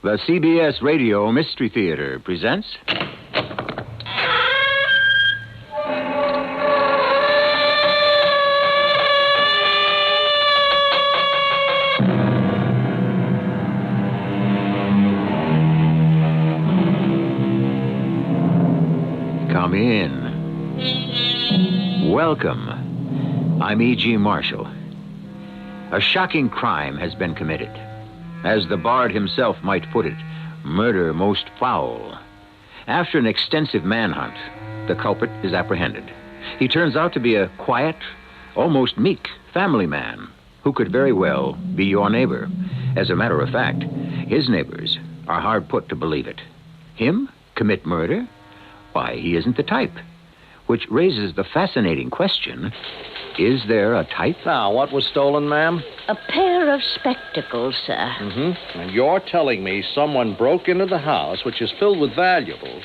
The CBS Radio Mystery Theater presents... Come in. Welcome. I'm E.G. Marshall. A shocking crime has been committed. As the bard himself might put it, murder most foul. After an extensive manhunt, the culprit is apprehended. He turns out to be a quiet, almost meek family man who could very well be your neighbor. As a matter of fact, his neighbors are hard put to believe it. Him commit murder? Why, he isn't the type. Which raises the fascinating question, is there a type? Now, what was stolen, ma'am? A pair of spectacles, sir. Mm-hmm. And you're telling me someone broke into the house, which is filled with valuables,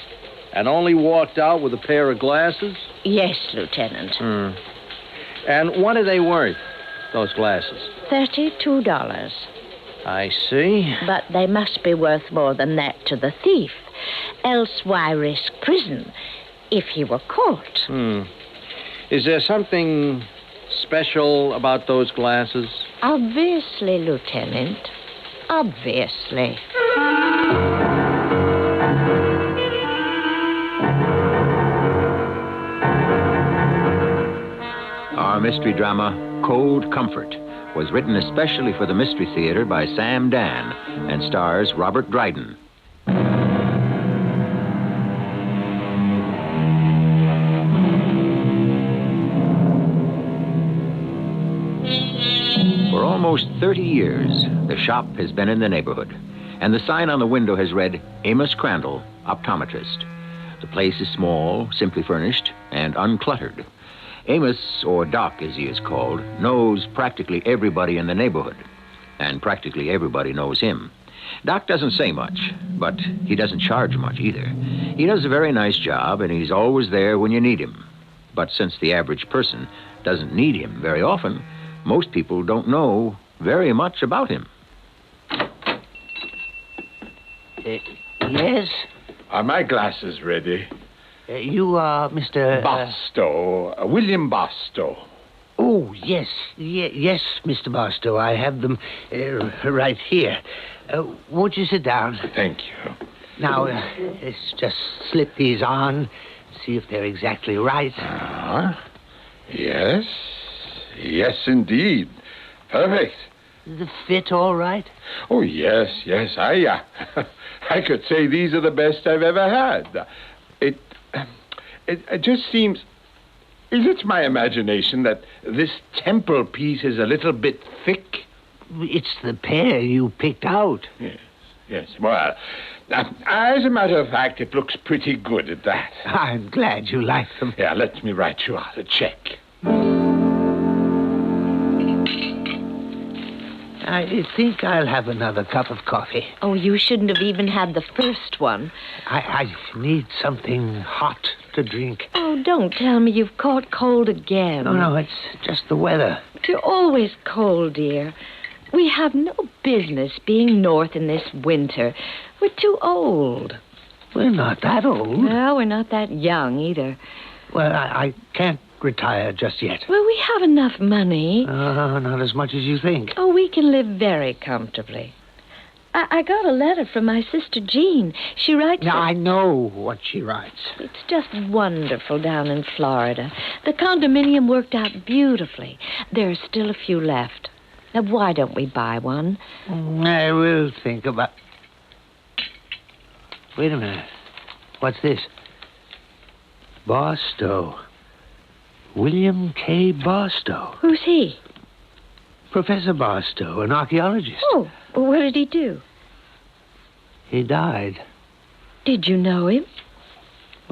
and only walked out with a pair of glasses? Yes, Lieutenant. And what are they worth, those glasses? $32. I see. But they must be worth more than that to the thief. Else why risk prison if he were caught? Is there something special about those glasses? Obviously, Lieutenant. Obviously. Our mystery drama, Cold Comfort, was written especially for the Mystery Theater by Sam Dan and stars Robert Dryden. For almost 30 years, the shop has been in the neighborhood, and the sign on the window has read, Amos Crandall, optometrist. The place is small, simply furnished, and uncluttered. Amos, or Doc as he is called, knows practically everybody in the neighborhood, and practically everybody knows him. Doc doesn't say much, but he doesn't charge much either. He does a very nice job, and he's always there when you need him. But since the average person doesn't need him very often, most people don't know very much about him. Yes? Are my glasses ready? You are Mr... Barstow, William Barstow. Oh, yes. Yes, Mr. Barstow. I have them right here. Won't you sit down? Thank you. Now, let's just slip these on, see if they're exactly right. Yes. Yes, indeed. Perfect. The fit all right? Oh, yes. I could say these are the best I've ever had. It just seems... Is it my imagination that this temple piece is a little bit thick? It's the pair you picked out. Yes. Well, as a matter of fact, it looks pretty good at that. I'm glad you like them. Yeah, let me write you out a check. I think I'll have another cup of coffee. Oh, you shouldn't have even had the first one. I need something hot to drink. Oh, don't tell me you've caught cold again. No, it's just the weather. You're always cold, dear. We have no business being north in this winter. We're too old. We're not that old. No, we're not that young either. Well, I can't retire just yet. Well, we have enough money. Not as much as you think. Oh, we can live very comfortably. I got a letter from my sister Jean. She writes... Now, I know what she writes. It's just wonderful down in Florida. The condominium worked out beautifully. There are still a few left. Now, why don't we buy one? I will think about... Wait a minute. What's this? Barstow. William K. Barstow. Who's he? Professor Barstow, an archaeologist. Oh, well, what did he do? He died. Did you know him?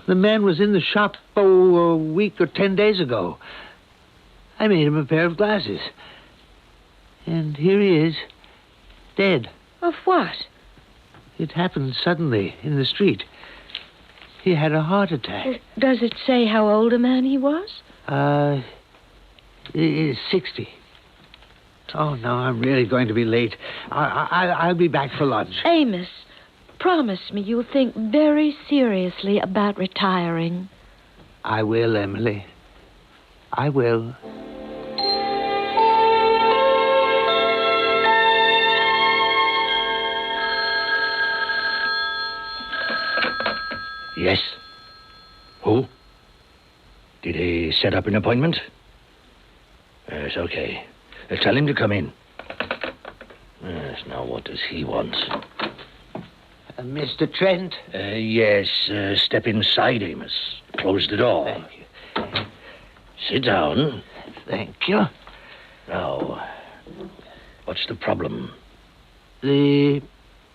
The man was in the shop, a week or 10 days ago. I made him a pair of glasses. And here he is, dead. Of what? It happened suddenly in the street. He had a heart attack. Does it say how old a man he was? 60. Oh, no, I'm really going to be late. I'll be back for lunch. Amos, promise me you'll think very seriously about retiring. I will, Emily. I will. Yes. Who? Did he set up an appointment? Yes, okay. Tell him to come in. Yes, now what does he want? Mr. Trent? Yes, step inside, Amos. Close the door. Thank you. Sit down. Thank you. Now, what's the problem? The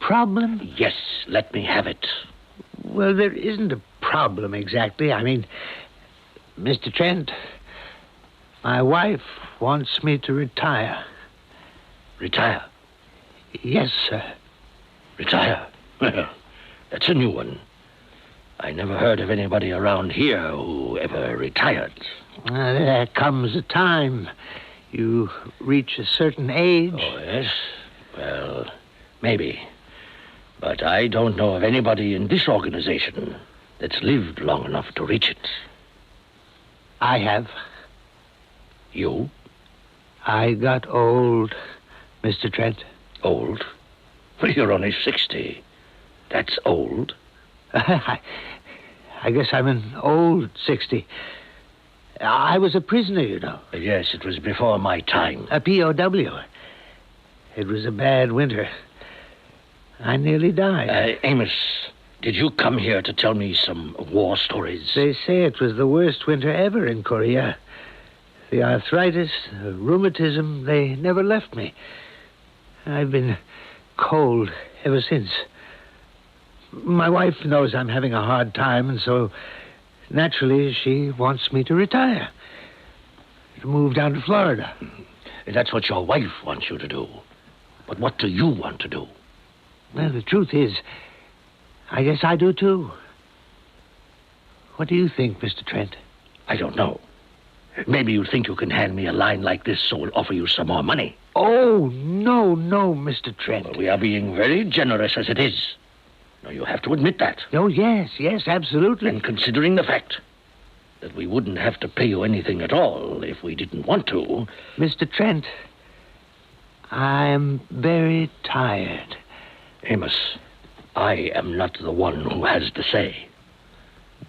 problem? Yes, let me have it. Well, there isn't a problem exactly. I mean, Mr. Trent, my wife wants me to retire. Retire? Yes, sir. Retire? Well, that's a new one. I never heard of anybody around here who ever retired. There comes a time. You reach a certain age. Oh, yes? Well, maybe. But I don't know of anybody in this organization that's lived long enough to reach it. I have. You? I got old, Mr. Trent. Old? Well, you're only 60. That's old. I guess I'm an old 60. I was a prisoner, you know. Yes, it was before my time. A POW. It was a bad winter. I nearly died. Amos, did you come here to tell me some war stories? They say it was the worst winter ever in Korea. The arthritis, the rheumatism, they never left me. I've been cold ever since. My wife knows I'm having a hard time, and so naturally she wants me to retire. To move down to Florida. That's what your wife wants you to do. But what do you want to do? Well, the truth is, I guess I do too. What do you think, Mr. Trent? I don't know. Maybe you think you can hand me a line like this so we'll offer you some more money. Oh, no, Mr. Trent. Well, we are being very generous as it is. Now, you have to admit that. Oh, yes, absolutely. And considering the fact that we wouldn't have to pay you anything at all if we didn't want to... Mr. Trent, I'm very tired. Amos, I am not the one who has the say.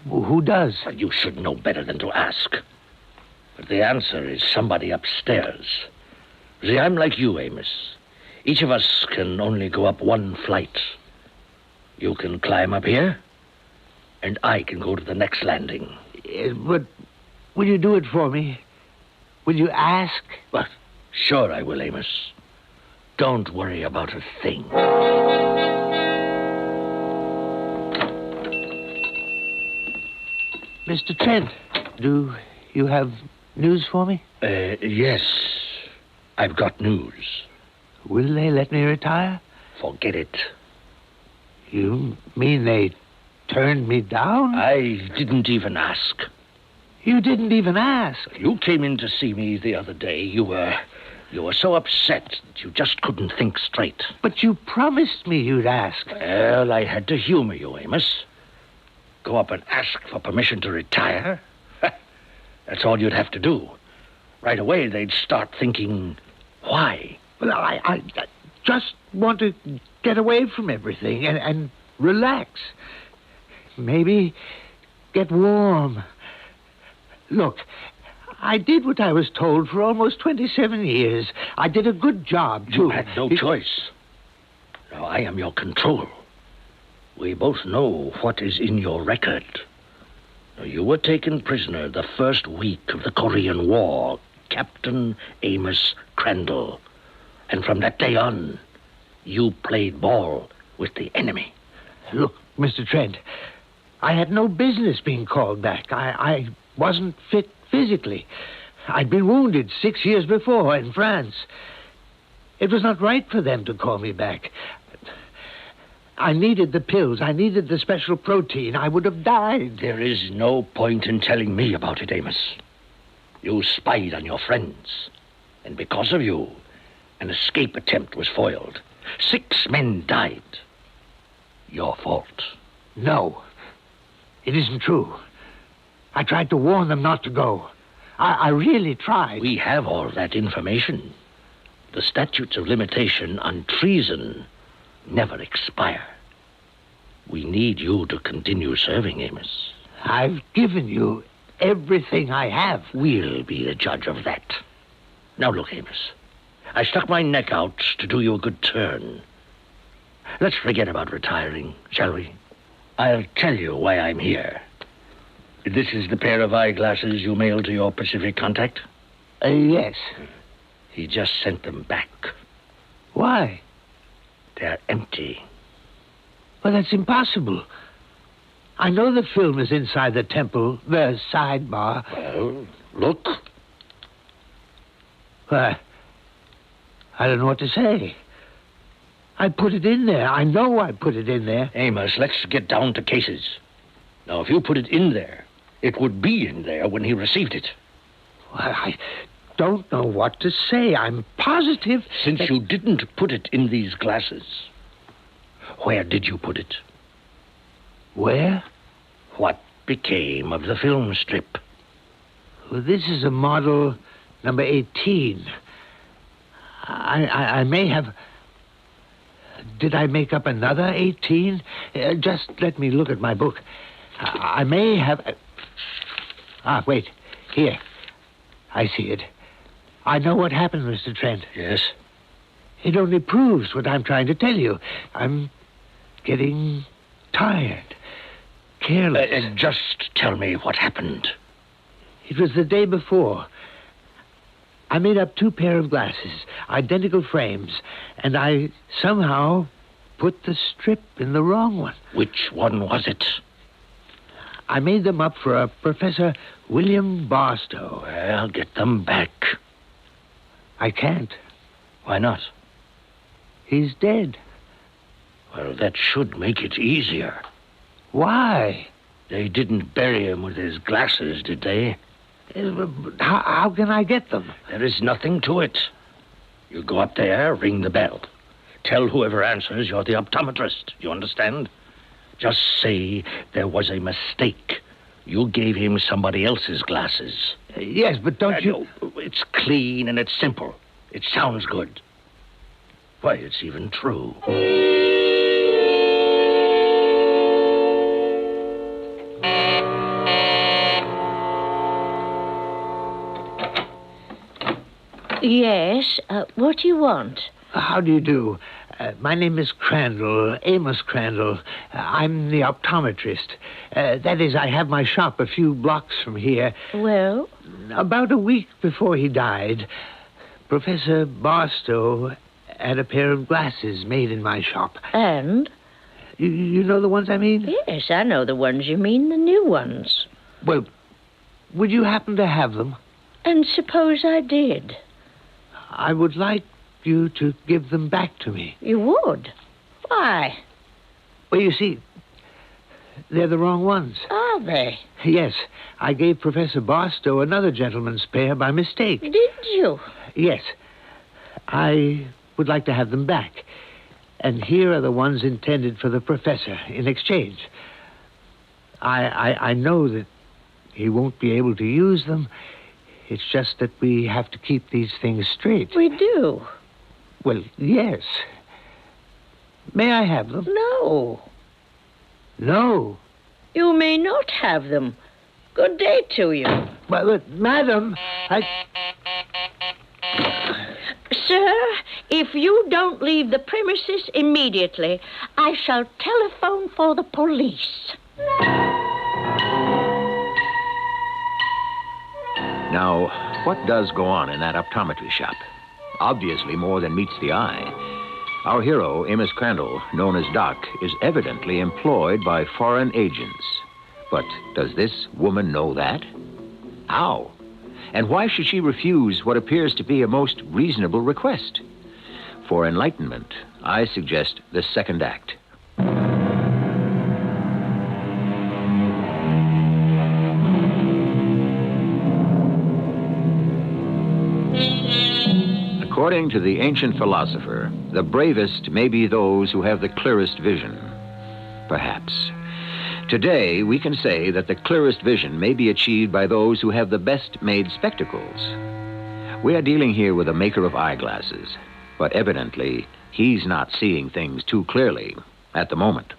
Who does? You should know better than to ask. But the answer is somebody upstairs. See, I'm like you, Amos. Each of us can only go up one flight. You can climb up here, and I can go to the next landing. But will you do it for me? Will you ask? What? Sure I will, Amos. Don't worry about a thing. Mr. Trent, do you have news for me? Yes. I've got news. Will they let me retire? Forget it. You mean they turned me down? I didn't even ask. You didn't even ask? You came in to see me the other day. You were so upset that you just couldn't think straight. But you promised me you'd ask. Well, I had to humor you, Amos. Go up and ask for permission to retire? That's all you'd have to do. Right away, they'd start thinking, why? Well, I just want to get away from everything and relax. Maybe get warm. Look, I did what I was told for almost 27 years. I did a good job, too. You had no choice. Now, I am your control. We both know what is in your record. Now, you were taken prisoner the first week of the Korean War, Captain Amos Crandall. And from that day on, you played ball with the enemy. Look, Mr. Trent, I had no business being called back. I wasn't fit physically. I'd been wounded 6 years before in France. It was not right for them to call me back. I needed the pills. I needed the special protein. I would have died. There is no point in telling me about it, Amos. You spied on your friends. And because of you, an escape attempt was foiled. 6 men died. your fault. No, it isn't true. I tried to warn them not to go. I really tried. We have all that information. The statutes of limitation on treason never expire. We need you to continue serving, Amos. I've given you everything I have. We'll be the judge of that. Now look, Amos. I stuck my neck out to do you a good turn. Let's forget about retiring, shall we? I'll tell you why I'm here. This is the pair of eyeglasses you mailed to your Pacific contact? Yes. He just sent them back. Why? They're empty. Well, that's impossible. I know the film is inside the temple, the sidebar. Well, look. I don't know what to say. I put it in there. I know I put it in there. Amos, let's get down to cases. Now, if you put it in there, it would be in there when he received it. Well, I don't know what to say. I'm positive. Since you didn't put it in these glasses, where did you put it? Where? What became of the film strip? Well, this is a model number 18. I may have... Did I make up another 18? Just let me look at my book. I may have... wait. Here. I see it. I know what happened, Mr. Trent. Yes? It only proves what I'm trying to tell you. I'm getting tired. Careless. Just tell me what happened. It was the day before. I made up 2 pair of glasses, identical frames, and I somehow put the strip in the wrong one. Which one was it? I made them up for a Professor William Barstow. Well, get them back. I can't. Why not? He's dead. Well, that should make it easier. Why? They didn't bury him with his glasses, did they? How can I get them? There is nothing to it. You go up there, ring the bell. Tell whoever answers you're the optometrist. You understand? Just say there was a mistake. You gave him somebody else's glasses. Yes, but don't you... It's clean and it's simple. It sounds good. Why, it's even true. Yes, what do you want? How do you do? My name is Crandall, Amos Crandall. I'm the optometrist. That is, I have my shop a few blocks from here. Well? About a week before he died, Professor Barstow had a pair of glasses made in my shop. And? You know the ones I mean? Yes, I know the ones you mean, the new ones. Well, would you happen to have them? And suppose I did? I would like you to give them back to me. You would? Why? Well, you see, they're the wrong ones. Are they? Yes, I gave Professor Barstow another gentleman's pair by mistake. Did you? Yes. I would like to have them back. And here are the ones intended for the professor in exchange. I know that he won't be able to use them. It's just that we have to keep these things straight. We do. Well, yes. May I have them? No. No. You may not have them. Good day to you. But madam, Sir, if you don't leave the premises immediately, I shall telephone for the police. Now, what does go on in that optometry shop? Obviously more than meets the eye. Our hero, Amos Crandall, known as Doc, is evidently employed by foreign agents. But does this woman know that? How? And why should she refuse what appears to be a most reasonable request? For enlightenment, I suggest the second act. According to the ancient philosopher, the bravest may be those who have the clearest vision. Perhaps. Today, we can say that the clearest vision may be achieved by those who have the best-made spectacles. We are dealing here with a maker of eyeglasses, but evidently, he's not seeing things too clearly at the moment.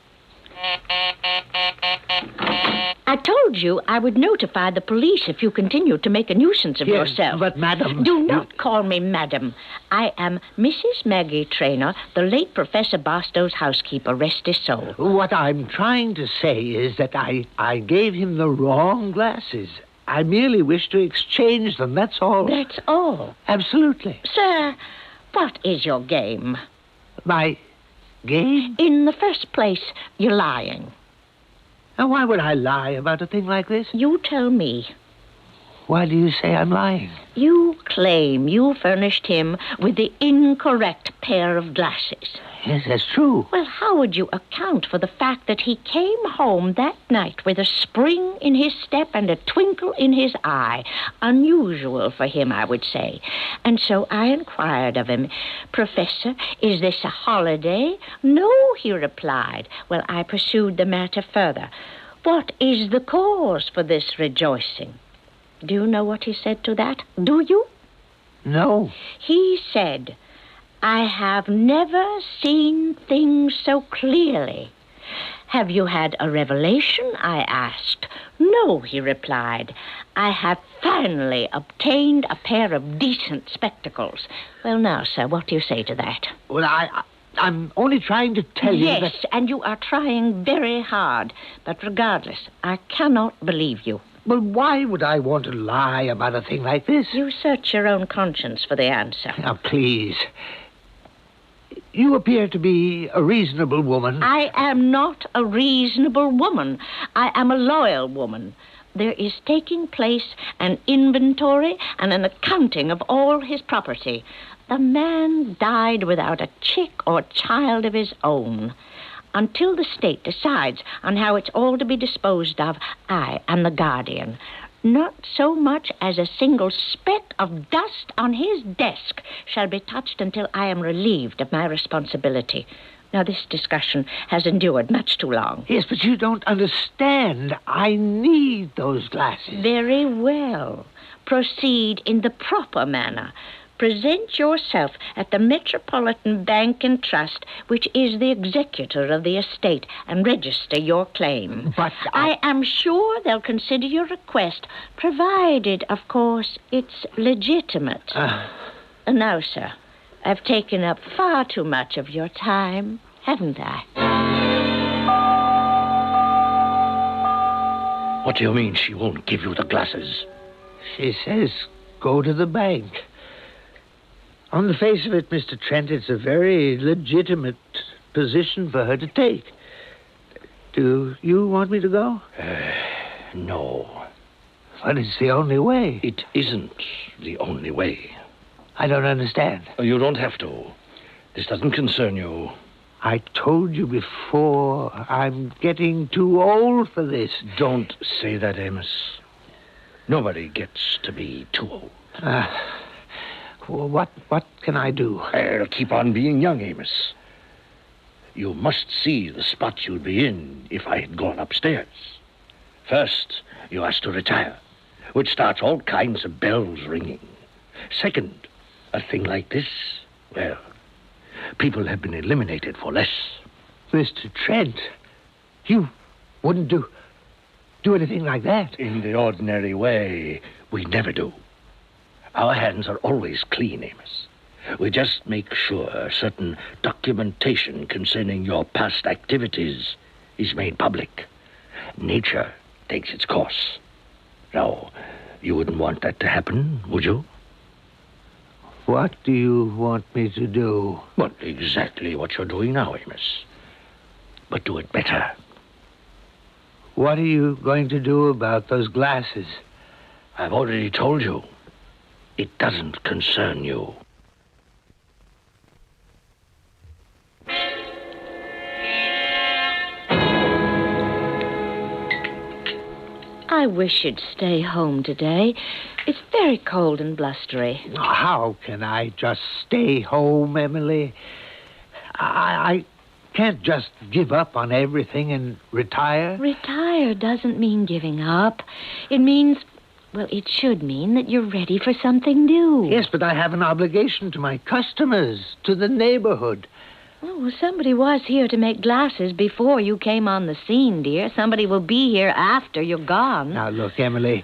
I told you I would notify the police if you continued to make a nuisance of yourself. But, madam... Do not call me madam. I am Mrs. Maggie Traynor, the late Professor Barstow's housekeeper, rest his soul. What I'm trying to say is that I gave him the wrong glasses. I merely wish to exchange them, that's all. That's all? Absolutely. Sir, what is your game? My game? In the first place, you're lying. Now, why would I lie about a thing like this? You tell me. Why do you say I'm lying? You claim you furnished him with the incorrect pair of glasses. Yes, that's true. Well, how would you account for the fact that he came home that night with a spring in his step and a twinkle in his eye? Unusual for him, I would say. And so I inquired of him, Professor, is this a holiday? No, he replied. Well, I pursued the matter further. What is the cause for this rejoicing? Do you know what he said to that? Do you? No. He said, I have never seen things so clearly. Have you had a revelation? I asked. No, he replied. I have finally obtained a pair of decent spectacles. Well, now, sir, what do you say to that? Well, I'm only trying to tell you that... Yes, and you are trying very hard. But regardless, I cannot believe you. Well, why would I want to lie about a thing like this? You search your own conscience for the answer. Now, please. You appear to be a reasonable woman. I am not a reasonable woman. I am a loyal woman. There is taking place an inventory and an accounting of all his property. The man died without a chick or child of his own. Until the state decides on how it's all to be disposed of, I am the guardian. Not so much as a single speck of dust on his desk shall be touched until I am relieved of my responsibility. Now, this discussion has endured much too long. Yes, but you don't understand. I need those glasses. Very well. Proceed in the proper manner. Present yourself at the Metropolitan Bank and Trust, which is the executor of the estate, and register your claim. But I am sure they'll consider your request, provided, of course, it's legitimate. Now, sir, I've taken up far too much of your time, haven't I? What do you mean she won't give you the glasses? She says go to the bank. On the face of it, Mr. Trent, it's a very legitimate position for her to take. Do you want me to go? No. But it's the only way. It isn't the only way. I don't understand. You don't have to. This doesn't concern you. I told you before, I'm getting too old for this. Don't say that, Amos. Nobody gets to be too old. Well, what can I do? I'll keep on being young, Amos. You must see the spot you'd be in if I had gone upstairs. First, you has to retire, which starts all kinds of bells ringing. Second, a thing like this, well, people have been eliminated for less. Mr. Trent, you wouldn't do anything like that. In the ordinary way, we never do. Our hands are always clean, Amos. We just make sure certain documentation concerning your past activities is made public. Nature takes its course. Now, you wouldn't want that to happen, would you? What do you want me to do? Well, exactly what you're doing now, Amos. But do it better. What are you going to do about those glasses? I've already told you. It doesn't concern you. I wish you'd stay home today. It's very cold and blustery. How can I just stay home, Emily? I can't just give up on everything and retire. Retire doesn't mean giving up. It means, well, it should mean that you're ready for something new. Yes, but I have an obligation to my customers, to the neighborhood. Oh, well, somebody was here to make glasses before you came on the scene, dear. Somebody will be here after you're gone. Now, look, Emily,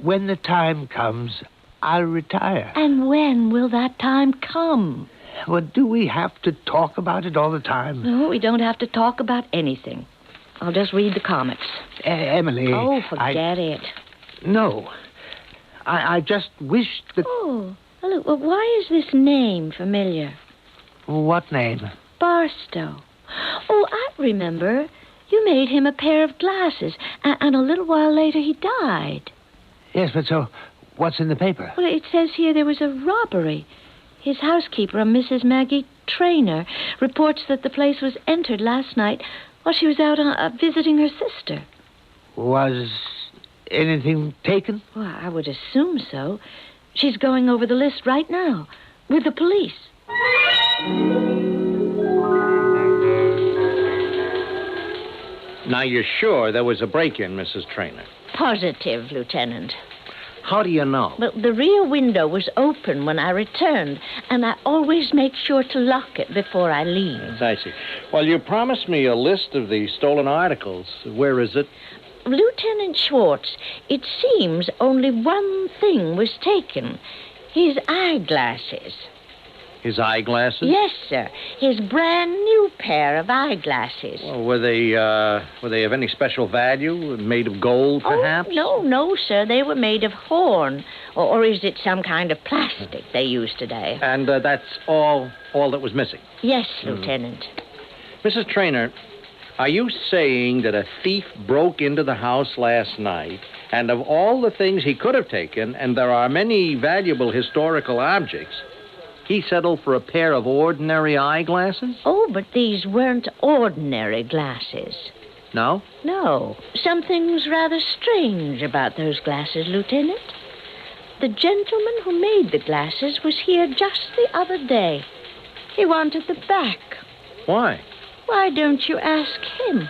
when the time comes, I'll retire. And when will that time come? Well, do we have to talk about it all the time? No, we don't have to talk about anything. I'll just read the comics. Emily... Oh, forget it. No. I just wish that... Oh, well, look, well, why is this name familiar? What name? Barstow. Oh, I remember. You made him a pair of glasses, and a little while later he died. Yes, but so what's in the paper? Well, it says here there was a robbery. His housekeeper, a Mrs. Maggie Traynor, reports that the place was entered last night while she was out visiting her sister. Was anything taken? Well, I would assume so. She's going over the list right now with the police. Now, you're sure there was a break-in, Mrs. Traynor? Positive, Lieutenant. How do you know? Well, the rear window was open when I returned, and I always make sure to lock it before I leave. Yes, I see. Well, you promised me a list of the stolen articles. Where is it? Lieutenant Schwartz, it seems only one thing was taken. His eyeglasses. His eyeglasses? Yes, sir. His brand new pair of eyeglasses. Well, were they of any special value? Made of gold, perhaps? Oh, no, sir. They were made of horn. Or is it some kind of plastic they use today? And that's all that was missing? Yes, Lieutenant. Mrs. Traynor, are you saying that a thief broke into the house last night, and of all the things he could have taken, and there are many valuable historical objects, he settled for a pair of ordinary eyeglasses? Oh, but these weren't ordinary glasses. No? No. Something's rather strange about those glasses, Lieutenant. The gentleman who made the glasses was here just the other day. He wanted the back. Why? Why don't you ask him?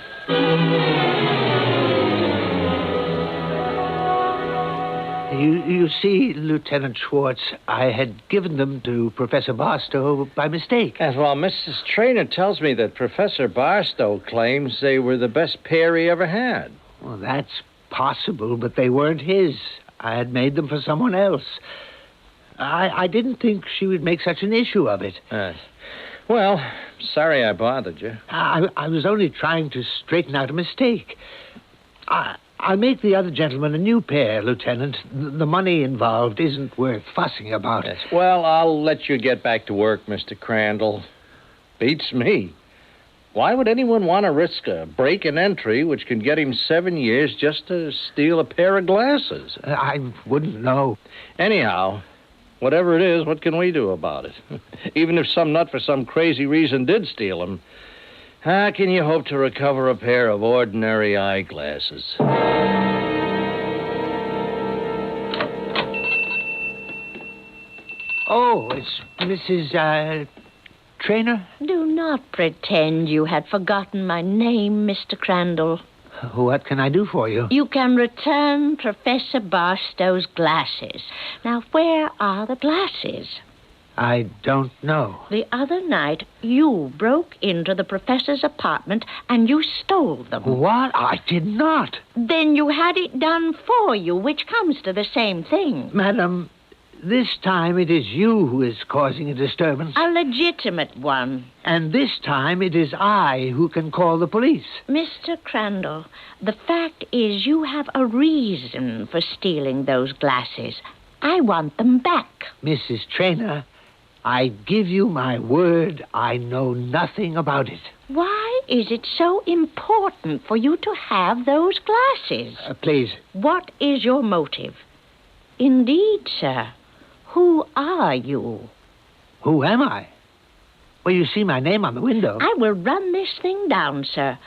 You see, Lieutenant Schwartz, I had given them to Professor Barstow by mistake. Yes, well, Mrs. Traynor tells me that Professor Barstow claims they were the best pair he ever had. Well, that's possible, but they weren't his. I had made them for someone else. I didn't think she would make such an issue of it. Yes. Well, sorry I bothered you. I was only trying to straighten out a mistake. I'll make the other gentleman a new pair, Lieutenant. The money involved isn't worth fussing about. Yes. Well, I'll let you get back to work, Mr. Crandall. Beats me. Why would anyone want to risk a break-in entry which can get him 7 years just to steal a pair of glasses? I wouldn't know. Anyhow, whatever it is, what can we do about it? Even if some nut for some crazy reason did steal them, how can you hope to recover a pair of ordinary eyeglasses? Oh, it's Mrs. Traynor? Do not pretend you had forgotten my name, Mr. Crandall. What can I do for you? You can return Professor Barstow's glasses. Now, where are the glasses? I don't know. The other night, you broke into the professor's apartment and you stole them. What? I did not. Then you had it done for you, which comes to the same thing. Madam, this time it is you who is causing a disturbance. A legitimate one. And this time it is I who can call the police. Mr. Crandall, the fact is you have a reason for stealing those glasses. I want them back. Mrs. Traynor, I give you my word I know nothing about it. Why is it so important for you to have those glasses? Please. What is your motive? Indeed, sir. Who are you? Who am I? Well, you see my name on the window. I will run this thing down, sir.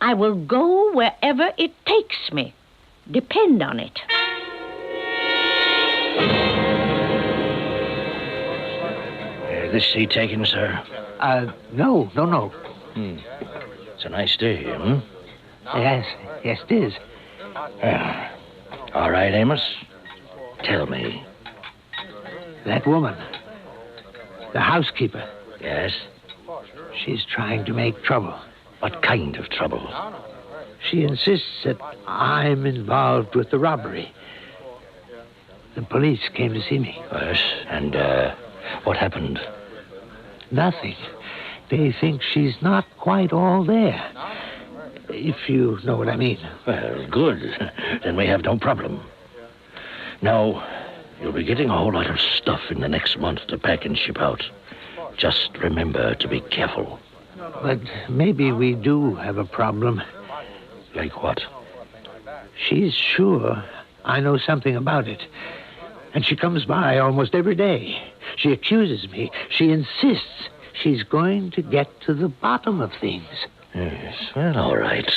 I will go wherever it takes me. Depend on it. This seat taken, sir? No. It's a nice day, hmm? Yes, it is. All right, Amos. Tell me. That woman, the housekeeper, Yes? she's trying to make trouble. What kind of trouble? She insists that I'm involved with the robbery. The police came to see me. Yes, and, what happened? Nothing. They think she's not quite all there. If you know what I mean. Well, good. Then we have no problem. Now, you'll be getting a whole lot of stuff in the next month to pack and ship out. Just remember to be careful. But maybe we do have a problem. Like what? She's sure I know something about it. And she comes by almost every day. She accuses me. She insists she's going to get to the bottom of things. Yes, well, all right.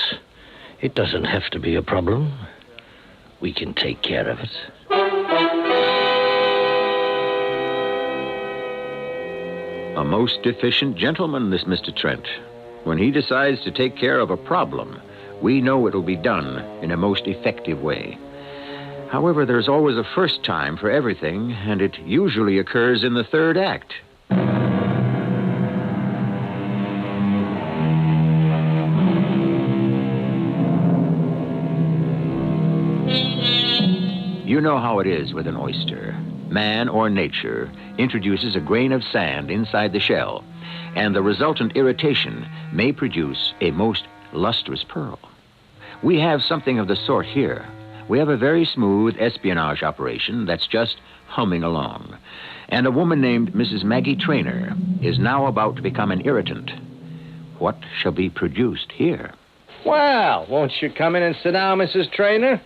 It doesn't have to be a problem. We can take care of it. A most efficient gentleman, this Mr. Trent. When he decides to take care of a problem, we know it will be done in a most effective way. However, there's always a first time for everything, and it usually occurs in the third act. You know how it is with an oyster. Man or nature introduces a grain of sand inside the shell, and the resultant irritation may produce a most lustrous pearl. We have something of the sort here. We have a very smooth espionage operation that's just humming along. And a woman named Mrs. Maggie Traynor is now about to become an irritant. What shall be produced here? Well, won't you come in and sit down, Mrs. Traynor?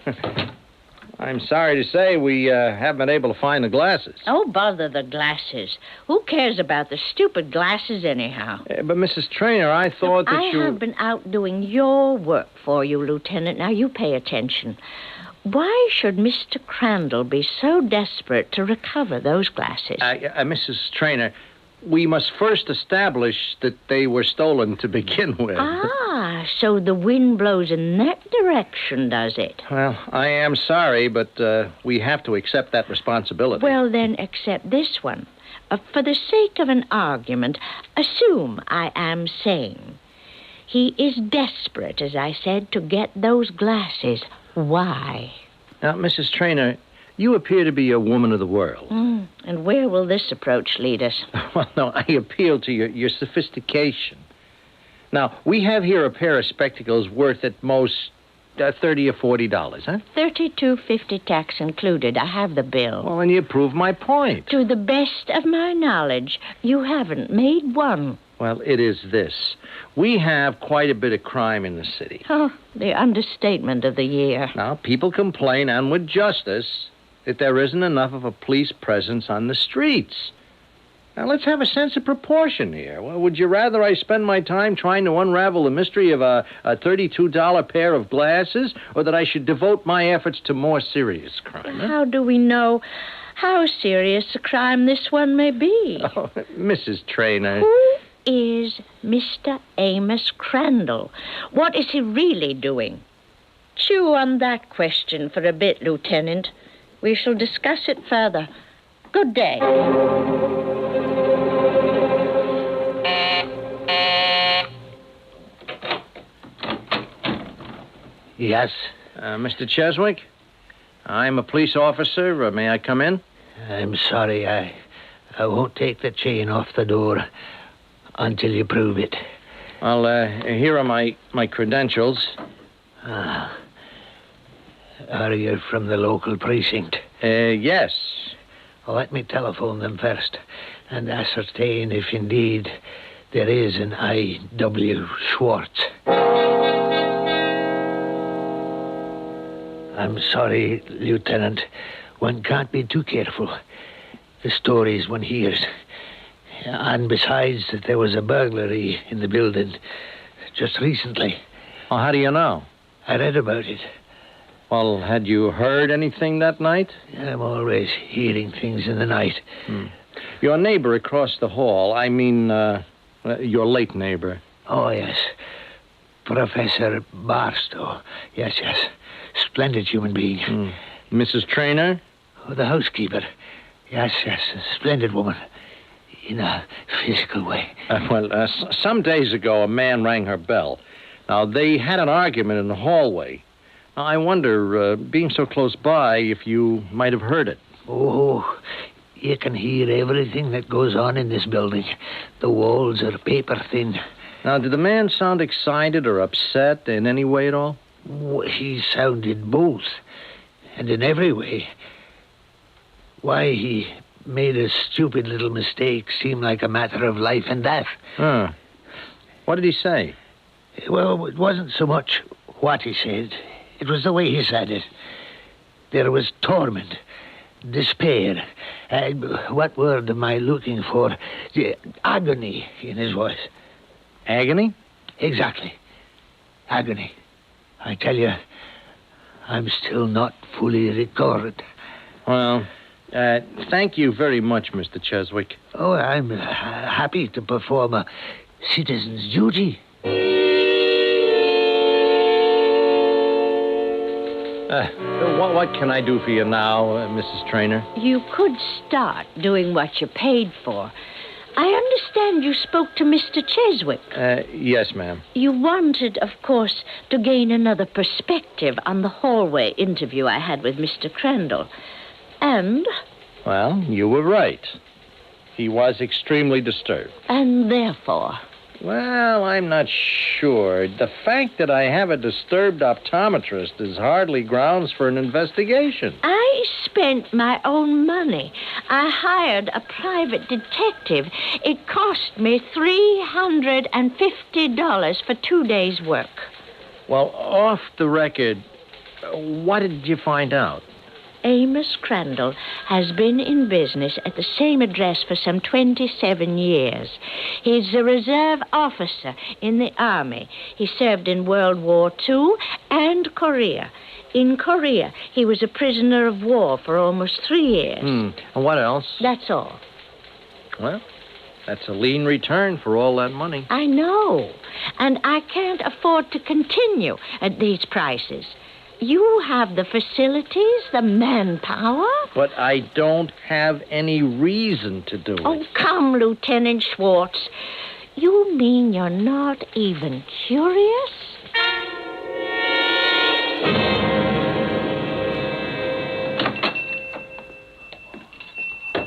I'm sorry to say we haven't been able to find the glasses. Oh, bother the glasses. Who cares about the stupid glasses anyhow? But, Mrs. Traynor, I thought that I have been out doing your work for you, Lieutenant. Now, you pay attention. Why should Mr. Crandall be so desperate to recover those glasses? Mrs. Traynor, we must first establish that they were stolen to begin with. Ah, so the wind blows in that direction, does it? Well, I am sorry, but we have to accept that responsibility. Well, then, accept this one. For the sake of an argument, assume I am sane. He is desperate, as I said, to get those glasses. Why? Now, Mrs. Traynor, you appear to be a woman of the world. And where will this approach lead us? Well, no, I appeal to your sophistication. Now, we have here a pair of spectacles worth at most $30 or $40, huh? $32.50 tax included. I have the bill. Well, then you prove my point. To the best of my knowledge, you haven't made one. Well, it is this. We have quite a bit of crime in the city. Oh, the understatement of the year. Now, people complain, and with justice, that there isn't enough of a police presence on the streets. Now, let's have a sense of proportion here. Well, would you rather I spend my time trying to unravel the mystery of a $32 pair of glasses, or that I should devote my efforts to more serious crime? Huh? How do we know how serious a crime this one may be? Oh, Mrs. Traynor. Who is Mr. Amos Crandall? What is he really doing? Chew on that question for a bit, Lieutenant. We shall discuss it further. Good day. Yes? Mr. Cheswick, I'm a police officer. May I come in? I'm sorry. I won't take the chain off the door until you prove it. Well, here are my credentials. Are you from the local precinct? Yes. Let me telephone them first and ascertain if indeed there is an I.W. Schwartz. I'm sorry, Lieutenant. One can't be too careful. The stories one hears. And besides, there was a burglary in the building just recently. Well, how do you know? I read about it. Well, had you heard anything that night? I'm always hearing things in the night. Your neighbor across the hall, I mean, your late neighbor, Oh, yes. Professor Barstow. Yes, yes. Splendid human being. Mrs. Trainer? Oh, the housekeeper. Yes, yes. A splendid woman. In a physical way. Some days ago, a man rang her bell. Now, they had an argument in the hallway. Now, I wonder, being so close by, if you might have heard it. Oh, you can hear everything that goes on in this building. The walls are paper thin. Now, did the man sound excited or upset in any way at all? He sounded both. And in every way. Why, he made a stupid little mistake seem like a matter of life and death. Huh. What did he say? Well, it wasn't so much what he said. It was the way he said it. There was torment, despair. What word am I looking for? Agony in his voice. Agony? Exactly. Agony. I tell you, I'm still not fully recovered. Well, thank you very much, Mr. Cheswick. Oh, I'm happy to perform a citizen's duty. What can I do for you now, Mrs. Trainer? You could start doing what you're paid for. I understand you spoke to Mr. Cheswick. Yes, ma'am. You wanted, of course, to gain another perspective on the hallway interview I had with Mr. Crandall. And? Well, you were right. He was extremely disturbed. And therefore? Well, I'm not sure. The fact that I have a disturbed optometrist is hardly grounds for an investigation. I spent my own money. I hired a private detective. It cost me $350 for 2 days' work. Well, off the record, what did you find out? Amos Crandall has been in business at the same address for some 27 years. He's a reserve officer in the Army. He served in World War II and Korea. In Korea, he was a prisoner of war for almost 3 years. And what else? That's all. Well, that's a lean return for all that money. I know. And I can't afford to continue at these prices. You have the facilities, the manpower. But I don't have any reason to do it. Oh, come, Lieutenant Schwartz. You mean you're not even curious?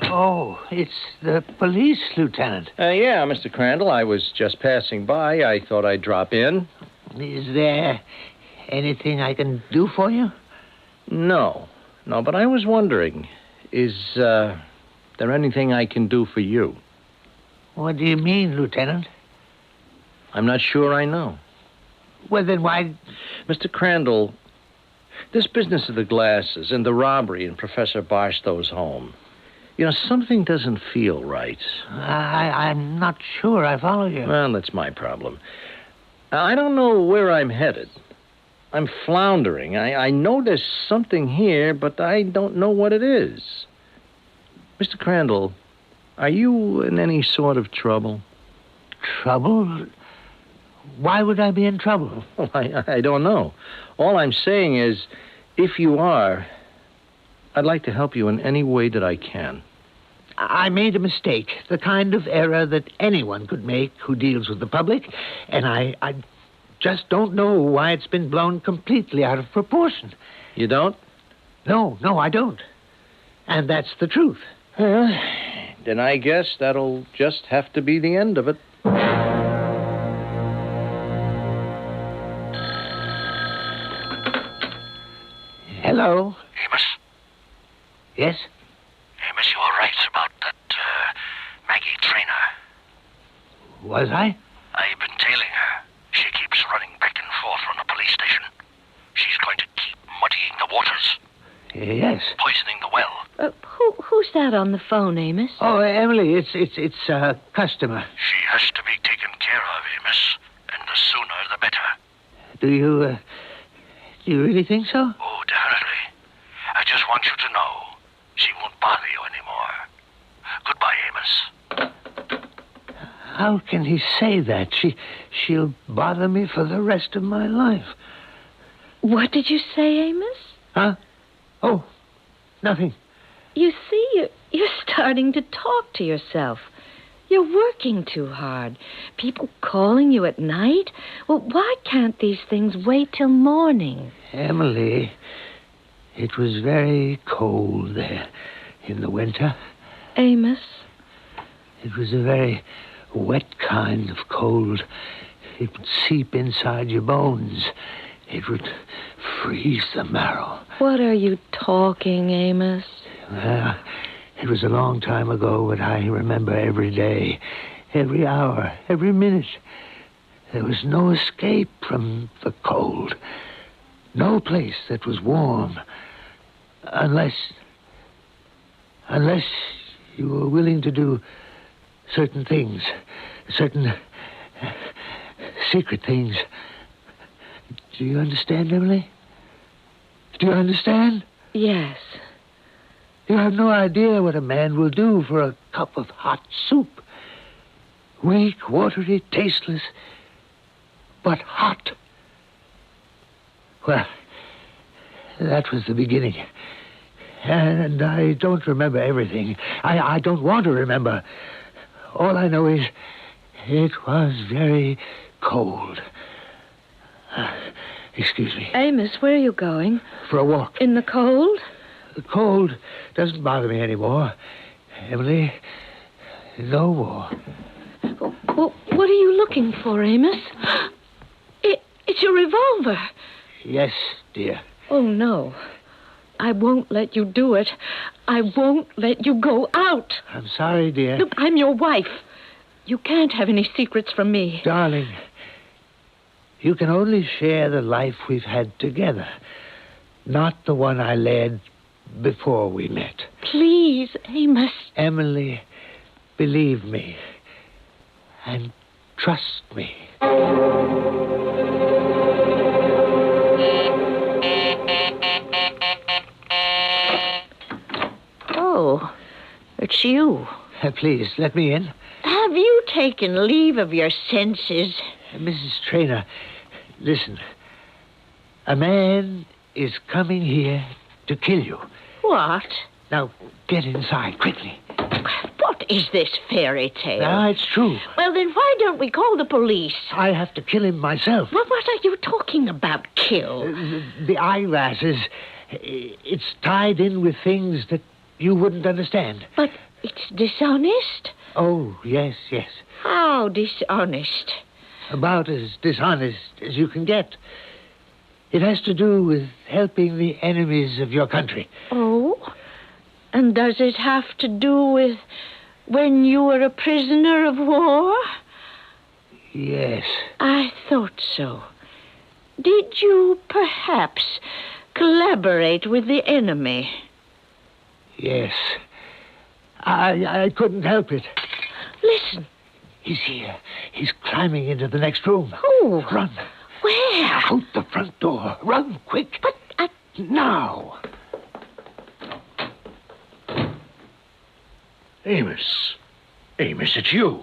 Oh, it's the police, Lieutenant. Yeah, Mr. Crandall, I was just passing by. I thought I'd drop in. Is there anything I can do for you? No, but I was wondering, is there anything I can do for you? What do you mean, Lieutenant? I'm not sure I know. Well, then why... Mr. Crandall, this business of the glasses and the robbery in Professor Barstow's home, something doesn't feel right. I'm not sure I follow you. Well, that's my problem. I don't know where I'm headed. I'm floundering. I know there's something here, but I don't know what it is. Mr. Crandall, are you in any sort of trouble? Trouble? Why would I be in trouble? Well, I don't know. All I'm saying is, if you are, I'd like to help you in any way that I can. I made a mistake, the kind of error that anyone could make who deals with the public, and I just don't know why it's been blown completely out of proportion. You don't? No, I don't. And that's the truth. Well, then I guess that'll just have to be the end of it. Hello? Amos? Yes? Amos, you were right about that, Maggie Trainer. Was I? I've been tailing her. She keeps running back and forth from the police station. She's going to keep muddying the waters. Yes. Poisoning the well. Who's that on the phone, Amos? Oh, Emily, it's a customer. She has to be taken care of, Amos. And the sooner, the better. Do you really think so? Oh, definitely. I just want you to know she won't bother you anymore. Goodbye, Amos. How can he say that? She'll bother me for the rest of my life. What did you say, Amos? Huh? Oh, nothing. You see, you're starting to talk to yourself. You're working too hard. People calling you at night. Well, why can't these things wait till morning? Emily, it was very cold there in the winter. Amos? It was a very wet kind of cold. It would seep inside your bones. It would freeze the marrow. What are you talking, Amos? Well, it was a long time ago, but I remember every day, every hour, every minute. There was no escape from the cold. No place that was warm. Unless you were willing to do certain things. Certain secret things. Do you understand, Emily? Do you understand? Yes. You have no idea what a man will do for a cup of hot soup. Weak, watery, tasteless, but hot. Well, that was the beginning. And I don't remember everything. I don't want to remember. All I know is it was very cold. Excuse me. Amos, where are you going? For a walk. In the cold? The cold doesn't bother me anymore. Emily, no more. Well, what are you looking for, Amos? It's your revolver. Yes, dear. Oh, no. I won't let you do it. I won't let you go out. I'm sorry, dear. Look, I'm your wife. You can't have any secrets from me. Darling, you can only share the life we've had together, not the one I led before we met. Please, Amos. Emily, believe me and trust me. Oh, it's you. Please, let me in. Have you taken leave of your senses? Mrs. Traynor, listen. A man is coming here to kill you. What? Now, get inside, quickly. What is this fairy tale? Now, it's true. Well, then why don't we call the police? I have to kill him myself. Well, what are you talking about, kill? The eyeglasses, it's tied in with things that you wouldn't understand. But it's dishonest. Oh, yes. How dishonest? About as dishonest as you can get. It has to do with helping the enemies of your country. Oh? And does it have to do with when you were a prisoner of war? Yes. I thought so. Did you perhaps collaborate with the enemy? Yes. I couldn't help it. Listen. He's here. He's climbing into the next room. Who? Run. Where? Out the front door. Run, quick. But Now. Amos, it's you.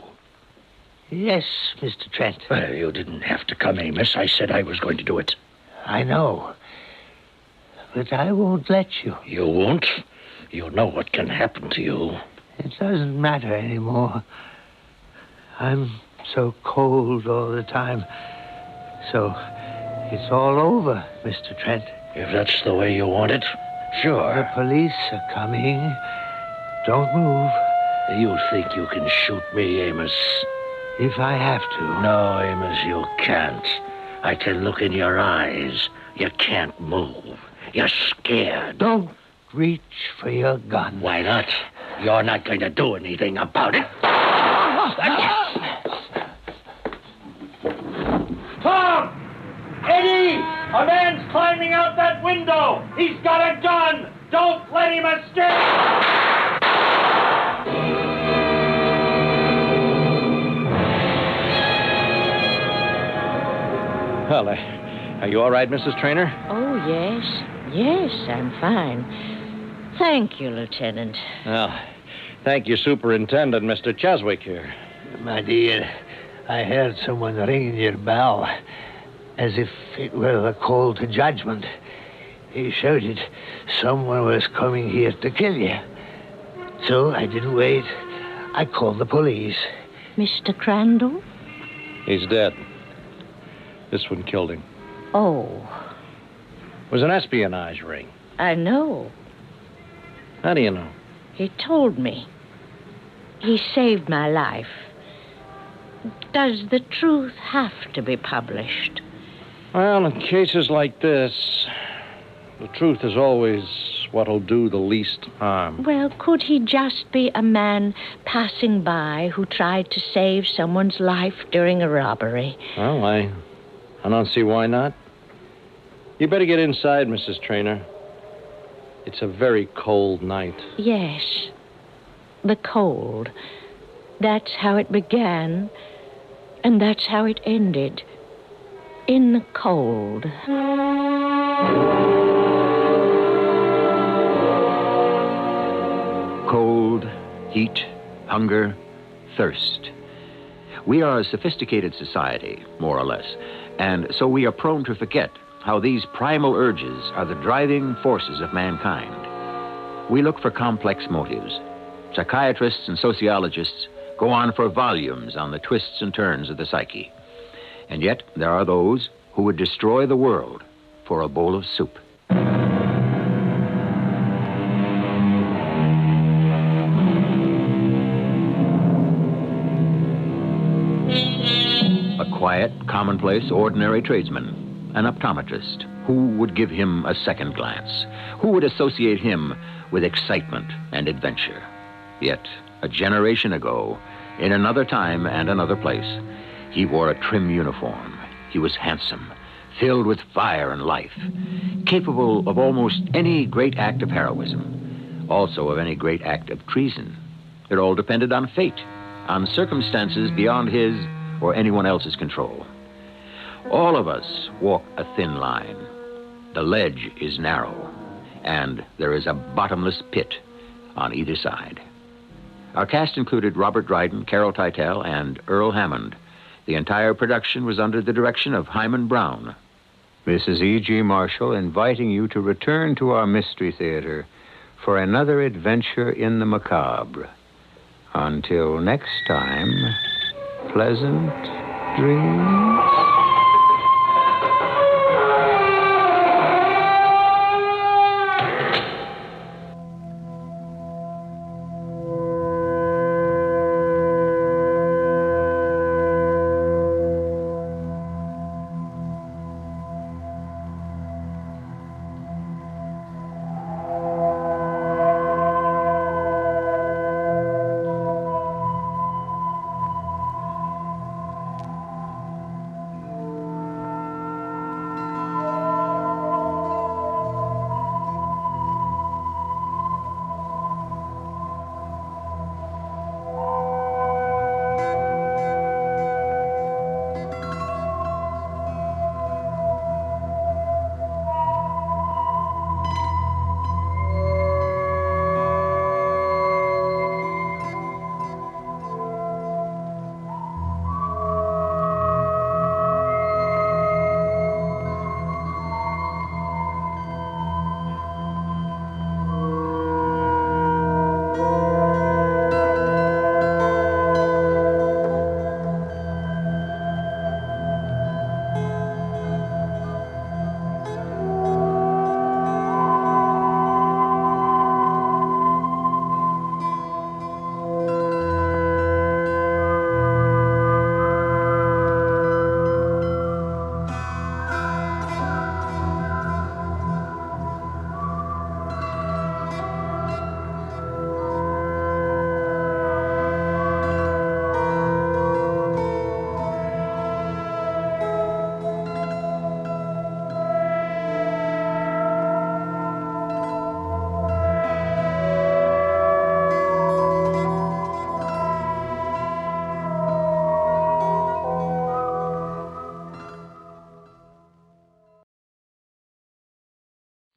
Yes, Mr. Trent. Well, you didn't have to come, Amos. I said I was going to do it. I know. But I won't let you. You won't? You know what can happen to you. It doesn't matter anymore. I'm so cold all the time. So it's all over, Mr. Trent. If that's the way you want it, The sure. police are coming. Don't move. You think you can shoot me, Amos? If I have to. No, Amos, you can't. I can look in your eyes. You can't move. You're scared. Don't reach for your gun. Why not? You're not going to do anything about it. Tom! Eddie! A man's climbing out that window! He's got a gun! Don't let him escape! Well, are you all right, Mrs. Traynor? Oh, yes. Yes, I'm fine. Thank you, Lieutenant. Well, thank you, Superintendent Mr. Cheswick here. My dear, I heard someone ringing your bell, as if it were the call to judgment. He shouted someone was coming here to kill you. So I didn't wait. I called the police. Mr. Crandall? He's dead. This one killed him. Oh, It was an espionage ring. I know. How do you know? He told me. He saved my life. Does the truth have to be published? Well, in cases like this, the truth is always what'll do the least harm. Well, could he just be a man passing by who tried to save someone's life during a robbery? Well, I don't see why not. You better get inside, Mrs. Trainer. It's a very cold night. Yes, the cold. That's how it began, and that's how it ended. In the cold. Cold, heat, hunger, thirst. We are a sophisticated society, more or less, and so we are prone to forget how these primal urges are the driving forces of mankind. We look for complex motives. Psychiatrists and sociologists go on for volumes on the twists and turns of the psyche. And yet there are those who would destroy the world for a bowl of soup. A quiet, commonplace, ordinary tradesman, an optometrist. Who would give him a second glance? Who would associate him with excitement and adventure? Yet, a generation ago, in another time and another place, he wore a trim uniform. He was handsome, filled with fire and life, capable of almost any great act of heroism, also of any great act of treason. It all depended on fate, on circumstances beyond his or anyone else's control. All of us walk a thin line. The ledge is narrow, and there is a bottomless pit on either side. Our cast included Robert Dryden, Carol Teitel, and Earl Hammond. The entire production was under the direction of Hyman Brown. This is E.G. Marshall inviting you to return to our Mystery Theater for another adventure in the macabre. Until next time, pleasant dreams.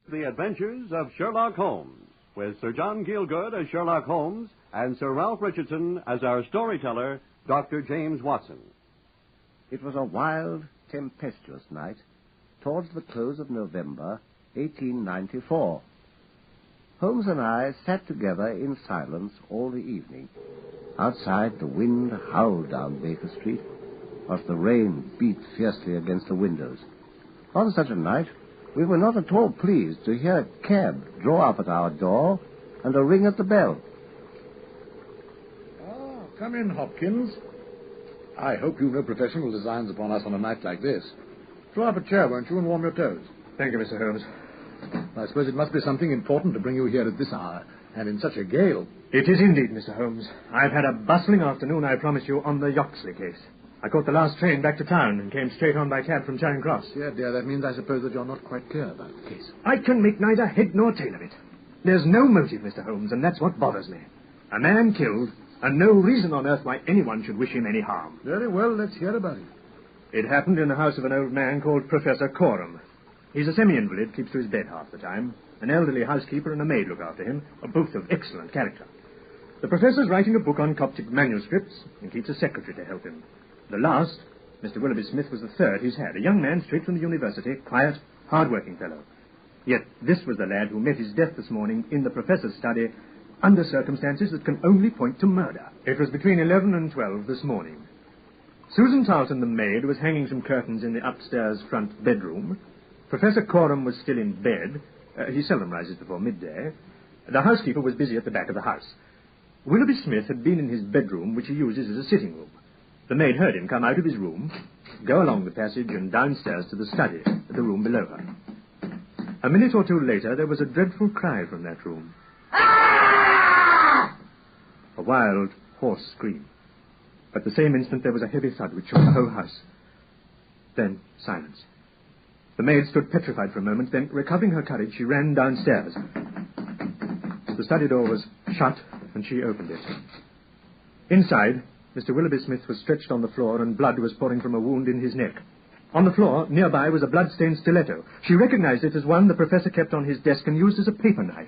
The Adventures of Sherlock Holmes, with Sir John Gielgud as Sherlock Holmes and Sir Ralph Richardson as our storyteller, Dr. James Watson. It was a wild, tempestuous night towards the close of November, 1894. Holmes and I sat together in silence all the evening. Outside, the wind howled down Baker Street, whilst the rain beat fiercely against the windows. On such a night, we were not at all pleased to hear a cab draw up at our door and a ring at the bell. Oh, come in, Hopkins. I hope you've no professional designs upon us on a night like this. Draw up a chair, won't you, and warm your toes. Thank you, Mr. Holmes. I suppose it must be something important to bring you here at this hour, and in such a gale. It is indeed, Mr. Holmes. I've had a bustling afternoon, I promise you, on the Yoxley case. I caught the last train back to town and came straight on by cab from Charing Cross. Yeah, dear, that means, I suppose, that you're not quite clear about the case. I can make neither head nor tail of it. There's no motive, Mr. Holmes, and that's what bothers me. A man killed, and no reason on earth why anyone should wish him any harm. Very well, let's hear about it. It happened in the house of an old man called Professor Coram. He's a semi-invalid, keeps to his bed half the time. An elderly housekeeper and a maid look after him, both of excellent character. The professor's writing a book on Coptic manuscripts and keeps a secretary to help him. The last, Mr. Willoughby Smith, was the third he's had, a young man straight from the university, quiet, hard-working fellow. Yet this was the lad who met his death this morning in the professor's study under circumstances that can only point to murder. It was between 11 and 12 this morning. Susan Tarleton, the maid, was hanging some curtains in the upstairs front bedroom. Professor Coram was still in bed. He seldom rises before midday. The housekeeper was busy at the back of the house. Willoughby Smith had been in his bedroom, which he uses as a sitting room. The maid heard him come out of his room, go along the passage and downstairs to the study, the room below her. A minute or two later, there was a dreadful cry from that room. A wild, hoarse scream. At the same instant, there was a heavy thud which shook the whole house. Then, silence. The maid stood petrified for a moment, then, recovering her courage, she ran downstairs. The study door was shut, and she opened it. Inside, Mr. Willoughby Smith was stretched on the floor, and blood was pouring from a wound in his neck. On the floor, nearby, was a blood-stained stiletto. She recognized it as one the professor kept on his desk and used as a paper knife.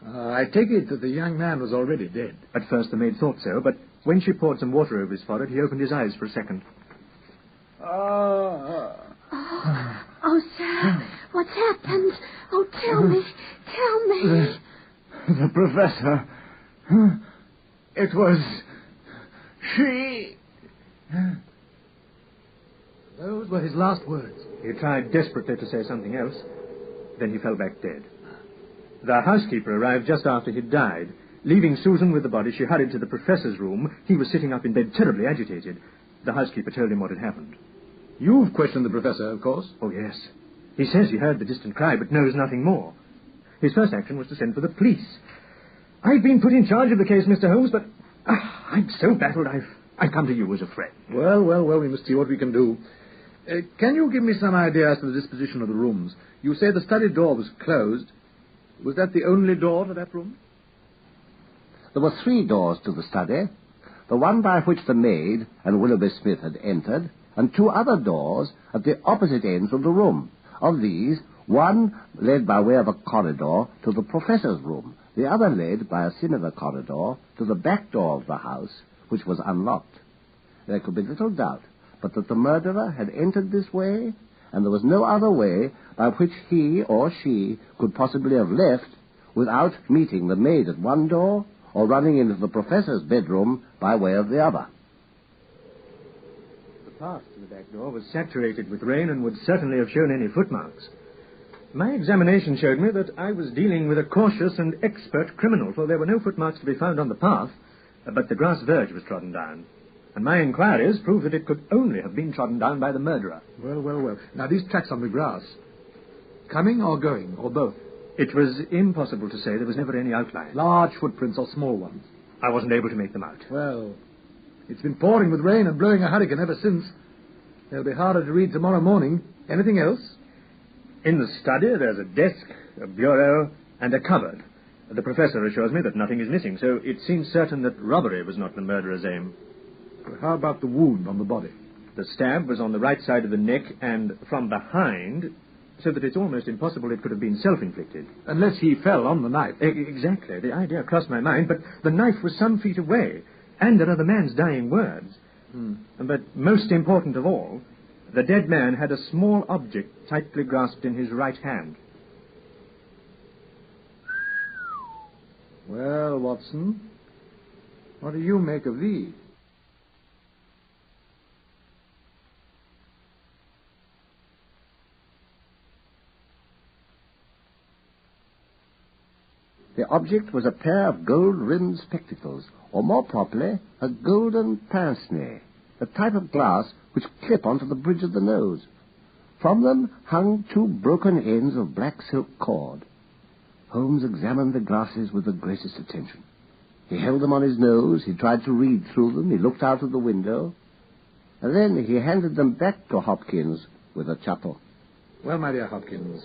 I take it that the young man was already dead. At first, the maid thought so, but when she poured some water over his forehead, he opened his eyes for a second. Oh, sir, what's happened? Oh, tell me. The professor. It was she. Those were his last words. He tried desperately to say something else. Then he fell back dead. The housekeeper arrived just after he'd died. Leaving Susan with the body, she hurried to the professor's room. He was sitting up in bed, terribly agitated. The housekeeper told him what had happened. You've questioned the professor, of course? Oh, yes. He says he heard the distant cry, but knows nothing more. His first action was to send for the police. I've been put in charge of the case, Mr. Holmes, but I'm so baffled I've come to you as a friend. Well, we must see what we can do. Can you give me some idea as to the disposition of the rooms? You say the study door was closed. Was that the only door to that room? There were 3 doors to the study, the one by which the maid and Willoughby Smith had entered, and 2 other doors at the opposite ends of the room. Of these, one led by way of a corridor to the professor's room, the other led by a similar corridor to the back door of the house, which was unlocked. There could be little doubt but that the murderer had entered this way, and there was no other way by which he or she could possibly have left without meeting the maid at one door or running into the professor's bedroom by way of the other. The path to the back door was saturated with rain and would certainly have shown any footmarks. My examination showed me that I was dealing with a cautious and expert criminal, for there were no footmarks to be found on the path, but the grass verge was trodden down. And my inquiries proved that it could only have been trodden down by the murderer. Well. Now, these tracks on the grass, coming or going, or both? It was impossible to say. There was never any outline. Large footprints or small ones? I wasn't able to make them out. Well, it's been pouring with rain and blowing a hurricane ever since. They'll be harder to read tomorrow morning. Anything else? In the study, there's a desk, a bureau, and a cupboard. The professor assures me that nothing is missing, so it seems certain that robbery was not the murderer's aim. How about the wound on the body? The stab was on the right side of the neck and from behind, so that it's almost impossible it could have been self-inflicted. Unless he fell on the knife. Exactly. The idea crossed my mind, but the knife was some feet away, and there are the man's dying words. But most important of all, the dead man had a small object tightly grasped in his right hand. Well, Watson, what do you make of these? The object was a pair of gold-rimmed spectacles, or more properly, a golden pince-nez, a type of glass which clip onto the bridge of the nose. From them hung two broken ends of black silk cord. Holmes examined the glasses with the greatest attention. He held them on his nose, he tried to read through them, he looked out of the window, and then he handed them back to Hopkins with a chuckle. Well, my dear Hopkins,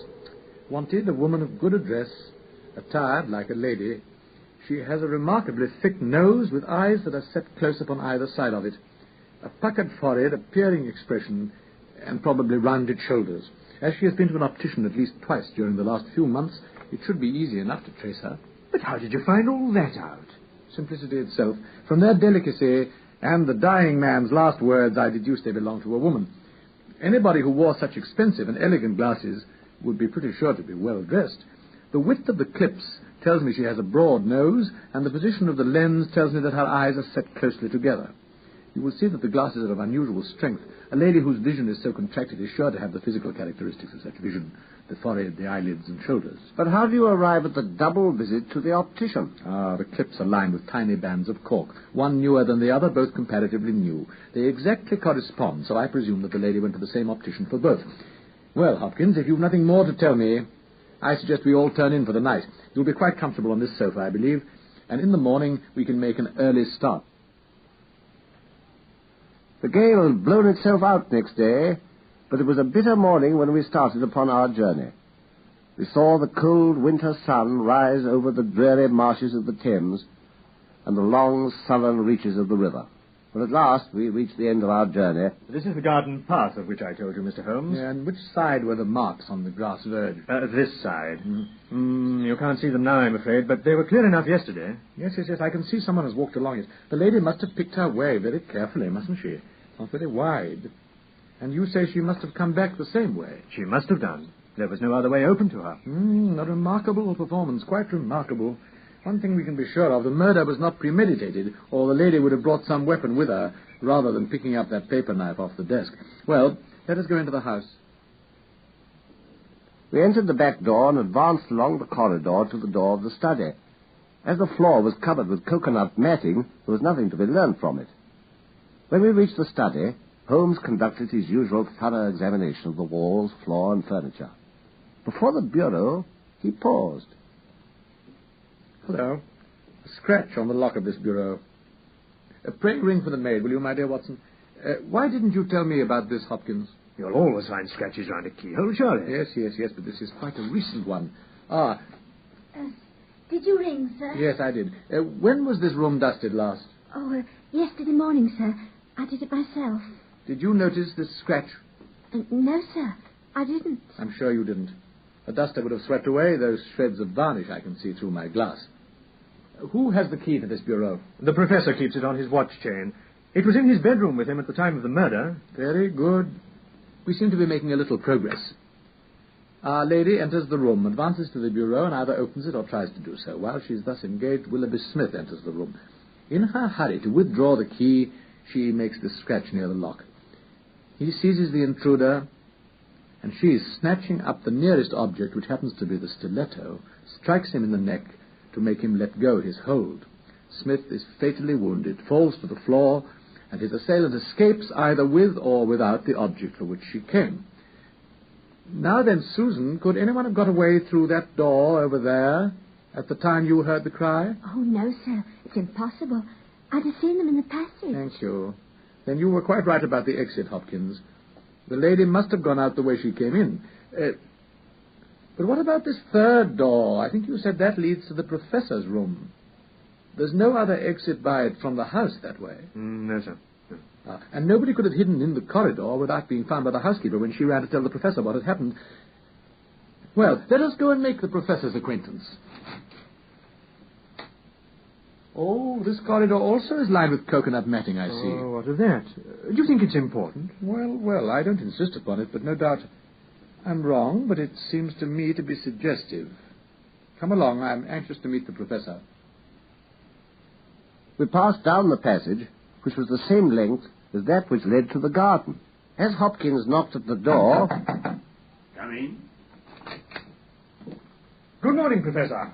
wanted a woman of good address, attired like a lady. She has a remarkably thick nose with eyes that are set close upon either side of it, a puckered forehead, a peering expression, and probably rounded shoulders. As she has been to an optician at least twice during the last few months, it should be easy enough to trace her. But how did you find all that out? Simplicity itself. From their delicacy and the dying man's last words, I deduced they belonged to a woman. Anybody who wore such expensive and elegant glasses would be pretty sure to be well dressed. The width of the clips tells me she has a broad nose, and the position of the lens tells me that her eyes are set closely together. You will see that the glasses are of unusual strength. A lady whose vision is so contracted is sure to have the physical characteristics of such vision, the forehead, the eyelids, and shoulders. But how do you arrive at the double visit to the optician? The clips are lined with tiny bands of cork, one newer than the other, both comparatively new. They exactly correspond, so I presume that the lady went to the same optician for both. Well, Hopkins, if you've nothing more to tell me, I suggest we all turn in for the night. You'll be quite comfortable on this sofa, I believe, and in the morning we can make an early start. The gale had blown itself out next day, but it was a bitter morning when we started upon our journey. We saw the cold winter sun rise over the dreary marshes of the Thames and the long southern reaches of the river. But at last we reached the end of our journey. This is the garden path of which I told you, Mr. Holmes. Yeah, and which side were the marks on the grass verge? This side. You can't see them now, I'm afraid, but they were clear enough yesterday. Yes, I can see someone has walked along it. The lady must have picked her way very carefully, mustn't she? Not very wide. And you say she must have come back the same way? She must have done. There was no other way open to her. A remarkable performance, quite remarkable. One thing we can be sure of, the murder was not premeditated, or the lady would have brought some weapon with her, rather than picking up that paper knife off the desk. Well, let us go into the house. We entered the back door and advanced along the corridor to the door of the study. As the floor was covered with coconut matting, there was nothing to be learned from it. When we reached the study, Holmes conducted his usual thorough examination of the walls, floor, and furniture. Before the bureau, he paused. Hello. A scratch on the lock of this bureau. Pray ring for the maid, will you, my dear Watson? Why didn't you tell me about this, Hopkins? You'll always find scratches round a keyhole, surely. Yes, but this is quite a recent one. Did you ring, sir? Yes, I did. When was this room dusted last? Yesterday morning, sir. I did it myself. Did you notice this scratch? No, sir. I didn't. I'm sure you didn't. A duster would have swept away those shreds of varnish I can see through my glass. Who has the key to this bureau? The professor keeps it on his watch chain. It was in his bedroom with him at the time of the murder. Very good. We seem to be making a little progress. Our lady enters the room, advances to the bureau, and either opens it or tries to do so. While she is thus engaged, Willoughby Smith enters the room. In her hurry to withdraw the key, she makes the scratch near the lock. He seizes the intruder, and she is snatching up the nearest object, which happens to be the stiletto, strikes him in the neck to make him let go his hold. Smith is fatally wounded, falls to the floor, and his assailant escapes either with or without the object for which she came. Now then, Susan, could anyone have got away through that door over there at the time you heard the cry? Oh, no, sir. It's impossible. I'd have seen them in the passage. Thank you. Then you were quite right about the exit, Hopkins. The lady must have gone out the way she came in. But what about this third door? I think you said that leads to the professor's room. There's no other exit by it from the house that way. No, sir. No. And nobody could have hidden in the corridor without being found by the housekeeper when she ran to tell the professor what had happened. Well, let us go and make the professor's acquaintance. Oh, this corridor also is lined with coconut matting, I see. Oh, what of that? Do you think it's important? Well, I don't insist upon it, but no doubt I'm wrong, but it seems to me to be suggestive. Come along, I'm anxious to meet the professor. We passed down the passage, which was the same length as that which led to the garden. As Hopkins knocked at the door... Come in. Good morning, Professor.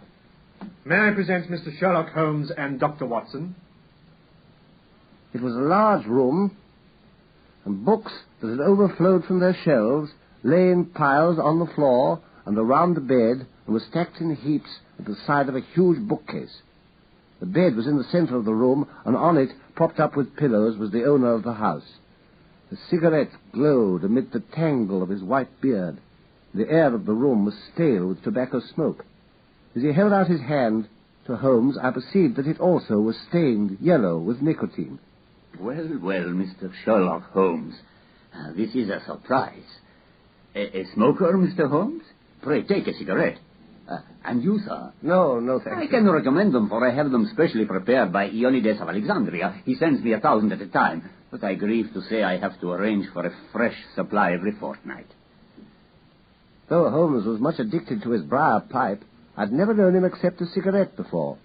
May I present Mr. Sherlock Holmes and Dr. Watson? It was a large room, and books that had overflowed from their shelves lay in piles on the floor and around the bed and were stacked in heaps at the side of a huge bookcase. The bed was in the center of the room, and on it, propped up with pillows, was the owner of the house. A cigarette glowed amid the tangle of his white beard. The air of the room was stale with tobacco smoke. As he held out his hand to Holmes, I perceived that it also was stained yellow with nicotine. Well, Mr. Sherlock Holmes. This is a surprise. A smoker, Mr. Holmes? Pray, take a cigarette. And you, sir? No, thank you. I can recommend them, for I have them specially prepared by Ionides of Alexandria. He sends me 1,000 at a time. But I grieve to say I have to arrange for a fresh supply every fortnight. Though Holmes was much addicted to his briar pipe, I'd never known him accept a cigarette before.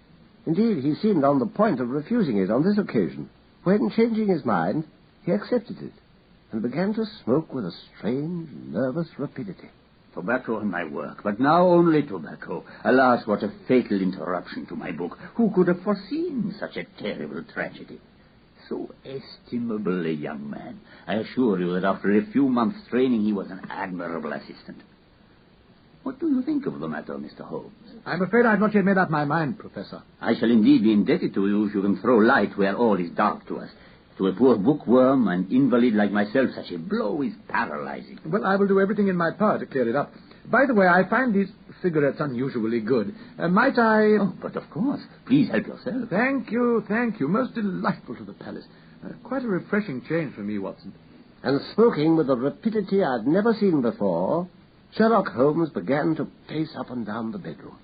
Indeed, he seemed on the point of refusing it on this occasion, when, changing his mind, he accepted it, and began to smoke with a strange, nervous rapidity. Tobacco in my work, but now only tobacco. Alas, what a fatal interruption to my book. Who could have foreseen such a terrible tragedy? So estimable a young man. I assure you that after a few months' training, he was an admirable assistant. What do you think of the matter, Mr. Holmes? I'm afraid I've not yet made up my mind, Professor. I shall indeed be indebted to you if you can throw light where all is dark to us. To a poor bookworm and invalid like myself, such a blow is paralyzing. Well, I will do everything in my power to clear it up. By the way, I find these cigarettes unusually good. Might I... Oh, but of course. Please help yourself. Thank you. Most delightful to the palace. Quite a refreshing change for me, Watson. And smoking with a rapidity I'd never seen before, Sherlock Holmes began to pace up and down the bedroom.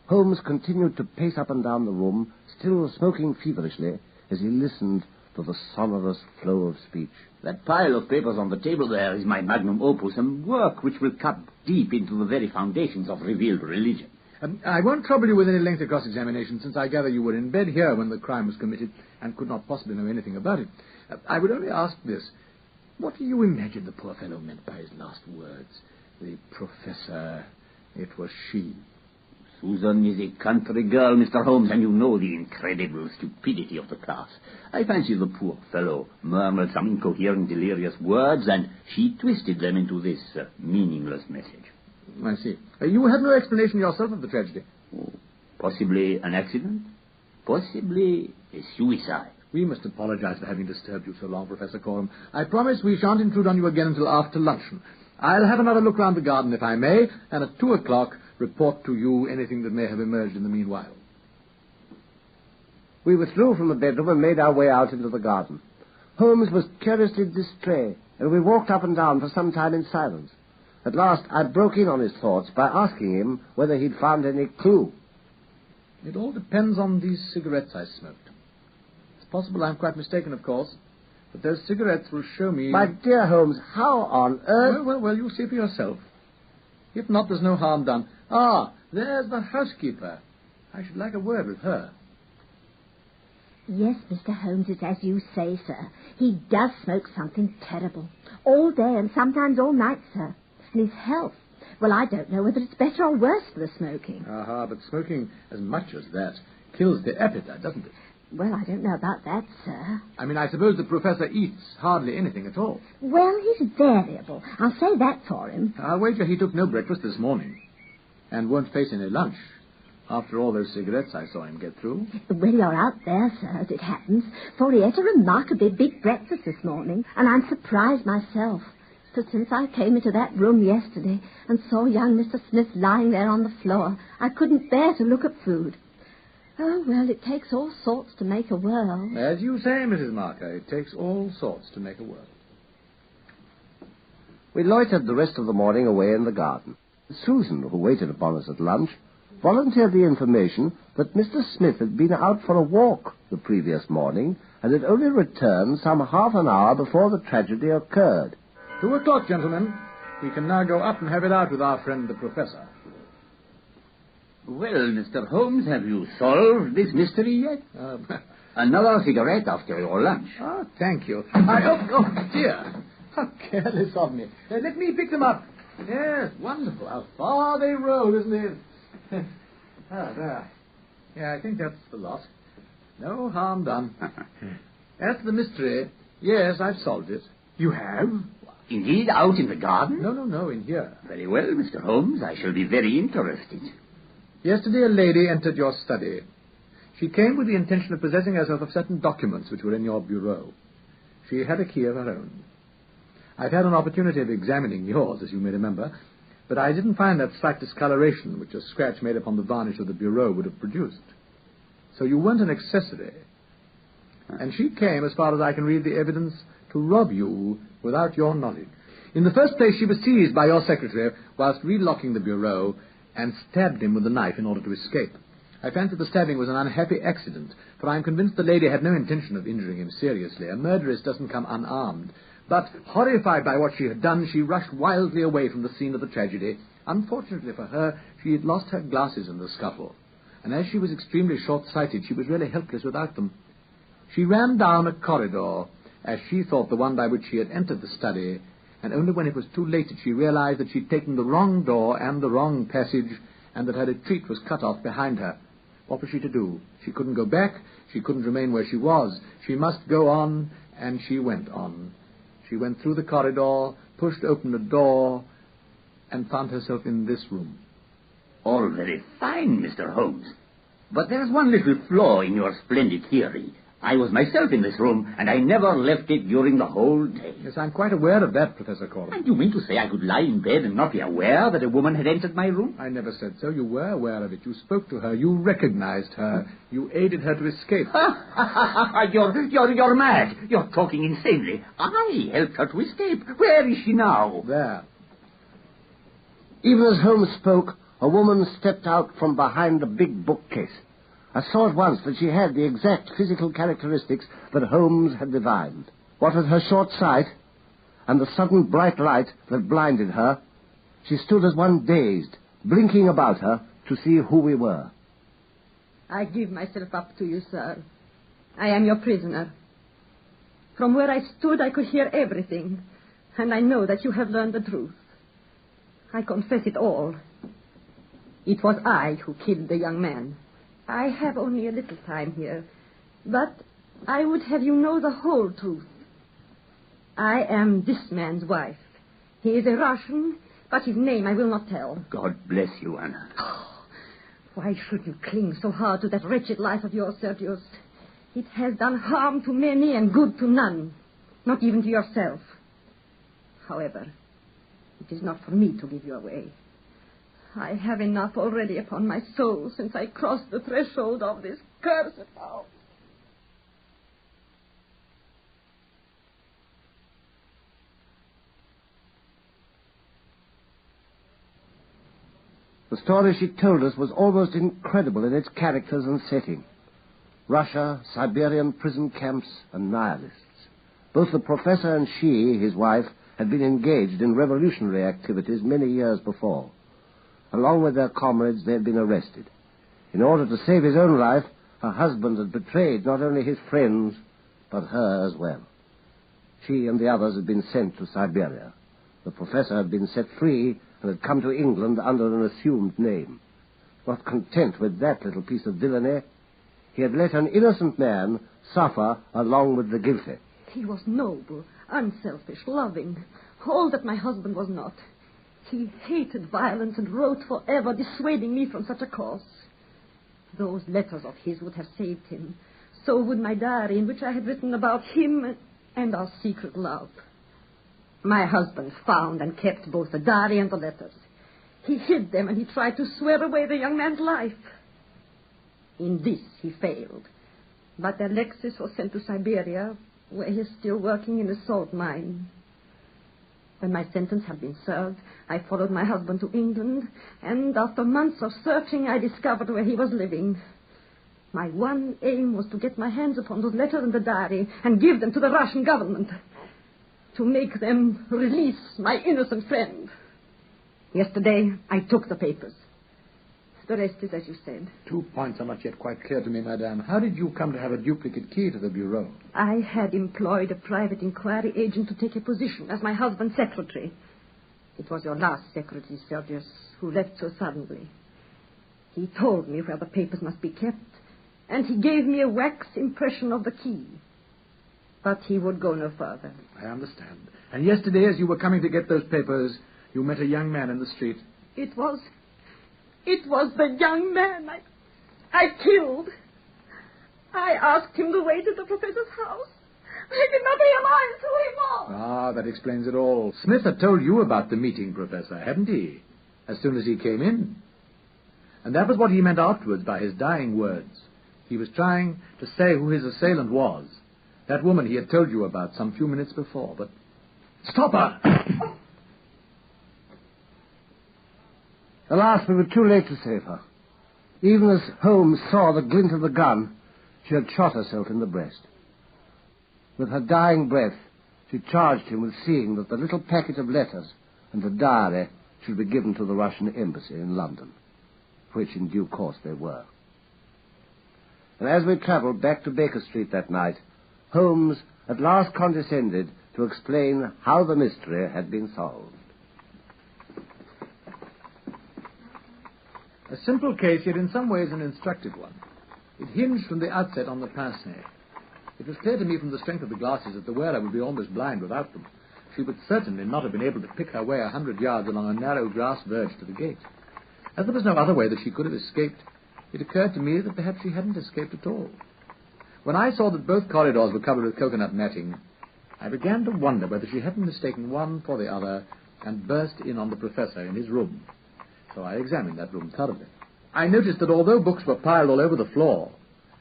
Holmes continued to pace up and down the room, still smoking feverishly, as he listened to the sonorous flow of speech. That pile of papers on the table there is my magnum opus, and work which will cut deep into the very foundations of revealed religion. I won't trouble you with any lengthy cross-examination, since I gather you were in bed here when the crime was committed and could not possibly know anything about it. I would only ask this. What do you imagine the poor fellow meant by his last words? The professor, it was she. Susan is a country girl, Mr. Holmes, and you know the incredible stupidity of the class. I fancy the poor fellow murmured some incoherent, delirious words, and she twisted them into this meaningless message. I see. You have no explanation yourself of the tragedy? Oh, possibly an accident. Possibly a suicide. We must apologize for having disturbed you so long, Professor Coram. I promise we shan't intrude on you again until after luncheon. I'll have another look round the garden, if I may, and at 2:00 report to you anything that may have emerged in the meanwhile. We withdrew from the bedroom and made our way out into the garden. Holmes was curiously distrait, and we walked up and down for some time in silence. At last, I broke in on his thoughts by asking him whether he'd found any clue. It all depends on these cigarettes I smoked. It's possible I'm quite mistaken, of course, but those cigarettes will show me... My dear Holmes, how on earth... Well, you'll see for yourself. If not, there's no harm done. Ah, there's the housekeeper. I should like a word with her. Yes, Mr. Holmes, it's as you say, sir. He does smoke something terrible. All day and sometimes all night, sir. And his health. Well, I don't know whether it's better or worse for the smoking. Aha, but smoking as much as that kills the appetite, doesn't it? Well, I don't know about that, sir. I mean, I suppose the professor eats hardly anything at all. Well, he's variable. I'll say that for him. I'll wager he took no breakfast this morning and won't face any lunch after all those cigarettes I saw him get through. Well, you're out there, sir, as it happens, for he ate a remarkably big breakfast this morning, and I'm surprised myself. For since I came into that room yesterday and saw young Mr. Smith lying there on the floor, I couldn't bear to look at food. Oh, well, it takes all sorts to make a world. As you say, Mrs. Marker, it takes all sorts to make a world. We loitered the rest of the morning away in the garden. Susan, who waited upon us at lunch, volunteered the information that Mr. Smith had been out for a walk the previous morning and had only returned some half an hour before the tragedy occurred. 2 o'clock, gentlemen. We can now go up and have it out with our friend the professor. Well, Mr. Holmes, have you solved this mystery yet? Another cigarette after your lunch. Oh, thank you. Oh, dear. How careless of me. Let me pick them up. Yes, wonderful. How far they roll, isn't it? There. Yeah, I think that's the lot. No harm done. As to the mystery, yes, I've solved it. You have? Indeed, out in the garden? No, in here. Very well, Mr. Holmes. I shall be very interested. Yesterday a lady entered your study. She came with the intention of possessing herself of certain documents which were in your bureau. She had a key of her own. I've had an opportunity of examining yours, as you may remember, but I didn't find that slight discoloration which a scratch made upon the varnish of the bureau would have produced. So you weren't an accessory. And she came, as far as I can read the evidence, to rob you without your knowledge. In the first place, she was seized by your secretary whilst relocking the bureau and stabbed him with a knife in order to escape. I fancy the stabbing was an unhappy accident, for I am convinced the lady had no intention of injuring him seriously. A murderess doesn't come unarmed. But, horrified by what she had done, she rushed wildly away from the scene of the tragedy. Unfortunately for her, she had lost her glasses in the scuffle, and as she was extremely short-sighted, she was really helpless without them. She ran down a corridor, as she thought the one by which she had entered the study, and only when it was too late did she realize that she'd taken the wrong door and the wrong passage, and that her retreat was cut off behind her. What was she to do? She couldn't go back. She couldn't remain where she was. She must go on, and she went on. She went through the corridor, pushed open a door, and found herself in this room. All very fine, Mr. Holmes. But there's one little flaw in your splendid theory. I was myself in this room, and I never left it during the whole day. Yes, I'm quite aware of that, Professor Coram. And you mean to say I could lie in bed and not be aware that a woman had entered my room? I never said so. You were aware of it. You spoke to her. You recognized her. You aided her to escape. You're mad. You're talking insanely. I helped her to escape. Where is she now? There. Even as Holmes spoke, a woman stepped out from behind a big bookcase. I saw at once that she had the exact physical characteristics that Holmes had divined. What with her short sight and the sudden bright light that blinded her, she stood as one dazed, blinking about her to see who we were. I give myself up to you, sir. I am your prisoner. From where I stood, I could hear everything, and I know that you have learned the truth. I confess it all. It was I who killed the young man. I have only a little time here, but I would have you know the whole truth. I am this man's wife. He is a Russian, but his name I will not tell. God bless you, Anna. Oh, why should you cling so hard to that wretched life of yours, Sergius? It has done harm to many and good to none, not even to yourself. However, it is not for me to give you away. I have enough already upon my soul since I crossed the threshold of this cursed house. The story she told us was almost incredible in its characters and setting. Russia, Siberian prison camps, and nihilists. Both the professor and she, his wife, had been engaged in revolutionary activities many years before. Along with their comrades, they had been arrested. In order to save his own life, her husband had betrayed not only his friends, but her as well. She and the others had been sent to Siberia. The professor had been set free and had come to England under an assumed name. Not content with that little piece of villainy, he had let an innocent man suffer along with the guilty. He was noble, unselfish, loving, all that my husband was not. He hated violence and wrote forever, dissuading me from such a course. Those letters of his would have saved him. So would my diary, in which I had written about him and our secret love. My husband found and kept both the diary and the letters. He hid them, and he tried to swear away the young man's life. In this he failed. But Alexis was sent to Siberia, where he is still working in a salt mine. When my sentence had been served, I followed my husband to England, and after months of searching, I discovered where he was living. My one aim was to get my hands upon those letters in the diary and give them to the Russian government, to make them release my innocent friend. Yesterday, I took the papers. The rest is as you said. 2 points are not yet quite clear to me, madame. How did you come to have a duplicate key to the bureau? I had employed a private inquiry agent to take a position as my husband's secretary. It was your last secretary, Sergius, who left so suddenly. He told me where the papers must be kept, and he gave me a wax impression of the key. But he would go no further. I understand. And yesterday, as you were coming to get those papers, you met a young man in the street. It was the young man I killed. I asked him the way to the professor's house. I did not realize who he was. Ah, that explains it all. Smith had told you about the meeting, Professor, hadn't he? As soon as he came in. And that was what he meant afterwards by his dying words. He was trying to say who his assailant was. That woman he had told you about some few minutes before, but... Stop her! Alas, we were too late to save her. Even as Holmes saw the glint of the gun, she had shot herself in the breast. With her dying breath, she charged him with seeing that the little packet of letters and the diary should be given to the Russian embassy in London, which in due course they were. And as we travelled back to Baker Street that night, Holmes at last condescended to explain how the mystery had been solved. A simple case, yet in some ways an instructive one. It hinged from the outset on the Pince-Nez. It was clear to me from the strength of the glasses that the wearer would be almost blind without them. She would certainly not have been able to pick her way 100 yards along a narrow grass verge to the gate. As there was no other way that she could have escaped, it occurred to me that perhaps she hadn't escaped at all. When I saw that both corridors were covered with coconut matting, I began to wonder whether she hadn't mistaken one for the other and burst in on the professor in his room. So I examined that room thoroughly. I noticed that although books were piled all over the floor,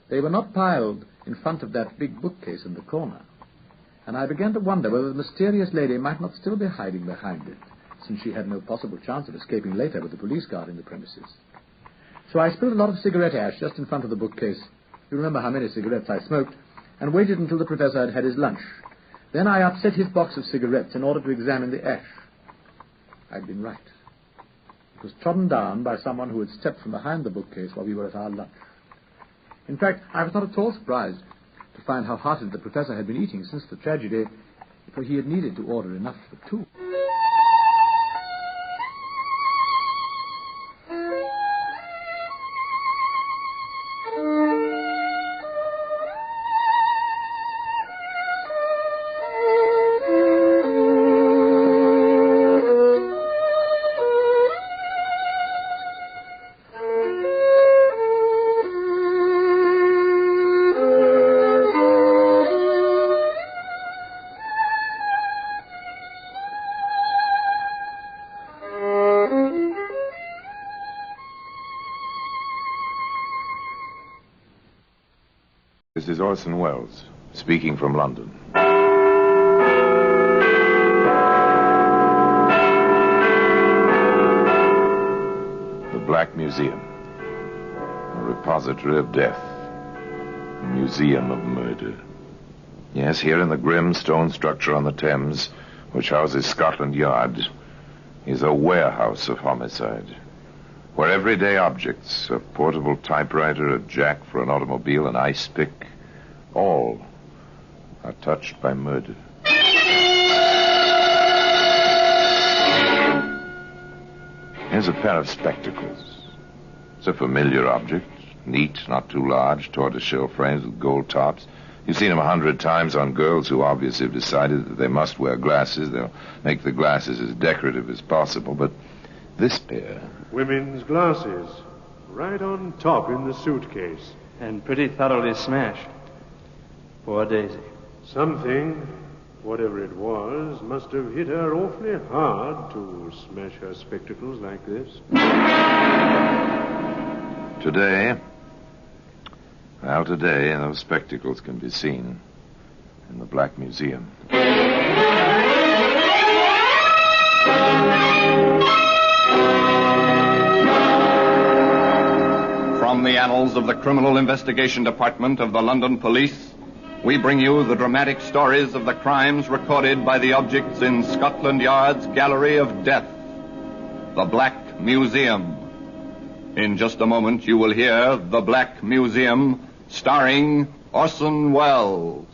they were not piled in front of that big bookcase in the corner. And I began to wonder whether the mysterious lady might not still be hiding behind it, since she had no possible chance of escaping later with the police guard in the premises. So I spilled a lot of cigarette ash just in front of the bookcase. You remember how many cigarettes I smoked, and waited until the professor had had his lunch. Then I upset his box of cigarettes in order to examine the ash. I'd been right. It was trodden down by someone who had stepped from behind the bookcase while we were at our lunch. In fact, I was not at all surprised to find how heartily the professor had been eating since the tragedy, for he had needed to order enough for two. This is Orson Welles, speaking from London. The Black Museum, a repository of death, a museum of murder. Yes, here in the grim stone structure on the Thames, which houses Scotland Yard, is a warehouse of homicide, where everyday objects, a portable typewriter, a jack for an automobile, an ice pick, all are touched by murder. Here's a pair of spectacles. It's a familiar object, neat, not too large, tortoiseshell frames with gold tops. You've seen them 100 times on girls who obviously have decided that they must wear glasses. They'll make the glasses as decorative as possible, but this pair... Women's glasses, right on top in the suitcase. And pretty thoroughly smashed. Poor Daisy. Something, whatever it was, must have hit her awfully hard to smash her spectacles like this. Today, those spectacles can be seen in the Black Museum. From the annals of the Criminal Investigation Department of the London Police, we bring you the dramatic stories of the crimes recorded by the objects in Scotland Yard's Gallery of Death, the Black Museum. In just a moment, you will hear The Black Museum, starring Orson Welles.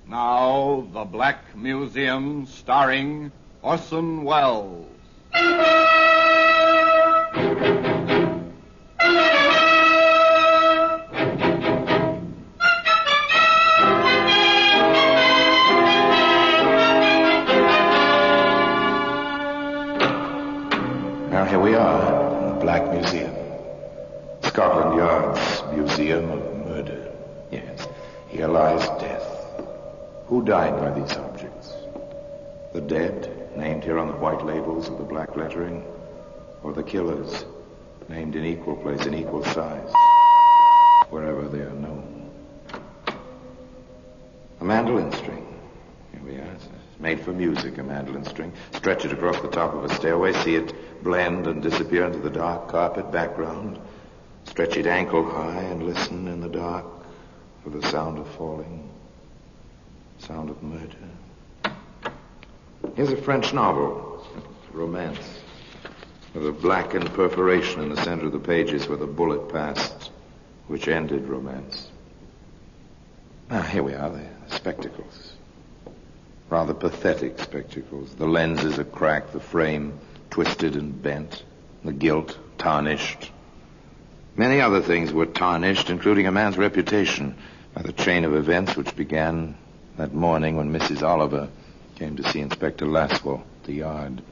Now, The Black Museum, starring Orson Welles. Now, here we are in the Black Museum. Scotland Yard's Museum of Murder. Yes, here lies death. Who died by these objects? The dead, named here on the white labels of the black lettering, or the killers, named in equal place, in equal size, wherever they are known. A mandolin string. Here we are. It's made for music, a mandolin string. Stretch it across the top of a stairway, see it blend and disappear into the dark carpet background. Stretch it ankle high and listen in the dark for the sound of falling. Sound of murder. Here's a French novel, romance, with a blackened perforation in the center of the pages where the bullet passed, which ended romance. Ah, here we are, the spectacles. Rather pathetic spectacles. The lenses are cracked, the frame twisted and bent, the gilt tarnished. Many other things were tarnished, including a man's reputation, by the chain of events which began that morning when Mrs. Oliver came to see Inspector Laswell at the yard.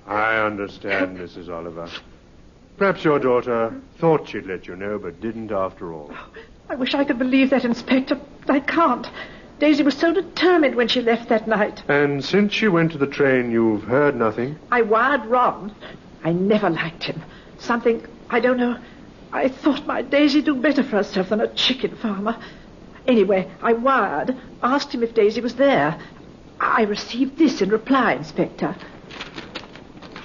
I understand, Mrs. Oliver. Perhaps your daughter thought she'd let you know, but didn't after all. I wish I could believe that, Inspector. I can't. Daisy was so determined when she left that night. And since she went to the train, you've heard nothing? I wired Ron. I never liked him. Something, I don't know. I thought my Daisy do better for herself than a chicken farmer. Anyway, I wired, asked him if Daisy was there. I received this in reply, Inspector.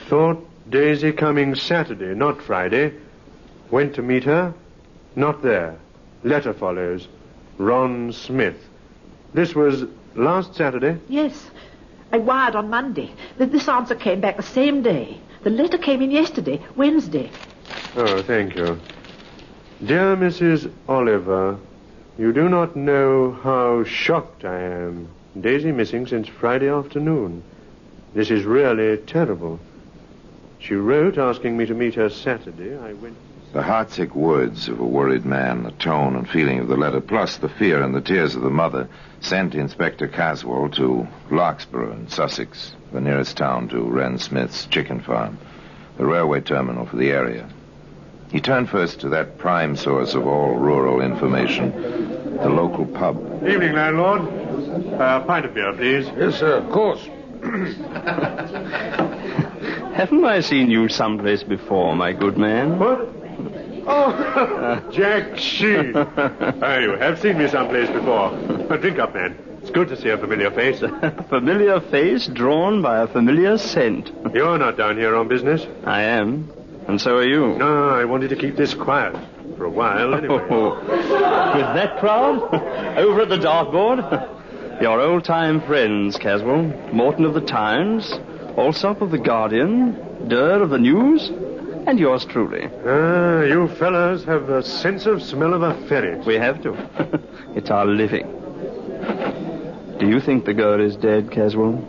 Thought Daisy coming Saturday, not Friday. Went to meet her, not there. Letter follows. Ron Smith. This was last Saturday? Yes. I wired on Monday. This answer came back the same day. The letter came in yesterday, Wednesday. Oh, thank you. Dear Mrs. Oliver, you do not know how shocked I am. Daisy missing since Friday afternoon. This is really terrible. She wrote asking me to meet her Saturday. I went... The heartsick words of a worried man, the tone and feeling of the letter, plus the fear and the tears of the mother, sent Inspector Caswell to Larkspur in Sussex, the nearest town to Wren Smith's chicken farm, the railway terminal for the area. He turned first to that prime source of all rural information, the local pub. Evening, landlord. Pint of beer, please. Yes, sir, of course. Haven't I seen you someplace before, my good man? What? Oh, Jack Sheen. You have seen me someplace before. Drink up, man. It's good to see a familiar face. A familiar face drawn by a familiar scent. You're not down here on business? I am. And so are you. No, I wanted to keep this quiet. For a while, anyway. With that crowd? Over at the dartboard? Your old-time friends, Caswell. Morton of the Times, Alsop of the Guardian, Durr of the News, and yours truly. You fellas have the sense of smell of a ferret. We have to. It's our living. Do you think the girl is dead, Caswell?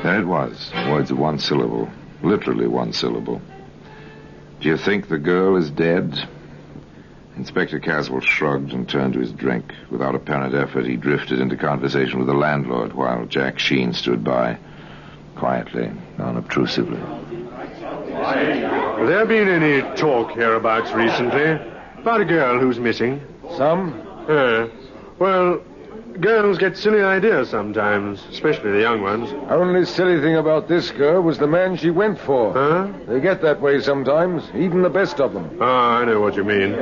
There it was. Words of one syllable. Literally one syllable. Do you think the girl is dead? Inspector Caswell shrugged and turned to his drink. Without apparent effort, he drifted into conversation with the landlord while Jack Sheen stood by, quietly, unobtrusively. Have there been any talk hereabouts recently about a girl who's missing? Some? Well, girls get silly ideas sometimes, especially the young ones. Only silly thing about this girl was the man she went for. Huh? They get that way sometimes, even the best of them. Oh, I know what you mean.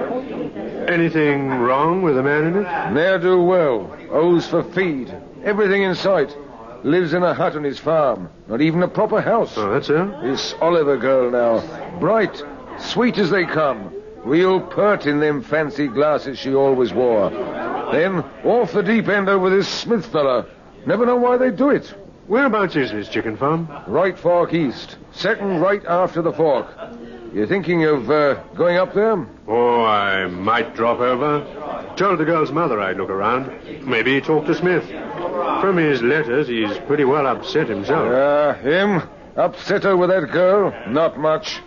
Anything wrong with the man in it? Ne'er-do-well. Owes for feed. Everything in sight. Lives in a hut on his farm. Not even a proper house. Oh, that's her? This Oliver girl now. Bright. Sweet as they come. Real pert in them fancy glasses she always wore. Then, off the deep end over this Smith fella. Never know why they do it. Whereabouts is this chicken farm? Right fork east. Second right after the fork. You thinking of going up there? Oh, I might drop over. Told the girl's mother I'd look around. Maybe talk to Smith. From his letters, he's pretty well upset himself. Him? Upset over that girl? Not much.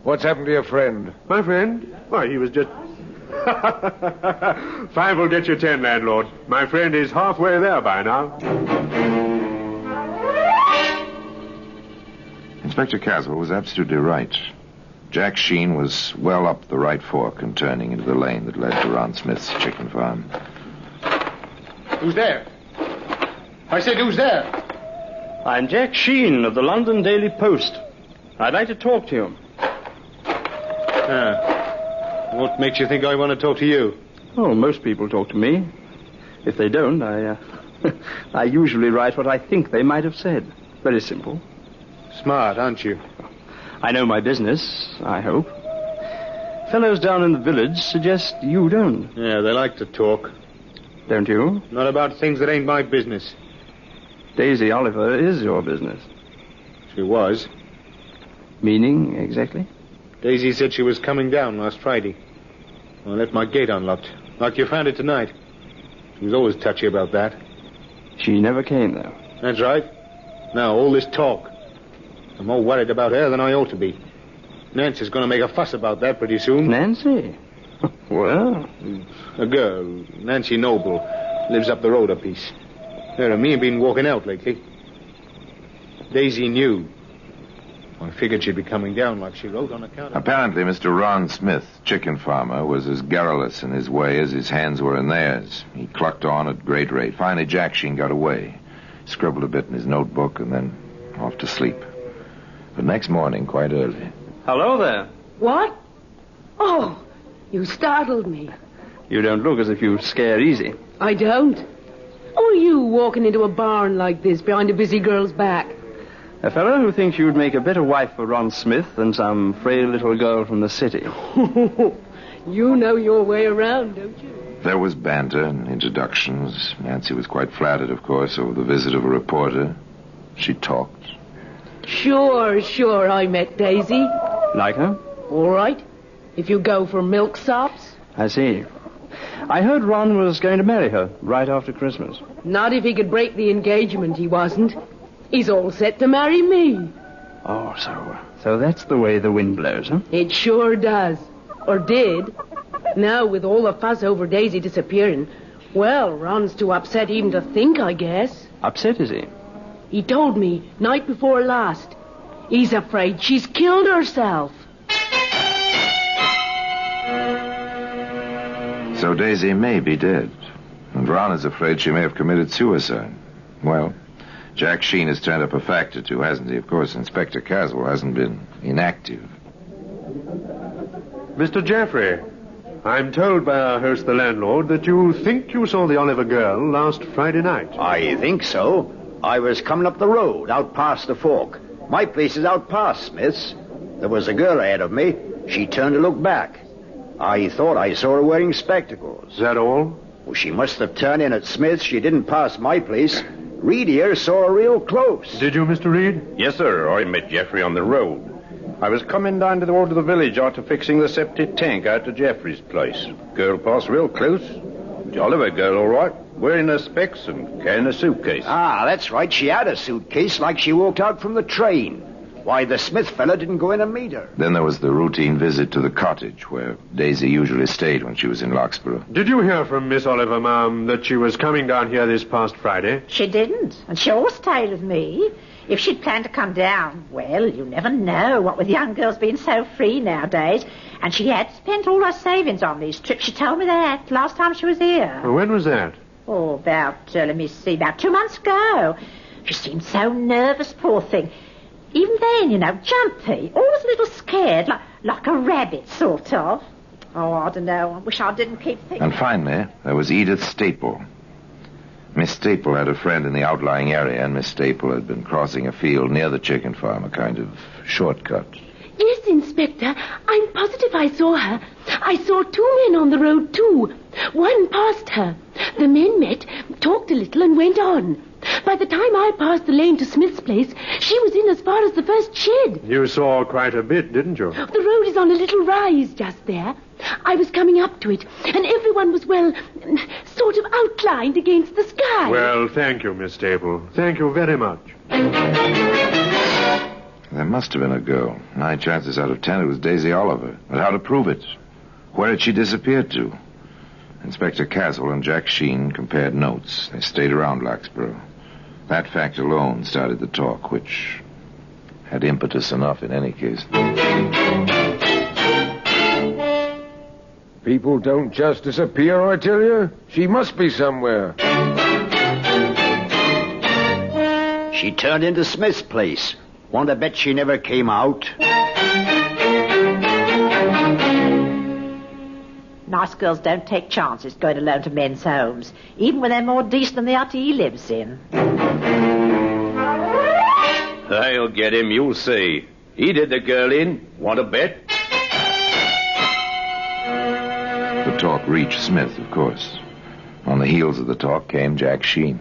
What's happened to your friend? My friend? Why, he was just... 5 will get you 10, landlord. My friend is halfway there by now. Inspector Caswell was absolutely right. Jack Sheen was well up the right fork and turning into the lane that led to Ron Smith's chicken farm. Who's there? I said, who's there? I'm Jack Sheen of the London Daily Post. I'd like to talk to you. What makes you think I want to talk to you? Oh, most people talk to me. If they don't, I usually write what I think they might have said. Very simple. Smart, aren't you? I know my business, I hope. Fellows down in the village suggest you don't. Yeah, they like to talk. Don't you? Not about things that ain't my business. Daisy Oliver is your business. She was. Meaning, exactly? Daisy said she was coming down last Friday. I left my gate unlocked, like you found it tonight. She was always touchy about that. She never came, though. That's right. Now, all this talk. I'm more worried about her than I ought to be. Nancy's going to make a fuss about that pretty soon. Nancy? Well? A girl, Nancy Noble, lives up the road a piece. Her and me have been walking out lately. Daisy knew. I figured she'd be coming down like she wrote on account of... Apparently, Mr. Ron Smith, chicken farmer, was as garrulous in his way as his hands were in theirs. He clucked on at great rate. Finally, Jack Sheen got away. Scribbled a bit in his notebook and then off to sleep. But next morning, quite early... Hello there. What? Oh, you startled me. You don't look as if you scare easy. I don't. Who are you walking into a barn like this behind a busy girl's back? A fellow who thinks you'd make a better wife for Ron Smith than some frail little girl from the city. You know your way around, don't you? There was banter and introductions. Nancy was quite flattered, of course, over the visit of a reporter. She talked. Sure, I met Daisy. Like her? All right. If you go for milksops. I see. I heard Ron was going to marry her right after Christmas. Not if he could break the engagement, he wasn't. He's all set to marry me. Oh, so that's the way the wind blows, huh? It sure does. Or did. Now, with all the fuss over Daisy disappearing, well, Ron's too upset even to think, I guess. Upset, is he? He told me night before last. He's afraid she's killed herself. So Daisy may be dead. And Ron is afraid she may have committed suicide. Well, Jack Sheen has turned up a fact or two, hasn't he? Of course, Inspector Caswell hasn't been inactive. Mr. Jeffrey, I'm told by our host, the landlord, that you think you saw the Oliver girl last Friday night. I think so. I was coming up the road, out past the fork. My place is out past Smith's. There was a girl ahead of me. She turned to look back. I thought I saw her wearing spectacles. Is that all? Well, she must have turned in at Smith's. She didn't pass my place. Reed here saw her real close. Did you, Mr. Reed? Yes, sir. I met Jeffrey on the road. I was coming down to the road to the village after fixing the septic tank out to Jeffrey's place. Girl passed real close. Oliver girl, all right. Wearing her specs and carrying a suitcase. Ah, that's right. She had a suitcase like she walked out from the train. Why, the Smith fella didn't go in and meet her. Then there was the routine visit to the cottage where Daisy usually stayed when she was in Locksborough. Did you hear from Miss Oliver, ma'am, that she was coming down here this past Friday? She didn't, and she always stayed with me. If she'd planned to come down, well, you never know, what with young girls being so free nowadays. And she had spent all her savings on these trips. She told me that last time she was here. Well, when was that? Oh, about 2 months ago. She seemed so nervous, poor thing. Even then, jumpy, always a little scared, like a rabbit, sort of. Oh, I don't know. I wish I didn't keep thinking. And finally, there was Edith Staple. Miss Staple had a friend in the outlying area, and Miss Staple had been crossing a field near the chicken farm, a kind of shortcut. Yes, Inspector. I'm positive I saw her. I saw 2 men on the road, too. One passed her. The men met, talked a little, and went on. By the time I passed the lane to Smith's place, she was in as far as the first shed. You saw quite a bit, didn't you? The road is on a little rise just there. I was coming up to it, and everyone was, well, sort of outlined against the sky. Well, thank you, Miss Staple. Thank you very much. There must have been a girl. 9 chances out of 10 it was Daisy Oliver. But how to prove it? Where had she disappeared to? Inspector Caswell and Jack Sheen compared notes. They stayed around Locksborough. That fact alone started the talk, which had impetus enough in any case. People don't just disappear, I tell you. She must be somewhere. She turned into Smith's place. Want to bet she never came out? Nice girls don't take chances going alone to men's homes, even when they're more decent than the hut he lives in. They'll get him, you'll see. He did the girl in. Want to bet? The talk reached Smith, of course. On the heels of the talk came Jack Sheen.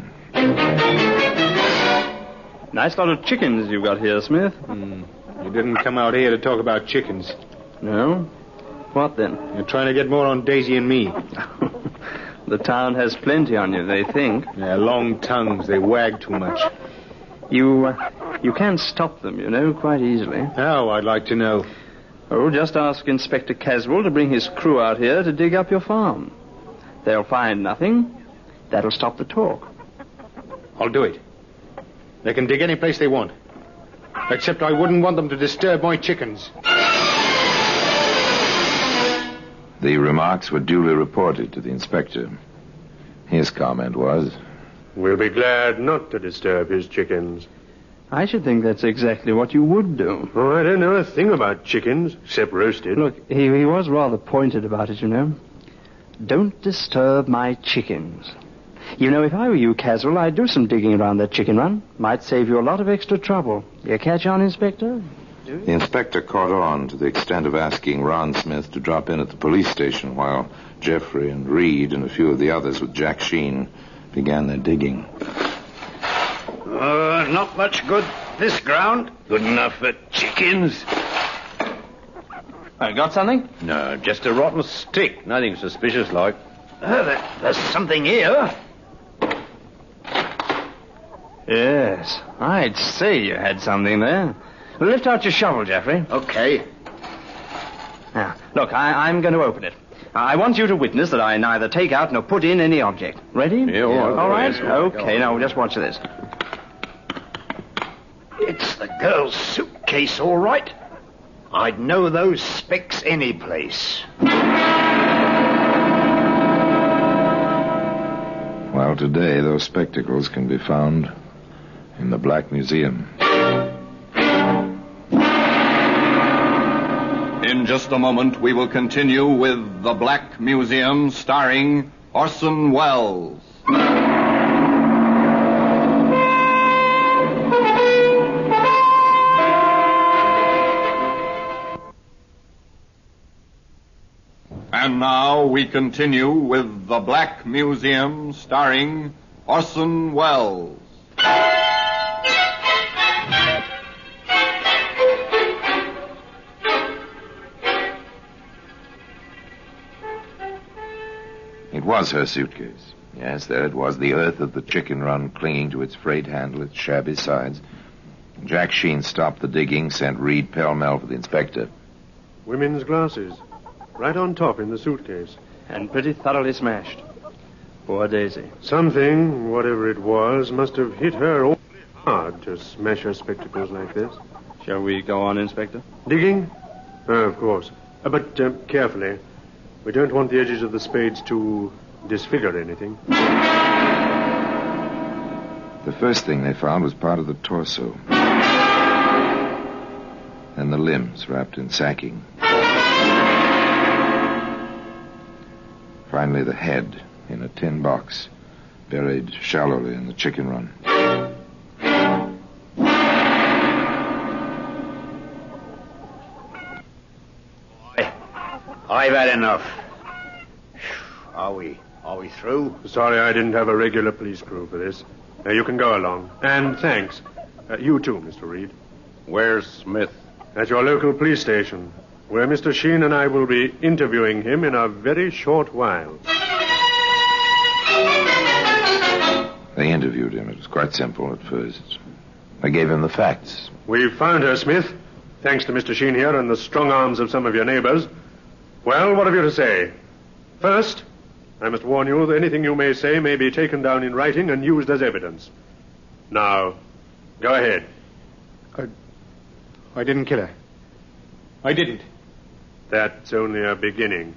Nice lot of chickens you've got here, Smith. You didn't come out here to talk about chickens. No? What then? You're trying to get more on Daisy and me. The town has plenty on you, they think. Yeah, long tongues. They wag too much. You can stop them, quite easily. How, I'd like to know? Oh, just ask Inspector Caswell to bring his crew out here to dig up your farm. They'll find nothing. That'll stop the talk. I'll do it. They can dig any place they want. Except I wouldn't want them to disturb my chickens. The remarks were duly reported to the inspector. His comment was, "We'll be glad not to disturb his chickens." I should think that's exactly what you would do. Oh, I don't know a thing about chickens, except roasted. Look, he was rather pointed about it, Don't disturb my chickens. If I were you, Caswell, I'd do some digging around that chicken run. Might save you a lot of extra trouble. You catch on, Inspector? The inspector caught on to the extent of asking Ron Smith to drop in at the police station while Jeffrey and Reed and a few of the others with Jack Sheen began their digging. Not much good this ground. Good enough for chickens. I got something? No, just a rotten stick. Nothing suspicious like. There's something here. Yes, I'd say you had something there. Lift out your shovel, Jeffrey. Okay. Now, look, I'm going to open it. I want you to witness that I neither take out nor put in any object. Ready? Yeah, all right. Yes, okay, now just watch this. It's the girl's suitcase, all right. I'd know those specs any place. Well, today those spectacles can be found in the Black Museum. In just a moment, we will continue with The Black Museum, starring Orson Welles. And now we continue with The Black Museum, starring Orson Welles. It was her suitcase. Yes, there it was, the earth of the chicken run clinging to its frayed handle, its shabby sides. Jack Sheen stopped the digging, sent Reed pell-mell for the inspector. Women's glasses. Right on top in the suitcase. And pretty thoroughly smashed. Poor Daisy. Something, whatever it was, must have hit her awfully hard to smash her spectacles like this. Shall we go on, Inspector? Digging? Of course. But carefully. We don't want the edges of the spades to disfigure anything. The first thing they found was part of the torso. Then the limbs wrapped in sacking. Finally, the head in a tin box, buried shallowly in the chicken run. I've had enough. Are we through? Sorry I didn't have a regular police crew for this. You can go along. And thanks. You too, Mr. Reed. Where's Smith? At your local police station, where Mr. Sheen and I will be interviewing him in a very short while. They interviewed him. It was quite simple at first. I gave him the facts. We've found her, Smith, thanks to Mr. Sheen here and the strong arms of some of your neighbors. Well, what have you to say? First, I must warn you that anything you may say may be taken down in writing and used as evidence. Now, go ahead. I didn't kill her. I didn't. That's only a beginning.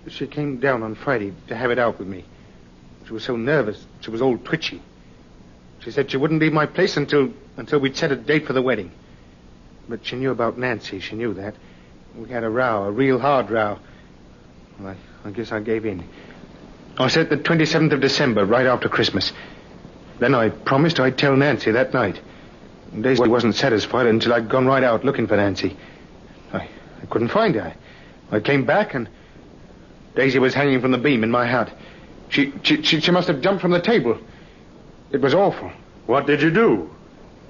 She came down on Friday to have it out with me. She was so nervous. She was all twitchy. She said she wouldn't leave my place until we'd set a date for the wedding. But she knew about Nancy. She knew that. We had a row, a real hard row. Well, I guess I gave in. I said the 27th of December, right after Christmas. Then I promised I'd tell Nancy that night. Daisy wasn't satisfied until I'd gone right out looking for Nancy. I couldn't find her. I came back and Daisy was hanging from the beam in my hut. She must have jumped from the table. It was awful. What did you do?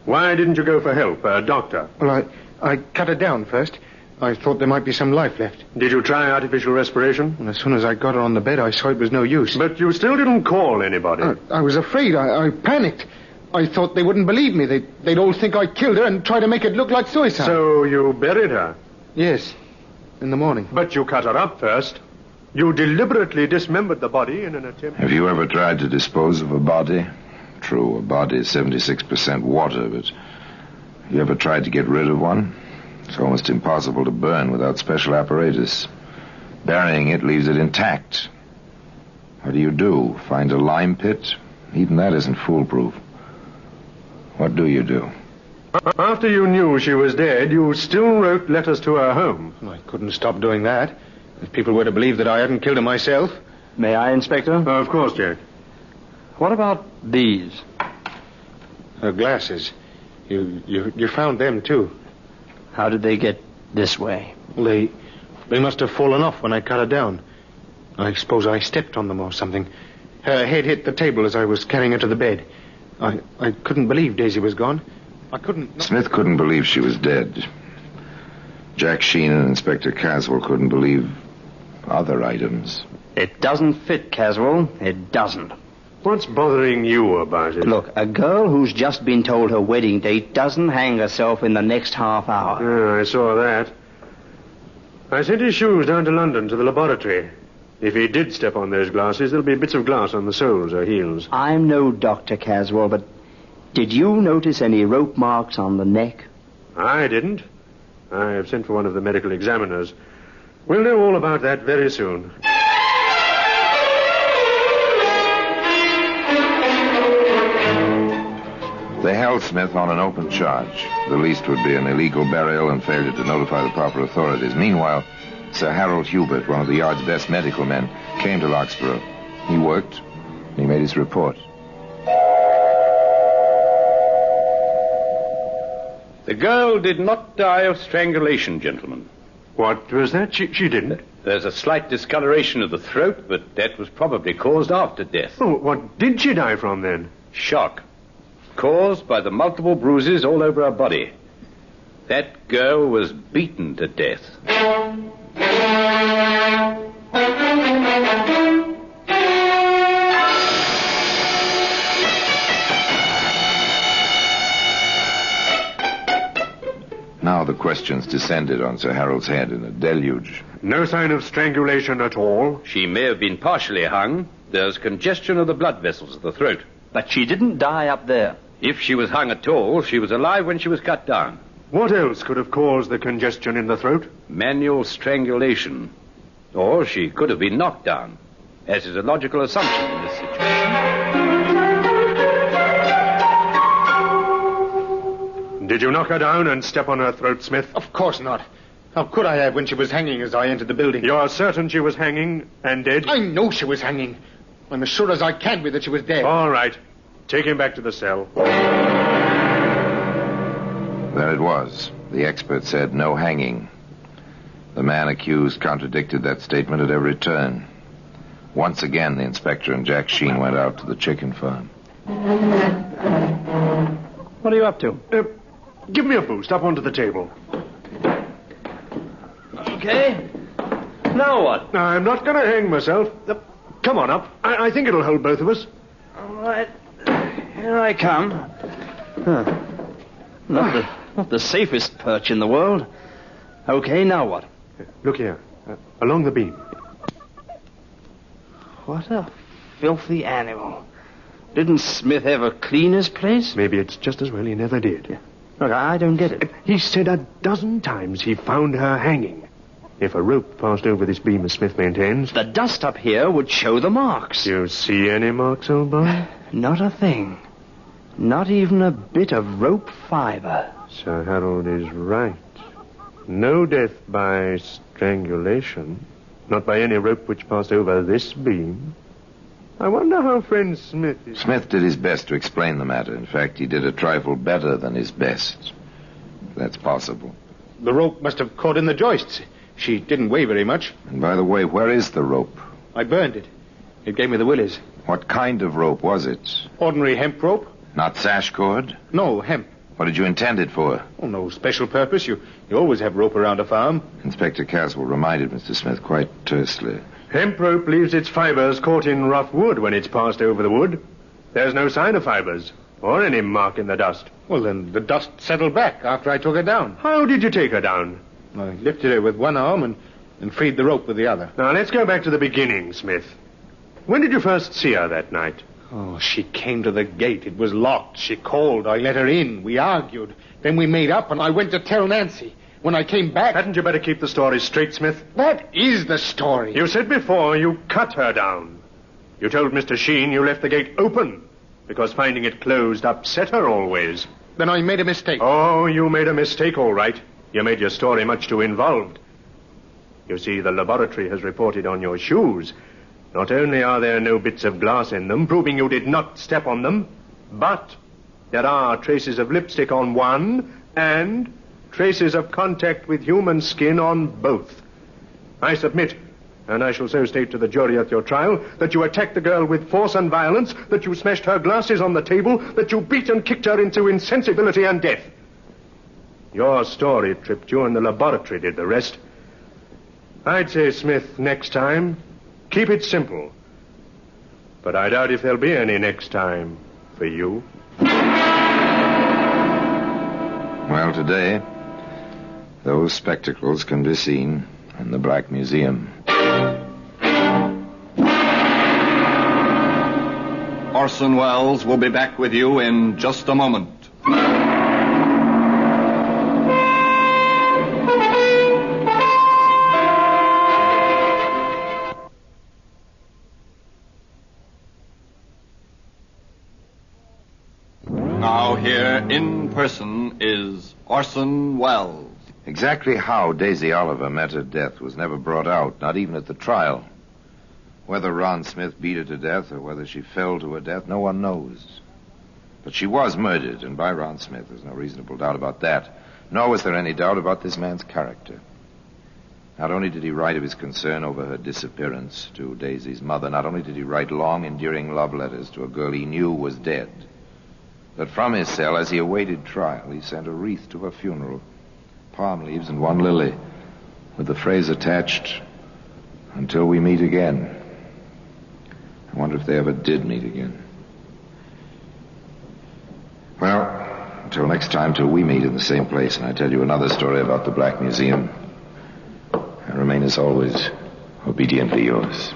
Why didn't you go for help, a doctor? Well, I cut her down first. I thought there might be some life left. Did you try artificial respiration? And as soon as I got her on the bed, I saw it was no use. But you still didn't call anybody. I was afraid. I panicked. I thought they wouldn't believe me. They'd all think I killed her and try to make it look like suicide. So you buried her? Yes, in the morning. But you cut her up first. You deliberately dismembered the body in an attempt... Have you ever tried to dispose of a body? True, a body is 76% water, but have you ever tried to get rid of one? It's almost impossible to burn without special apparatus. Burying it leaves it intact. What do? Find a lime pit? Even that isn't foolproof. What do you do? After you knew she was dead, you still wrote letters to her home. I couldn't stop doing that. If people were to believe that I hadn't killed her myself. May I, Inspector? Of course, Jack. What about these? Her glasses. You found them, too. How did they get this way? They must have fallen off when I cut her down. I suppose I stepped on them or something. Her head hit the table as I was carrying her to the bed. I couldn't believe Daisy was gone. I couldn't... Smith couldn't believe she was dead. Jack Sheen and Inspector Caswell couldn't believe other items. It doesn't fit, Caswell. It doesn't. What's bothering you about it? Look, a girl who's just been told her wedding date doesn't hang herself in the next half hour. Yeah, I saw that. I sent his shoes down to London to the laboratory. If he did step on those glasses, there'll be bits of glass on the soles or heels. I'm no doctor, Caswell, but did you notice any rope marks on the neck? I didn't. I have sent for one of the medical examiners. We'll know all about that very soon. They held Smith on an open charge. The least would be an illegal burial and failure to notify the proper authorities. Meanwhile, Sir Harold Hubert, one of the yard's best medical men, came to Locksborough. He worked. He made his report. The girl did not die of strangulation, gentlemen. What was that? She didn't? There's a slight discoloration of the throat, but that was probably caused after death. Oh, what did she die from then? Shock. Caused by the multiple bruises all over her body. That girl was beaten to death. Now the questions descended on Sir Harold's head in a deluge. No sign of strangulation at all? She may have been partially hung. There's congestion of the blood vessels of the throat. But she didn't die up there. If she was hung at all, she was alive when she was cut down. What else could have caused the congestion in the throat? Manual strangulation. Or she could have been knocked down, as is a logical assumption in this situation. Did you knock her down and step on her throat, Smith? Of course not. How could I have when she was hanging as I entered the building? You're certain she was hanging and dead? I know she was hanging. I'm as sure as I can be that she was dead. All right. Take him back to the cell. There it was. The expert said no hanging. The man accused contradicted that statement at every turn. Once again, the inspector and Jack Sheen went out to the chicken farm. What are you up to? Give me a boost up onto the table. Okay. Now what? I'm not going to hang myself. Come on up. I think it'll hold both of us. All right. Here I come. Huh. Not the safest perch in the world. Okay, now what? Look here. Along the beam. What a filthy animal. Didn't Smith ever clean his place? Maybe it's just as well he never did. Look, I don't get it. He said a dozen times he found her hanging. If a rope passed over this beam, as Smith maintains... The dust up here would show the marks. You see any marks, old boy? Not a thing. Not even a bit of rope fiber. Sir Harold is right. No death by strangulation. Not by any rope which passed over this beam. I wonder how friend Smith is... Smith did his best to explain the matter. In fact, he did a trifle better than his best. That's possible. The rope must have caught in the joists. She didn't weigh very much. And by the way, where is the rope? I burned it. It gave me the willies. What kind of rope was it? Ordinary hemp rope. Not sash cord? No, hemp. What did you intend it for? Oh, no special purpose. You always have rope around a farm. Inspector Caswell reminded Mr. Smith quite tersely. Hemp rope leaves its fibers caught in rough wood when it's passed over the wood. There's no sign of fibers, or any mark in the dust. Well, then the dust settled back after I took her down. How did you take her down? I lifted her with one arm and freed the rope with the other. Now, let's go back to the beginning, Smith. When did you first see her that night? Oh, she came to the gate. It was locked. She called. I let her in. We argued. Then we made up, and I went to tell Nancy. When I came back... Hadn't you better keep the story straight, Smith? That is the story. You said before you cut her down. You told Mr. Sheen you left the gate open because finding it closed upset her always. Then I made a mistake. Oh, you made a mistake, all right. You made your story much too involved. You see, the laboratory has reported on your shoes. Not only are there no bits of glass in them, proving you did not step on them, but there are traces of lipstick on one and traces of contact with human skin on both. I submit, and I shall so state to the jury at your trial, that you attacked the girl with force and violence, that you smashed her glasses on the table, that you beat and kicked her into insensibility and death. Your story tripped you, and the laboratory did the rest. I'd say, Smith, next time, keep it simple. But I doubt if there'll be any next time for you. Well, today, those spectacles can be seen in the Black Museum. Orson Welles will be back with you in just a moment. Now here in person is Orson Welles. Exactly how Daisy Oliver met her death was never brought out, not even at the trial. Whether Ron Smith beat her to death or whether she fell to her death, no one knows. But she was murdered, and by Ron Smith. There's no reasonable doubt about that. Nor was there any doubt about this man's character. Not only did he write of his concern over her disappearance to Daisy's mother, not only did he write long, endearing love letters to a girl he knew was dead, but from his cell, as he awaited trial, he sent a wreath to her funeral, palm leaves and one lily, with the phrase attached, "Until we meet again." I wonder if they ever did meet again. Well, until next time, till we meet in the same place and I tell you another story about the Black Museum, I remain, as always, obediently yours.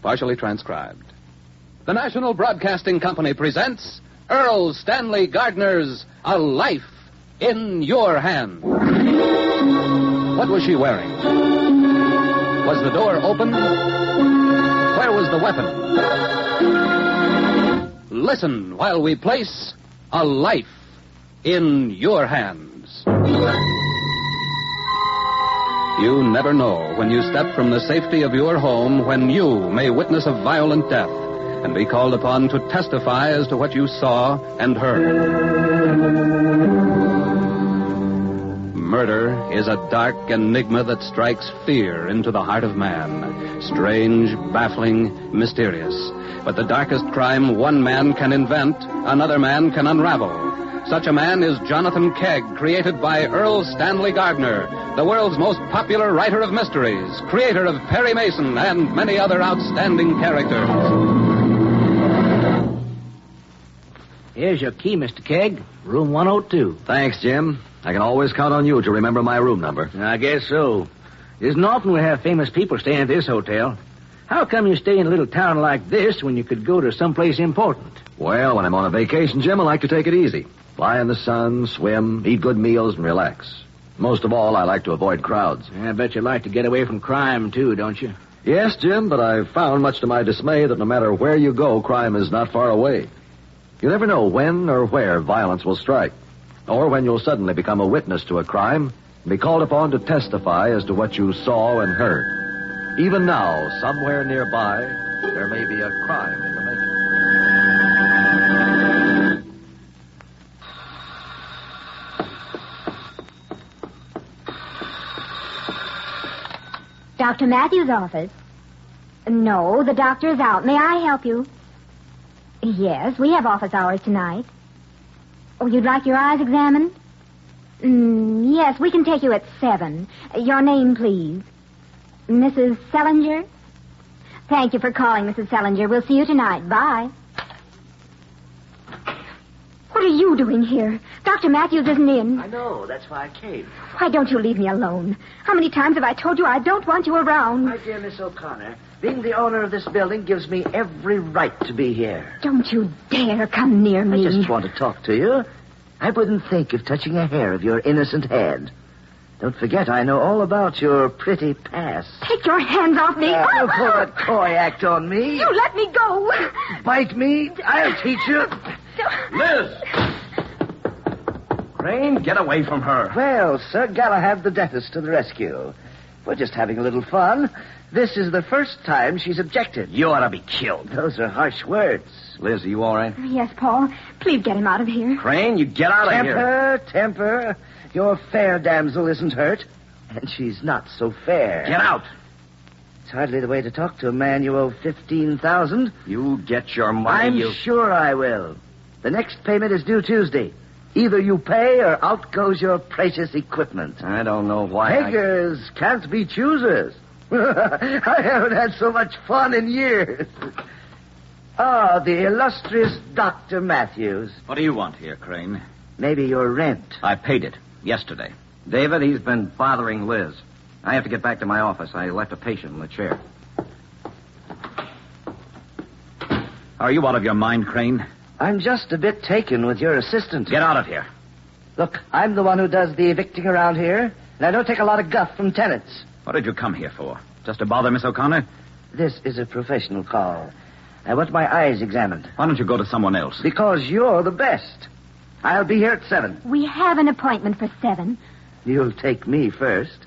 Partially transcribed. The National Broadcasting Company presents Earl Stanley Gardner's A Life in Your Hand. What was she wearing? Was the door open? Where was the weapon? Listen while we place A Life in Your Hands. You never know when you step from the safety of your home when you may witness a violent death and be called upon to testify as to what you saw and heard. Murder is a dark enigma that strikes fear into the heart of man. Strange, baffling, mysterious. But the darkest crime one man can invent, another man can unravel. Such a man is Jonathan Kegg, created by Earl Stanley Gardner, the world's most popular writer of mysteries, creator of Perry Mason and many other outstanding characters. Here's your key, Mr. Kegg. Room 102. Thanks, Jim. I can always count on you to remember my room number. I guess so. It isn't often we have famous people staying at this hotel. How come you stay in a little town like this when you could go to someplace important? Well, when I'm on a vacation, Jim, I like to take it easy. Lie in the sun, swim, eat good meals, and relax. Most of all, I like to avoid crowds. I bet you like to get away from crime, too, don't you? Yes, Jim, but I've found, much to my dismay, that no matter where you go, crime is not far away. You never know when or where violence will strike, or when you'll suddenly become a witness to a crime and be called upon to testify as to what you saw and heard. Even now, somewhere nearby, there may be a crime in the making. Dr. Matthews' office? No, the doctor is out. May I help you? Yes, we have office hours tonight. Oh, you'd like your eyes examined? Yes, we can take you at 7. Your name, please. Mrs. Sellinger? Thank you for calling, Mrs. Sellinger. We'll see you tonight. Bye. What are you doing here? Dr. Matthews isn't in. I know. That's why I came. Why don't you leave me alone? How many times have I told you I don't want you around? My dear Miss O'Connor, being the owner of this building gives me every right to be here. Don't you dare come near me. I just want to talk to you. I wouldn't think of touching a hair of your innocent head. Don't forget, I know all about your pretty past. Take your hands off me. Don't pull that coy act on me. You let me go. Bite me. I'll teach you. Liz! Crane, get away from her. Well, Sir Galahad the dentist to the rescue. We're just having a little fun. This is the first time she's objected. You ought to be killed. Those are harsh words. Liz, are you all right? Yes, Paul. Please get him out of here. Crane, you get out of here. Temper. Your fair damsel isn't hurt, and she's not so fair. Get out. It's hardly the way to talk to a man you owe $15,000. You get your money, I'm sure I will. The next payment is due Tuesday. Either you pay or out goes your precious equipment. I don't know why. Beggars can't be choosers. I haven't had so much fun in years. Ah, the illustrious Dr. Matthews. What do you want here, Crane? Maybe your rent. I paid it yesterday. David, he's been bothering Liz. I have to get back to my office. I left a patient in the chair. Are you out of your mind, Crane? I'm just a bit taken with your assistant. Get out of here. Look, I'm the one who does the evicting around here, and I don't take a lot of guff from tenants. What did you come here for? Just to bother Miss O'Connor? This is a professional call. I want my eyes examined. Why don't you go to someone else? Because you're the best. I'll be here at 7. We have an appointment for 7. You'll take me first.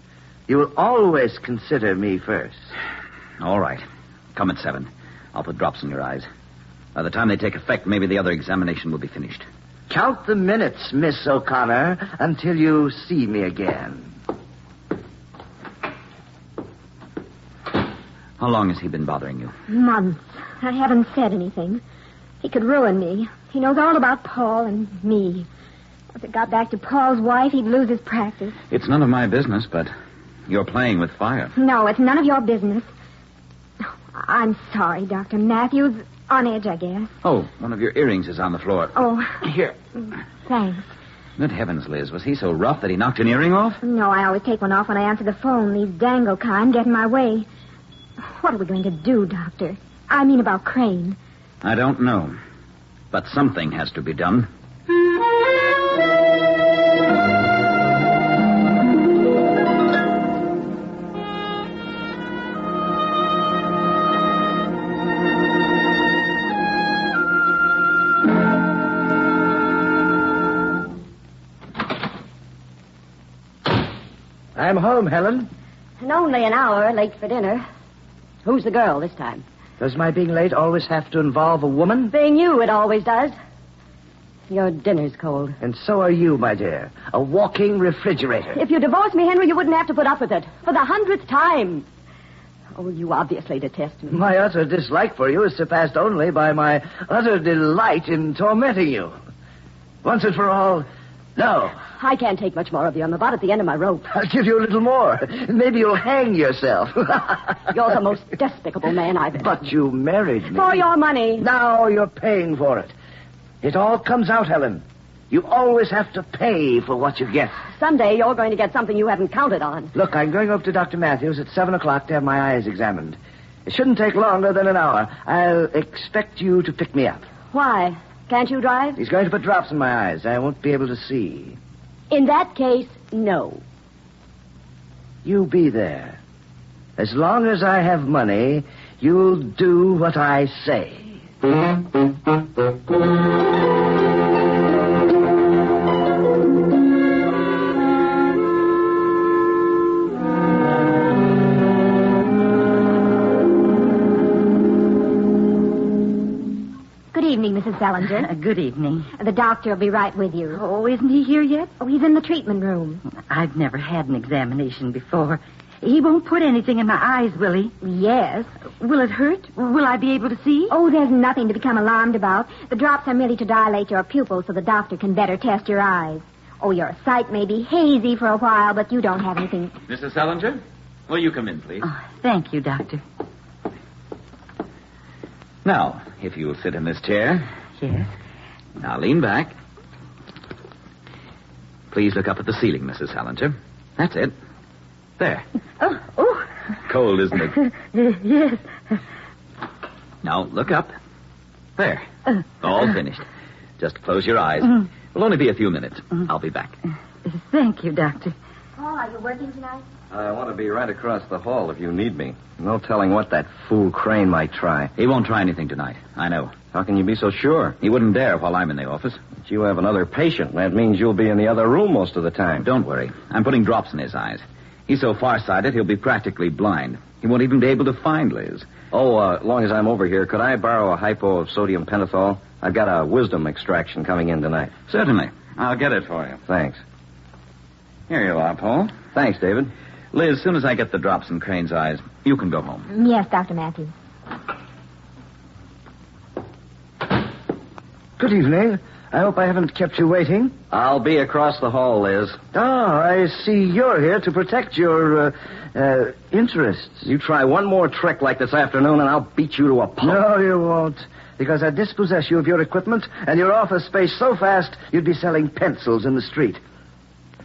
You will always consider me first. All right. Come at 7. I'll put drops in your eyes. By the time they take effect, maybe the other examination will be finished. Count the minutes, Miss O'Connor, until you see me again. How long has he been bothering you? Months. I haven't said anything. He could ruin me. He knows all about Paul and me. If it got back to Paul's wife, he'd lose his practice. It's none of my business, but you're playing with fire. No, it's none of your business. I'm sorry, Dr. Matthews. On edge, I guess. Oh, one of your earrings is on the floor. Oh. Here. Thanks. Good heavens, Liz. Was he so rough that he knocked an earring off? No, I always take one off when I answer the phone. These dangle kind get in my way. What are we going to do, Doctor? I mean about Crane. I don't know. But something has to be done. I'm home, Helen. And only an hour late for dinner. Who's the girl this time? Does my being late always have to involve a woman? Being you, it always does. Your dinner's cold. And so are you, my dear. A walking refrigerator. If you divorced me, Henry, you wouldn't have to put up with it. For the 100th time. Oh, you obviously detest me. My utter dislike for you is surpassed only by my utter delight in tormenting you. Once and for all, no. I can't take much more of you. I'm about at the end of my rope. I'll give you a little more. Maybe you'll hang yourself. You're the most despicable man I've ever... But you married me. For your money. Now you're paying for it. It all comes out, Helen. You always have to pay for what you get. Someday you're going to get something you haven't counted on. Look, I'm going up to Dr. Matthews at 7 o'clock to have my eyes examined. It shouldn't take longer than an hour. I'll expect you to pick me up. Why? Can't you drive? He's going to put drops in my eyes. I won't be able to see. In that case, no. You be there. As long as I have money, you'll do what I say. Good evening, Mrs. Salinger. Good evening. The doctor will be right with you. Oh, isn't he here yet? Oh, he's in the treatment room. I've never had an examination before. He won't put anything in my eyes, will he? Yes. Will it hurt? Will I be able to see? Oh, there's nothing to become alarmed about. The drops are merely to dilate your pupils so the doctor can better test your eyes. Oh, your sight may be hazy for a while, but you don't have anything. Mrs. Salinger, will you come in, please? Oh, thank you, Doctor. Now, if you'll sit in this chair. Yes. Now, lean back. Please look up at the ceiling, Mrs. Salinger. That's it. There. Oh. Cold, isn't it? Yes. Now, look up. There. All finished. Just close your eyes. Mm. It'll only be a few minutes. I'll be back. Thank you, Doctor. Paul, are you working tonight? I want to be right across the hall if you need me. No telling what that fool Crane might try. He won't try anything tonight. I know. How can you be so sure? He wouldn't dare while I'm in the office. But you have another patient. That means you'll be in the other room most of the time. Don't worry. I'm putting drops in his eyes. He's so farsighted, he'll be practically blind. He won't even be able to find Liz. Oh, as long as I'm over here, could I borrow a hypo of sodium pentothal? I've got a wisdom extraction coming in tonight. Certainly. I'll get it for you. Thanks. Here you are, Paul. Thanks, David. Liz, as soon as I get the drops in Crane's eyes, you can go home. Yes, Dr. Matthews. Good evening. I hope I haven't kept you waiting. I'll be across the hall, Liz. Ah, I see you're here to protect your, interests. You try one more trick like this afternoon, and I'll beat you to a pulp. No, you won't. Because I dispossess you of your equipment and your office space so fast you'd be selling pencils in the street.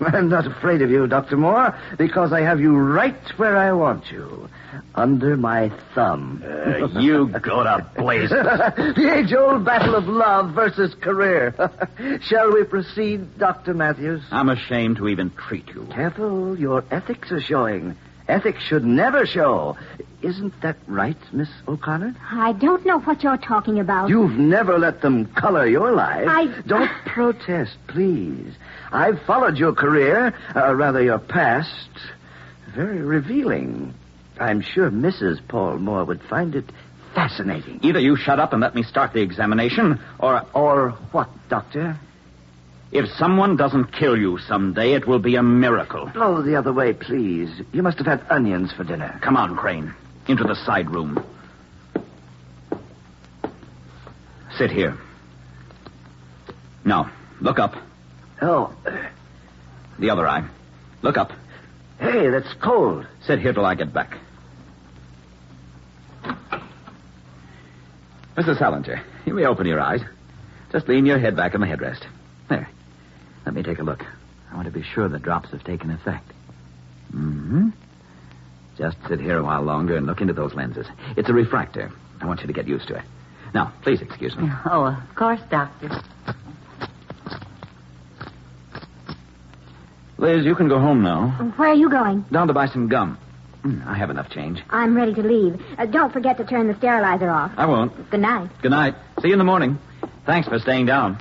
I'm not afraid of you, Dr. Moore, because I have you right where I want you. Under my thumb. You go to blazes. The age-old battle of love versus career. Shall we proceed, Dr. Matthews? I'm ashamed to even treat you. Careful, your ethics are showing. Ethics should never show. Isn't that right, Miss O'Connor? I don't know what you're talking about. You've never let them color your life. Don't protest, please. I've followed your career, rather your past. Very revealing. I'm sure Mrs. Paul Moore would find it fascinating. Either you shut up and let me start the examination, Or what, Doctor? if someone doesn't kill you someday, it will be a miracle. Blow the other way, please. You must have had onions for dinner. Come on, Crane. Into the side room. Sit here. Now, look up. Oh. The other eye. Look up. Hey, that's cold. Sit here till I get back. Mr. Salinger, you may open your eyes. Just lean your head back on the headrest. There. Let me take a look. I want to be sure the drops have taken effect. Mm-hmm. Just sit here a while longer and look into those lenses. It's a refractor. I want you to get used to it. Now, please excuse me. Oh, of course, Doctor. Liz, you can go home now. Where are you going? Down to buy some gum. I have enough change. I'm ready to leave. Don't forget to turn the sterilizer off. I won't. Good night. Good night. See you in the morning. Thanks for staying down.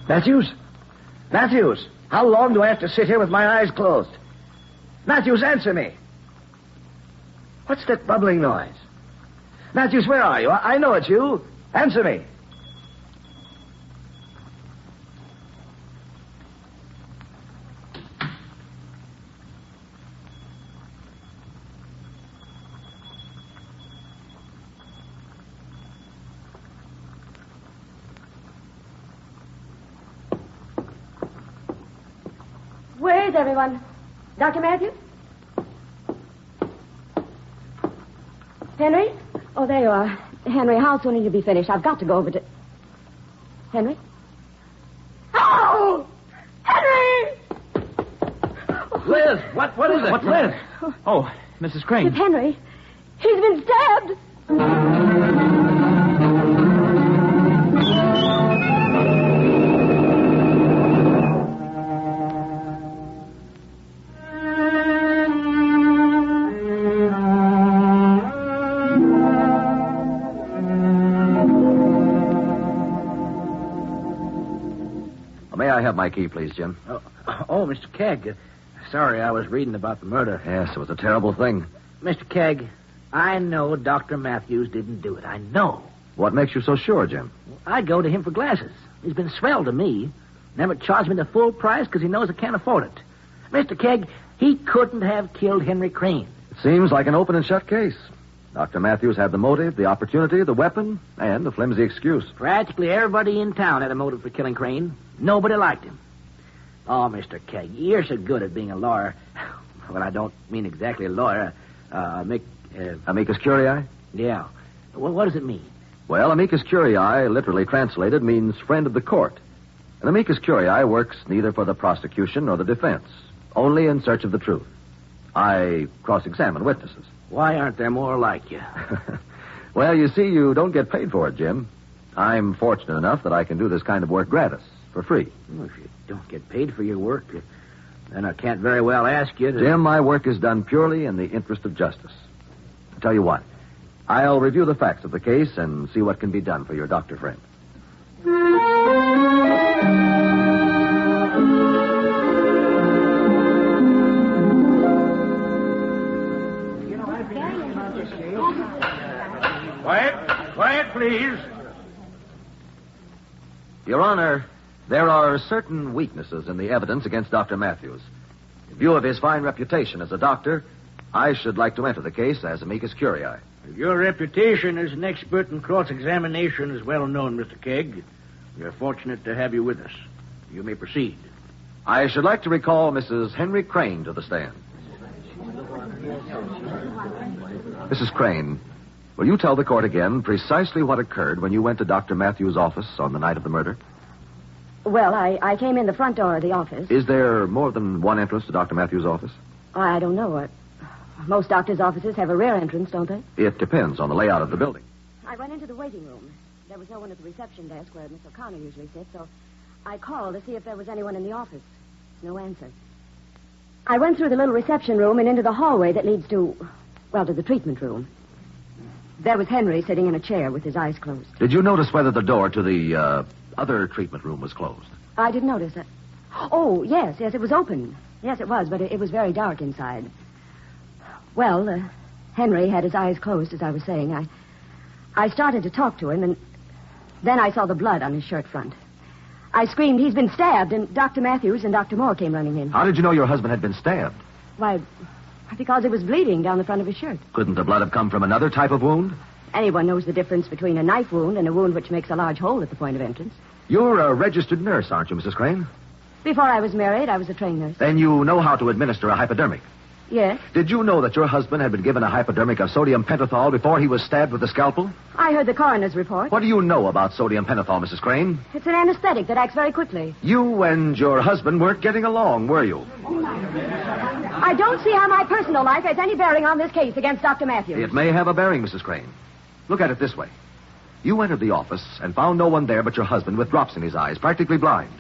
Matthews? Matthews, how long do I have to sit here with my eyes closed? Matthews, answer me. What's that bubbling noise? Matthews, where are you? I know it's you. Answer me. Where is everyone? Dr. Matthews? Henry? Oh, there you are. Henry, how soon will you be finished? I've got to go over to... Henry? Oh! Henry! Liz, what is it? What's Liz? Oh, Mrs. Crane. It's Henry. He's been stabbed. May I have my key, please, Jim? Oh, Mr. Kegg. Sorry, I was reading about the murder. Yes, it was a terrible thing. Mr. Kegg, I know Dr. Matthews didn't do it. I know. What makes you so sure, Jim? I go to him for glasses. He's been swell to me. Never charged me the full price because he knows I can't afford it. Mr. Kegg, he couldn't have killed Henry Crane. It seems like an open and shut case. Dr. Matthews had the motive, the opportunity, the weapon, and the flimsy excuse. Practically everybody in town had a motive for killing Crane. Nobody liked him. Oh, Mr. Kegg, you're so good at being a lawyer. Well, I don't mean exactly a lawyer. Amicus curiae? Yeah. Well, what does it mean? Well, amicus curiae, literally translated, means friend of the court. An amicus curiae works neither for the prosecution nor the defense, only in search of the truth. I cross-examine witnesses. Why aren't there more like you? Well, you see, you don't get paid for it, Jim. I'm fortunate enough that I can do this kind of work gratis, for free. Well, if you don't get paid for your work, then I can't very well ask you to... Jim, my work is done purely in the interest of justice. I'll tell you what. I'll review the facts of the case and see what can be done for your doctor friend. Quiet, please. Your Honor, there are certain weaknesses in the evidence against Dr. Matthews. In view of his fine reputation as a doctor, I should like to enter the case as amicus curiae. Your reputation as an expert in cross-examination is well known, Mr. Kegg. We are fortunate to have you with us. You may proceed. I should like to recall Mrs. Henry Crane to the stand. Mrs. Crane, will you tell the court again precisely what occurred when you went to Dr. Matthews' office on the night of the murder? Well, I came in the front door of the office. Is there more than one entrance to Dr. Matthews' office? I don't know. Most doctors' offices have a rear entrance, don't they? It depends on the layout of the building. I went into the waiting room. There was no one at the reception desk where Miss O'Connor usually sits, so I called to see if there was anyone in the office. No answer. I went through the little reception room and into the hallway that leads to the treatment room. There was Henry sitting in a chair with his eyes closed. Did you notice whether the door to the other treatment room was closed? I didn't notice that. Oh, yes, it was open. Yes, it was, but it was very dark inside. Well, Henry had his eyes closed, as I was saying. I started to talk to him, and then I saw the blood on his shirt front. I screamed, "He's been stabbed," and Dr. Matthews and Dr. Moore came running in. How did you know your husband had been stabbed? Why, because it was bleeding down the front of his shirt. Couldn't the blood have come from another type of wound? Anyone knows the difference between a knife wound and a wound which makes a large hole at the point of entrance. You're a registered nurse, aren't you, Mrs. Crane? Before I was married, I was a trained nurse. Then you know how to administer a hypodermic. Yes. Did you know that your husband had been given a hypodermic of sodium pentothal before he was stabbed with a scalpel? I heard the coroner's report. What do you know about sodium pentothal, Mrs. Crane? It's an anesthetic that acts very quickly. You and your husband weren't getting along, were you? I don't see how my personal life has any bearing on this case against Dr. Matthews. It may have a bearing, Mrs. Crane. Look at it this way. You entered the office and found no one there but your husband with drops in his eyes, practically blind.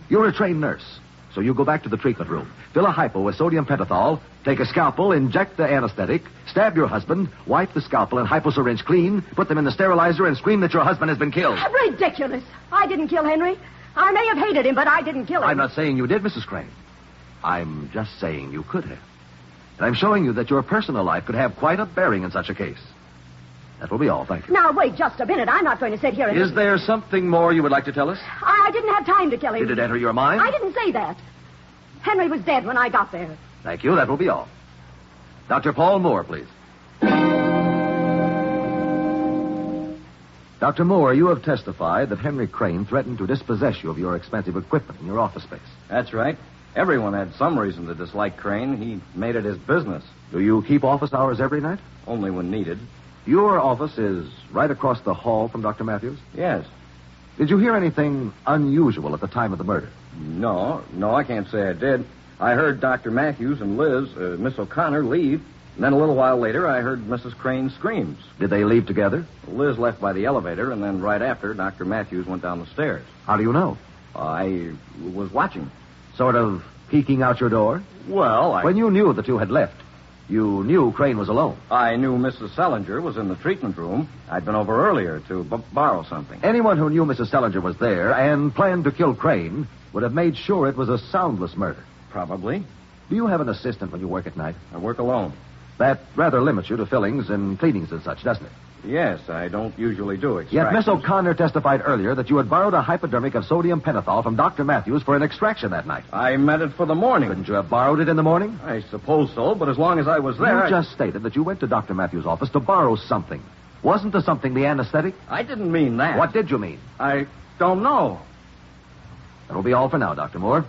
You're a trained nurse, so you go back to the treatment room, fill a hypo with sodium pentothal, take a scalpel, inject the anesthetic, stab your husband, wipe the scalpel and hypo syringe clean, put them in the sterilizer, and scream that your husband has been killed. Ridiculous. I didn't kill Henry. I may have hated him, but I didn't kill him. I'm not saying you did, Mrs. Crane. I'm just saying you could have. And I'm showing you that your personal life could have quite a bearing in such a case. That will be all, thank you. Now, wait just a minute. I'm not going to sit here and... Is there something more you would like to tell us? I didn't have time to kill him. Did it enter your mind? I didn't say that. Henry was dead when I got there. Thank you. That will be all. Dr. Paul Moore, please. Dr. Moore, you have testified that Henry Crane threatened to dispossess you of your expensive equipment in your office space. That's right. Everyone had some reason to dislike Crane. He made it his business. Do you keep office hours every night? Only when needed. Your office is right across the hall from Dr. Matthews? Yes. Did you hear anything unusual at the time of the murder? No, I can't say I did. I heard Dr. Matthews and Liz, Miss O'Connor, leave. And then a little while later, I heard Mrs. Crane's screams. Did they leave together? Liz left by the elevator, and then right after, Dr. Matthews went down the stairs. How do you know? I was watching. Sort of peeking out your door? Well, When you knew the two had left, you knew Crane was alone. I knew Mrs. Selinger was in the treatment room. I'd been over earlier to borrow something. Anyone who knew Mrs. Selinger was there and planned to kill Crane would have made sure it was a soundless murder. Probably. Do you have an assistant when you work at night? I work alone. That rather limits you to fillings and cleanings and such, doesn't it? Yes, I don't usually do Yet extractions. Miss O'Connor testified earlier that you had borrowed a hypodermic of sodium pentothal from Dr. Matthews for an extraction that night. I meant it for the morning. Couldn't you have borrowed it in the morning? I suppose so, but as long as I was there... You just stated that you went to Dr. Matthews' office to borrow something. Wasn't the something the anesthetic? I didn't mean that. What did you mean? I don't know. That'll be all for now, Dr. Moore.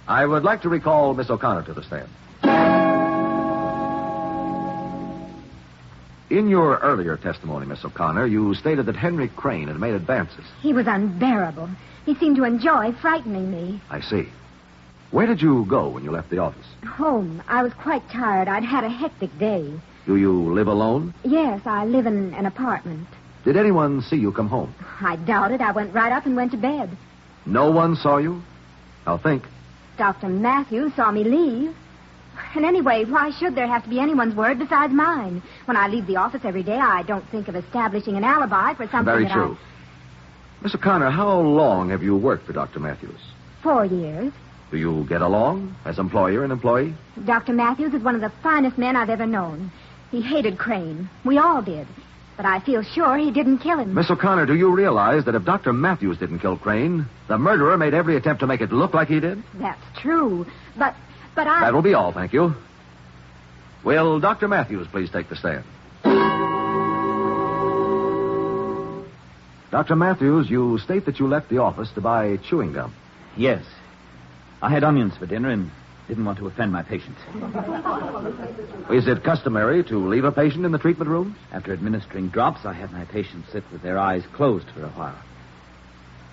I would like to recall Miss O'Connor to the stand. In your earlier testimony, Miss O'Connor, you stated that Henry Crane had made advances. He was unbearable. He seemed to enjoy frightening me. I see. Where did you go when you left the office? Home. I was quite tired. I'd had a hectic day. Do you live alone? Yes, I live in an apartment. Did anyone see you come home? I doubt it. I went right up and went to bed. No one saw you? I'll think. Dr. Matthews saw me leave. And anyway, why should there have to be anyone's word besides mine? When I leave the office every day, I don't think of establishing an alibi for something Very that true. Miss O'Connor, how long have you worked for Dr. Matthews? 4 years. Do you get along as employer and employee? Dr. Matthews is one of the finest men I've ever known. He hated Crane. We all did. But I feel sure he didn't kill him. Miss O'Connor, do you realize that if Dr. Matthews didn't kill Crane, the murderer made every attempt to make it look like he did? That's true. But I... That will be all, thank you. Will Dr. Matthews please take the stand? Dr. Matthews, you state that you left the office to buy chewing gum. Yes. I had onions for dinner and didn't want to offend my patients. Is it customary to leave a patient in the treatment room? After administering drops, I have my patients sit with their eyes closed for a while.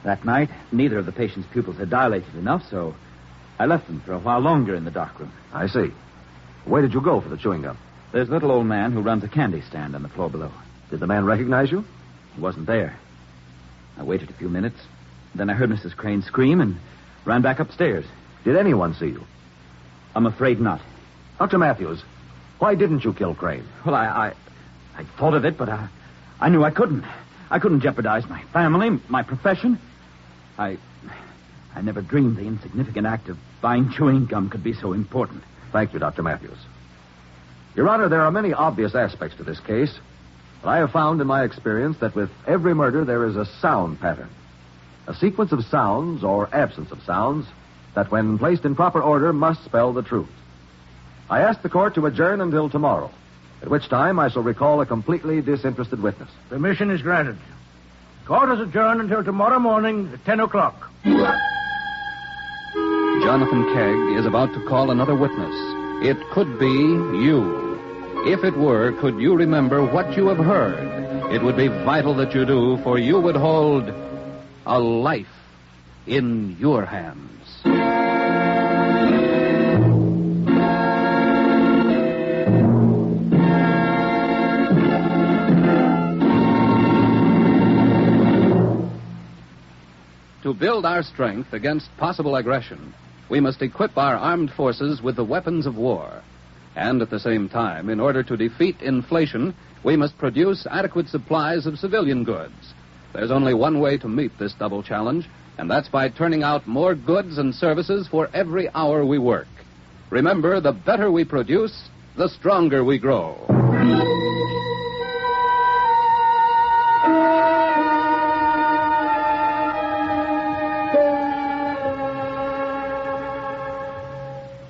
That night, neither of the patient's pupils had dilated enough, so I left them for a while longer in the darkroom. I see. Where did you go for the chewing gum? There's a little old man who runs a candy stand on the floor below. Did the man recognize you? He wasn't there. I waited a few minutes. Then I heard Mrs. Crane scream and ran back upstairs. Did anyone see you? I'm afraid not. Dr. Matthews, why didn't you kill Crane? Well, I thought of it, but I knew I couldn't. I couldn't jeopardize my family, my profession. I never dreamed the insignificant act of buying chewing gum could be so important. Thank you, Dr. Matthews. Your Honor, there are many obvious aspects to this case, but I have found in my experience that with every murder there is a sound pattern. A sequence of sounds or absence of sounds that, when placed in proper order, must spell the truth. I ask the court to adjourn until tomorrow, at which time I shall recall a completely disinterested witness. Permission is granted. Court is adjourned until tomorrow morning at 10 o'clock. Jonathan Kegg is about to call another witness. It could be you. If it were, could you remember what you have heard? It would be vital that you do, for you would hold a life in your hands. To build our strength against possible aggression, we must equip our armed forces with the weapons of war. And at the same time, in order to defeat inflation, we must produce adequate supplies of civilian goods. There's only one way to meet this double challenge, and that's by turning out more goods and services for every hour we work. Remember, the better we produce, the stronger we grow.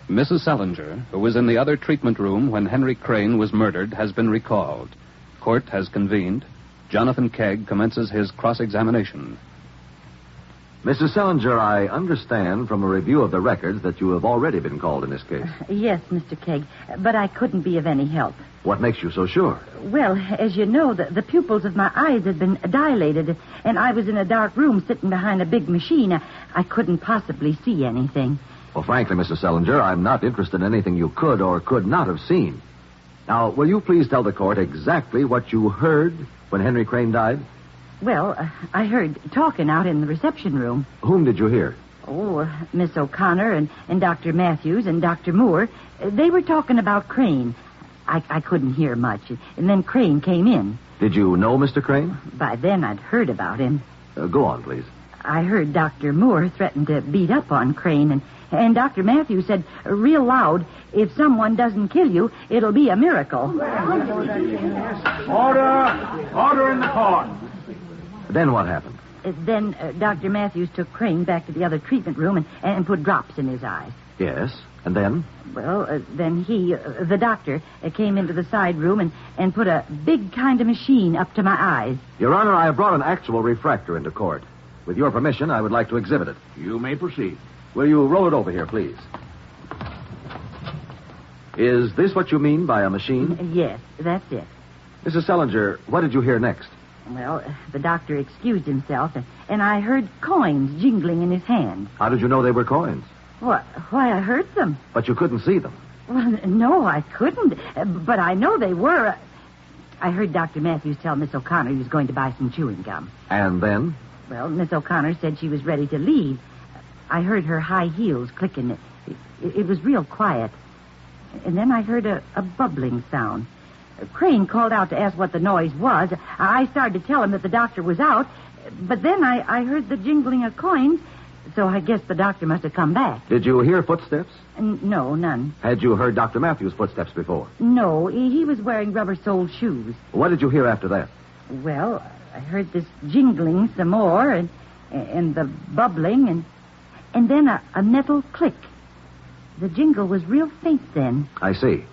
Mrs. Selinger, who was in the other treatment room when Henry Crane was murdered, has been recalled. Court has convened. Jonathan Kegg commences his cross-examination. Mrs. Selinger, I understand from a review of the records that you have already been called in this case. Yes, Mr. Kegg, but I couldn't be of any help. What makes you so sure? Well, as you know, the pupils of my eyes had been dilated, and I was in a dark room sitting behind a big machine. I couldn't possibly see anything. Well, frankly, Mrs. Selinger, I'm not interested in anything you could or could not have seen. Now, will you please tell the court exactly what you heard when Henry Crane died? Well, I heard talking out in the reception room. Whom did you hear? Oh, Miss O'Connor and Dr. Matthews and Dr. Moore. They were talking about Crane. I couldn't hear much, and then Crane came in. Did you know Mr. Crane? By then, I'd heard about him. Go on, please. I heard Dr. Moore threaten to beat up on Crane, and Dr. Matthews said real loud, if someone doesn't kill you, it'll be a miracle. Order in the court. Then what happened? Then Dr. Matthews took Crane back to the other treatment room and put drops in his eyes. Yes, and then? Well, then he, the doctor, came into the side room and put a big kind of machine up to my eyes. Your Honor, I have brought an actual refractor into court. With your permission, I would like to exhibit it. You may proceed. Will you roll it over here, please? Is this what you mean by a machine? Yes, that's it. Mrs. Selinger, what did you hear next? Well, the doctor excused himself, and I heard coins jingling in his hand. How did you know they were coins? Why, I heard them. But you couldn't see them. Well, no, I couldn't. But I know they were. I heard Dr. Matthews tell Miss O'Connor he was going to buy some chewing gum. And then? Well, Miss O'Connor said she was ready to leave. I heard her high heels clicking. It was real quiet. And then I heard a bubbling sound. Crane called out to ask what the noise was. I started to tell him that the doctor was out, but then I heard the jingling of coins, so I guess the doctor must have come back. Did you hear footsteps? No, none. Had you heard Dr. Matthews' footsteps before? No, he was wearing rubber-soled shoes. What did you hear after that? Well, I heard this jingling some more, and the bubbling, and then a metal click. The jingle was real faint then. I see.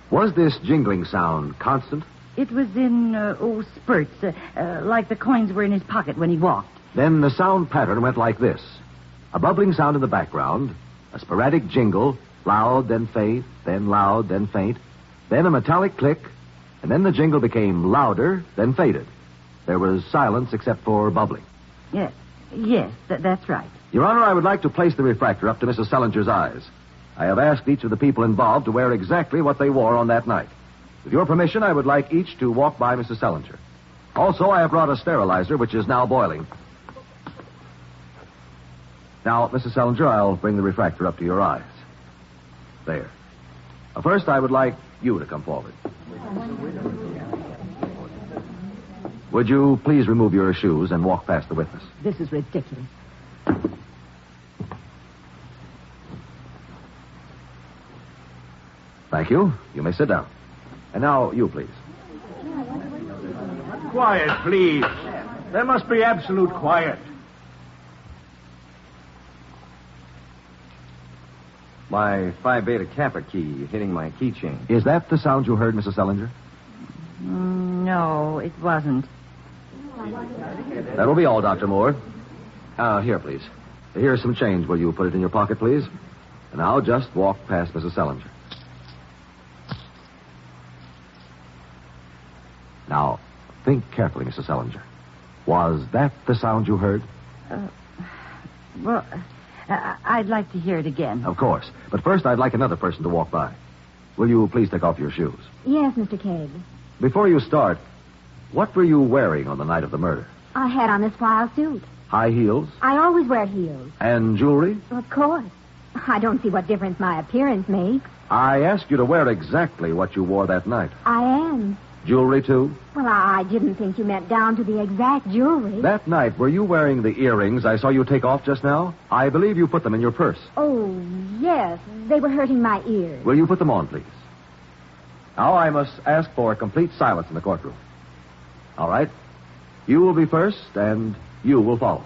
Was this jingling sound constant? It was in, spurts, like the coins were in his pocket when he walked. Then the sound pattern went like this. A bubbling sound in the background, a sporadic jingle, loud, then faint, then loud, then faint, then a metallic click, and then the jingle became louder, then faded. There was silence except for bubbling. Yes, Yes, that's right. Your Honor, I would like to place the refractor up to Mrs. Sellinger's eyes. I have asked each of the people involved to wear exactly what they wore on that night. With your permission, I would like each to walk by Mrs. Sellinger. Also, I have brought a sterilizer, which is now boiling. Now, Mrs. Sellinger, I'll bring the refractor up to your eyes. There. First, I would like you to come forward. Would you please remove your shoes and walk past the witness? This is ridiculous. Thank you. You may sit down. And now, you, please. Quiet, please. There must be absolute quiet. My Phi Beta Kappa key hitting my keychain. Is that the sound you heard, Mrs. Sellinger? No, it wasn't. That will be all, Dr. Moore. Here, please. Here's some change. Will you put it in your pocket, please? And now just walk past Mrs. Sellinger. Now, think carefully, Mrs. Sellinger. Was that the sound you heard? Well, I'd like to hear it again. Of course. But first, I'd like another person to walk by. Will you please take off your shoes? Yes, Mr. Cade. Before you start, what were you wearing on the night of the murder? I had on this flower suit. High heels? I always wear heels. And jewelry? Of course. I don't see what difference my appearance makes. I asked you to wear exactly what you wore that night. I am. Jewelry, too? Well, I didn't think you meant down to the exact jewelry. That night, were you wearing the earrings I saw you take off just now? I believe you put them in your purse. Oh, yes. They were hurting my ears. Will you put them on, please? Now, I must ask for complete silence in the courtroom. All right. You will be first, and you will follow.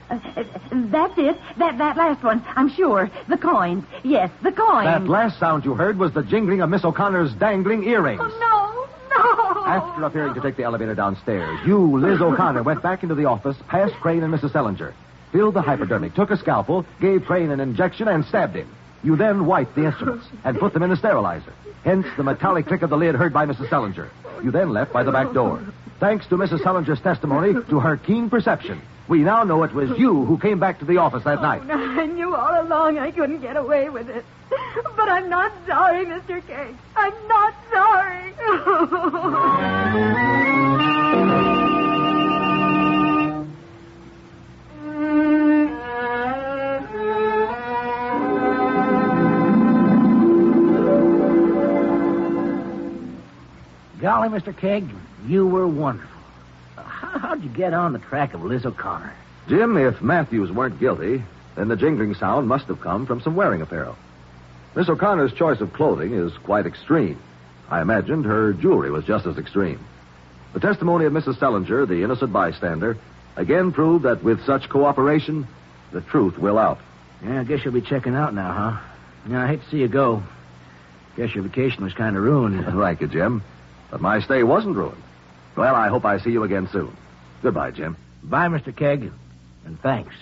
That's it. That last one, I'm sure. The coins. Yes, the coins. That last sound you heard was the jingling of Miss O'Connor's dangling earrings. Oh, no. After appearing to take the elevator downstairs, you, Liz O'Connor, went back into the office, past Crane and Mrs. Sellinger, filled the hypodermic, took a scalpel, gave Crane an injection, and stabbed him. You then wiped the instruments and put them in the sterilizer. Hence the metallic click of the lid heard by Mrs. Sellinger. You then left by the back door. Thanks to Mrs. Sellinger's testimony, to her keen perception, we now know it was you who came back to the office that night. I knew all along I couldn't get away with it. But I'm not sorry, Mr. Cake. I'm not sorry. Golly, Mr. Kegg, you were wonderful. How'd you get on the track of Liz O'Connor? Jim, if Matthews weren't guilty, then the jingling sound must have come from some wearing apparel. Miss O'Connor's choice of clothing is quite extreme. I imagined her jewelry was just as extreme. The testimony of Mrs. Sellinger, the innocent bystander, again proved that with such cooperation, the truth will out. Yeah, I guess you'll be checking out now, huh? Yeah, I hate to see you go. Guess your vacation was kind of ruined. Thank you, Jim. But my stay wasn't ruined. Well, I hope I see you again soon. Goodbye, Jim. Bye, Mr. Kegg, and thanks.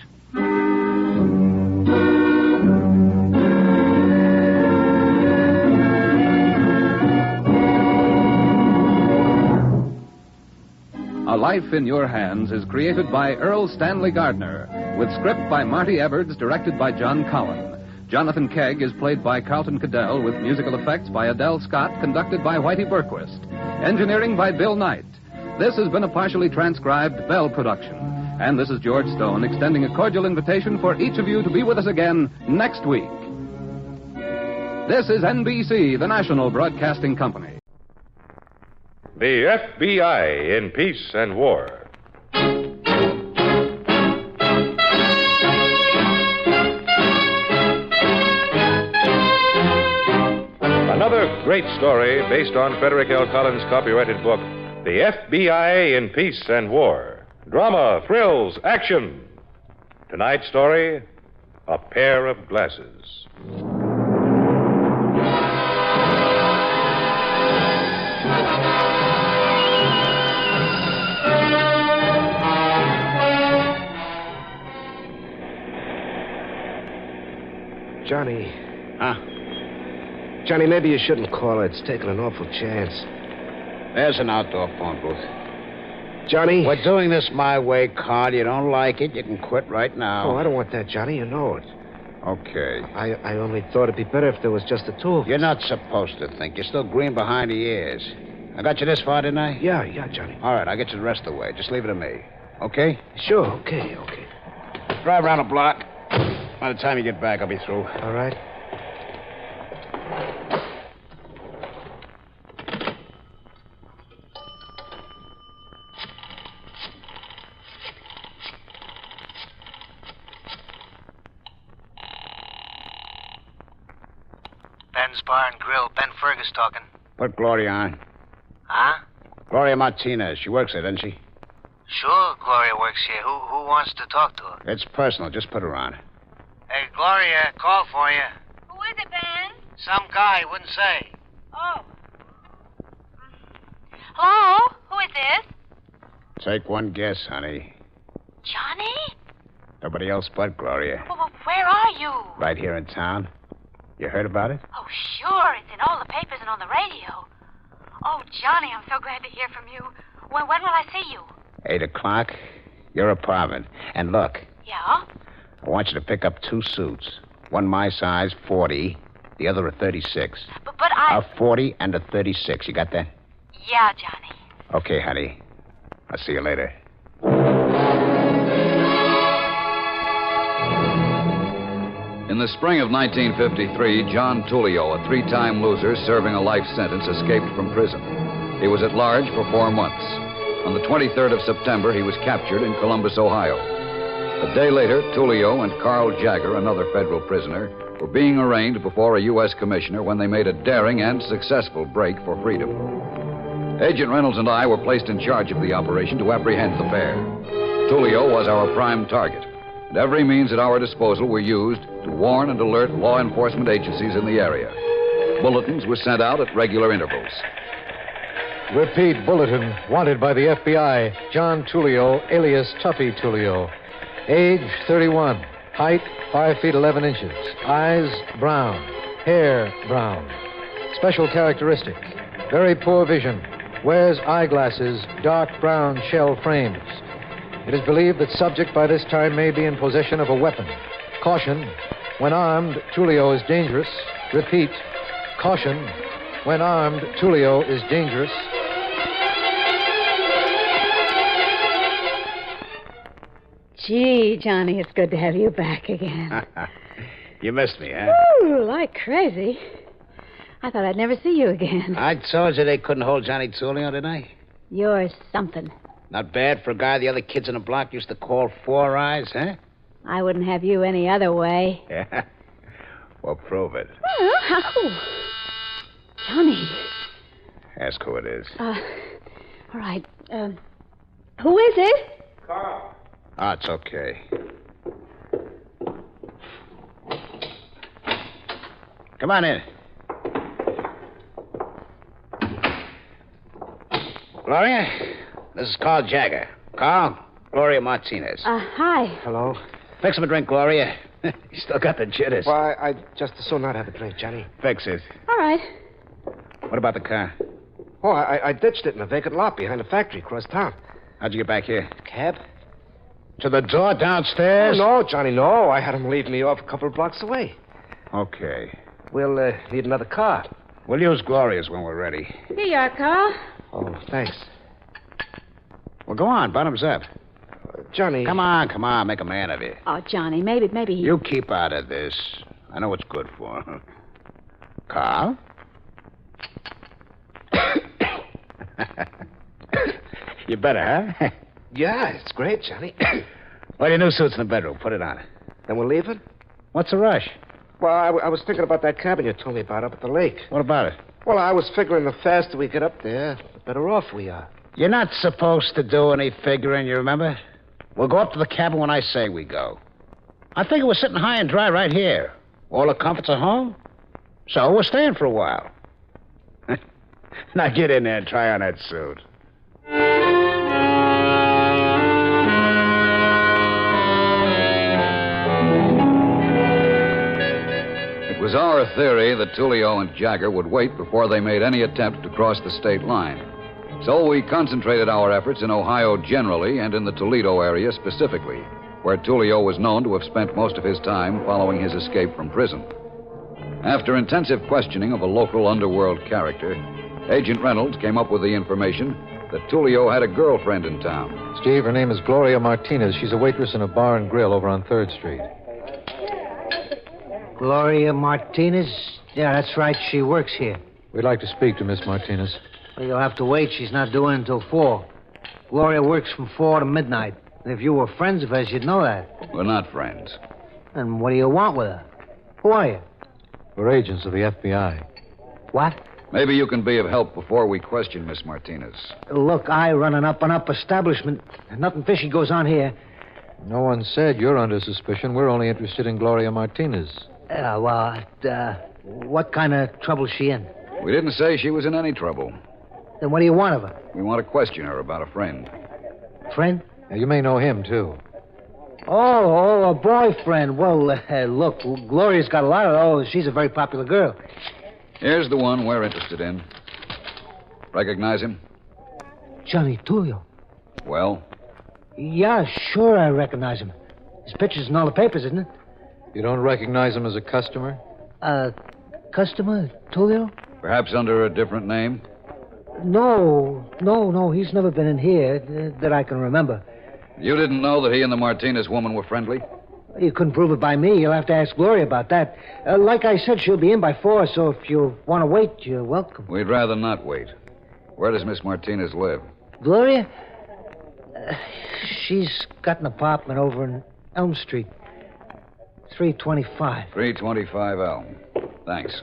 A Life in Your Hands is created by Earl Stanley Gardner, with script by Marty Evards, directed by John Cowan. Jonathan Kegg is played by Carlton Cadell, with musical effects by Adele Scott, conducted by Whitey Berquist. Engineering by Bill Knight. This has been a partially transcribed Bell production. And this is George Stone extending a cordial invitation for each of you to be with us again next week. This is NBC, the national broadcasting company. The FBI in Peace and War. Another great story based on Frederick L. Collins' copyrighted book, The FBI in Peace and War. Drama, thrills, action. Tonight's story, A Pair of Glasses. Johnny. Huh? Johnny, maybe you shouldn't call her. It's taking an awful chance. There's an outdoor phone booth. Johnny? We're doing this my way, Carl. You don't like it, you can quit right now. Oh, I don't want that, Johnny. You know it. Okay. I only thought it'd be better if there was just the two of us. You're not supposed to think. You're still green behind the ears. I got you this far, didn't I? Yeah, Johnny. All right, I'll get you the rest of the way. Just leave it to me. Okay? Sure, okay. Drive around the block. By the time you get back, I'll be through. All right. Ben's Bar and Grill. Ben Fergus talking. Put Gloria on. Huh? Gloria Martinez. She works there, doesn't she? Sure, Gloria works here. Who wants to talk to her? It's personal. Just put her on. Hey, Gloria, call for you. Who is it, Ben? Some guy, wouldn't say. Oh. Hello? Who is this? Take one guess, honey. Johnny? Nobody else but Gloria. Well, where are you? Right here in town. You heard about it? Oh, sure. It's in all the papers and on the radio. Oh, Johnny, I'm so glad to hear from you. When will I see you? 8 o'clock. Your apartment. And look. Yeah? I want you to pick up 2 suits. One my size, 40. The other a 36. But I... A 40 and a 36. You got that? Yeah, Johnny. Okay, honey. I'll see you later. In the spring of 1953, John Tullio, a 3-time loser serving a life sentence, escaped from prison. He was at large for 4 months. On the 23rd of September, he was captured in Columbus, Ohio. A day later, Tullio and Carl Jagger, another federal prisoner, were being arraigned before a U.S. commissioner when they made a daring and successful break for freedom. Agent Reynolds and I were placed in charge of the operation to apprehend the pair. Tullio was our prime target, and every means at our disposal were used to warn and alert law enforcement agencies in the area. Bulletins were sent out at regular intervals. Repeat bulletin. Wanted by the FBI. John Tullio, alias Tuffy Tullio. Age 31. Height 5 feet 11 inches. Eyes brown. Hair brown. Special characteristic. Very poor vision. Wears eyeglasses, dark brown shell frames. It is believed that subject by this time may be in possession of a weapon. Caution. When armed, Tullio is dangerous. Repeat. Caution. When armed, Tullio is dangerous. Gee, Johnny, it's good to have you back again. You missed me, huh? Ooh, like crazy. I thought I'd never see you again. I told you they couldn't hold Johnny Tullio, didn't I? You're something. Not bad for a guy the other kids in the block used to call Four Eyes, huh? I wouldn't have you any other way. Yeah. Well, prove it. How? Johnny. Ask who it is. All right. Who is it? Carl. Oh, it's okay. Come on in. Gloria, this is Carl Jagger. Carl, Gloria Martinez. Hi. Hello. Fix him a drink, Gloria. You still got the jitters. Well, I just as soon not have a drink, Johnny. Fix it. All right. What about the car? Oh, I ditched it in a vacant lot behind a factory across town. How'd you get back here? Cab? To the door downstairs? Oh, no, Johnny, no. I had him leave me off a couple of blocks away. Okay. We'll need another car. We'll use Gloria's when we're ready. Here you are, Carl. Oh, thanks. Well, go on. Bottoms up. Johnny. Come on. Make a man of you. Oh, Johnny, maybe he... You keep out of this. I know what's good for. Carl? You better, huh? Yeah, it's great, Johnny. Well, your new suit's in the bedroom. Put it on. Then we'll leave it? What's the rush? Well, I was thinking about that cabin you told me about up at the lake. What about it? Well, I was figuring the faster we get up there, the better off we are. You're not supposed to do any figuring, you remember? We'll go up to the cabin when I say we go. I think we're sitting high and dry right here. All the comforts are home. So we're staying for a while. Now get in there and try on that suit. It was our theory that Tullio and Jagger would wait before they made any attempt to cross the state line. So we concentrated our efforts in Ohio generally and in the Toledo area specifically, where Tullio was known to have spent most of his time following his escape from prison. After intensive questioning of a local underworld character, Agent Reynolds came up with the information that Tullio had a girlfriend in town. Steve, her name is Gloria Martinez. She's a waitress in a bar and grill over on 3rd Street. Gloria Martinez? Yeah, that's right. She works here. We'd like to speak to Miss Martinez. Well, you'll have to wait. She's not doing it until 4. Gloria works from 4 to midnight. And if you were friends of hers, you'd know that. We're not friends. And what do you want with her? Who are you? We're agents of the FBI. What? Maybe you can be of help before we question Miss Martinez. Look, I run an up-and-up establishment. Nothing fishy goes on here. No one said you're under suspicion. We're only interested in Gloria Martinez. What kind of trouble's she in? We didn't say she was in any trouble. Then what do you want of her? We want to question her about a friend. Friend? Now, you may know him, too. Oh, a boyfriend. Well, look, Gloria's got a lot of those. She's a very popular girl. Here's the one we're interested in. Recognize him? Johnny Tullio. Well? Yeah, sure I recognize him. His picture's in all the papers, isn't it? You don't recognize him as a customer? Customer? Tullio? Perhaps under a different name? No. He's never been in here that I can remember. You didn't know that he and the Martinez woman were friendly? You couldn't prove it by me. You'll have to ask Gloria about that. Like I said, she'll be in by 4, so if you want to wait, you're welcome. We'd rather not wait. Where does Miss Martinez live? Gloria? She's got an apartment over in Elm Street. 325. 325 Elm. Thanks.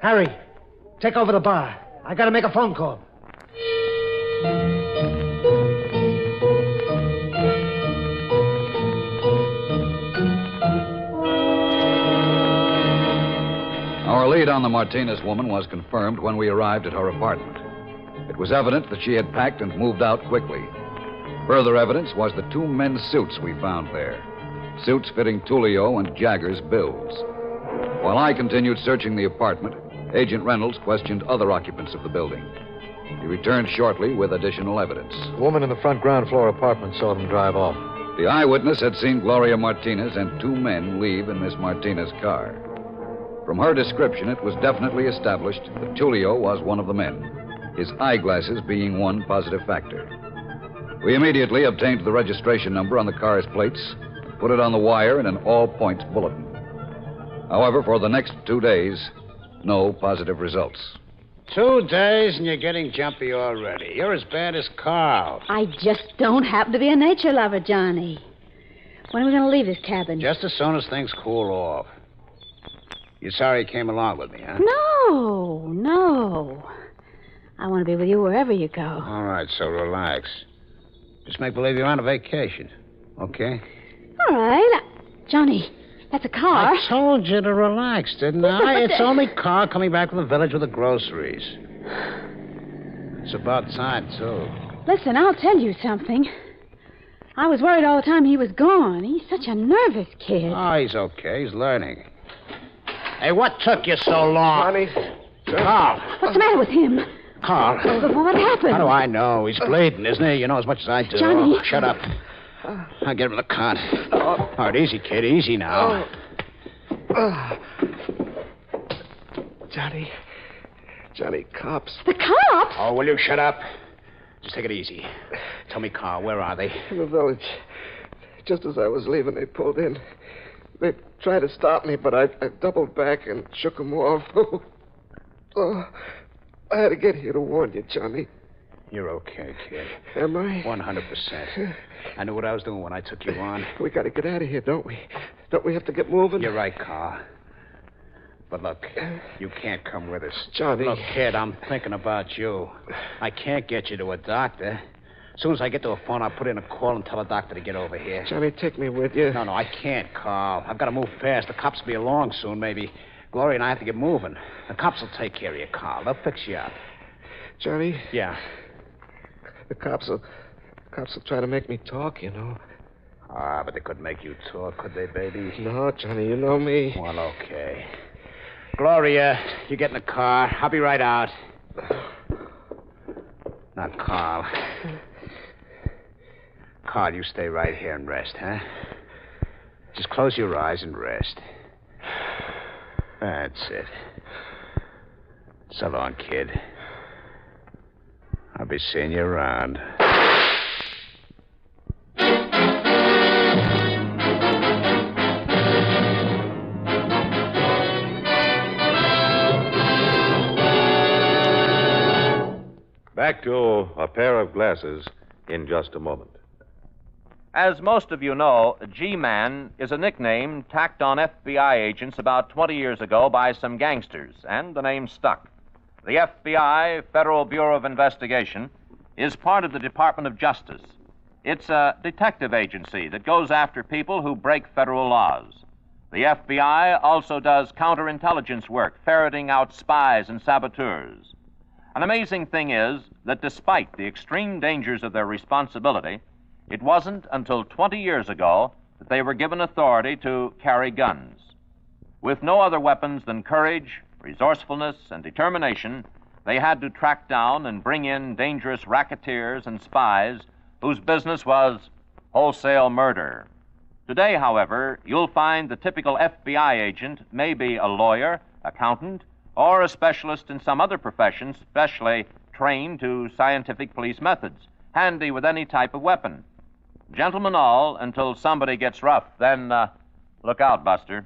Harry, take over the bar. I got to make a phone call. Our lead on the Martinez woman was confirmed when we arrived at her apartment. It was evident that she had packed and moved out quickly. Further evidence was the 2 men's suits we found there. Suits fitting Tullio and Jagger's bills. While I continued searching the apartment, Agent Reynolds questioned other occupants of the building. He returned shortly with additional evidence. The woman in the front ground floor apartment saw them drive off. The eyewitness had seen Gloria Martinez and 2 men leave in Miss Martinez's car. From her description, it was definitely established that Tullio was one of the men, his eyeglasses being one positive factor. We immediately obtained the registration number on the car's plates, put it on the wire in an all-points bulletin. However, for the next 2 days, no positive results. 2 days and you're getting jumpy already. You're as bad as Carl. I just don't happen to be a nature lover, Johnny. When are we going to leave this cabin? Just as soon as things cool off. You're sorry you came along with me, huh? No. I want to be with you wherever you go. All right, so relax. Just make believe you're on a vacation, okay? All right. Johnny, that's a car. I told you to relax, didn't I? It's only Carl coming back from the village with the groceries. It's about time, too. Listen, I'll tell you something. I was worried all the time he was gone. He's such a nervous kid. Oh, he's okay. He's learning. Hey, what took you so long? Honey. Carl. What's the matter with him? Carl. What happened? How do I know? He's bleeding, isn't he? You know as much as I do. Johnny. Oh, shut up. I'll get him in the cot. All right, easy, kid. Easy now. Johnny, cops. The cops? Oh, will you shut up? Just take it easy. Tell me, Carl, where are they? In the village. Just as I was leaving, they pulled in. They tried to stop me, but I doubled back and shook them off. I had to get here to warn you, Johnny. You're okay, kid. Am I? 100%. I knew what I was doing when I took you on. We got to get out of here, don't we? Don't we have to get moving? You're right, Carl. But look, you can't come with us. Johnny. Look, kid, I'm thinking about you. I can't get you to a doctor. As soon as I get to a phone, I'll put in a call and tell a doctor to get over here. Johnny, take me with you. No, I can't, Carl. I've got to move fast. The cops will be along soon, maybe. Gloria and I have to get moving. The cops will take care of you, Carl. They'll fix you up. Johnny? Yeah. The cops will try to make me talk, you know. Ah, but they couldn't make you talk, could they, baby? No, Johnny, you know me. Well, okay. Gloria, you get in the car. I'll be right out. Not Carl. Carl, you stay right here and rest, huh? Just close your eyes and rest. That's it. So long, kid. I'll be seeing you around. Back to a pair of glasses in just a moment. As most of you know, G-Man is a nickname tacked on FBI agents about 20 years ago by some gangsters, and the name stuck. The FBI, Federal Bureau of Investigation, is part of the Department of Justice. It's a detective agency that goes after people who break federal laws. The FBI also does counterintelligence work, ferreting out spies and saboteurs. An amazing thing is that despite the extreme dangers of their responsibility, it wasn't until 20 years ago that they were given authority to carry guns. With no other weapons than courage, resourcefulness, and determination, they had to track down and bring in dangerous racketeers and spies whose business was wholesale murder. Today, however, you'll find the typical FBI agent may be a lawyer, accountant, or a specialist in some other profession specially trained to scientific police methods, handy with any type of weapon. Gentlemen all, until somebody gets rough, then look out, Buster.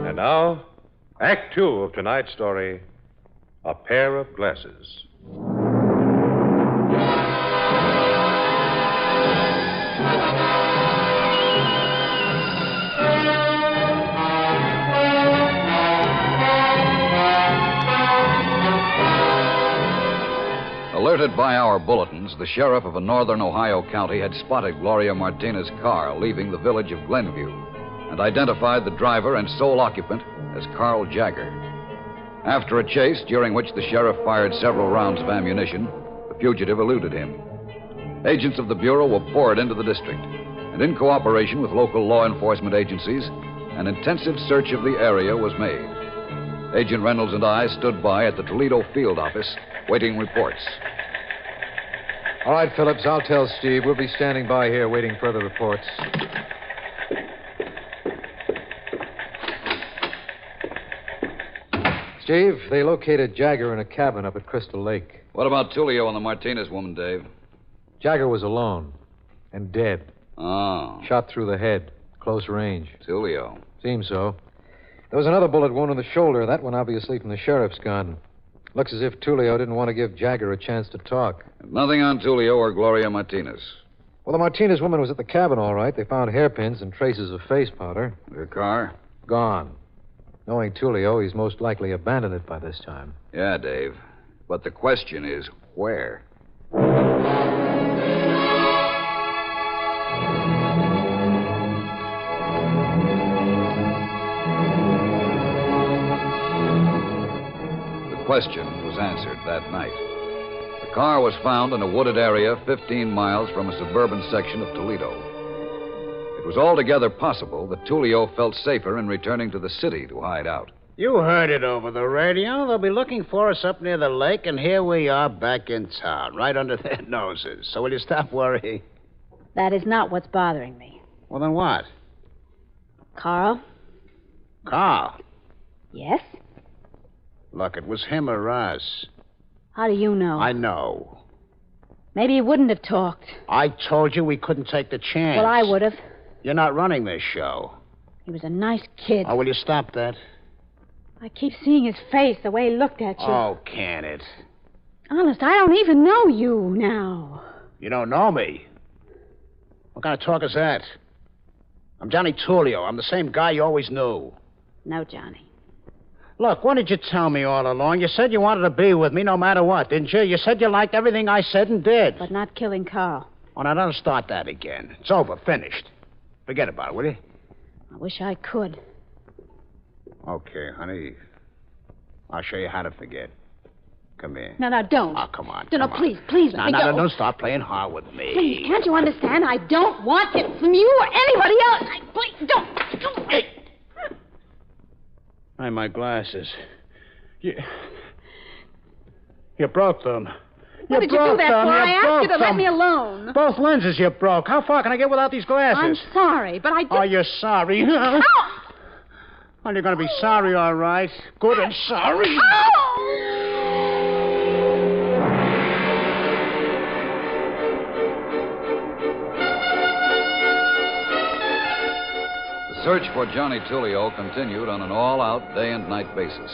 And now, Act Two of tonight's story, A Pair of Glasses. Alerted by our bulletins, the sheriff of a northern Ohio county had spotted Gloria Martinez's car leaving the village of Glenview and identified the driver and sole occupant as Carl Jagger. After a chase during which the sheriff fired several rounds of ammunition, the fugitive eluded him. Agents of the Bureau were poured into the district, and in cooperation with local law enforcement agencies, an intensive search of the area was made. Agent Reynolds and I stood by at the Toledo field office, waiting reports. All right, Phillips, I'll tell Steve. We'll be standing by here waiting further reports. Steve, they located Jagger in a cabin up at Crystal Lake. What about Tulio and the Martinez woman, Dave? Jagger was alone and dead. Oh. Shot through the head, close range. Tulio. Seems so. There was another bullet wound in the shoulder, that one obviously from the sheriff's gun. Looks as if Tulio didn't want to give Jagger a chance to talk. Nothing on Tulio or Gloria Martinez. Well, the Martinez woman was at the cabin, all right. They found hairpins and traces of face powder. Her car? Gone. Knowing Tulio, he's most likely abandoned it by this time. Yeah, Dave. But the question is, where? The question was answered that night. The car was found in a wooded area 15 miles from a suburban section of Toledo. It was altogether possible that Tulio felt safer in returning to the city to hide out. You heard it over the radio. They'll be looking for us up near the lake, and here we are back in town, right under their noses. So will you stop worrying? That is not what's bothering me. Well, then what? Carl? Carl? Yes? Look, it was him or us. How do you know? I know. Maybe he wouldn't have talked. I told you we couldn't take the chance. Well, I would have. You're not running this show. He was a nice kid. Oh, will you stop that? I keep seeing his face, the way he looked at you. Oh, can it? Honest, I don't even know you now. You don't know me? What kind of talk is that? I'm Johnny Tulio. I'm the same guy you always knew. No, Johnny. Look, what did you tell me all along? You said you wanted to be with me no matter what, didn't you? You said you liked everything I said and did. But not killing Carl. Oh, now don't start that again. It's over. Finished. Forget about it, will you? I wish I could. Okay, honey. I'll show you how to forget. Come here. No, don't. Oh, come on. No, please, let me go. No, don't start playing hard with me. Please, can't you understand? I don't want it from you or anybody else. Please, don't. Hey. Hey, my glasses. You broke them. What did you do that for? I asked you to let me alone. Both lenses you broke. How far can I get without these glasses? I'm sorry, but I just... Oh, you're sorry? Ow! Well, you're going to be sorry, all right. Good and sorry. The search for Johnny Tullio continued on an all-out day and night basis.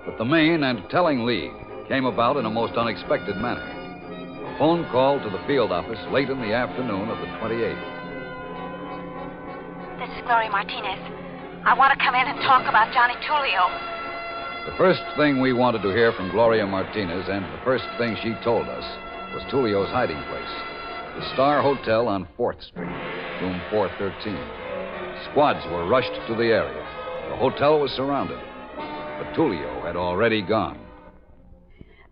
But the main and telling lead came about in a most unexpected manner. A phone call to the field office late in the afternoon of the 28th. This is Gloria Martinez. I want to come in and talk about Johnny Tullio. The first thing we wanted to hear from Gloria Martinez, and the first thing she told us, was Tullio's hiding place. The Star Hotel on 4th Street, room 413. Squads were rushed to the area. The hotel was surrounded. But Tullio had already gone.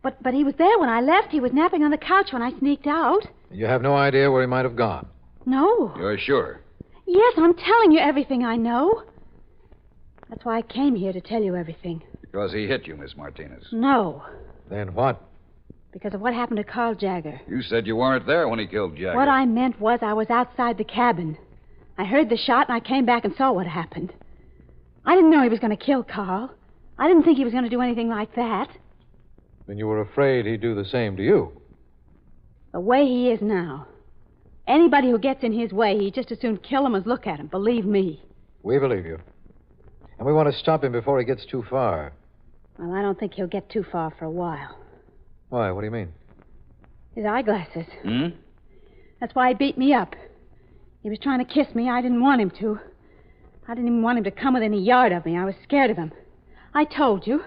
But he was there when I left. He was napping on the couch when I sneaked out. You have no idea where he might have gone? No. You're sure? Yes, I'm telling you everything I know. That's why I came here, to tell you everything. Because he hit you, Miss Martinez. No. Then what? Because of what happened to Carl Jagger. You said you weren't there when he killed Jagger. What I meant was I was outside the cabin. I heard the shot and I came back and saw what happened. I didn't know he was going to kill Carl. I didn't think he was going to do anything like that. Then you were afraid he'd do the same to you. The way he is now. Anybody who gets in his way, he'd just as soon kill him as look at him. Believe me. We believe you. And we want to stop him before he gets too far. Well, I don't think he'll get too far for a while. Why? What do you mean? His eyeglasses. Hmm? That's why he beat me up. He was trying to kiss me. I didn't want him to. I didn't even want him to come within a yard of me. I was scared of him. I told you.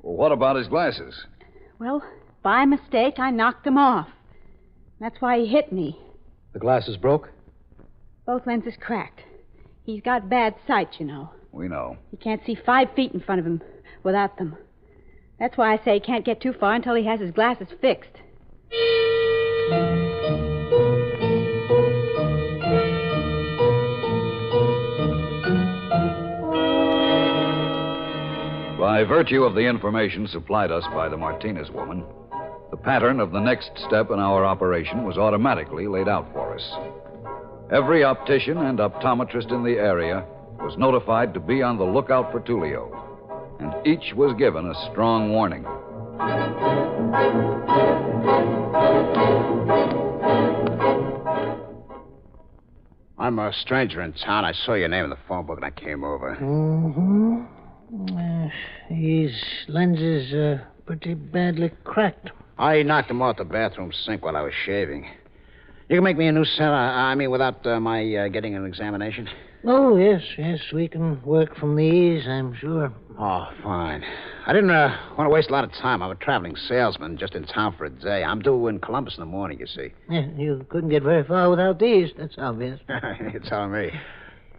Well, what about his glasses? Well, by mistake, I knocked them off. That's why he hit me. The glasses broke? Both lenses cracked. He's got bad sight, you know. We know. He can't see 5 feet in front of him without them. That's why I say he can't get too far until he has his glasses fixed. By virtue of the information supplied us by the Martinez woman, the pattern of the next step in our operation was automatically laid out for us. Every optician and optometrist in the area was notified to be on the lookout for Tullio, and each was given a strong warning. I'm a stranger in town. I saw your name in the phone book and I came over. Mm-hmm. His lenses are pretty badly cracked. I knocked them off the bathroom sink while I was shaving. You can make me a new set, I mean, without my getting an examination? Oh, yes, we can work from these, I'm sure. Oh, fine. I didn't want to waste a lot of time. I'm a traveling salesman just in town for a day. I'm due in Columbus in the morning, you see. Yeah, you couldn't get very far without these. That's obvious. You're telling me.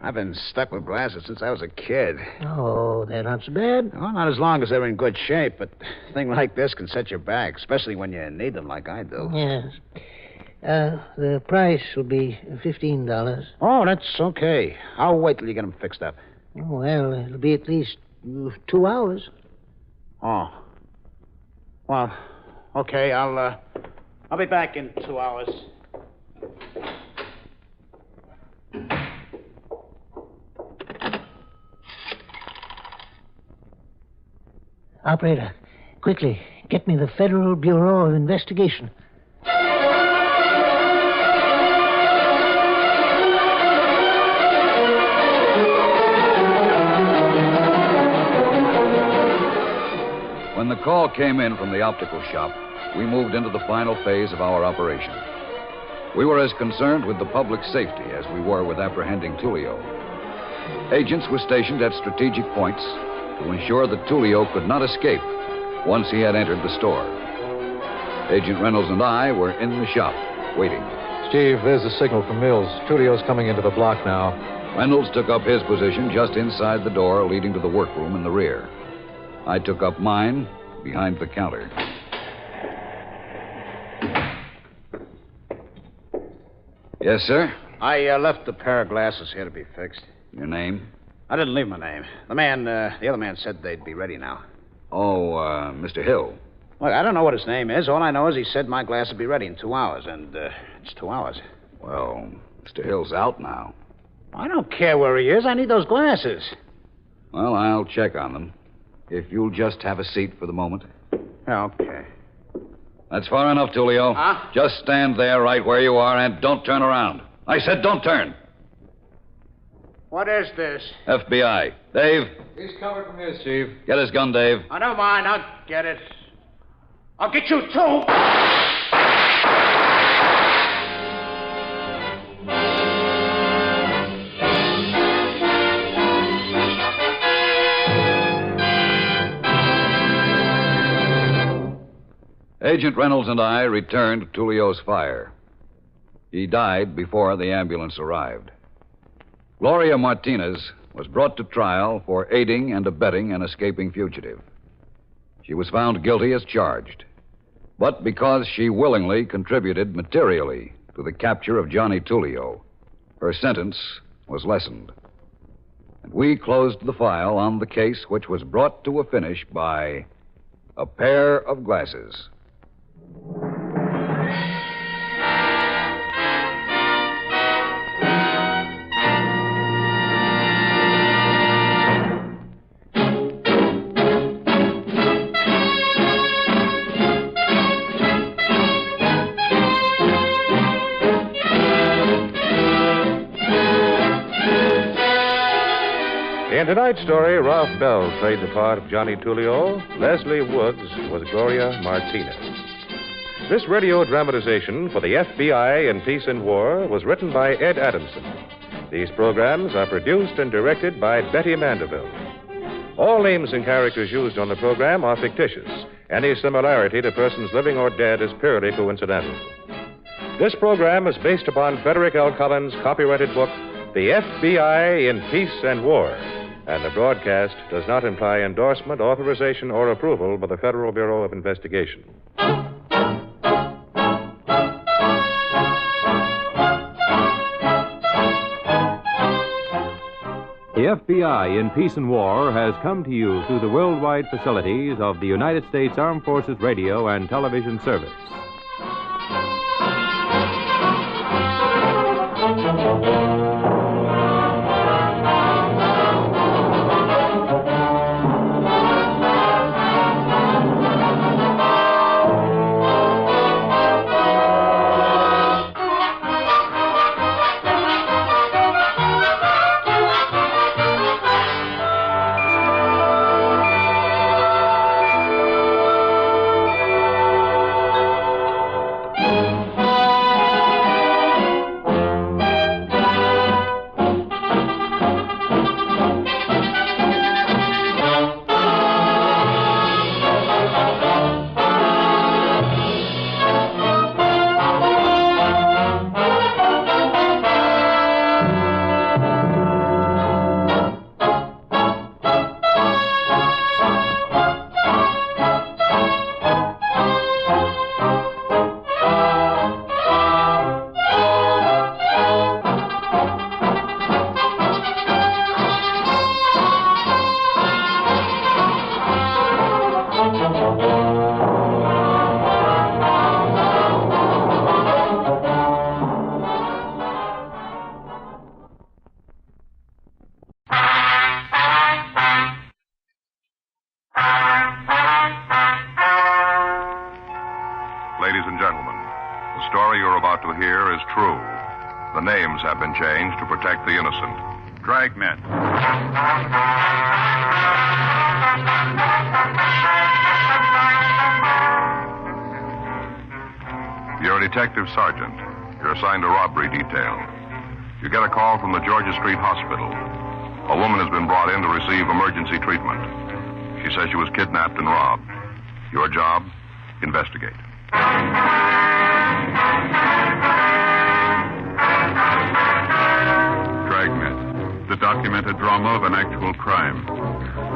I've been stuck with glasses since I was a kid. Oh, they're not so bad. Well, not as long as they're in good shape, but a thing like this can set you back, especially when you need them like I do. Yes. The price will be $15. Oh, that's okay. I'll wait till you get them fixed up. Oh, well, it'll be at least 2 hours. Oh. Well, okay, I'll be back in 2 hours. Operator, quickly, get me the Federal Bureau of Investigation. When the call came in from the optical shop, we moved into the final phase of our operation. We were as concerned with the public safety as we were with apprehending Tullio. Agents were stationed at strategic points to ensure that Tullio could not escape once he had entered the store. Agent Reynolds and I were in the shop, waiting. Steve, there's a signal from Mills. Tullio's coming into the block now. Reynolds took up his position just inside the door leading to the workroom in the rear. I took up mine behind the counter. Yes, sir? I left a pair of glasses here to be fixed. Your name? I didn't leave my name. The other man said they'd be ready now. Oh, Mr. Hill. Look, I don't know what his name is. All I know is he said my glass would be ready in 2 hours, and it's 2 hours. Well, Mr. Hill's out now. I don't care where he is. I need those glasses. Well, I'll check on them. If you'll just have a seat for the moment. Okay. That's far enough, Tulio. Huh? Just stand there right where you are and don't turn around. I said don't turn. What is this? FBI. Dave. He's covered from his, Chief. Get his gun, Dave. I don't mind. I'll get it. I'll get you, too. Agent Reynolds and I returned to Tulio's fire. He died before the ambulance arrived. Gloria Martinez was brought to trial for aiding and abetting an escaping fugitive. She was found guilty as charged. But because she willingly contributed materially to the capture of Johnny Tulio, her sentence was lessened. And we closed the file on the case which was brought to a finish by a pair of glasses. In tonight's story, Ralph Bell played the part of Johnny Tulio. Leslie Woods was Gloria Martinez. This radio dramatization for the FBI in Peace and War was written by Ed Adamson. These programs are produced and directed by Betty Mandeville. All names and characters used on the program are fictitious. Any similarity to persons living or dead is purely coincidental. This program is based upon Frederick L. Collins' copyrighted book, The FBI in Peace and War, and the broadcast does not imply endorsement, authorization, or approval by the Federal Bureau of Investigation. The FBI in Peace and War has come to you through the worldwide facilities of the United States Armed Forces Radio and Television Service. Ladies and gentlemen, the story you're about to hear is true. The names have been changed to protect the innocent. Dragnet. You're a detective sergeant. You're assigned a robbery detail. You get a call from the Georgia Street Hospital. A woman has been brought in to receive emergency treatment. She says she was kidnapped and robbed. Your job? Investigate. Dragnet. documented drama of an actual crime.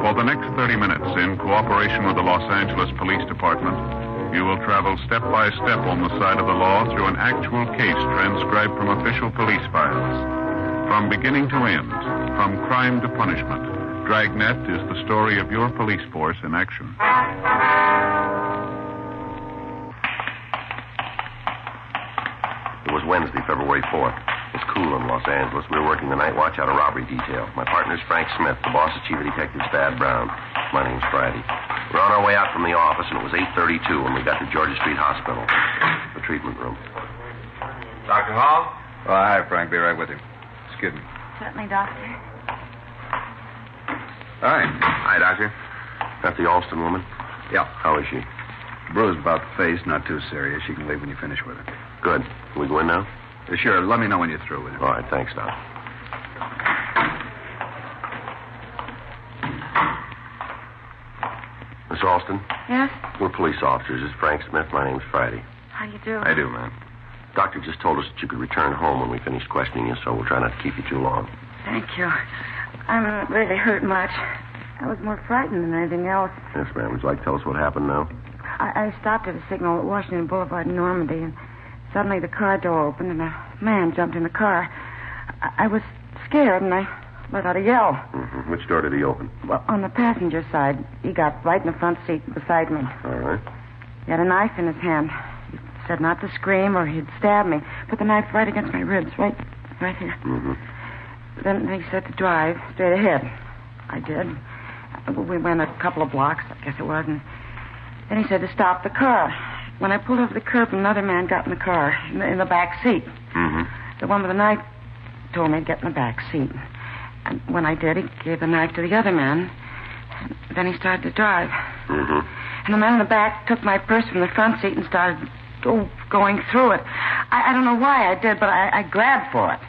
For the next 30 minutes, in cooperation with the Los Angeles Police Department, you will travel step by step on the side of the law through an actual case transcribed from official police files. From beginning to end, from crime to punishment, Dragnet is the story of your police force in action. It was Wednesday, February 4th. It was cool in Los Angeles. We were working the night watch out of robbery detail. My partner's Frank Smith. The boss is Chief of Detectives Thad Brown. My name's Friday. We're on our way out from the office, and it was 8:32 when we got to Georgia Street Hospital, the treatment room. Dr. Hall? Oh, hi, Frank. Be right with you. Excuse me. Certainly, Doctor. Hi. Hi, Doctor. That the Alston woman? Yeah. How is she? Bruised about the face, not too serious. You can leave when you finish with her. Good. Can we go in now? Sure. Let me know when you're through with it. All right. Thanks, Doc. Miss Alston? Yes? We're police officers. This is Frank Smith. My name's Friday. How you doing? I do, ma'am. Doctor just told us that you could return home when we finish questioning you, so we'll try not to keep you too long. Thank you. I'm not really hurt much. I was more frightened than anything else. Yes, ma'am. Would you like to tell us what happened now? I stopped at a signal at Washington Boulevard in Normandy, and suddenly the car door opened, and a man jumped in the car. I was scared, and I let out a yell. Mm-hmm. Which door did he open? Well, on the passenger side. He got right in the front seat beside me. All right. He had a knife in his hand. He said not to scream or he'd stab me. Put the knife right against my ribs, right here. Mm-hmm. Then he said to drive straight ahead. I did. We went a couple of blocks, I guess it was, and then he said to stop the car. When I pulled over the curb, another man got in the car, in the back seat. Mm-hmm. The one with the knife told me to get in the back seat. And when I did, he gave the knife to the other man. And then he started to drive. Mm-hmm. And the man in the back took my purse from the front seat and started going through it. I don't know why I did, but I grabbed for it.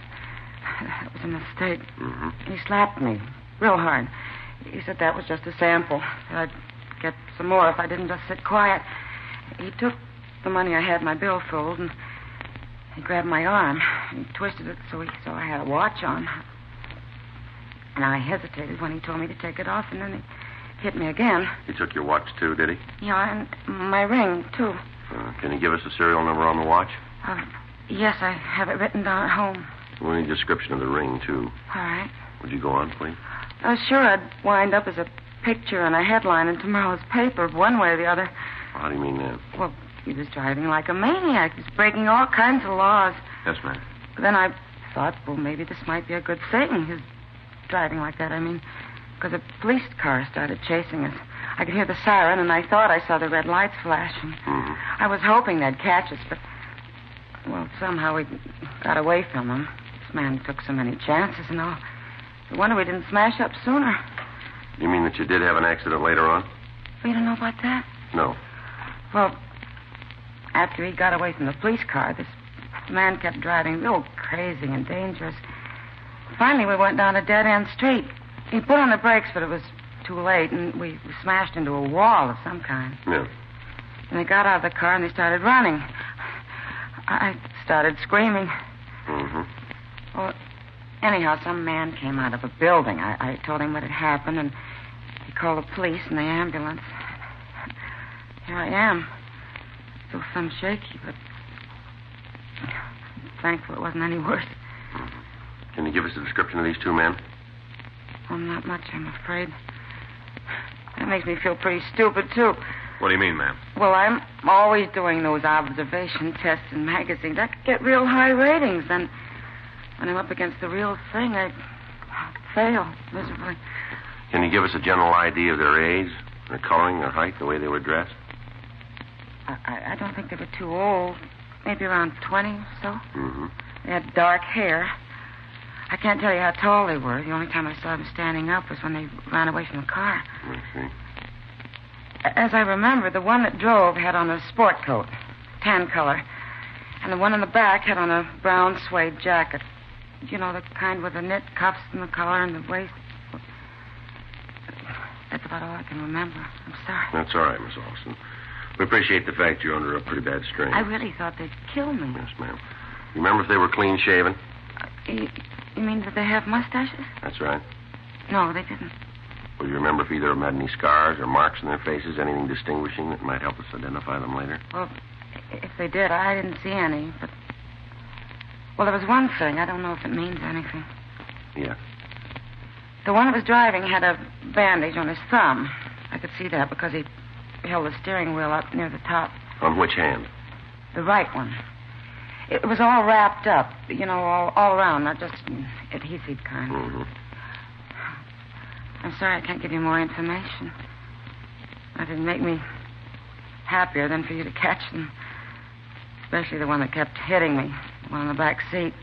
It was a mistake. Mm-hmm. He slapped me real hard. He said that was just a sample. That I'd get some more if I didn't just sit quiet. He took the money I had in my billfold, and he grabbed my arm. He twisted it so I had a watch on. And I hesitated when he told me to take it off, and then he hit me again. He took your watch, too, did he? Yeah, and my ring, too. Can you give us the serial number on the watch? Yes, I have it written down at home. We need a description of the ring, too. All right. Would you go on, please? I was sure I'd wind up as a picture and a headline in tomorrow's paper, one way or the other. How do you mean that? Well, he was driving like a maniac. He was breaking all kinds of laws. Yes, ma'am. Then I thought, well, maybe this might be a good thing, his driving like that. I mean, because a police car started chasing us. I could hear the siren, and I thought I saw the red lights flashing. Mm-hmm. I was hoping they'd catch us, but, well, somehow we got away from them. This man took so many chances and all. No wonder we didn't smash up sooner. You mean that you did have an accident later on? You don't know about that? No. Well, after he got away from the police car, this man kept driving real crazy and dangerous. Finally, we went down a dead-end street. He put on the brakes, but it was too late, and we smashed into a wall of some kind. Yeah. And they got out of the car, and they started running. I started screaming. Mm-hmm. Well, anyhow, some man came out of a building. I told him what had happened, and he called the police and the ambulance. Here I am. Still some shaky, but I'm thankful it wasn't any worse. Mm-hmm. Can you give us a description of these two men? Well, not much, I'm afraid. That makes me feel pretty stupid, too. What do you mean, ma'am? Well, I'm always doing those observation tests in magazines. I get real high ratings. Then when I'm up against the real thing, I fail miserably. Can you give us a general idea of their age, their coloring, their height, the way they were dressed? I don't think they were too old. Maybe around 20 or so. Mm-hmm. They had dark hair. I can't tell you how tall they were. The only time I saw them standing up was when they ran away from the car. I see. As I remember, the one that drove had on a sport coat, tan color. And the one in the back had on a brown suede jacket. You know, the kind with the knit cuffs and the collar and the waist. That's about all I can remember. I'm sorry. That's all right, Miss Alston. We appreciate the fact you're under a pretty bad strain. I really thought they'd kill me. Yes, ma'am. You remember if they were clean-shaven? You mean that they have mustaches? That's right. No, they didn't. Will you remember if either of them had any scars or marks in their faces, anything distinguishing that might help us identify them later? Well, if they did, I didn't see any, but... Well, there was one thing. I don't know if it means anything. Yeah. The one that was driving had a bandage on his thumb. I could see that because he held the steering wheel up near the top. On which hand? The right one. It was all wrapped up, all around, not just adhesive kind. Mm-hmm. I'm sorry I can't give you more information. That didn't make me happier than for you to catch them. Especially the one that kept hitting me, the one in the back seat.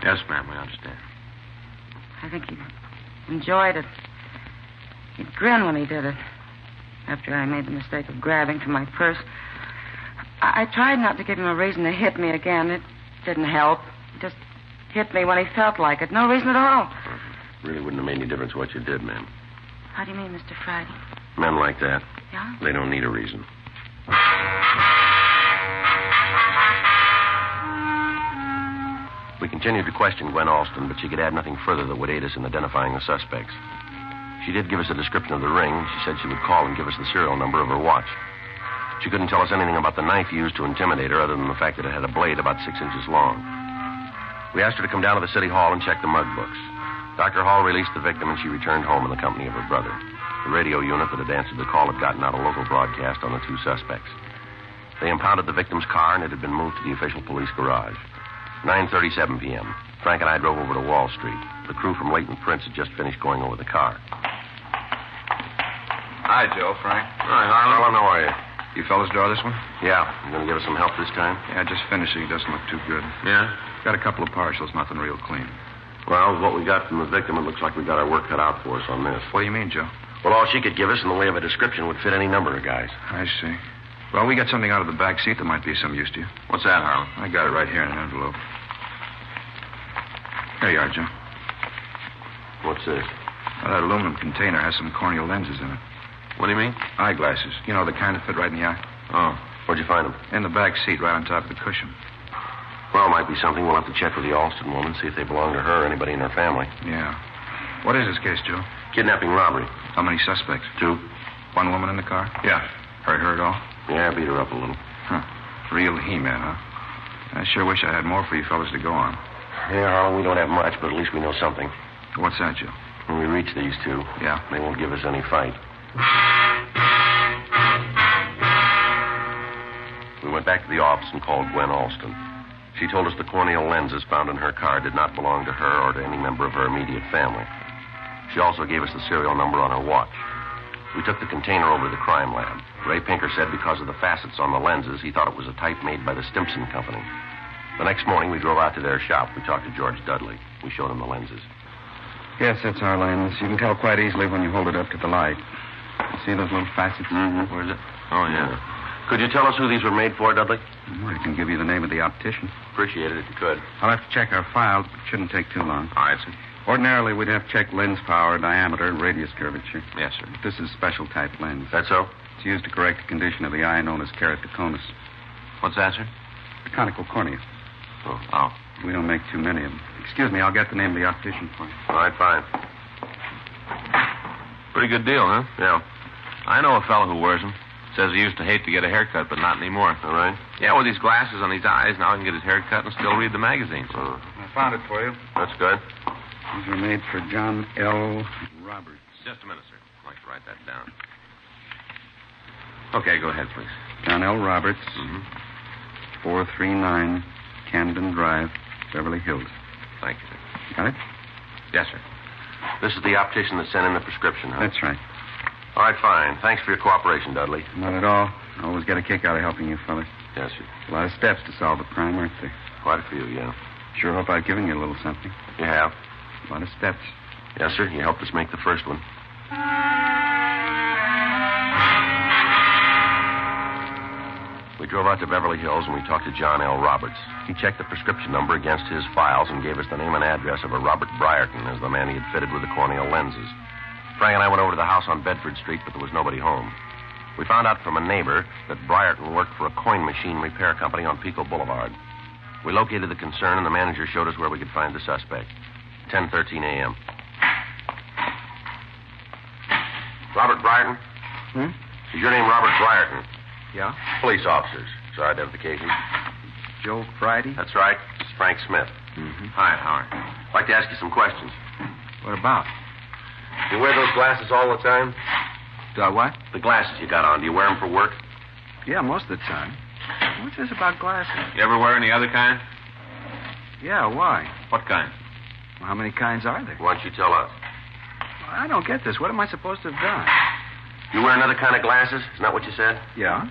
Yes, ma'am, we understand. I think he enjoyed it. He'd grin when he did it. After I made the mistake of grabbing for my purse. I tried not to give him a reason to hit me again. It didn't help. He just hit me when he felt like it. No reason at all. Really wouldn't have made any difference what you did, ma'am. How do you mean, Mr. Friday? Men like that. Yeah? They don't need a reason. We continued to question Gwen Alston, but she could add nothing further that would aid us in identifying the suspects. She did give us a description of the ring. She said she would call and give us the serial number of her watch. She couldn't tell us anything about the knife used to intimidate her other than the fact that it had a blade about 6 inches long. We asked her to come down to the city hall and check the mug books. Dr. Hall released the victim, and she returned home in the company of her brother. The radio unit that had answered the call had gotten out a local broadcast on the two suspects. They impounded the victim's car, and it had been moved to the official police garage. 9:37 p.m. Frank and I drove over to Wall Street. The crew from Leighton Prince had just finished going over the car. Hi, Joe. Frank. Hi, Harlan. How are you? You fellas draw this one? Yeah. You going to give us some help this time? Yeah, just finishing. Doesn't look too good. Yeah? Got a couple of partials, nothing real clean. Well, what we got from the victim, it looks like we got our work cut out for us on this. What do you mean, Joe? Well, all she could give us in the way of a description would fit any number of guys. I see. Well, we got something out of the back seat that might be of some use to you. What's that, Harlan? I got it right here in an envelope. There you are, Joe. What's this? Well, that aluminum container has some corneal lenses in it. What do you mean? Eyeglasses. You know, the kind that fit right in the eye. Oh. Where'd you find them? In the back seat, right on top of the cushion. Well, it might be something. We'll have to check with the Alston woman, see if they belong to her or anybody in her family. Yeah. What is this case, Joe? Kidnapping robbery. How many suspects? 2. One woman in the car? Yeah. Hurt her at all? Yeah, I beat her up a little. Huh. Real He-Man, huh? I sure wish I had more for you fellas to go on. Yeah, Harlan, we don't have much, but at least we know something. What's that, Joe? When we reach these two, they won't give us any fight. We went back to the office and called Gwen Alston. She told us the corneal lenses found in her car did not belong to her or to any member of her immediate family. She also gave us the serial number on her watch. We took the container over to the crime lab. Ray Pinker said because of the facets on the lenses, he thought it was a type made by the Stimson Company. The next morning, we drove out to their shop. We talked to George Dudley. We showed him the lenses. Yes, that's our lens. You can tell quite easily when you hold it up to the light. You see those little facets? Mm-hmm. Where is it? Oh, yeah. Could you tell us who these were made for, Dudley? I can give you the name of the optician. Appreciate it if you could. I'll have to check our files, but it shouldn't take too long. All right, sir. Ordinarily, we'd have checked lens power, diameter, and radius curvature. Yes, sir. This is special type lens. That's so? It's used to correct the condition of the eye known as keratoconus. What's that, sir? The conical cornea. Oh. We don't make too many of them. Excuse me, I'll get the name of the optician for you. All right, fine. Pretty good deal, huh? Yeah. I know a fellow who wears them. Says he used to hate to get a haircut, but not anymore. All right. Yeah, with these glasses on his eyes, now he can get his haircut and still read the magazines. I found it for you. That's good. These were made for John L. Roberts. Just a minute, sir. I'd like to write that down. Okay, go ahead, please. John L. Roberts, 439 Camden Drive, Beverly Hills. Thank you, sir. Got it? Yes, sir. This is the optician that sent in the prescription, huh? That's right. All right, fine. Thanks for your cooperation, Dudley. Not at all. I always get a kick out of helping you fellas. Yes, sir. A lot of steps to solve a crime, aren't there? Quite a few, yeah. Sure hope I've given you a little something. You have? A lot of steps. Yes, sir. You helped us make the first one. We drove out to Beverly Hills and we talked to John L. Roberts. He checked the prescription number against his files and gave us the name and address of a Robert Briarton as the man he had fitted with the corneal lenses. Frank and I went over to the house on Bedford Street, but there was nobody home. We found out from a neighbor that Briarton worked for a coin machine repair company on Pico Boulevard. We located the concern, and the manager showed us where we could find the suspect. 10:13 a.m. Robert Briarton? Is your name Robert Briarton? Yeah? Police officers. It's our identification. Joe Friday? That's right. This is Frank Smith. Hi, Howard. I'd like to ask you some questions. What about? You wear those glasses all the time? Do I what? The glasses you got on, do you wear them for work? Yeah, most of the time. What's this about glasses? You ever wear any other kind? Yeah, why? What kind? Well, how many kinds are there? Why don't you tell us? I don't get this. What am I supposed to have done? You wear another kind of glasses? Isn't that what you said? Yeah?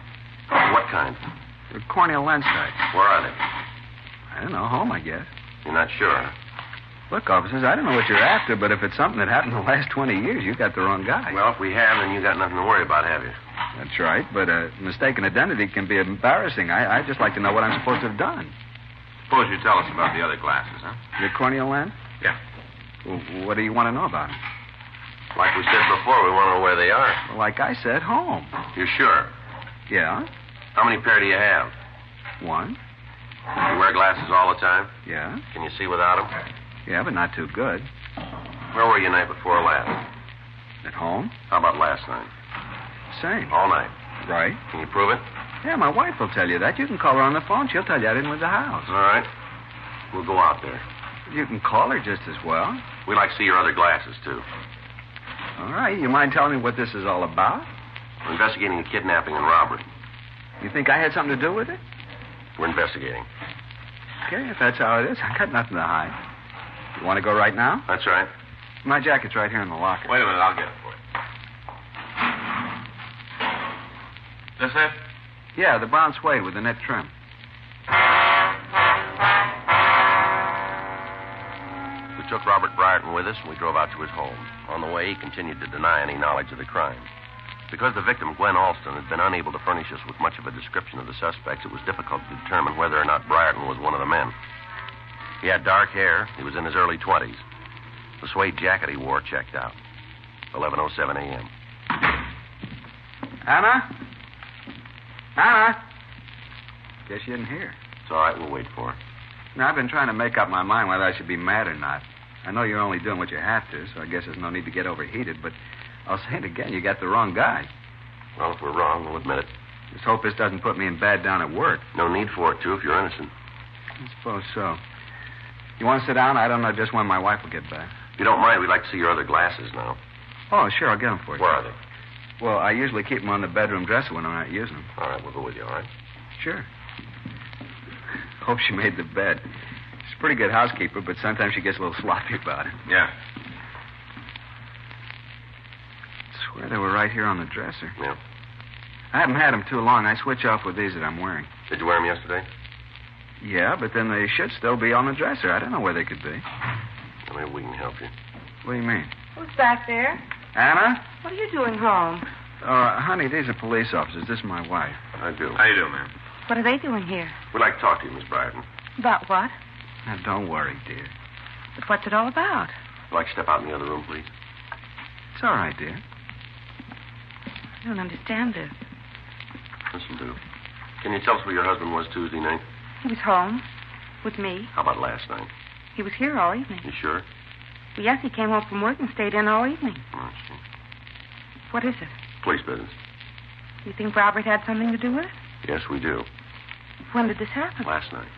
What kind? The corneal lens type. Where are they? I don't know. Home, I guess. You're not sure, huh? Look, officers, I don't know what you're after, but if it's something that happened in the last 20 years, you got the wrong guy. Well, if we have, then you got nothing to worry about, have you? That's right, but mistaken identity can be embarrassing. I'd just like to know what I'm supposed to have done. Suppose you tell us about the other glasses, huh? The corneal lens? Yeah. Well, what do you want to know about them? Like we said before, we want to know where they are. Well, like I said, home. You're sure? Yeah? How many pair do you have? One. You wear glasses all the time? Yeah? Can you see without them? Yeah, but not too good. Where were you night before last? At home? How about last night? Same. All night. Right. Can you prove it? Yeah, my wife will tell you that. You can call her on the phone. She'll tell you I didn't leave the house. All right. We'll go out there. You can call her just as well. We'd like to see your other glasses, too. All right. You mind telling me what this is all about? We're investigating a kidnapping and robbery. You think I had something to do with it? We're investigating. Okay, if that's how it is, I got nothing to hide. You want to go right now? That's right. My jacket's right here in the locker. Wait a minute, I'll get it for you. This it? Yeah, the brown suede with the net trim. We took Robert Briarton with us, and we drove out to his home. On the way, he continued to deny any knowledge of the crime. Because the victim, Gwen Alston, had been unable to furnish us with much of a description of the suspects, it was difficult to determine whether or not Briarton was one of the men. He had dark hair. He was in his early 20s. The suede jacket he wore checked out. 11:07 a.m. Anna? Anna? Guess you didn't hear. It's all right. We'll wait for her. Now, I've been trying to make up my mind whether I should be mad or not. I know you're only doing what you have to, so I guess there's no need to get overheated, but I'll say it again. You got the wrong guy. Well, if we're wrong, we'll admit it. Just hope this doesn't put me in bad down at work. No need for it, too, if you're innocent. I suppose so. You want to sit down? I don't know just when my wife will get back. If you don't mind, we'd like to see your other glasses now. Oh, sure, I'll get them for you. Where are they? Well, I usually keep them on the bedroom dresser when I'm not using them. All right, we'll go with you, all right? Sure. Hope she made the bed. She's a pretty good housekeeper, but sometimes she gets a little sloppy about it. Yeah. I swear they were right here on the dresser. Yeah. I haven't had them too long. I switch off with these that I'm wearing. Did you wear them yesterday? Yeah, but then they should still be on the dresser. I don't know where they could be. Well, maybe we can help you. What do you mean? Who's back there? Anna? What are you doing home? Honey, these are police officers. This is my wife. I do. How you doing, ma'am? What are they doing here? We'd like to talk to you, Miss Briarton. About what? Now, don't worry, dear. But what's it all about? Would you like to step out in the other room, please? It's all right, dear. I don't understand this. Listen, do. Can you tell us where your husband was Tuesday night? He was home with me. How about last night? He was here all evening. You sure? Well, yes, he came home from work and stayed in all evening. Oh, I see. What is it? Police business. You think Robert had something to do with it? Yes, we do. When did this happen? Last night.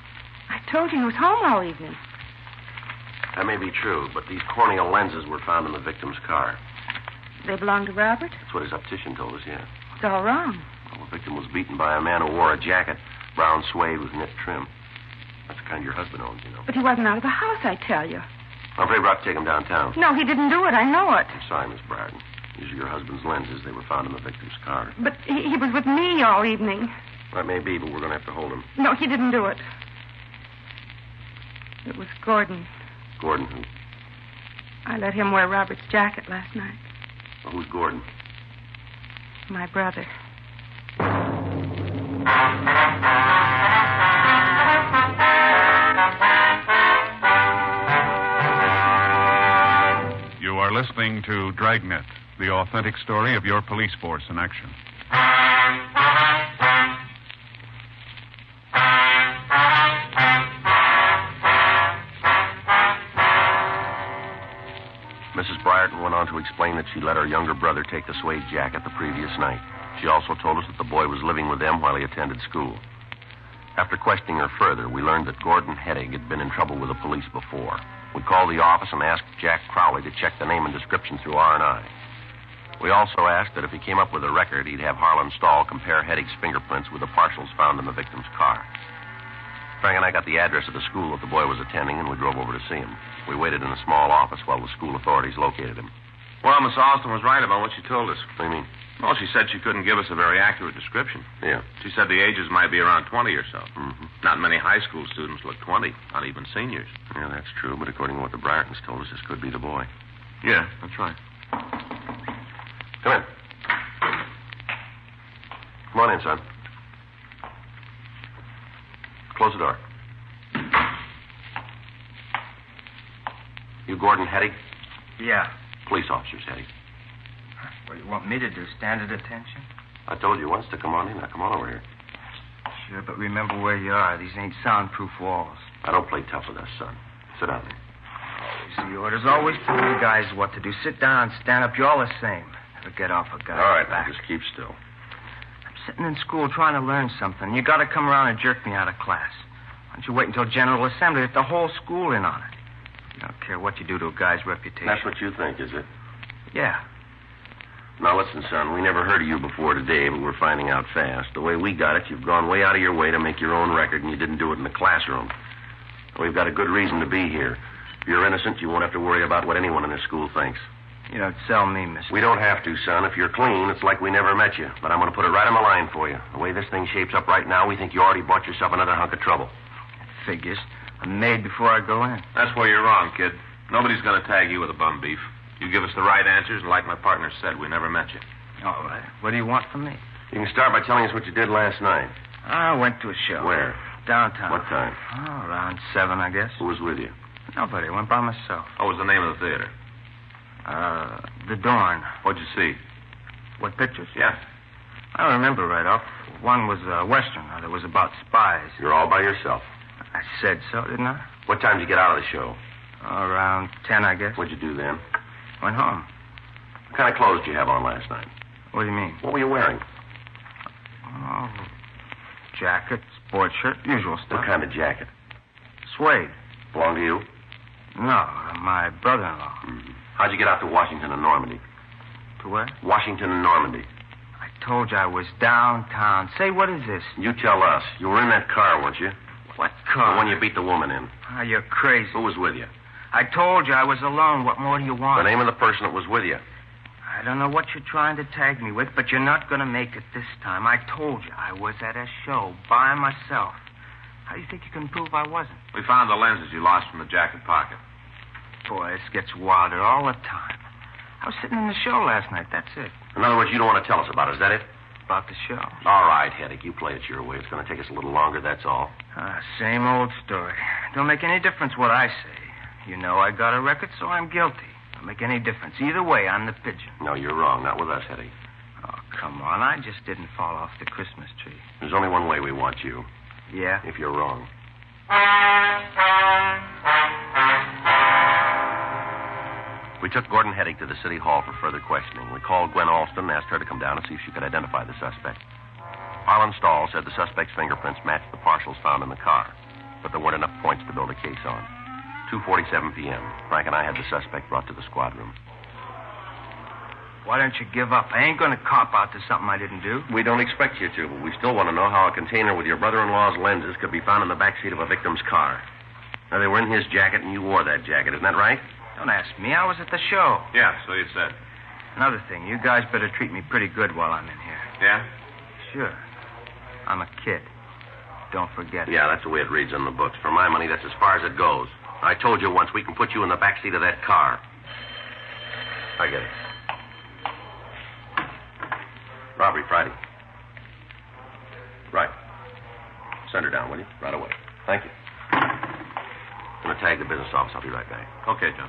I told you he was home all evening. That may be true, but these corneal lenses were found in the victim's car. They belong to Robert? That's what his optician told us, yeah. It's all wrong. Well, the victim was beaten by a man who wore a jacket, brown suede with knit trim. That's the kind your husband owns, you know. But he wasn't out of the house, I tell you. I'm afraid we'll have to take him downtown. No, he didn't do it. I know it. I'm sorry, Miss Briarton. These are your husband's lenses. They were found in the victim's car. But he was with me all evening. That may be, but we're going to have to hold him. No, he didn't do it. It was Gordon. Gordon who? I let him wear Robert's jacket last night. Well, who's Gordon? My brother. You are listening to Dragnet, the authentic story of your police force in action. who explained that she let her younger brother take the suede jacket the previous night. She also told us that the boy was living with them while he attended school. After questioning her further, we learned that Gordon Heddig had been in trouble with the police before. We called the office and asked Jack Crowley to check the name and description through R&I. We also asked that if he came up with a record, he'd have Harlan Stahl compare Heddig's fingerprints with the partials found in the victim's car. Frank and I got the address of the school that the boy was attending, and we drove over to see him. We waited in a small office while the school authorities located him. Well, Miss Alston was right about what she told us. What do you mean? Well, she said she couldn't give us a very accurate description. Yeah. She said the ages might be around 20 or so. Mm-hmm. Not many high school students look 20, not even seniors. Yeah, that's true, but according to what the Briartons told us, this could be the boy. Yeah, that's right. Come in. Come on in, son. Close the door. You Gordon Heddig? Yeah. Police officers, Heddig. What do you want me to do, stand at attention? I told you once to come on in. Now, come on over here. Sure, but remember where you are. These ain't soundproof walls. I don't play tough with us, son. Sit down there. Always the orders. Always tell you guys what to do. Sit down, stand up. You're all the same. Never get off a guy. All right, now, just keep still. I'm sitting in school trying to learn something. You got to come around and jerk me out of class. Why don't you wait until General Assembly? Get the whole school in on it. You don't care what you do to a guy's reputation. That's what you think, is it? Yeah. Now, listen, son, we never heard of you before today, but we're finding out fast. The way we got it, you've gone way out of your way to make your own record, and you didn't do it in the classroom. We've got a good reason to be here. If you're innocent, you won't have to worry about what anyone in this school thinks. You don't sell me, mister. We don't have to, son. If you're clean, it's like we never met you. But I'm going to put it right on the line for you. The way this thing shapes up right now, we think you already bought yourself another hunk of trouble. Figures. I'm made before I go in. That's where you're wrong, kid. Nobody's going to tag you with a bum beef. You give us the right answers, and like my partner said, we never met you. All right. What do you want from me? You can start by telling us what you did last night. I went to a show. Where? Downtown. What time? Oh, around 7, I guess. Who was with you? Nobody. I went by myself. What was the name of the theater? The Dorn. What'd you see? What pictures? Yeah. I don't remember right off. One was a Western. That was about spies. You're all by yourself. I said so, didn't I? What time did you get out of the show? Around 10, I guess. What'd you do then? Went home. What kind of clothes did you have on last night? What do you mean? What were you wearing? Oh, jacket, sports shirt, usual stuff. What kind of jacket? Suede. Belong to you? No, my brother-in-law. Mm-hmm. How'd you get out to Washington and Normandy? To where? Washington and Normandy. I told you I was downtown. Say, what is this? You tell us. You were in that car, weren't you? What car? The one you beat the woman in. Ah, you're crazy. Who was with you? I told you I was alone. What more do you want? The name of the person that was with you. I don't know what you're trying to tag me with, but you're not going to make it this time. I told you I was at a show by myself. How do you think you can prove I wasn't? We found the lenses you lost from the jacket pocket. Boy, this gets wilder all the time. I was sitting in the show last night, that's it. In other words, you don't want to tell us about it, is that it? About the show. All right, Heddig, you play it your way. It's going to take us a little longer, that's all. Same old story. Don't make any difference what I say. You know I got a record, so I'm guilty. Don't make any difference. Either way, I'm the pigeon. No, you're wrong. Not with us, Heddig. Oh, come on. I just didn't fall off the Christmas tree. There's only one way we want you. Yeah? If you're wrong. We took Gordon Heddig to the city hall for further questioning. We called Gwen Alston and asked her to come down and see if she could identify the suspect. Harlan Stahl said the suspect's fingerprints matched the partials found in the car, but there weren't enough points to build a case on. 2:47 p.m. Frank and I had the suspect brought to the squad room. Why don't you give up? I ain't going to cop out to something I didn't do. We don't expect you to, but we still want to know how a container with your brother-in-law's lenses could be found in the backseat of a victim's car. Now, they were in his jacket, and you wore that jacket. Isn't that right? Don't ask me. I was at the show. Yeah, so you said. Another thing, you guys better treat me pretty good while I'm in here. Yeah? Sure. I'm a kid. Don't forget it. Yeah, that's the way it reads on the books. For my money, that's as far as it goes. I told you once we can put you in the backseat of that car. I get it. Robbery Friday. Right. Send her down, will you? Right away. Thank you. I'm going to tag the business office. I'll be right back. Okay, John.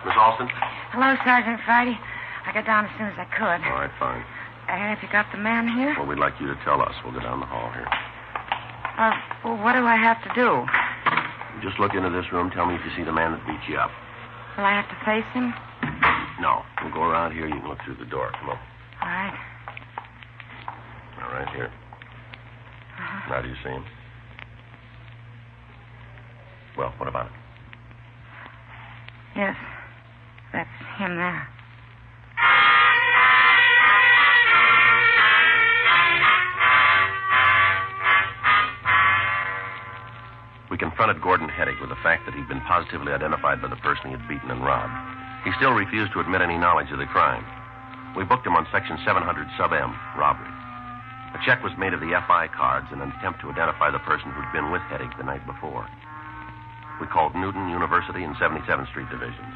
Miss Alston? Hello, Sergeant Friday. I got down as soon as I could. All right, fine. Have you got the man here? Well, we'd like you to tell us. We'll go down the hall here. Well, what do I have to do? Just look into this room. Tell me if you see the man that beat you up. Will I have to face him? No. We'll go around here. You can look through the door. Come on. All right. All right, here. Now, do you see him? Well, what about it? Yes. That's him there. We confronted Gordon Heddick with the fact that he'd been positively identified by the person he had beaten and robbed. He still refused to admit any knowledge of the crime. We booked him on Section 700 Sub-M, robbery. A check was made of the FI cards in an attempt to identify the person who'd been with Heddick the night before. We called Newton, University, and 77th Street divisions.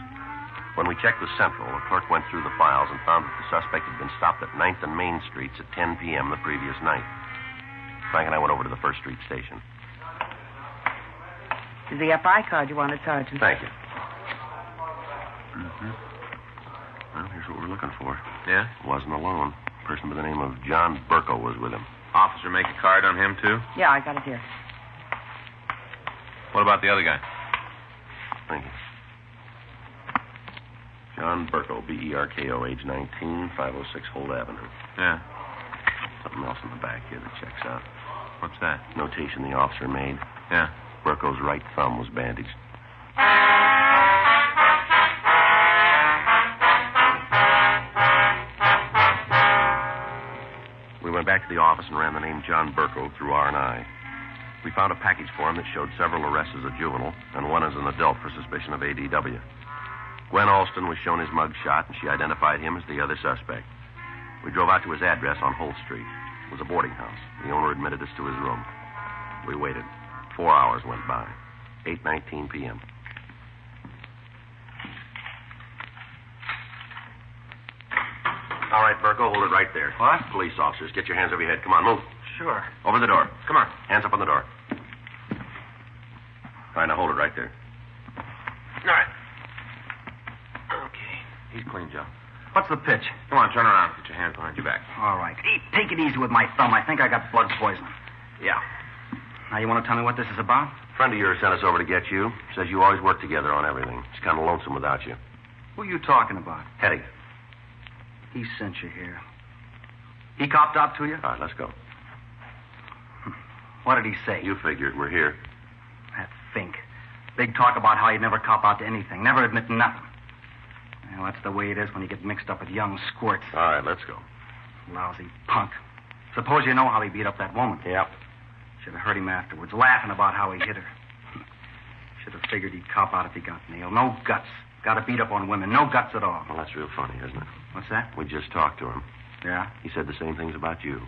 When we checked with Central, a clerk went through the files and found that the suspect had been stopped at 9th and Main Streets at 10 p.m. the previous night. Frank and I went over to the First Street station. It's the FI card you wanted, Sergeant. Thank you. Well, here's what we're looking for. Yeah? Wasn't alone. A person by the name of John Burko was with him. Officer make a card on him, too? Yeah, I got it here. What about the other guy? Thank you. John Burko, B-E-R-K-O, age 19, 506 Holt Avenue. Yeah. Something else in the back here that checks out. What's that? Notation the officer made. Yeah. Burko's right thumb was bandaged. We went back to the office and ran the name John Burko through R&I. We found a package for him that showed several arrests as a juvenile and one as an adult for suspicion of ADW. Gwen Alston was shown his mug shot, and she identified him as the other suspect. We drove out to his address on Holt Street. It was a boarding house. The owner admitted us to his room. We waited. 4 hours went by. 8:19 p.m. All right, Burko, hold it right there. What? Police officers, get your hands over your head. Come on, move. Sure. Over the door. Come on. Hands up on the door. All right, now hold it right there. All right. Okay. He's clean, Joe. What's the pitch? Come on, turn around. Put your hands behind your back. All right. Take it easy with my thumb. I think I got blood poisoning. Yeah. Now, you want to tell me what this is about? A friend of yours sent us over to get you. Says you always work together on everything. She's kind of lonesome without you. Who are you talking about? Heddick. He sent you here. He copped out to you? All right, let's go. What did he say? You figured. We're here. That Fink. Big talk about how he'd never cop out to anything. Never admit nothing. Well, that's the way it is when you get mixed up with young squirts. All right, let's go. Lousy punk. Suppose you know how he beat up that woman. Yep. Should have heard him afterwards, laughing about how he hit her. Should have figured he'd cop out if he got nailed. No guts. Got to beat up on women. No guts at all. Well, that's real funny, isn't it? What's that? We just talked to him. Yeah? He said the same things about you.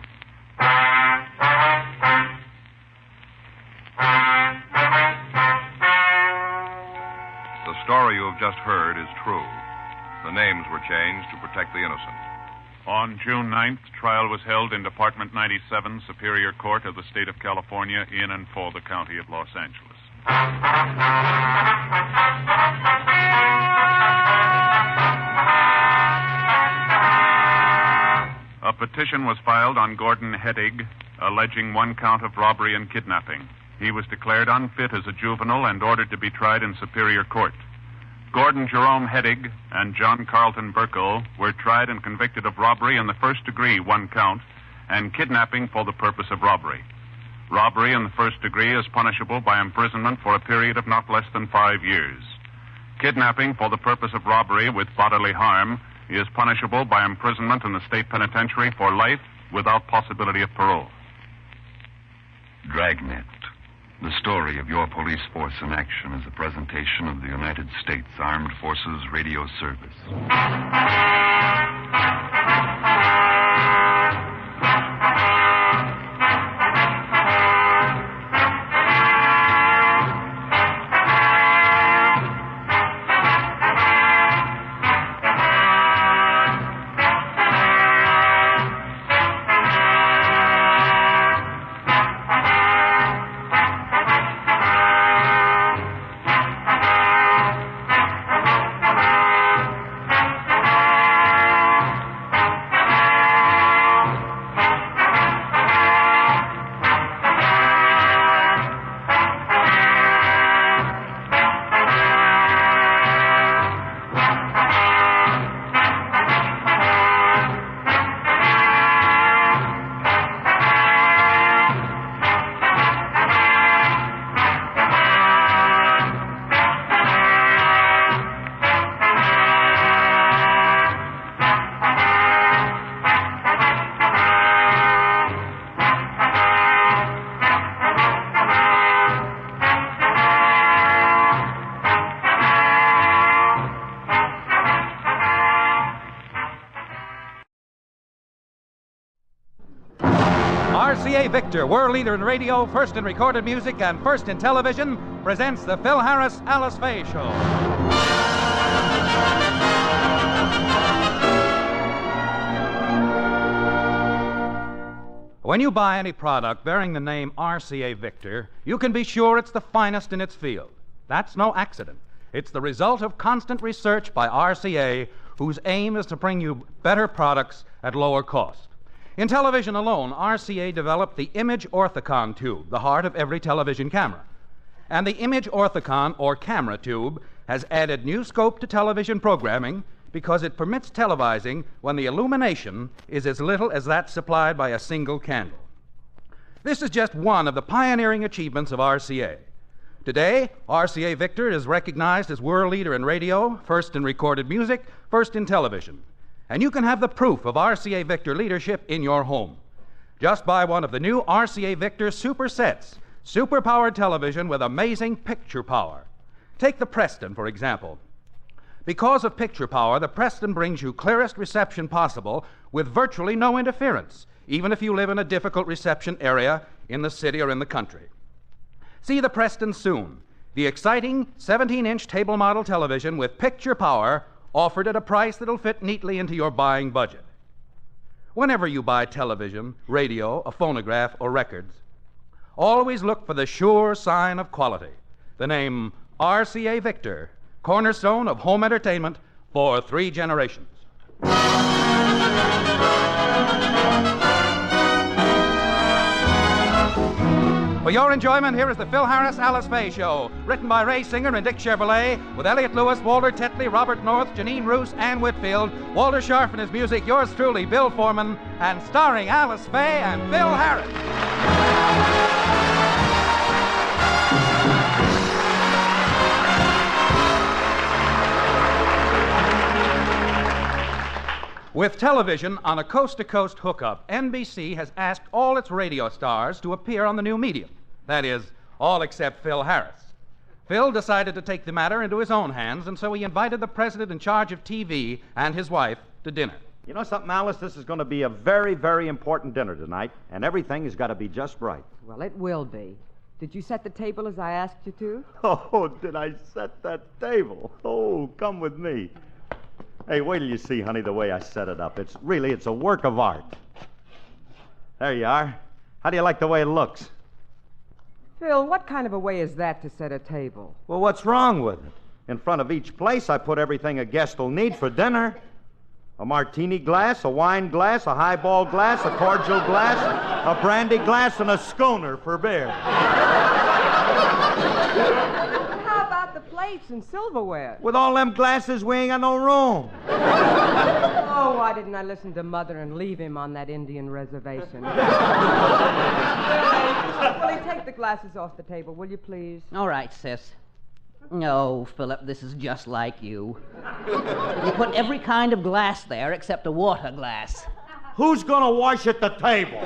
The story you have just heard is true. The names were changed to protect the innocent. On June 9th, trial was held in Department 97, Superior Court of the State of California, in and for the County of Los Angeles. A petition was filed on Gordon Heddick, alleging one count of robbery and kidnapping. He was declared unfit as a juvenile and ordered to be tried in Superior Court. Gordon Jerome Heddick and John Carlton Burkle were tried and convicted of robbery in the first degree, one count, and kidnapping for the purpose of robbery. Robbery in the first degree is punishable by imprisonment for a period of not less than 5 years. Kidnapping for the purpose of robbery with bodily harm is punishable by imprisonment in the state penitentiary for life without possibility of parole. Dragnet. The story of your police force in action is a presentation of the United States Armed Forces Radio Service. RCA Victor, world leader in radio, first in recorded music, and first in television, presents the Phil Harris Alice Faye Show. When you buy any product bearing the name RCA Victor, you can be sure it's the finest in its field. That's no accident. It's the result of constant research by RCA, whose aim is to bring you better products at lower cost. In television alone, RCA developed the Image Orthicon tube, the heart of every television camera. And the Image Orthicon, or camera tube, has added new scope to television programming because it permits televising when the illumination is as little as that supplied by a single candle. This is just one of the pioneering achievements of RCA. Today, RCA Victor is recognized as world leader in radio, first in recorded music, first in television. And you can have the proof of RCA Victor leadership in your home. Just buy one of the new RCA Victor Super Sets, super-powered television with amazing picture power. Take the Preston, for example. Because of picture power, the Preston brings you clearest reception possible with virtually no interference, even if you live in a difficult reception area in the city or in the country. See the Preston soon, the exciting 17-inch table model television with picture power offered at a price that'll fit neatly into your buying budget. Whenever you buy television, radio, a phonograph, or records, always look for the sure sign of quality, the name RCA Victor, cornerstone of home entertainment for 3 generations. For your enjoyment, here is the Phil Harris Alice Faye Show, written by Ray Singer and Dick Chevrolet, with Elliot Lewis, Walter Tetley, Robert North, Janine Roos, Ann Whitfield, Walter Scharf and his music, yours truly, Bill Foreman, and starring Alice Faye and Phil Harris. With television on a coast-to-coast hookup, NBC has asked all its radio stars to appear on the new medium. That is, all except Phil Harris. Phil decided to take the matter into his own hands, and so he invited the president in charge of TV and his wife to dinner. You know something, Alice? This is going to be a very, very important dinner tonight, and everything has got to be just right. Well, it will be. Did you set the table as I asked you to? Oh, did I set that table? Oh, come with me. Hey, wait till you see, honey, the way I set it up. It's a work of art. There you are. How do you like the way it looks? Phil, what kind of a way is that to set a table? Well, what's wrong with it? In front of each place, I put everything a guest will need for dinner. A martini glass, a wine glass, a highball glass, a cordial glass, a brandy glass, and a schooner for beer. How about the plates and silverware? With all them glasses, we ain't got no room. Oh, why didn't I listen to Mother and leave him on that Indian reservation? Willie, take the glasses off the table, will you please? All right, sis. No, Philip, this is just like you. You put every kind of glass there except a water glass. Who's going to wash at the table?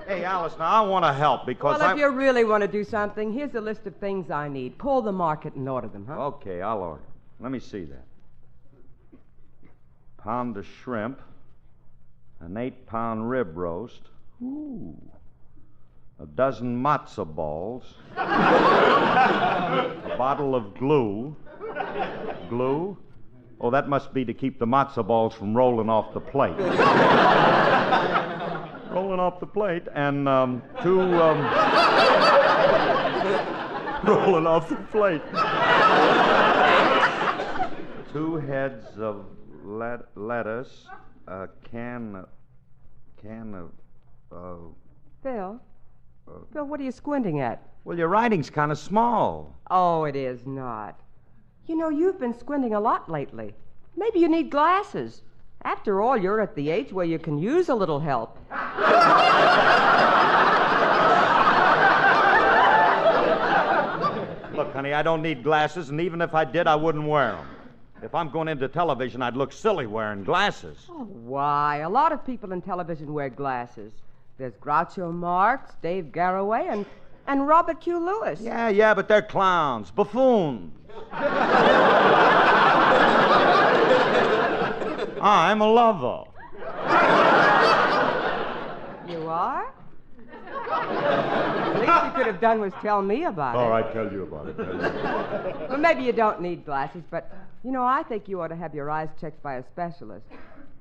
Hey, Alice, now I want to help because Well, if you really want to do something, here's a list of things I need. Call the market and order them, huh? Okay, I'll order. Let me see that. Pound of shrimp, an 8-pound rib roast. Ooh. A dozen matzo balls, a bottle of glue. Glue? Oh, that must be to keep the matzo balls from rolling off the plate. Rolling off the plate, and rolling off the plate. 2 heads of lettuce, a can of Phil? Phil, what are you squinting at? Well, your writing's kind of small. Oh, it is not. You know, you've been squinting a lot lately. Maybe you need glasses. After all, you're at the age where you can use a little help. Look, honey, I don't need glasses, and even if I did, I wouldn't wear them. If I'm going into television, I'd look silly wearing glasses. Oh, why? A lot of people in television wear glasses. There's Groucho Marx, Dave Garroway, and Robert Q. Lewis. Yeah, but they're clowns, buffoons. I'm a lover. are? The least you could have done was tell me about it. All right, tell you about it. Well, maybe you don't need glasses, but, I think you ought to have your eyes checked by a specialist.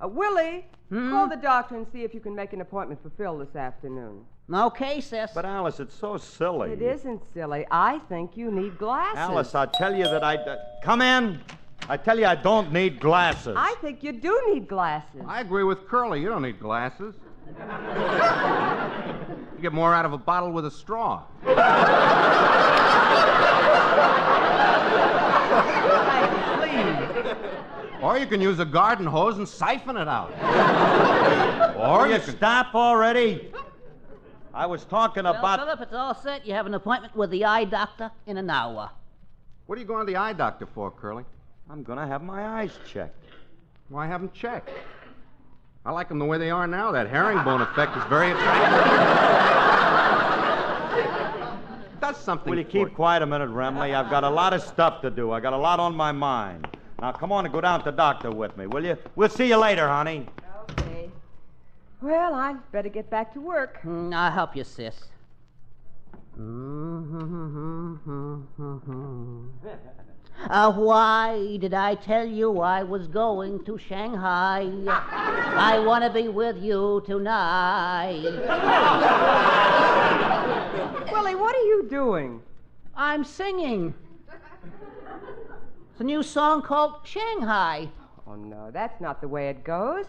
Willie, call the doctor and see if you can make an appointment for Phil this afternoon. Okay, sis. But, Alice, it's so silly. It isn't silly. I think you need glasses. Alice, I tell you that come in. I tell you I don't need glasses. I think you do need glasses. I agree with Curly. You don't need glasses. You get more out of a bottle with a straw. Please. Or you can use a garden hose and siphon it out. Or you stop already. I was talking about... Philip, it's all set. You have an appointment with the eye doctor in an hour. What are you going to the eye doctor for, Curly? I'm going to have my eyes checked. Why have them checked? I like them the way they are now. That herringbone effect is very attractive. That's something. Will you keep quiet a minute, Remley? I've got a lot of stuff to do. I got a lot on my mind. Now, come on and go down to the doctor with me, will you? We'll see you later, honey. Okay. Well, I'd better get back to work. I'll help you, sis. Why did I tell you I was going to Shanghai? I want to be with you tonight. Willie, what are you doing? I'm singing. It's a new song called Shanghai. Oh, no, that's not the way it goes.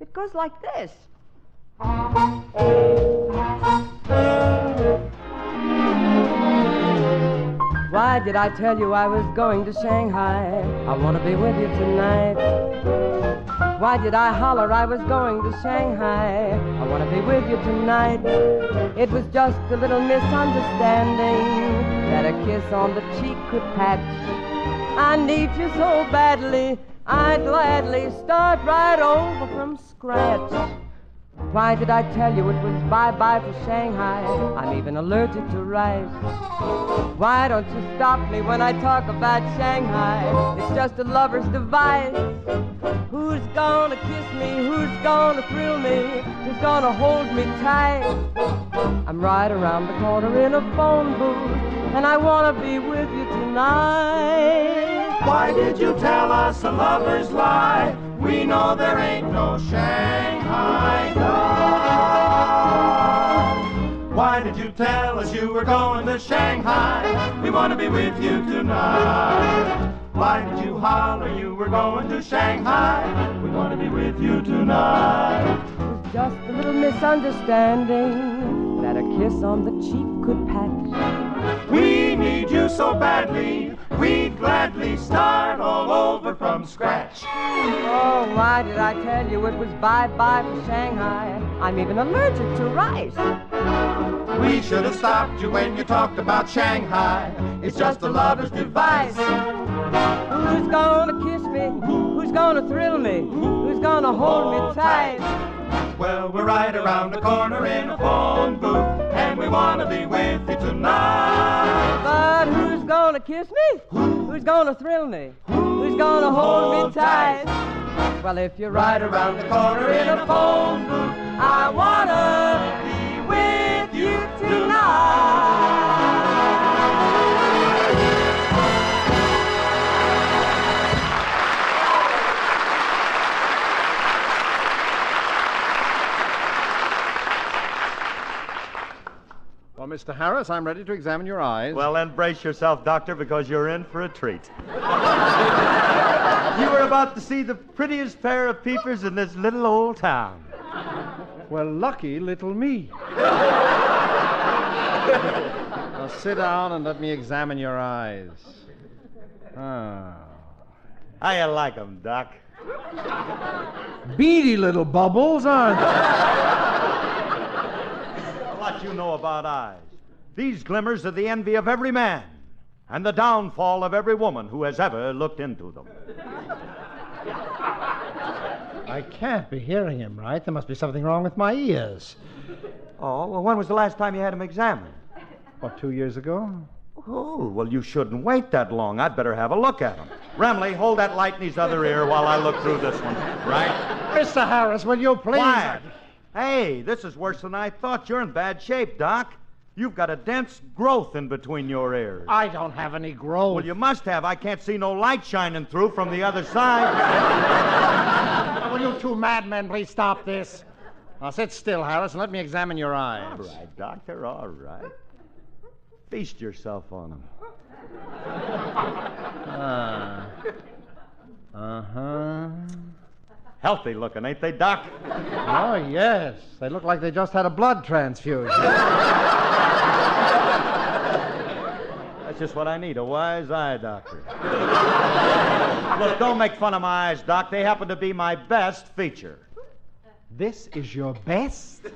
It goes like this. Why did I tell you I was going to Shanghai? I want to be with you tonight. Why did I holler I was going to Shanghai? I want to be with you tonight. It was just a little misunderstanding that a kiss on the cheek could patch. I need you so badly, I'd gladly start right over from scratch. Why did I tell you it was bye-bye for Shanghai? I'm even allergic to rice. Why don't you stop me when I talk about Shanghai? It's just a lover's device. Who's gonna kiss me? Who's gonna thrill me? Who's gonna hold me tight? I'm right around the corner in a phone booth, and I wanna be with you tonight. Why did you tell us a lover's lie? We know there ain't no Shanghai love. Why did you tell us you were going to Shanghai? We want to be with you tonight. Why did you holler you were going to Shanghai? We want to be with you tonight. It's just a little misunderstanding that a kiss on the cheek could patch. We need you so badly, we'd gladly start all over from scratch. Oh, why did I tell you it was bye-bye for Shanghai? I'm even allergic to rice. We should have stopped you when you talked about Shanghai. It's just a lover's device. Who's gonna kiss me? Who's gonna thrill me? Who's gonna hold me tight? Well, we're right around the corner in a phone booth, and we want to be with you tonight. But who's gonna kiss me? Who's gonna thrill me? Who's gonna hold me tight? Well, if you're right around the corner in a phone booth, I wanna be with you tonight. Well, Mr. Harris, I'm ready to examine your eyes. Well, then brace yourself, Doctor, because you're in for a treat. You were about to see the prettiest pair of peepers in this little old town. Well, lucky little me. Now sit down and let me examine your eyes. How you like 'em, Doc? Beady little bubbles, aren't they? What you know about eyes? These glimmers are the envy of every man and the downfall of every woman who has ever looked into them. I can't be hearing him right. There must be something wrong with my ears. Oh, well, when was the last time you had them examined? What, 2 years ago? Oh, well, you shouldn't wait that long. I'd better have a look at them. Remley, hold that light in his other ear while I look through this one, right? Mr. Harris, will you please? Quiet. Hey, this is worse than I thought. You're in bad shape, Doc. You've got a dense growth in between your ears. I don't have any growth. Well, you must have. I can't see no light shining through from the other side. Will you two madmen please stop this? Now sit still, Harris, and let me examine your eyes. All right, Doctor, all right. Feast yourself on them. Uh-huh. Healthy looking, ain't they, Doc? Oh, yes. They look like they just had a blood transfusion. That's just what I need, a wise eye doctor. Look, don't make fun of my eyes, Doc. They happen to be my best feature. This is your best?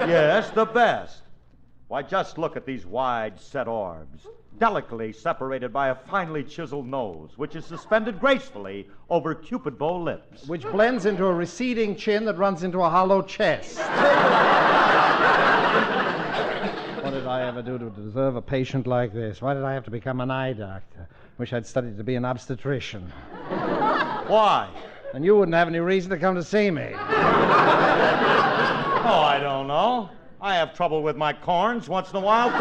Yes, the best. Why, just look at these wide set orbs, delicately separated by a finely chiseled nose, which is suspended gracefully over cupid bow lips. Which blends into a receding chin that runs into a hollow chest. What did I ever do to deserve a patient like this? Why did I have to become an eye doctor? Wish I'd studied to be an obstetrician. Why? And you wouldn't have any reason to come to see me. Oh, I don't know. I have trouble with my corns once in a while, too.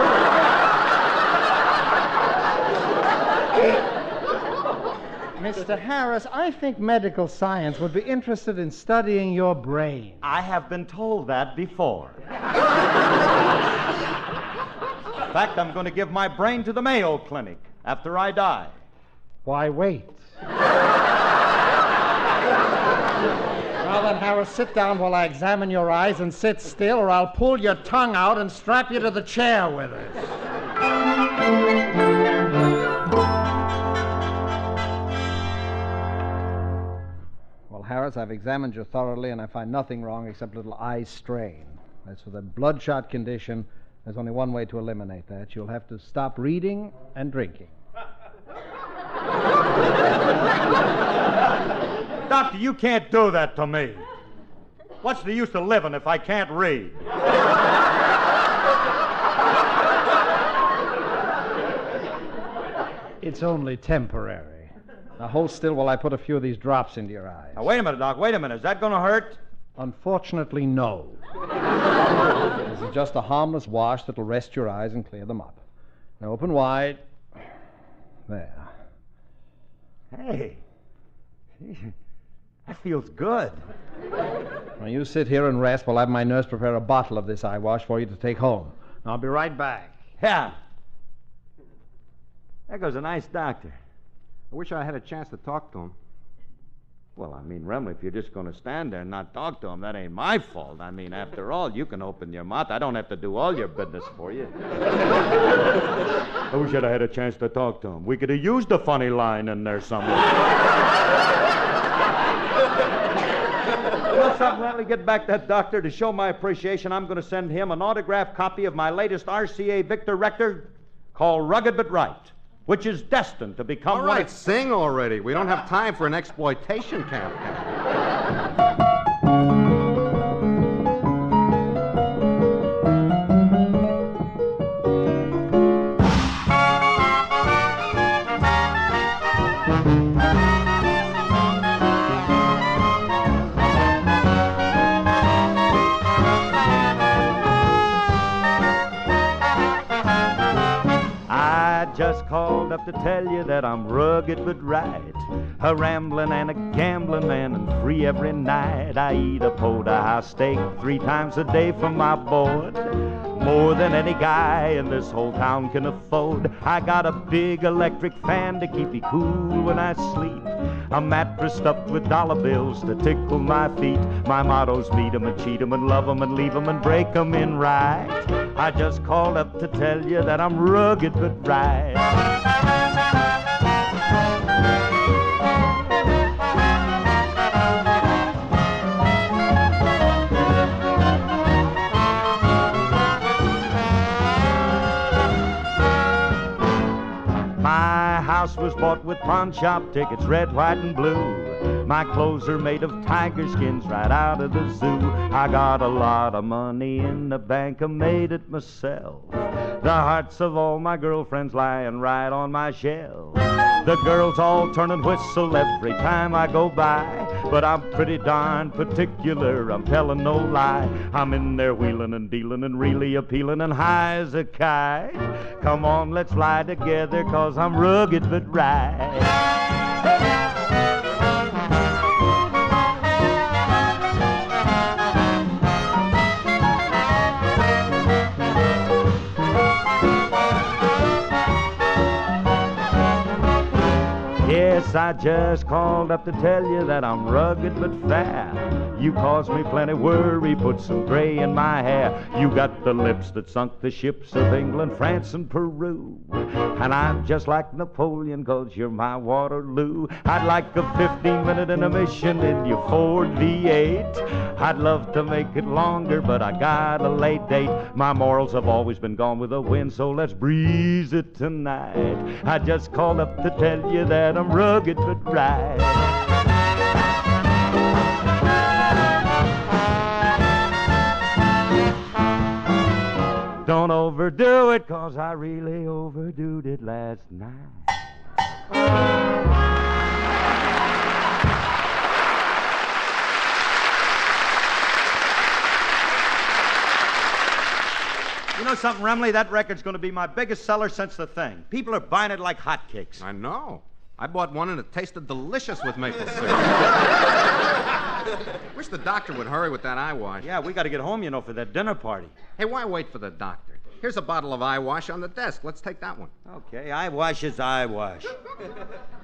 Mr. Harris, I think medical science would be interested in studying your brain. I have been told that before. In fact, I'm going to give my brain to the Mayo Clinic after I die. Why wait? Well, then, Harris, sit down while I examine your eyes and sit still, or I'll pull your tongue out and strap you to the chair with it. Well, Harris, I've examined you thoroughly, and I find nothing wrong except a little eye strain. As for the bloodshot condition, there's only one way to eliminate that. You'll have to stop reading and drinking. Doctor, you can't do that to me. What's the use of living if I can't read? It's only temporary. Now hold still while I put a few of these drops into your eyes. Now, wait a minute, Doc. Wait a minute. Is that going to hurt? Unfortunately, no. This is just a harmless wash that'll rest your eyes and clear them up. Now open wide. There. Hey. That feels good. Now, you sit here and rest while I have my nurse prepare a bottle of this eye wash for you to take home. Now, I'll be right back. Yeah. There goes a nice doctor. I wish I had a chance to talk to him. Well, I mean, Remley, if you're just going to stand there and not talk to him, that ain't my fault. I mean, after all, you can open your mouth. I don't have to do all your business for you. I wish I'd had a chance to talk to him. We could have used a funny line in there somewhere. You know something, Remley? Get back that doctor. To show my appreciation, I'm going to send him an autographed copy of my latest RCA Victor record called Rugged But Right, which is destined to become... All right, sing already. We don't have time for an exploitation campaign. Just called up to tell you that I'm rugged but right, a rambling and a gambling man and free every night. I eat a porterhouse steak 3 times a day for my board, more than any guy in this whole town can afford. I got a big electric fan to keep me cool when I sleep, a mattress stuffed with dollar bills to tickle my feet. My motto's meet 'em and cheat 'em and love 'em and leave 'em and break 'em in right. I just called up to tell you that I'm rugged but right. My house was bought with pawn shop tickets, red, white, and blue. My clothes are made of tiger skins right out of the zoo. I got a lot of money in the bank, I made it myself. The hearts of all my girlfriends lying right on my shelf. The girls all turn and whistle every time I go by. But I'm pretty darn particular, I'm telling no lie. I'm in there wheeling and dealing and really appealing and high as a kite. Come on, let's fly together, 'cause I'm rugged but right. Yes, I just called up to tell you that I'm rugged but fair. You caused me plenty worry, put some gray in my hair. You got the lips that sunk the ships of England, France, and Peru. And I'm just like Napoleon, 'cause you're my Waterloo. I'd like a 15-minute intermission in your Ford V8. I'd love to make it longer, but I got a late date. My morals have always been gone with the wind, so let's breeze it tonight. I just called up to tell you that I'm rugged but right. Don't overdo it, 'cause I really overdoed it last night. You know something, Remley? That record's going to be my biggest seller since the thing. People are buying it like hotcakes. I know. I bought one and it tasted delicious with maple syrup. Wish the doctor would hurry with that eye wash. Yeah, we got to get home, you know, for that dinner party. Hey, why wait for the doctor? Here's a bottle of eye wash on the desk. Let's take that one. Okay, eye wash is eye wash.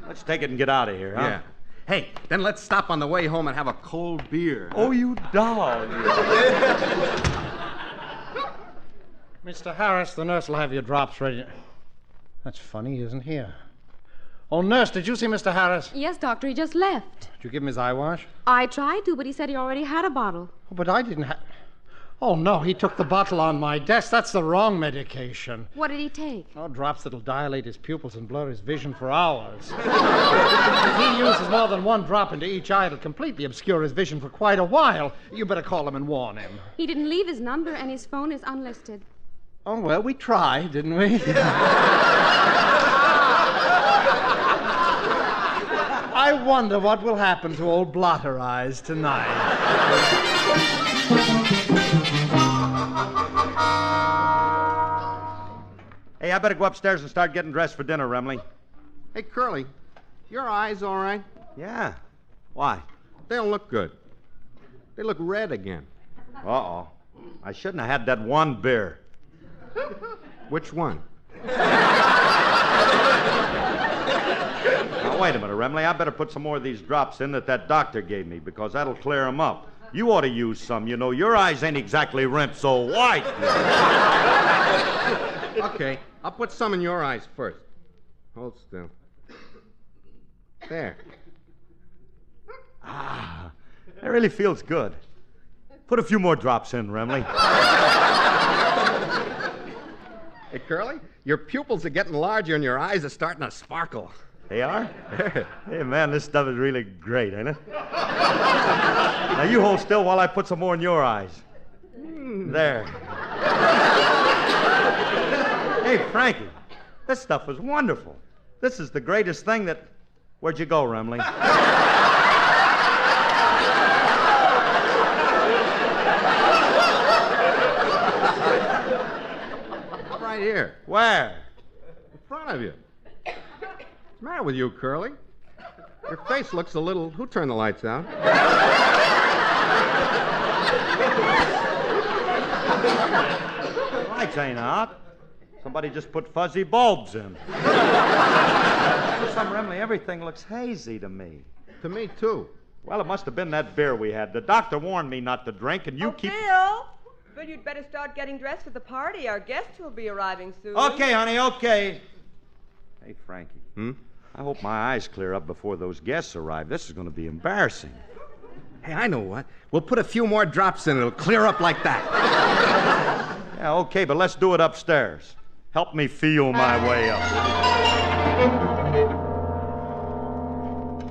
Let's take it and get out of here, huh? Yeah. Hey, then let's stop on the way home and have a cold beer. Oh, you dog. Mr. Harris, the nurse will have your drops ready. That's funny, he isn't here. Oh, nurse, did you see Mr. Harris? Yes, doctor, he just left. Did you give him his eye wash? I tried to, but he said he already had a bottle. Oh, but I didn't have... Oh, no, he took the bottle on my desk. That's the wrong medication. What did he take? Oh, drops that'll dilate his pupils and blur his vision for hours. If he uses more than one drop into each eye, it'll completely obscure his vision for quite a while. You better call him and warn him. He didn't leave his number, and his phone is unlisted. Oh, well, we tried, didn't we? I wonder what will happen to old Blotter Eyes tonight. Hey, I better go upstairs and start getting dressed for dinner, Remley. Hey, Curly, your eyes all right? Yeah. Why? They don't look good. They look red again. Uh-oh. I shouldn't have had that one beer. Which one? Now, wait a minute, Remley. I better put some more of these drops in that doctor gave me, because that'll clear them up. You ought to use some. You know, your eyes ain't exactly rinsed so white. Okay, I'll put some in your eyes first. Hold still. There. Ah, that really feels good. Put a few more drops in, Remley. Hey, Curly, your pupils are getting larger and your eyes are starting to sparkle. They are? Hey, man, this stuff is really great, ain't it? Now, you hold still while I put some more in your eyes. There. Hey, Frankie, this stuff is wonderful. This is the greatest thing that... Where'd you go, Remley? Right here. Where? In front of you. What's the matter with you, Curly? Your face looks a little... Who turned the lights out? Lights ain't out. Somebody just put fuzzy bulbs in. For some, Remley, everything looks hazy to me. To me, too. Well, it must have been that beer we had. The doctor warned me not to drink, and you keep... Bill, you'd better start getting dressed for the party. Our guests will be arriving soon. Okay, honey, okay. Hey, Frankie. Hmm? I hope my eyes clear up before those guests arrive. This is going to be embarrassing. Hey, I know what. We'll put a few more drops in. It'll clear up like that. Yeah, okay, but let's do it upstairs. Help me feel my way up.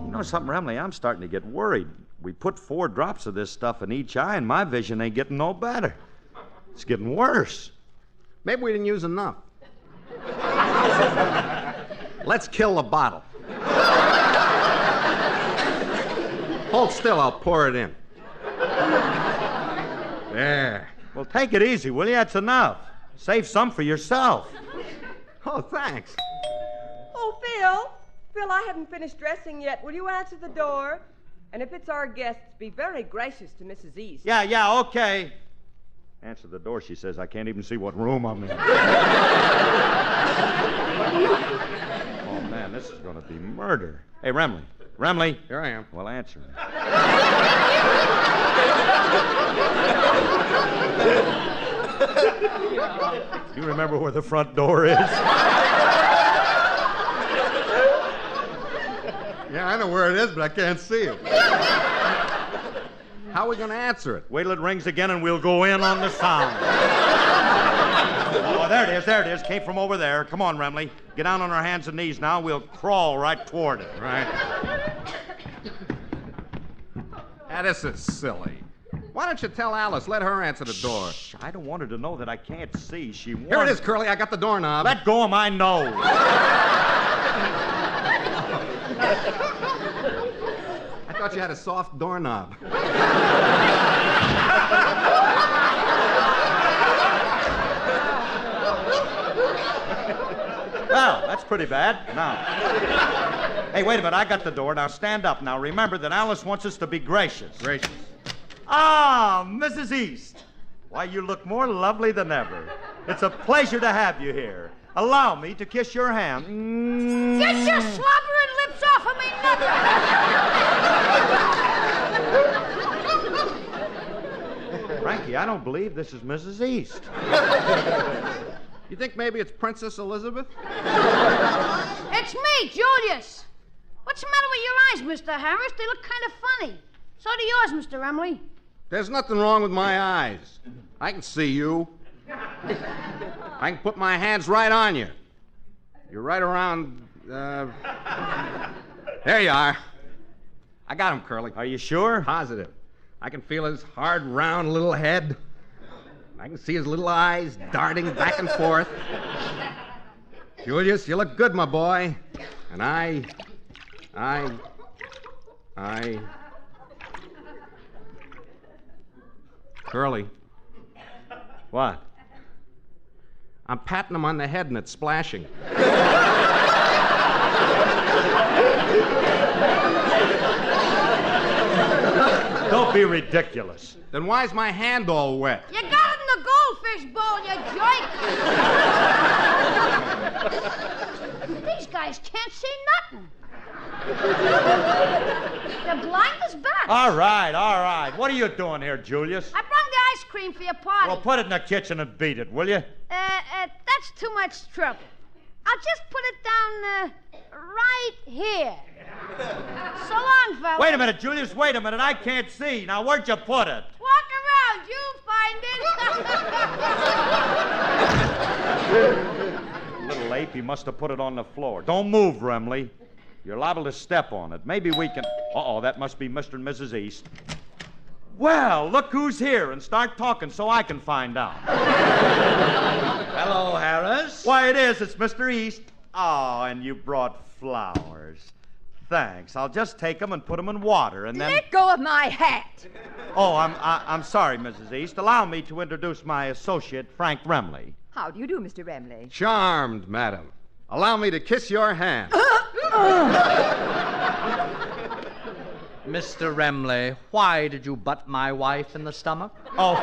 You know something, Remley? I'm starting to get worried. We put 4 drops of this stuff in each eye, and my vision ain't getting no better. It's getting worse. Maybe we didn't use enough. Let's kill the bottle. Hold still, I'll pour it in. There. Well, take it easy, will you? That's enough. Save some for yourself. Oh, thanks. Oh, Phil. Phil, I haven't finished dressing yet. Will you answer the door? And if it's our guests, be very gracious to Mrs. East. Yeah, okay. Answer the door, she says. I can't even see what room I'm in. Oh, man, this is going to be murder. Hey, Remley. Remley. Here I am. Well, answer. You remember where the front door is? Yeah, I know where it is, but I can't see it. How are we going to answer it? Wait till it rings again and we'll go in on the sound. Oh, there it is. Came from over there. Come on, Remley. Get down on our hands and knees now. We'll crawl right toward it. Right. Now, this is silly. Why don't you tell Alice? Let her answer the door. Shh, I don't want her to know that I can't see. She wants... Here it is, Curly. I got the doorknob. Let go of my nose. I thought you had a soft doorknob. Well, that's pretty bad. Now. Hey, wait a minute. I got the door. Now stand up. Now remember that Alice wants us to be gracious. Gracious. Ah, Mrs. East. Why, you look more lovely than ever. It's a pleasure to have you here. Allow me to kiss your hand. Get your slobbering lips off of me, nut! Frankie, I don't believe this is Mrs. East. You think maybe it's Princess Elizabeth? It's me, Julius. What's the matter with your eyes, Mr. Harris? They look kind of funny. So do yours, Mr. Emily. There's nothing wrong with my eyes. I can see you. I can put my hands right on you. You're right around, There you are. I got him, Curly. Are you sure? Positive. I can feel his hard, round little head. I can see his little eyes darting back and forth. Julius, you look good, my boy. And I... Curly. What? I'm patting him on the head and it's splashing. Don't be ridiculous. Then why's my hand all wet? You got it in the goldfish bowl, you joke. These guys can't see nothing. They're blind as bats. All right. What are you doing here, Julius? I brought the ice cream for your party. Well, put it in the kitchen and beat it, will you? That's too much trouble. I'll just put it down, right here. So long, fella. Wait a minute, Julius, wait a minute. I can't see. Now, where'd you put it? Walk around. You'll find it. Little ape, he must have put it on the floor. Don't move, Remley. You're liable to step on it. Maybe we can... Uh-oh, that must be Mr. and Mrs. East. Well, look who's here, and start talking so I can find out. Hello, Harris. Why, it is. It's Mr. East. Oh, and you brought flowers. Thanks. I'll just take them and put them in water, and then... Let go of my hat. Oh, I'm sorry, Mrs. East. Allow me to introduce my associate, Frank Remley. How do you do, Mr. Remley? Charmed, madam. Allow me to kiss your hand. Mr. Remley, why did you butt my wife in the stomach? Oh,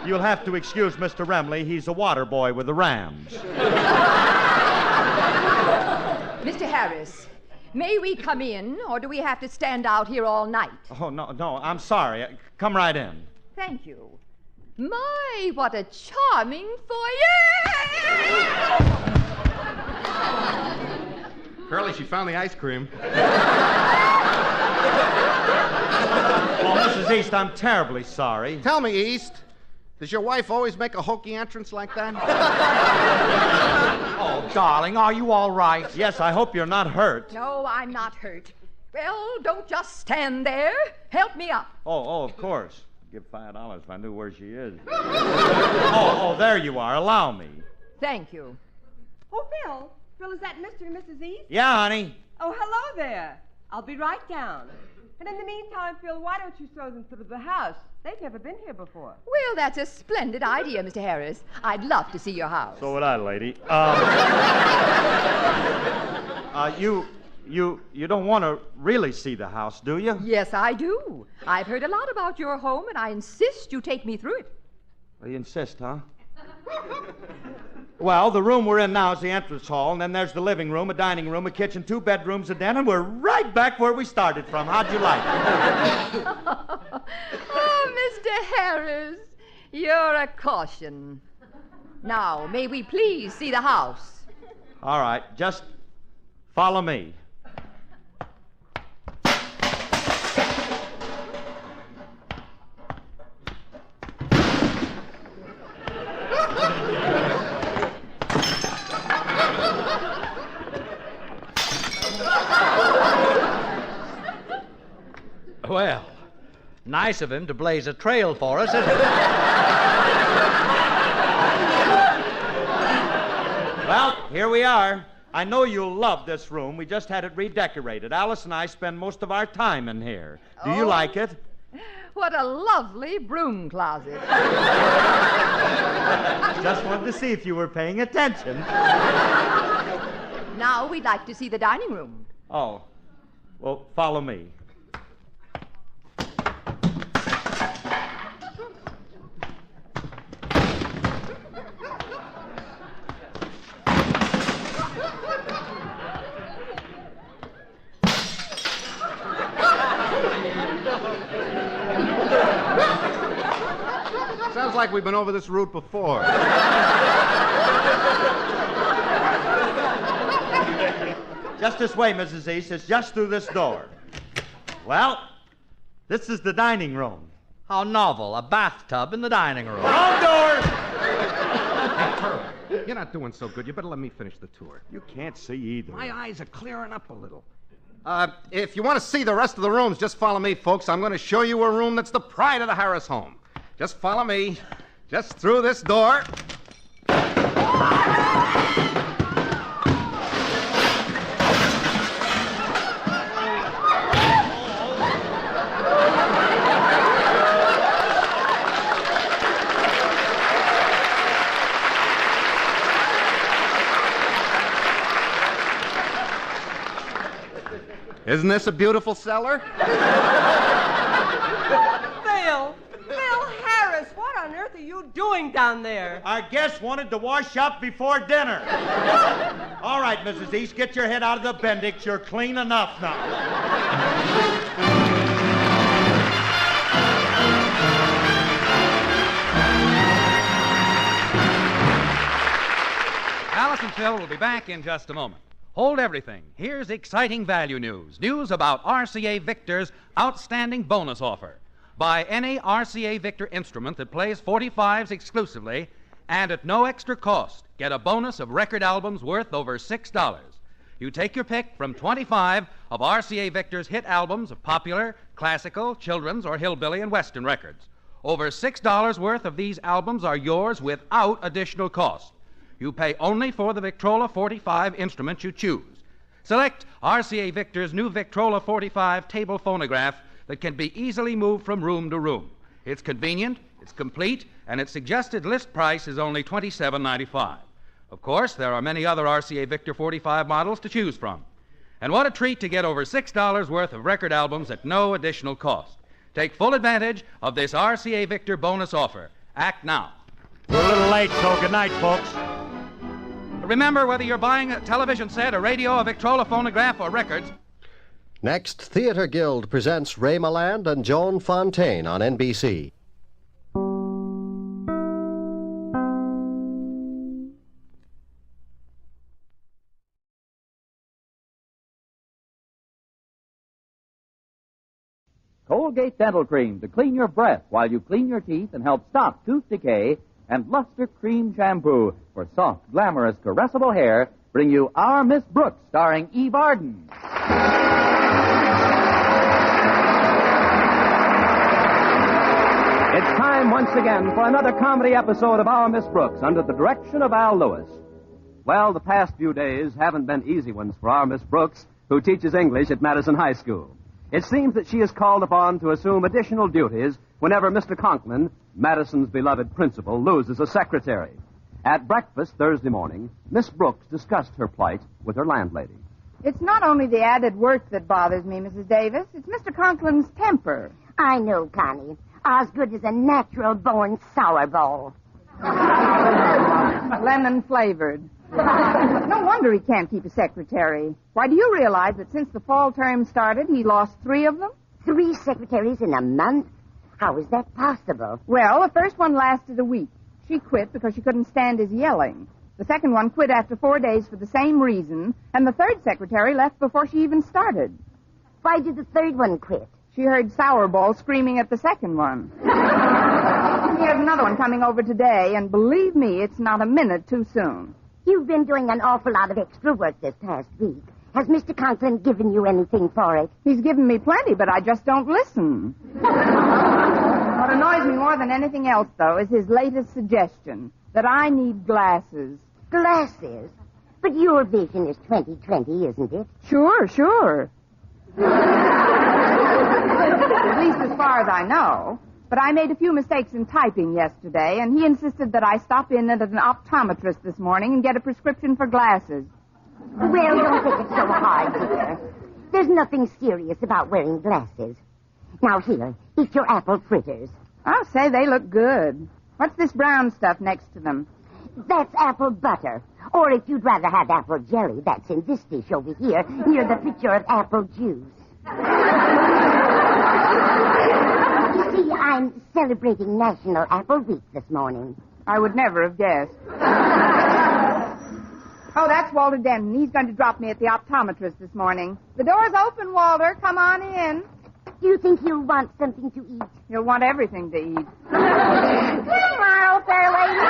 you'll have to excuse Mr. Remley. He's a water boy with the Rams. Mr. Harris, may we come in, or do we have to stand out here all night? Oh, no, I'm sorry. Come right in. Thank you. My, what a charming foyer! Curly, she found the ice cream. Oh, Mrs. East, I'm terribly sorry. Tell me, East, does your wife always make a hokey entrance like that? Oh, darling, are you all right? Yes, I hope you're not hurt. No, I'm not hurt. Well, don't just stand there. Help me up. Oh, of course. Give $5 if I knew where she is. Oh, there you are. Allow me. Thank you. Oh, Phil. Phil, is that Mr. and Mrs. East? Yeah, honey. Oh, hello there. I'll be right down. And in the meantime, Phil, why don't you show them through the house? They've never been here before. Well, that's a splendid idea, Mr. Harris. I'd love to see your house. So would I, lady. You don't want to really see the house, do you? Yes, I do. I've heard a lot about your home, and I insist you take me through it. Well, you insist, huh? Well, the room we're in now is the entrance hall, and then there's the living room, a dining room, a kitchen, 2 bedrooms, a den, and we're right back where we started from. How'd you like it? Oh, Mr. Harris, you're a caution. Now, may we please see the house? All right, just follow me. Well, nice of him to blaze a trail for us, isn't it? Well, here we are. I know you'll love this room. We just had it redecorated. Alice and I spend most of our time in here. Do you like it? What a lovely broom closet. Just wanted to see if you were paying attention. Now we'd like to see the dining room. Oh, well, follow me. Sounds like we've been over this route before. Just this way, Mrs. East. It's just through this door. Well, this is the dining room. How novel, a bathtub in the dining room. Wrong door! You're not doing so good. You better let me finish the tour. You can't see either. My eyes are clearing up a little. If you want to see the rest of the rooms, just follow me, folks. I'm going to show you a room that's the pride of the Harris home. Just follow me. Just through this door. Isn't this a beautiful cellar? Phil Harris, what on earth are you doing down there? Our guests wanted to wash up before dinner. All right, Mrs. East, get your head out of the Bendix. You're clean enough now. Alice and Phil will be back in just a moment. Hold everything. Here's exciting value news. News about RCA Victor's outstanding bonus offer. Buy any RCA Victor instrument that plays 45s exclusively, and at no extra cost, get a bonus of record albums worth over $6. You take your pick from 25 of RCA Victor's hit albums of popular, classical, children's, or hillbilly and western records. Over $6 worth of these albums are yours without additional cost. You pay only for the Victrola 45 instrument you choose. Select RCA Victor's new Victrola 45 table phonograph that can be easily moved from room to room. It's convenient, it's complete, and its suggested list price is only $27.95. Of course, there are many other RCA Victor 45 models to choose from. And what a treat to get over $6 worth of record albums at no additional cost. Take full advantage of this RCA Victor bonus offer. Act now. We're a little late, so good night, folks. Remember, whether you're buying a television set, a radio, a Victrola phonograph, or records. Next, Theater Guild presents Ray Milland and Joan Fontaine on NBC. Colgate Dental Cream to clean your breath while you clean your teeth and help stop tooth decay, and Luster Cream Shampoo for soft, glamorous, caressable hair bring you Our Miss Brooks, starring Eve Arden. It's time once again for another comedy episode of Our Miss Brooks under the direction of Al Lewis. Well, the past few days haven't been easy ones for our Miss Brooks, who teaches English at Madison High School. It seems that she is called upon to assume additional duties whenever Mr. Conklin, Madison's beloved principal, loses a secretary. At breakfast Thursday morning, Miss Brooks discussed her plight with her landlady. It's not only the added work that bothers me, Mrs. Davis. It's Mr. Conklin's temper. I know, Connie. Osgood is a natural-born sourbowl. Lemon-flavored. No wonder he can't keep a secretary. Why, do you realize that since the fall term started, he lost 3 of them? 3 secretaries in a month? How is that possible? Well, the first one lasted a week. She quit because she couldn't stand his yelling. The second one quit after 4 days for the same reason, and the third secretary left before she even started. Why did the third one quit? She heard Sourball screaming at the second one. He has another one coming over today, and believe me, it's not a minute too soon. You've been doing an awful lot of extra work this past week. Has Mr. Conklin given you anything for it? He's given me plenty, but I just don't listen. What annoys me more than anything else, though, is his latest suggestion, that I need glasses. Glasses? But your vision is 20/20, isn't it? Sure. At least as far as I know. But I made a few mistakes in typing yesterday, and he insisted that I stop in at an optometrist this morning and get a prescription for glasses. Well, don't take it so hard, dear. There's nothing serious about wearing glasses. Now, here, eat your apple fritters. I'll say they look good. What's this brown stuff next to them? That's apple butter. Or if you'd rather have apple jelly, that's in this dish over here, near the picture of apple juice. You see, I'm celebrating National Apple Week this morning. I would never have guessed. Oh, that's Walter Denton. He's going to drop me at the optometrist this morning. The door's open, Walter. Come on in. Do you think he'll want something to eat? He'll want everything to eat. Tomorrow, fair lady.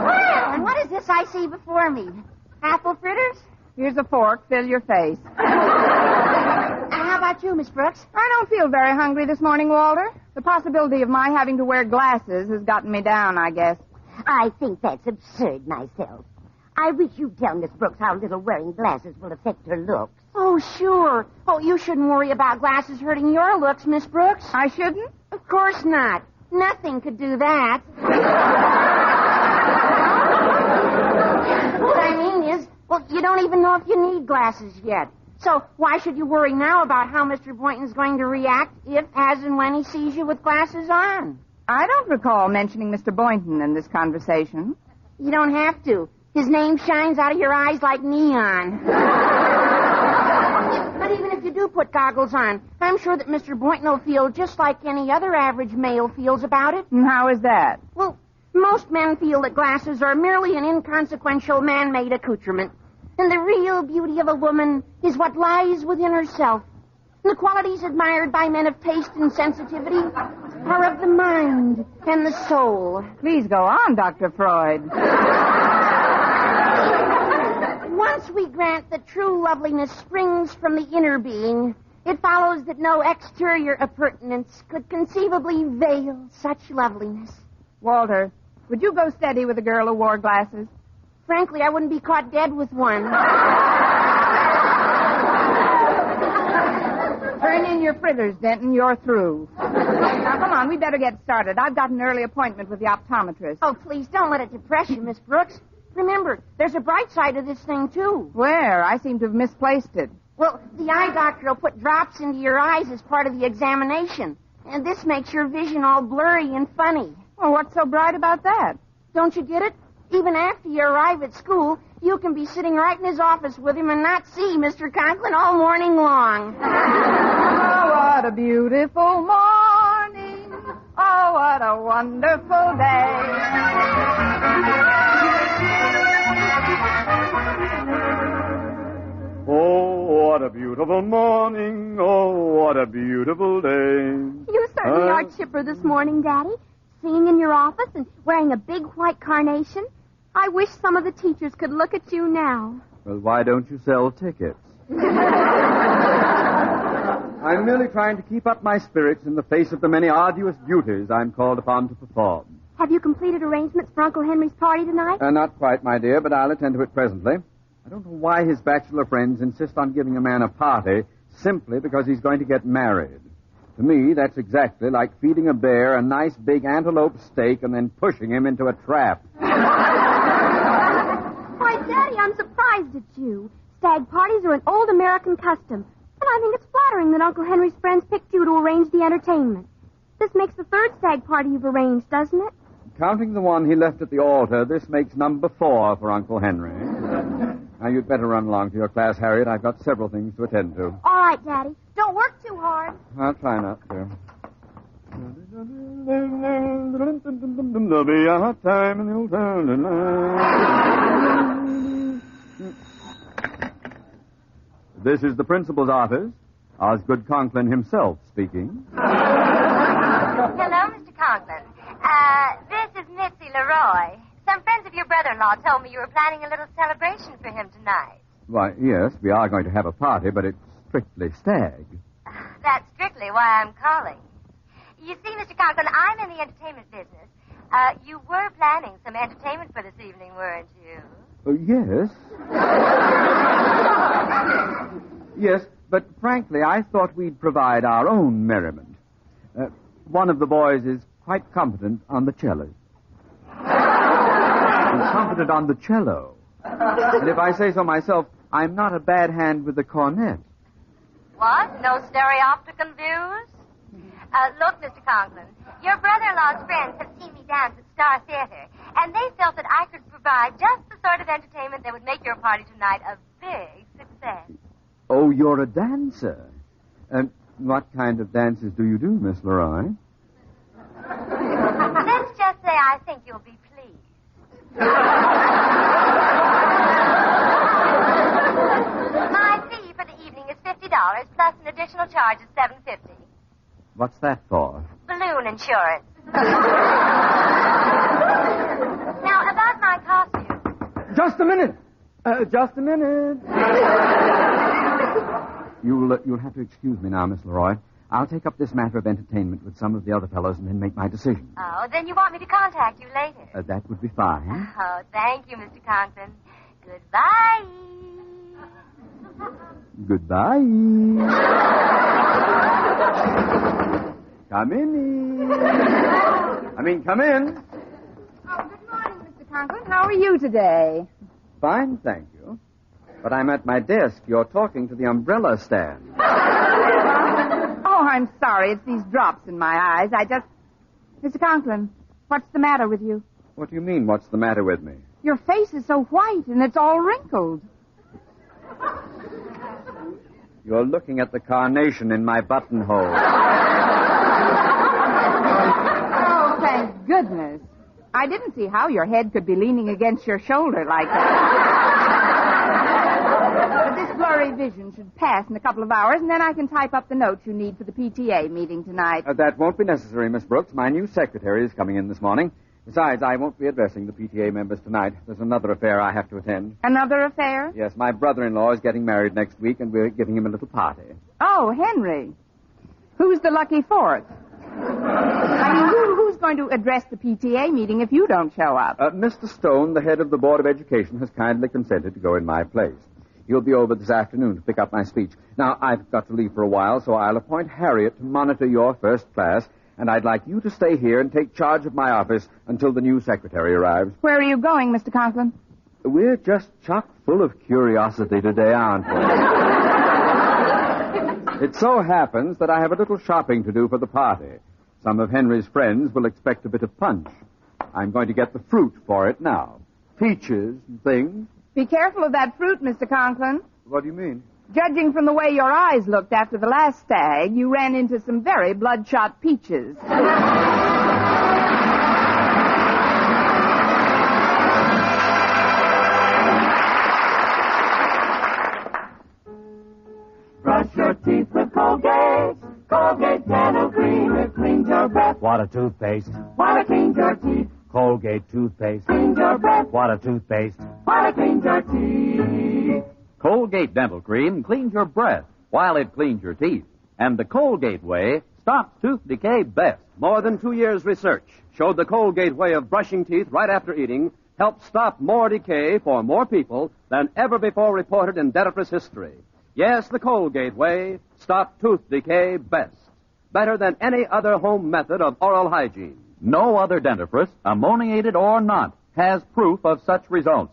Well, and what is this I see before me? Apple fritters? Here's a fork. Fill your face. How about you, Miss Brooks? I don't feel very hungry this morning, Walter. The possibility of my having to wear glasses has gotten me down, I guess. I think that's absurd myself. I wish you'd tell Miss Brooks how little wearing glasses will affect her looks. Oh, sure. Oh, you shouldn't worry about glasses hurting your looks, Miss Brooks. I shouldn't? Of course not. Nothing could do that. What I mean is, well, you don't even know if you need glasses yet. So why should you worry now about how Mr. Boynton's going to react if, as, and when he sees you with glasses on? I don't recall mentioning Mr. Boynton in this conversation. You don't have to. His name shines out of your eyes like neon. But even if you do put goggles on, I'm sure that Mr. Boynton will feel just like any other average male feels about it. And how is that? Well, most men feel that glasses are merely an inconsequential man-made accoutrement. And the real beauty of a woman is what lies within herself. And the qualities admired by men of taste and sensitivity are of the mind and the soul. Please go on, Dr. Freud. Once we grant that true loveliness springs from the inner being, it follows that no exterior appurtenance could conceivably veil such loveliness. Walter, would you go steady with a girl who wore glasses? Frankly, I wouldn't be caught dead with one. Turn in your fritters, Denton. You're through. Now, come on. We better get started. I've got an early appointment with the optometrist. Oh, please, don't let it depress you, Miss Brooks. Remember, there's a bright side of this thing, too. Where? I seem to have misplaced it. Well, the eye doctor will put drops into your eyes as part of the examination. And this makes your vision all blurry and funny. Well, what's so bright about that? Don't you get it? Even after you arrive at school, you can be sitting right in his office with him and not see Mr. Conklin all morning long. Oh, what a beautiful morning. Oh, what a wonderful day. Oh, what a beautiful morning. Oh, what a beautiful day. You certainly are chipper this morning, Daddy. Singing in your office and wearing a big white carnation. I wish some of the teachers could look at you now. Well, why don't you sell tickets? I'm merely trying to keep up my spirits in the face of the many arduous duties I'm called upon to perform. Have you completed arrangements for Uncle Henry's party tonight? Not quite, my dear, but I'll attend to it presently. I don't know why his bachelor friends insist on giving a man a party simply because he's going to get married. To me, that's exactly like feeding a bear a nice big antelope steak and then pushing him into a trap. Why, Daddy, I'm surprised at you. Stag parties are an old American custom, and I think it's flattering that Uncle Henry's friends picked you to arrange the entertainment. This makes the third stag party you've arranged, doesn't it? Counting the one he left at the altar, this makes number 4 for Uncle Henry. Now, you'd better run along to your class, Harriet. I've got several things to attend to. All right, Daddy. Don't work too hard. I'll try not to. There'll be a hot time in the old town tonight. This is the principal's office. Osgood Conklin himself speaking. Hello, Mr. Conklin. This is Mitzi Leroy. Some friends of your brother-in-law told me you were planning a little celebration for him tonight. Why, yes, we are going to have a party, but it's strictly stag. That's strictly why I'm calling. You see, Mr. Conklin, I'm in the entertainment business. You were planning some entertainment for this evening, weren't you? Yes. Yes, but frankly, I thought we'd provide our own merriment. One of the boys is quite competent on the cello. He's competent on the cello. And if I say so myself, I'm not a bad hand with the cornet. What? No stereopticon views? Look, Mr. Conklin, your brother-in-law's friends have seen me dance at Star Theater, and they felt that I could provide just the sort of entertainment that would make your party tonight a big success. Oh, you're a dancer. What kind of dances do you do, Miss Leroy? Let's just say I think you'll be pleased. My fee for the evening is $50 plus an additional charge of $7.50. What's that for? Balloon insurance. Now, about my costume. Just a minute. Just a minute. You'll have to excuse me now, Miss Leroy. I'll take up this matter of entertainment with some of the other fellows and then make my decision. Oh, then you want me to contact you later? That would be fine. Oh, thank you, Mr. Conklin. Goodbye. Goodbye. Come in. Come in. Oh, good morning, Mr. Conklin. How are you today? Fine, thank you. But I'm at my desk. You're talking to the umbrella stand. Oh, I'm sorry. It's these drops in my eyes. Mr. Conklin, what's the matter with you? What do you mean, what's the matter with me? Your face is so white, and it's all wrinkled. You're looking at the carnation in my buttonhole. Oh, thank goodness. I didn't see how your head could be leaning against your shoulder like that. But this blurry vision should pass in a couple of hours, and then I can type up the notes you need for the PTA meeting tonight. That won't be necessary, Miss Brooks. My new secretary is coming in this morning. Besides, I won't be addressing the PTA members tonight. There's another affair I have to attend. Another affair? Yes, my brother-in-law is getting married next week, and we're giving him a little party. Oh, Henry. Who's the lucky fourth? I mean, who's going to address the PTA meeting if you don't show up? Mr. Stone, the head of the Board of Education, has kindly consented to go in my place. He'll be over this afternoon to pick up my speech. Now, I've got to leave for a while, so I'll appoint Harriet to monitor your first class, and I'd like you to stay here and take charge of my office until the new secretary arrives. Where are you going, Mr. Conklin? We're just chock full of curiosity today, aren't we? It so happens that I have a little shopping to do for the party. Some of Henry's friends will expect a bit of punch. I'm going to get the fruit for it now. Peaches and things. Be careful of that fruit, Mr. Conklin. What do you mean? Judging from the way your eyes looked after the last stag, you ran into some very bloodshot peaches. Brush your teeth with Colgate. Colgate Dental Cream. It cleans your breath. What a toothpaste. While it cleans your teeth. Colgate toothpaste. Cleans your breath. What a toothpaste. While it cleans your teeth. Colgate Dental Cream cleans your breath while it cleans your teeth. And the Colgate way stops tooth decay best. More than 2 years' research showed the Colgate way of brushing teeth right after eating helped stop more decay for more people than ever before reported in dentifrice history. Yes, the Colgate way stopped tooth decay best. Better than any other home method of oral hygiene. No other dentifrice, ammoniated or not, has proof of such results.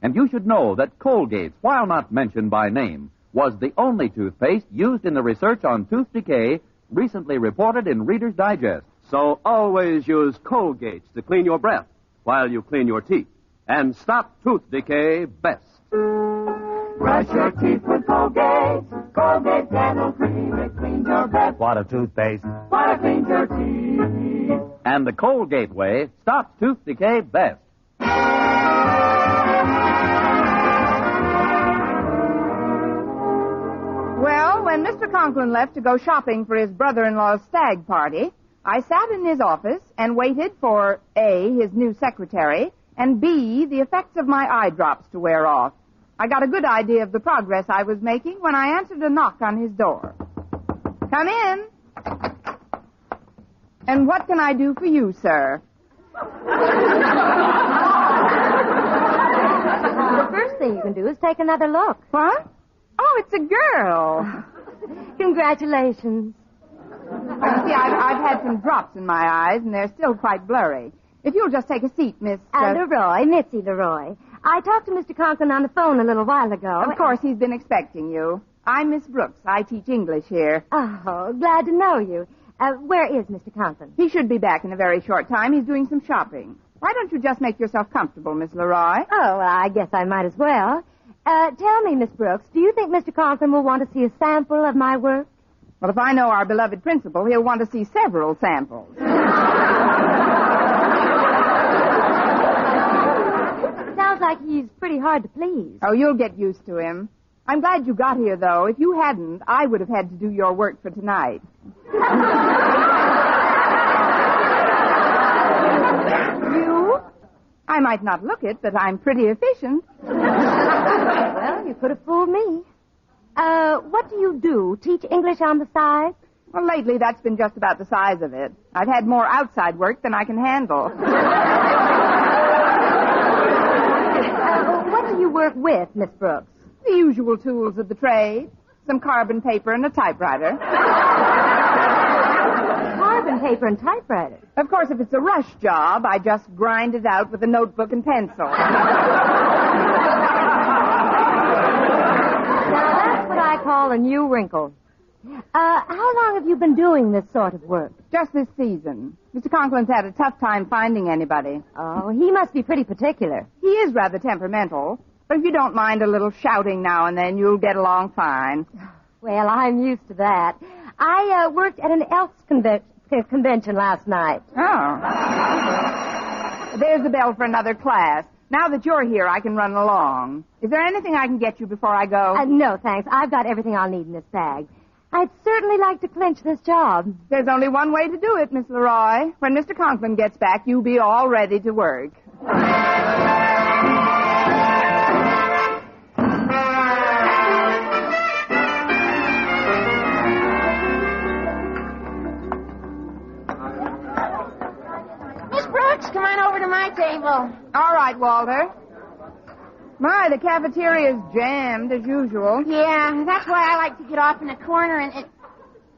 And you should know that Colgate, while not mentioned by name, was the only toothpaste used in the research on tooth decay recently reported in Reader's Digest. So always use Colgate to clean your breath while you clean your teeth. And stop tooth decay best. Brush your teeth with Colgate. Colgate Dental Cream. It cleans your breath. What a toothpaste. What it cleans your teeth. And the Colgate way stops tooth decay best. Well, when Mr. Conklin left to go shopping for his brother-in-law's stag party, I sat in his office and waited for A, his new secretary, and B, the effects of my eye drops to wear off. I got a good idea of the progress I was making when I answered a knock on his door. Come in. And what can I do for you, sir? The first thing you can do is take another look. What? Oh, it's a girl. Congratulations. You see, I've had some drops in my eyes, and they're still quite blurry. If you'll just take a seat, Miss... Leroy, Mitzi Leroy. I talked to Mr. Conklin on the phone a little while ago. Of course, he's been expecting you. I'm Miss Brooks. I teach English here. Oh, glad to know you. Where is Mr. Conklin? He should be back in a very short time. He's doing some shopping. Why don't you just make yourself comfortable, Miss Leroy? Oh, well, I guess I might as well. Tell me, Miss Brooks, do you think Mr. Conklin will want to see a sample of my work? Well, if I know our beloved principal, he'll want to see several samples. Sounds like he's pretty hard to please. Oh, you'll get used to him. I'm glad you got here, though. If you hadn't, I would have had to do your work for tonight. You? I might not look it, but I'm pretty efficient. Well, you could have fooled me. What do you do? Teach English on the side? Well, lately that's been just about the size of it. I've had more outside work than I can handle. What do you work with, Miss Brooks? The usual tools of the trade. Some carbon paper and a typewriter. Carbon paper and typewriter? Of course, if it's a rush job, I just grind it out with a notebook and pencil. Now, that's what I call a new wrinkle. How long have you been doing this sort of work? Just this season. Mr. Conklin's had a tough time finding anybody. Oh, he must be pretty particular. He is rather temperamental. But if you don't mind a little shouting now and then, you'll get along fine. Well, I'm used to that. I worked at an Elks convention last night. Oh. There's the bell for another class. Now that you're here, I can run along. Is there anything I can get you before I go? No, thanks. I've got everything I'll need in this bag. I'd certainly like to clinch this job. There's only one way to do it, Miss Leroy. When Mr. Conklin gets back, you'll be all ready to work. Miss Brooks, come on over to my table. All right, Walter. My, the cafeteria's jammed as usual. Yeah, that's why I like to get off in a corner and...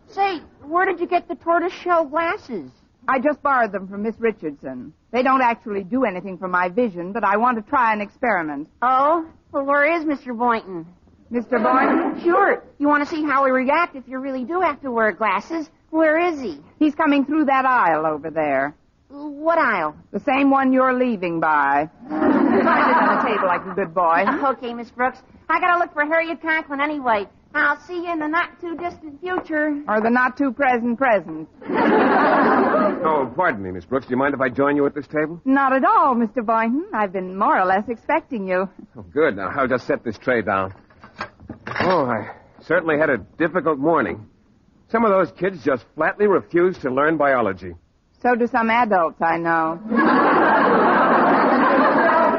Say, where did you get the tortoiseshell glasses? I just borrowed them from Miss Richardson. They don't actually do anything for my vision, but I want to try an experiment. Oh? Well, where is Mr. Boynton? Mr. Boynton? Sure. You want to see how he reacts if you really do have to wear glasses? Where is he? He's coming through that aisle over there. What aisle? The same one you're leaving by. Find it on the table like a good boy. Okay, Miss Brooks. I gotta look for Harriet Conklin anyway. I'll see you in the not-too-distant future. Or the not-too-present present. Oh, pardon me, Miss Brooks. Do you mind if I join you at this table? Not at all, Mr. Boynton. I've been more or less expecting you. Oh, good. Now, I'll just set this tray down. Oh, I certainly had a difficult morning. Some of those kids just flatly refused to learn biology. So do some adults, I know.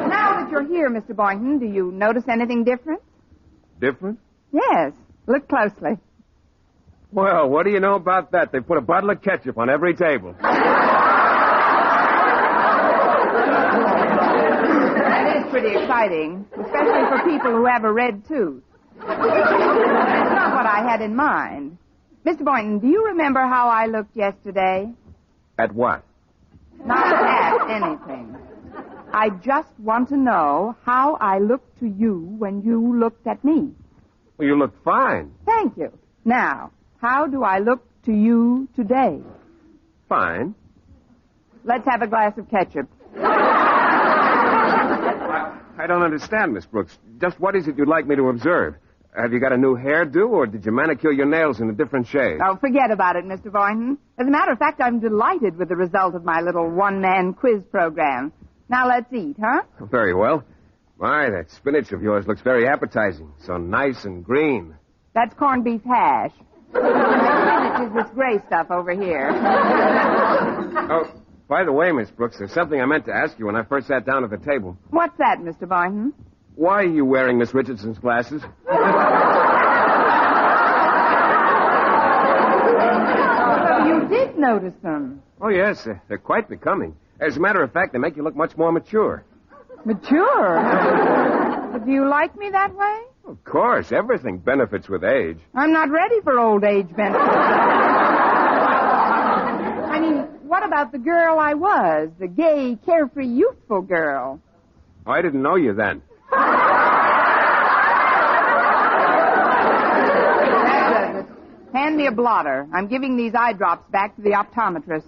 Now that you're here, Mr. Boynton, do you notice anything different? Different? Yes. Look closely. Well, what do you know about that? They put a bottle of ketchup on every table. That is pretty exciting, especially for people who have a red tooth. That's not what I had in mind. Mr. Boynton, do you remember how I looked yesterday? At what? Not at anything. I just want to know how I looked to you when you looked at me. Well, you look fine. Thank you. Now, how do I look to you today? Fine. Let's have a glass of ketchup. I don't understand, Miss Brooks. Just what is it you'd like me to observe? Have you got a new hairdo, or did you manicure your nails in a different shade? Oh, forget about it, Mr. Boynton. As a matter of fact, I'm delighted with the result of my little one-man quiz program. Now let's eat, huh? Very well. My, that spinach of yours looks very appetizing. So nice and green. That's corned beef hash. My spinach is this gray stuff over here. Oh, by the way, Miss Brooks, there's something I meant to ask you when I first sat down at the table. What's that, Mr. Boynton? Why are you wearing Miss Richardson's glasses? So you did notice them. Oh, yes, they're quite becoming. As a matter of fact, they make you look much more mature. Mature? But do you like me that way? Of course, everything benefits with age. I'm not ready for old age benefits. I mean, what about the girl I was? The gay, carefree, youthful girl. Oh, I didn't know you then. That does it. Hand me a blotter. I'm giving these eye drops back to the optometrist.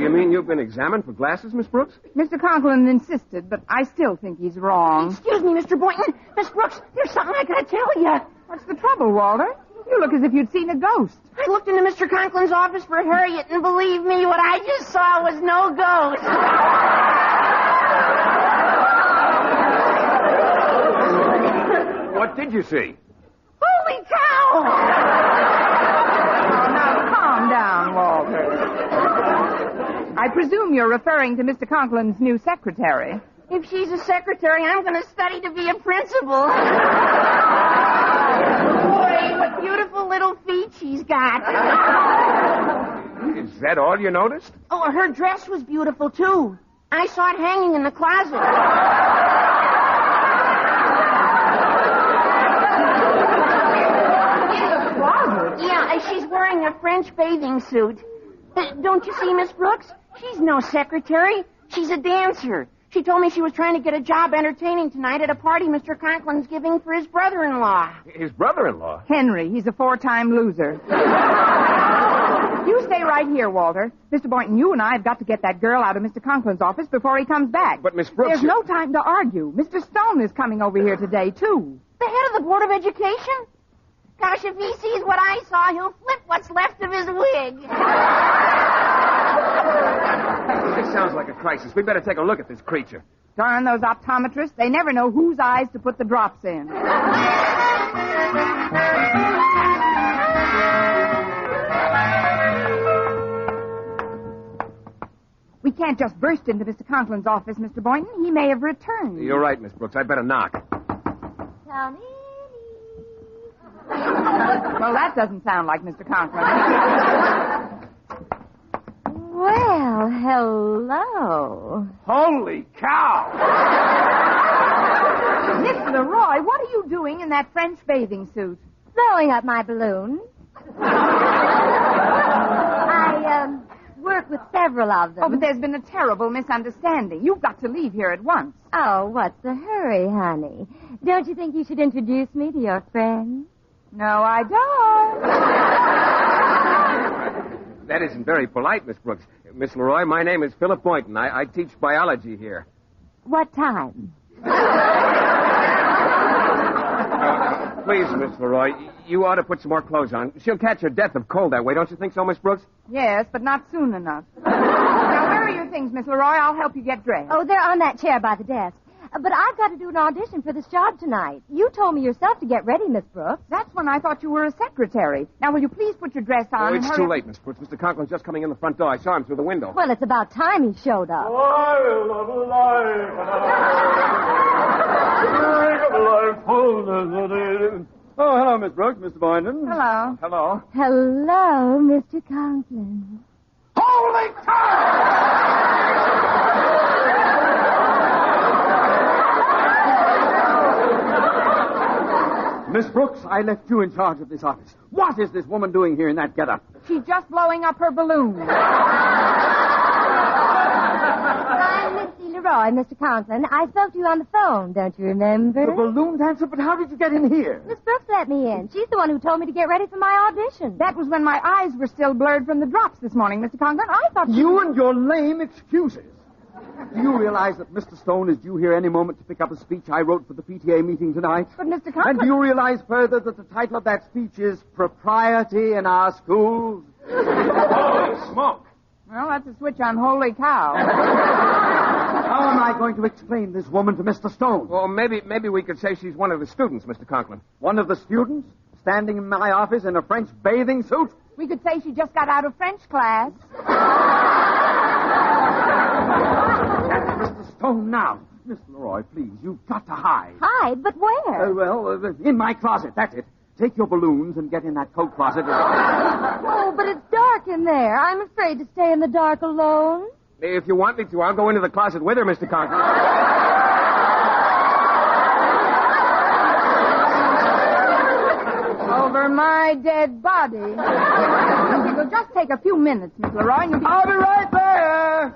You mean you've been examined for glasses, Miss Brooks? Mr. Conklin insisted, but I still think he's wrong. Excuse me, Mr. Boynton. Miss Brooks, there's something I gotta tell you. What's the trouble, Walter? You look as if you'd seen a ghost. I looked into Mr. Conklin's office for Harriet, and believe me, what I just saw was no ghost. What did you see? Holy cow! Now, calm down, Walter. I presume you're referring to Mr. Conklin's new secretary. If she's a secretary, I'm going to study to be a principal. Boy, what beautiful little feet she's got. Is that all you noticed? Oh, her dress was beautiful, too. I saw it hanging in the closet. Yeah, she's wearing a French bathing suit. Don't you see, Miss Brooks? She's no secretary. She's a dancer. She told me she was trying to get a job entertaining tonight at a party Mr. Conklin's giving for his brother-in-law. His brother-in-law? Henry. He's a 4-time loser. You stay right here, Walter. Mr. Boynton, you and I have got to get that girl out of Mr. Conklin's office before he comes back. But, Miss Brooks... There's no time to argue. Mr. Stone is coming over here today, too. The head of the Board of Education? Gosh, if he sees what I saw, he'll flip what's left of his wig. This sounds like a crisis. We'd better take a look at this creature. Darn those optometrists. They never know whose eyes to put the drops in. We can't just burst into Mr. Conklin's office, Mr. Boynton. He may have returned. You're right, Miss Brooks. I'd better knock. Come in. Well, that doesn't sound like Mr. Conklin. Well, hello. Holy cow! Miss Leroy, what are you doing in that French bathing suit? Blowing up my balloon. I work with several of them. Oh, but there's been a terrible misunderstanding. You've got to leave here at once. Oh, what's the hurry, honey? Don't you think you should introduce me to your friends? No, I don't. That isn't very polite, Miss Brooks. Miss Leroy, my name is Philip Boynton. I teach biology here. What time? Please, Miss Leroy, you ought to put some more clothes on. She'll catch her death of cold that way, don't you think so, Miss Brooks? Yes, but not soon enough. Now, where are your things, Miss Leroy? I'll help you get dressed. Oh, they're on that chair by the desk. But I've got to do an audition for this job tonight. You told me yourself to get ready, Miss Brooks. That's when I thought you were a secretary. Now, will you please put your dress on? Oh, it's too late, Miss Brooks. Mr. Conklin's just coming in the front door. I saw him through the window. Well, it's about time he showed up. Oh, hello, Miss Brooks, Mr. Boynton. Hello. Hello. Hello, Mr. Conklin. Holy Miss Brooks, I left you in charge of this office. What is this woman doing here in that getup? She's just blowing up her balloon. I'm Missy Leroy, Mr. Conklin. I spoke to you on the phone, don't you remember? The balloon dancer? But how did you get in here? Miss Brooks let me in. She's the one who told me to get ready for my audition. That was when my eyes were still blurred from the drops this morning, Mr. Conklin. I thought You and your lame excuses. Do you realize that Mr. Stone is due here any moment to pick up a speech I wrote for the PTA meeting tonight? But, Mr. Conklin... And do you realize further that the title of that speech is Propriety in Our Schools? Holy smoke! Well, that's a switch on Holy Cow. How am I going to explain this woman to Mr. Stone? Well, maybe we could say she's one of the students, Mr. Conklin. One of the students? Standing in my office in a French bathing suit? We could say she just got out of French class. Mr. Stone, now. Miss Leroy, please, you've got to hide. Hide? But where? In my closet, that's it. Take your balloons and get in that coat closet. Oh, but it's dark in there. I'm afraid to stay in the dark alone. If you want me to, I'll go into the closet with her, Mr. Conklin. Over my dead body. It'll just take a few minutes, Miss Leroy. And you'll be... I'll be right there.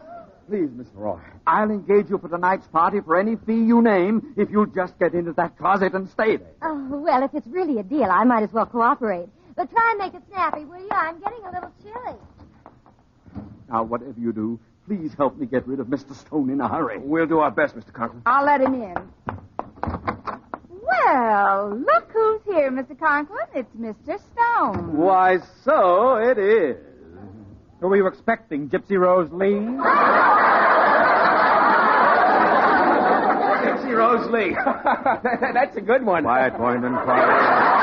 Please, Miss Leroy, I'll engage you for tonight's party for any fee you name if you'll just get into that closet and stay there. Oh, well, if it's really a deal, I might as well cooperate. But try and make it snappy, will you? I'm getting a little chilly. Now, whatever you do, please help me get rid of Mr. Stone in a hurry. We'll do our best, Mr. Conklin. I'll let him in. Well, look who's here, Mr. Conklin. It's Mr. Stone. Why, so it is. Who were you expecting, Gypsy Rose Lee? Gypsy Rose Lee. That's a good one. Quiet, Boynton, quiet.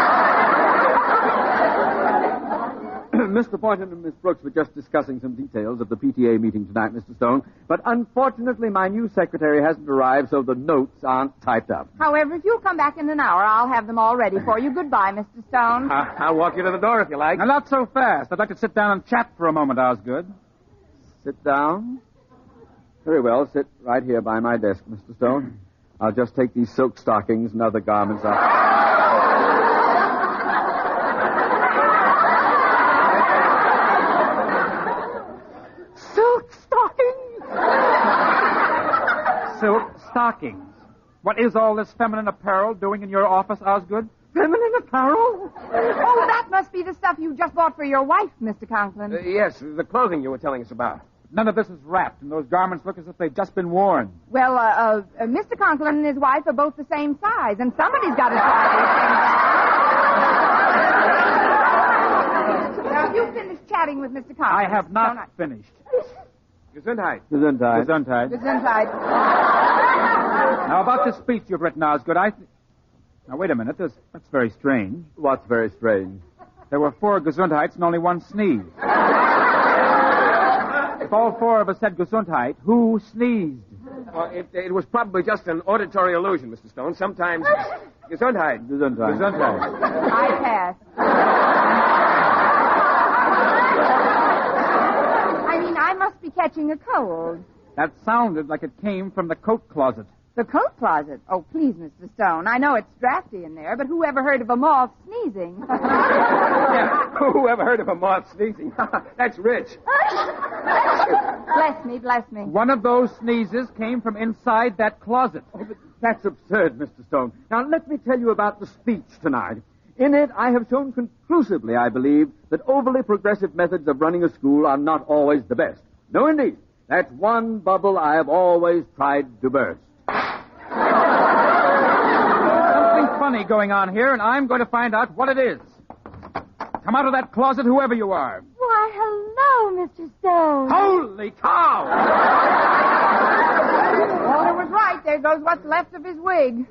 Mr. Boynton and Miss Brooks were just discussing some details of the PTA meeting tonight, Mr. Stone. But unfortunately, my new secretary hasn't arrived, so the notes aren't typed up. However, if you'll come back in an hour, I'll have them all ready for you. Goodbye, Mr. Stone. I'll walk you to the door if you like. Now, not so fast. I'd like to sit down and chat for a moment, Osgood. Sit down? Very well, sit right here by my desk, Mr. Stone. I'll just take these silk stockings and other garments out. Silk stockings. What is all this feminine apparel doing in your office, Osgood? Feminine apparel? Oh, that must be the stuff you just bought for your wife, Mr. Conklin. Yes, the clothing you were telling us about. None of this is wrapped, and those garments look as if they've just been worn. Well, Mr. Conklin and his wife are both the same size, and somebody's got to try. Now, you finished chatting with Mr. Conklin. I have not finished. Gesundheit. Gesundheit. Gesundheit. Gesundheit. Now, about this speech you've written, Osgood, Now, wait a minute. That's very strange. What's very strange? There were 4 Gesundheits and only 1 sneeze. If all 4 of us said Gesundheit, who sneezed? Well, it was probably just an auditory illusion, Mr. Stone. Sometimes... Gesundheit. Gesundheit. Gesundheit. I pass. I must be catching a cold. That sounded like it came from the coat closet. The coat closet? Oh, please, Mr. Stone. I know it's drafty in there, but who ever heard of a moth sneezing? Yeah, who ever heard of a moth sneezing? That's rich. Bless me, bless me. One of those sneezes came from inside that closet. Oh, but that's absurd, Mr. Stone. Now, let me tell you about the speech tonight. In it, I have shown conclusively, I believe, that overly progressive methods of running a school are not always the best. No, indeed. That's one bubble I have always tried to burst. Something funny going on here, and I'm going to find out what it is. Come out of that closet, whoever you are. Why, hello, Mr. Stone. Holy cow! Walter was right. There goes what's left of his wig.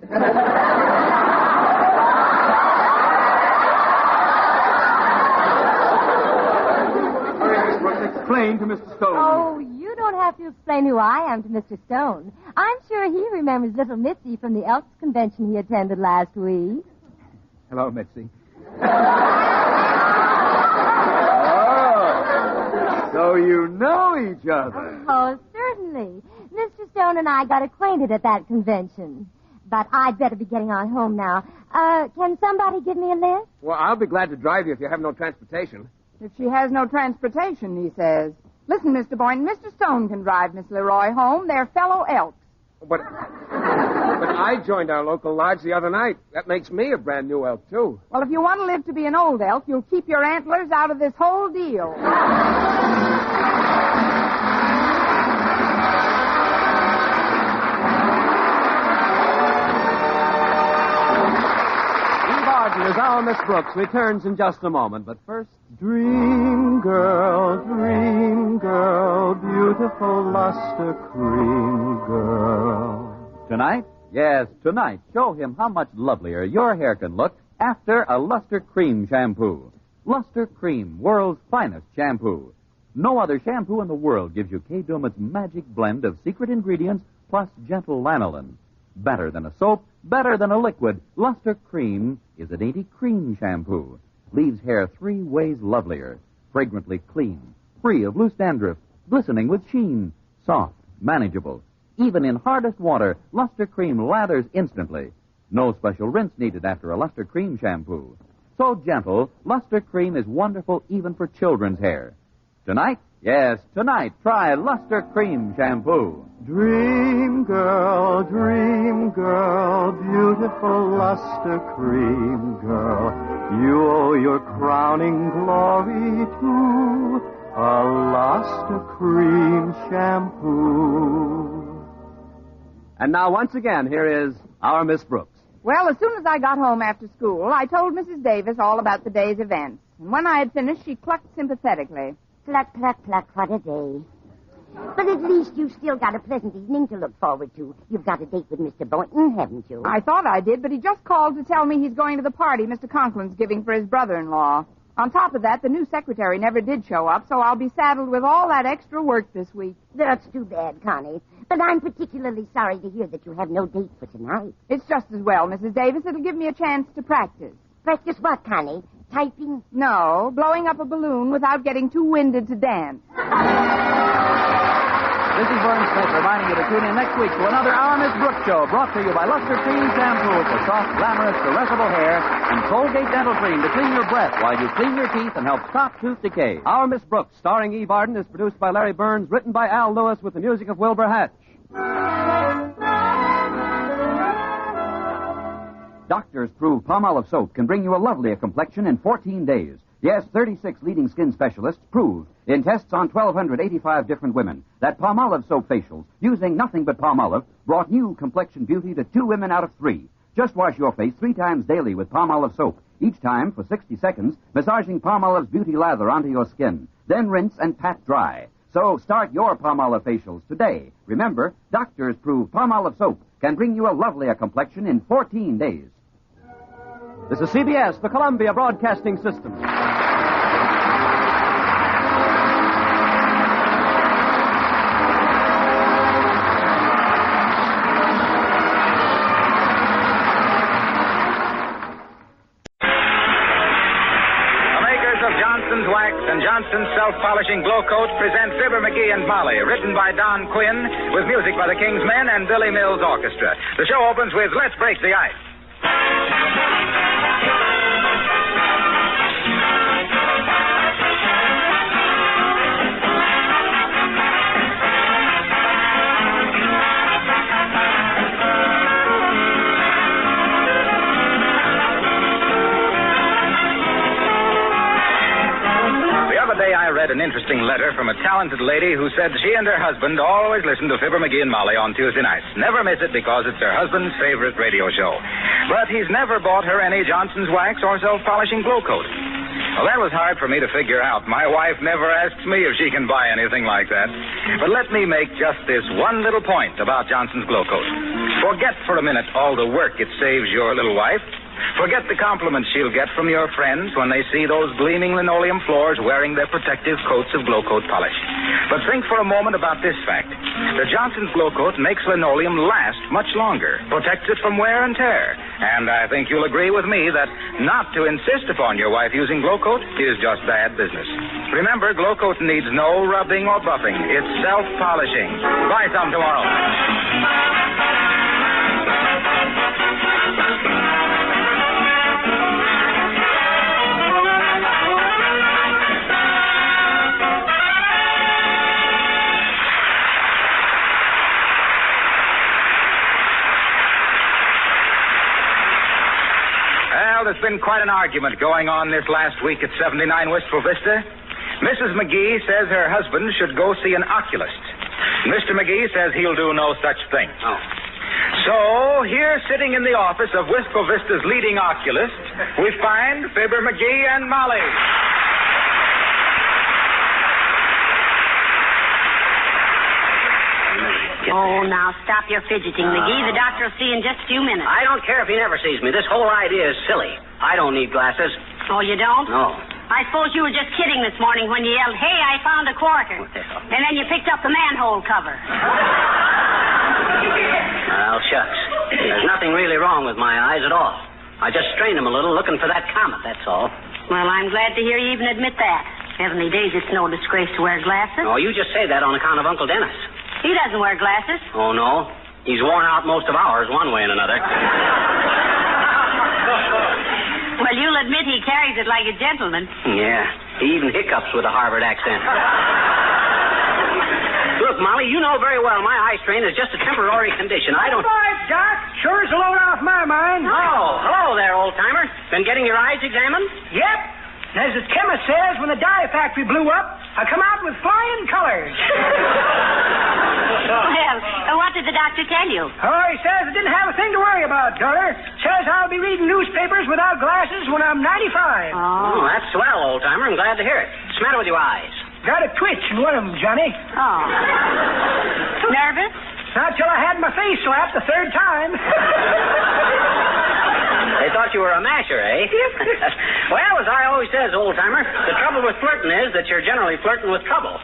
Explain to Mr. Stone. Oh, you don't have to explain who I am to Mr. Stone. I'm sure he remembers little Mitzi from the Elks convention he attended last week. Hello, Mitzi. Oh, so you know each other. Oh, certainly. Mr. Stone and I got acquainted at that convention. But I'd better be getting on home now. Can somebody give me a lift? Well, I'll be glad to drive you if you have no transportation. If she has no transportation, he says. Listen, Mr. Boynton, Mr. Stone can drive Miss Leroy home. They're fellow elks. But I joined our local lodge the other night. That makes me a brand new elk, too. Well, if you want to live to be an old elk, you'll keep your antlers out of this whole deal. As our Miss Brooks returns in just a moment, but first... Dream girl, beautiful luster cream girl. Tonight? Yes, tonight. Show him how much lovelier your hair can look after a Luster Cream shampoo. Luster Cream, world's finest shampoo. No other shampoo in the world gives you Kay Daumit's magic blend of secret ingredients plus gentle lanolin. Better than a soap, better than a liquid, Luster Cream is a dainty cream shampoo. Leaves hair 3 ways lovelier. Fragrantly clean, free of loose dandruff, glistening with sheen, soft, manageable. Even in hardest water, Luster Cream lathers instantly. No special rinse needed after a Luster Cream shampoo. So gentle, Luster Cream is wonderful even for children's hair. Tonight? Yes, tonight, try Luster Cream shampoo. Dream girl, beautiful luster cream girl. You owe your crowning glory to a luster cream shampoo. And now, once again, here is our Miss Brooks. Well, as soon as I got home after school, I told Mrs. Davis all about the day's events. And when I had finished, she clucked sympathetically. Cluck, cluck, cluck, what a day. But at least you've still got a pleasant evening to look forward to. You've got a date with Mr. Boynton, haven't you? I thought I did, but he just called to tell me he's going to the party Mr. Conklin's giving for his brother-in-law. On top of that, the new secretary never did show up, so I'll be saddled with all that extra work this week. That's too bad, Connie. But I'm particularly sorry to hear that you have no date for tonight. It's just as well, Mrs. Davis. It'll give me a chance to practice. Practice what, Connie? Typing? No, blowing up a balloon without getting too winded to dance. This is Vern Smith reminding you to tune in next week to another Our Miss Brooks show brought to you by Luster Cream Shampoo for soft, glamorous, caressable hair and Colgate Dental Cream to clean your breath while you clean your teeth and help stop tooth decay. Our Miss Brooks, starring Eve Arden, is produced by Larry Burns, written by Al Lewis with the music of Wilbur Hatch. Doctors prove Palmolive soap can bring you a lovelier complexion in 14 days. Yes, 36 leading skin specialists proved in tests on 1,285 different women that Palmolive soap facials, using nothing but Palmolive, brought new complexion beauty to 2 women out of 3. Just wash your face 3 times daily with Palmolive soap, each time for 60 seconds, massaging Palmolive's beauty lather onto your skin. Then rinse and pat dry. So start your Palmolive facials today. Remember, doctors prove Palmolive soap can bring you a lovelier complexion in 14 days. This is CBS, the Columbia Broadcasting System. Wax and Johnson's self-polishing glow coat present Fibber, McGee, and Molly, written by Don Quinn, with music by the King's Men and Billy Mills Orchestra. The show opens with Let's Break the Ice. I read an interesting letter from a talented lady who said she and her husband always listen to Fibber, McGee, and Molly on Tuesday nights. Never miss it because it's her husband's favorite radio show. But he's never bought her any Johnson's Wax or self-polishing glow coat. Well, that was hard for me to figure out. My wife never asks me if she can buy anything like that. But let me make just this one little point about Johnson's glow coat. Forget for a minute all the work it saves your little wife. Forget the compliments she'll get from your friends when they see those gleaming linoleum floors wearing their protective coats of Glow Coat polish. But think for a moment about this fact. The Johnson's Glow Coat makes linoleum last much longer, protects it from wear and tear. And I think you'll agree with me that not to insist upon your wife using Glow Coat is just bad business. Remember, Glow Coat needs no rubbing or buffing. It's self-polishing. Buy some tomorrow. Well, there's been quite an argument going on this last week at 79 Wistful Vista. Mrs. McGee says her husband should go see an oculist. Mr. McGee says he'll do no such thing. Oh. So, here sitting in the office of Wistful Vista's leading oculist, we find Fibber, McGee, and Molly. Oh, now stop your fidgeting, McGee. The doctor will see in just a few minutes. I don't care if he never sees me. This whole idea is silly. I don't need glasses. Oh, you don't? No. I suppose you were just kidding this morning when you yelled, "Hey, I found a quarter." What the hell? And then you picked up the manhole cover. Well, shucks. There's nothing really wrong with my eyes at all. I just strained them a little looking for that comet, that's all. Well, I'm glad to hear you even admit that. Heavenly days, it's no disgrace to wear glasses. Oh, you just say that on account of Uncle Dennis. He doesn't wear glasses. Oh, no? He's worn out most of ours one way and another. Well, you'll admit he carries it like a gentleman. Yeah. He even hiccups with a Harvard accent. Look, Molly, you know very well my eye strain is just a temporary condition. I don't... Right, Doc. Sure is a load off my mind. Oh, hello there, old-timer. Been getting your eyes examined? Yep. As the chemist says, when the dye factory blew up, I come out with flying colors. Well, what did the doctor tell you? Oh, he says I didn't have a thing to worry about, daughter. Says I'll be reading newspapers without glasses when I'm 95. Oh, that's swell, old-timer. I'm glad to hear it. What's the matter with your eyes? Got a twitch in one of them, Johnny. Oh. Nervous? Not till I had my face slapped the third time. They thought you were a masher, eh? Well, as I always says, old-timer, the trouble with flirting is that you're generally flirting with trouble.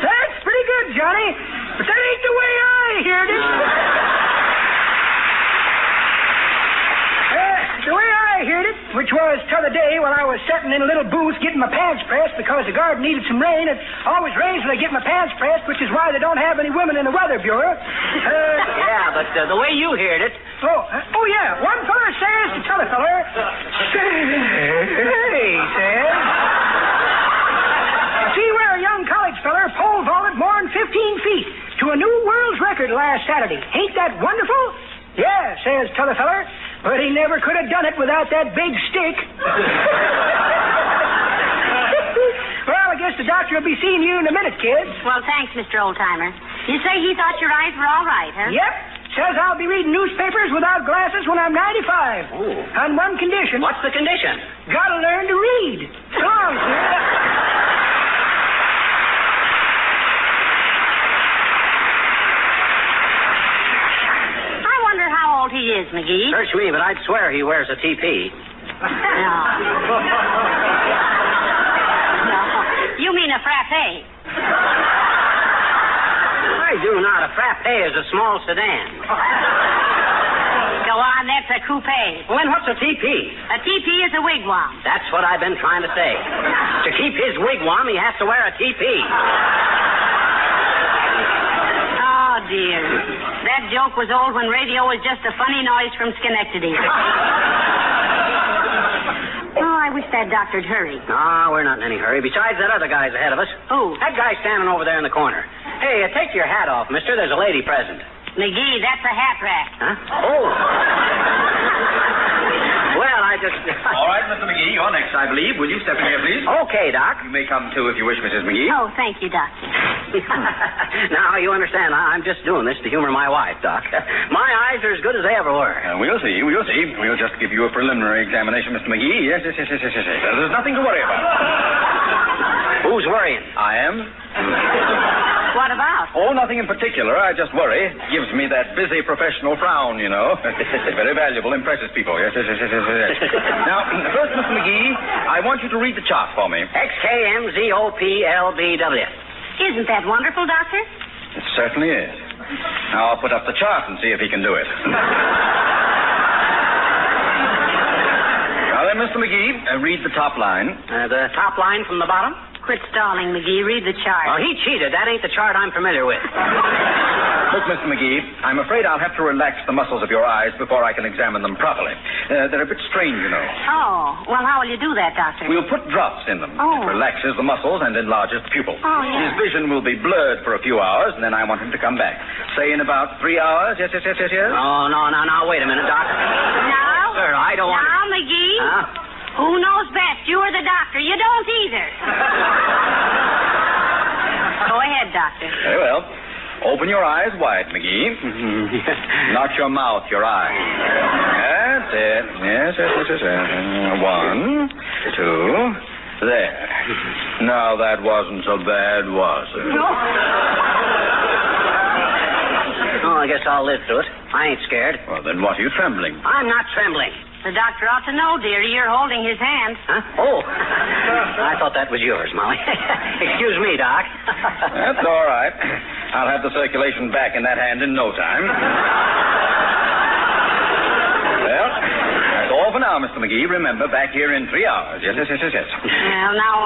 That's pretty good, Johnny. But that ain't the way I heard it. The way I heard it, which was t'other day while I was sitting in a little booth getting my pants pressed because the garden needed some rain. It always rains when I get my pants pressed, which is why they don't have any women in the Weather Bureau. Yeah, but the way you heard it... Oh, yeah. One feller says to t'other feller, "Hey," says, "I see where a young college feller pole vaulted more than 15 feet to a new world's record last Saturday. Ain't that wonderful?" "Yeah," says t'other feller, "but he never could have done it without that big stick." Well, I guess the doctor will be seeing you in a minute, kids. Well, thanks, Mr. Oldtimer. You say he thought your eyes were all right, huh? Yep. Says I'll be reading newspapers without glasses when I'm 95. Oh. On one condition. What's the condition? Gotta learn to read. So long, sir. I wonder how old he is, McGee. Search me, but I'd swear he wears a TP. No. You mean a frappe? I do not. A frappe is a small sedan. Go on, that's a coupe. Well, then what's a TP? A TP is a wigwam. That's what I've been trying to say. To keep his wigwam, he has to wear a TP. Oh, dear. That joke was old when radio was just a funny noise from Schenectady. Oh, I wish that doctor'd hurry. No, we're not in any hurry. Besides, that other guy's ahead of us. Who? That guy standing over there in the corner. Hey, take your hat off, mister. There's a lady present. McGee, that's a hat rack. Huh? Oh. Well, I just... All right, Mr. McGee, you're next, I believe. Will you step in here, please? Okay, Doc. You may come, too, if you wish, Mrs. McGee. Oh, thank you, Doctor. Now, you understand, I'm just doing this to humor my wife, Doc. My eyes are as good as they ever were. We'll see, we'll see. We'll just give you a preliminary examination, Mr. McGee. Yes. There's nothing to worry about. Who's worrying? I am. What about? Oh, nothing in particular. I just worry. Gives me that busy professional frown, you know. Very valuable. Impresses people. Yes. Now, first, Mr. McGee, I want you to read the chart for me. XKMZOPLBW. Isn't that wonderful, Doctor? It certainly is. Now, I'll put up the chart and see if he can do it. Now then, Mr. McGee, read the top line. The top line from the bottom? Quit stalling, McGee. Read the chart. Oh, he cheated. That ain't the chart I'm familiar with. Look, Mr. McGee, I'm afraid I'll have to relax the muscles of your eyes before I can examine them properly. They're a bit strained, you know. Oh, well, how will you do that, Doctor? We'll put drops in them. Oh. It relaxes the muscles and enlarges the pupil. Oh, yeah. His vision will be blurred for a few hours, and then I want him to come back. Say in about 3 hours. Yes. Oh, no, wait a minute, Doc. Now? Sir, I don't want Now, McGee? Huh? Who knows best, you or the doctor? You don't either. Go ahead, Doctor. Very well. Open your eyes wide, McGee. Not your mouth, your eyes. That's it. Yes. 1, 2. There. Now, that wasn't so bad, was it? Oh, I guess I'll live through it. I ain't scared. Well, then what are you trembling? I'm not trembling. The doctor ought to know, dearie. You're holding his hand. Huh? Oh. I thought that was yours, Molly. Excuse me, Doc. That's all right. I'll have the circulation back in that hand in no time. Well, that's all for now, Mr. McGee. Remember, back here in 3 hours. Yes. Well, now,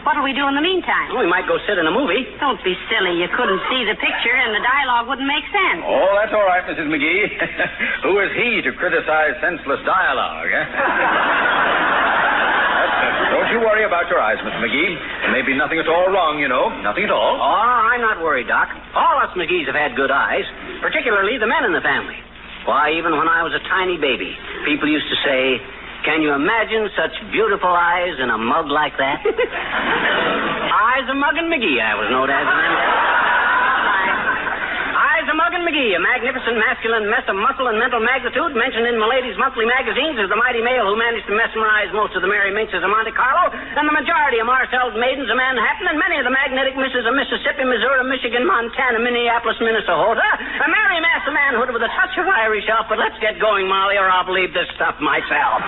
what'll we do in the meantime? We might go sit in a movie. Don't be silly. You couldn't see the picture, and the dialogue wouldn't make sense. Oh, that's all right, Mrs. McGee. Who is he to criticize senseless dialogue? Don't you worry about your eyes, Mr. McGee. There may be nothing at all wrong, you know. Nothing at all. Oh, I'm not worried, Doc. All us McGees have had good eyes, particularly the men in the family. Why, even when I was a tiny baby, people used to say, "Can you imagine such beautiful eyes in a mug like that?" Eyes of Mug and McGee, I was known as. Eyes of Mug and McGee, a magnificent masculine mess of muscle and mental magnitude, mentioned in Milady's monthly magazines as the mighty male who managed to mesmerize most of the merry minxes of Monte Carlo, and the majority of Marcel's maidens of Manhattan, and many of the magnetic misses of Mississippi, Missouri, Michigan, Montana, Minneapolis, Minnesota. A merry mass of manhood with a touch of Irish elf. But let's get going, Molly, or I'll believe this stuff myself.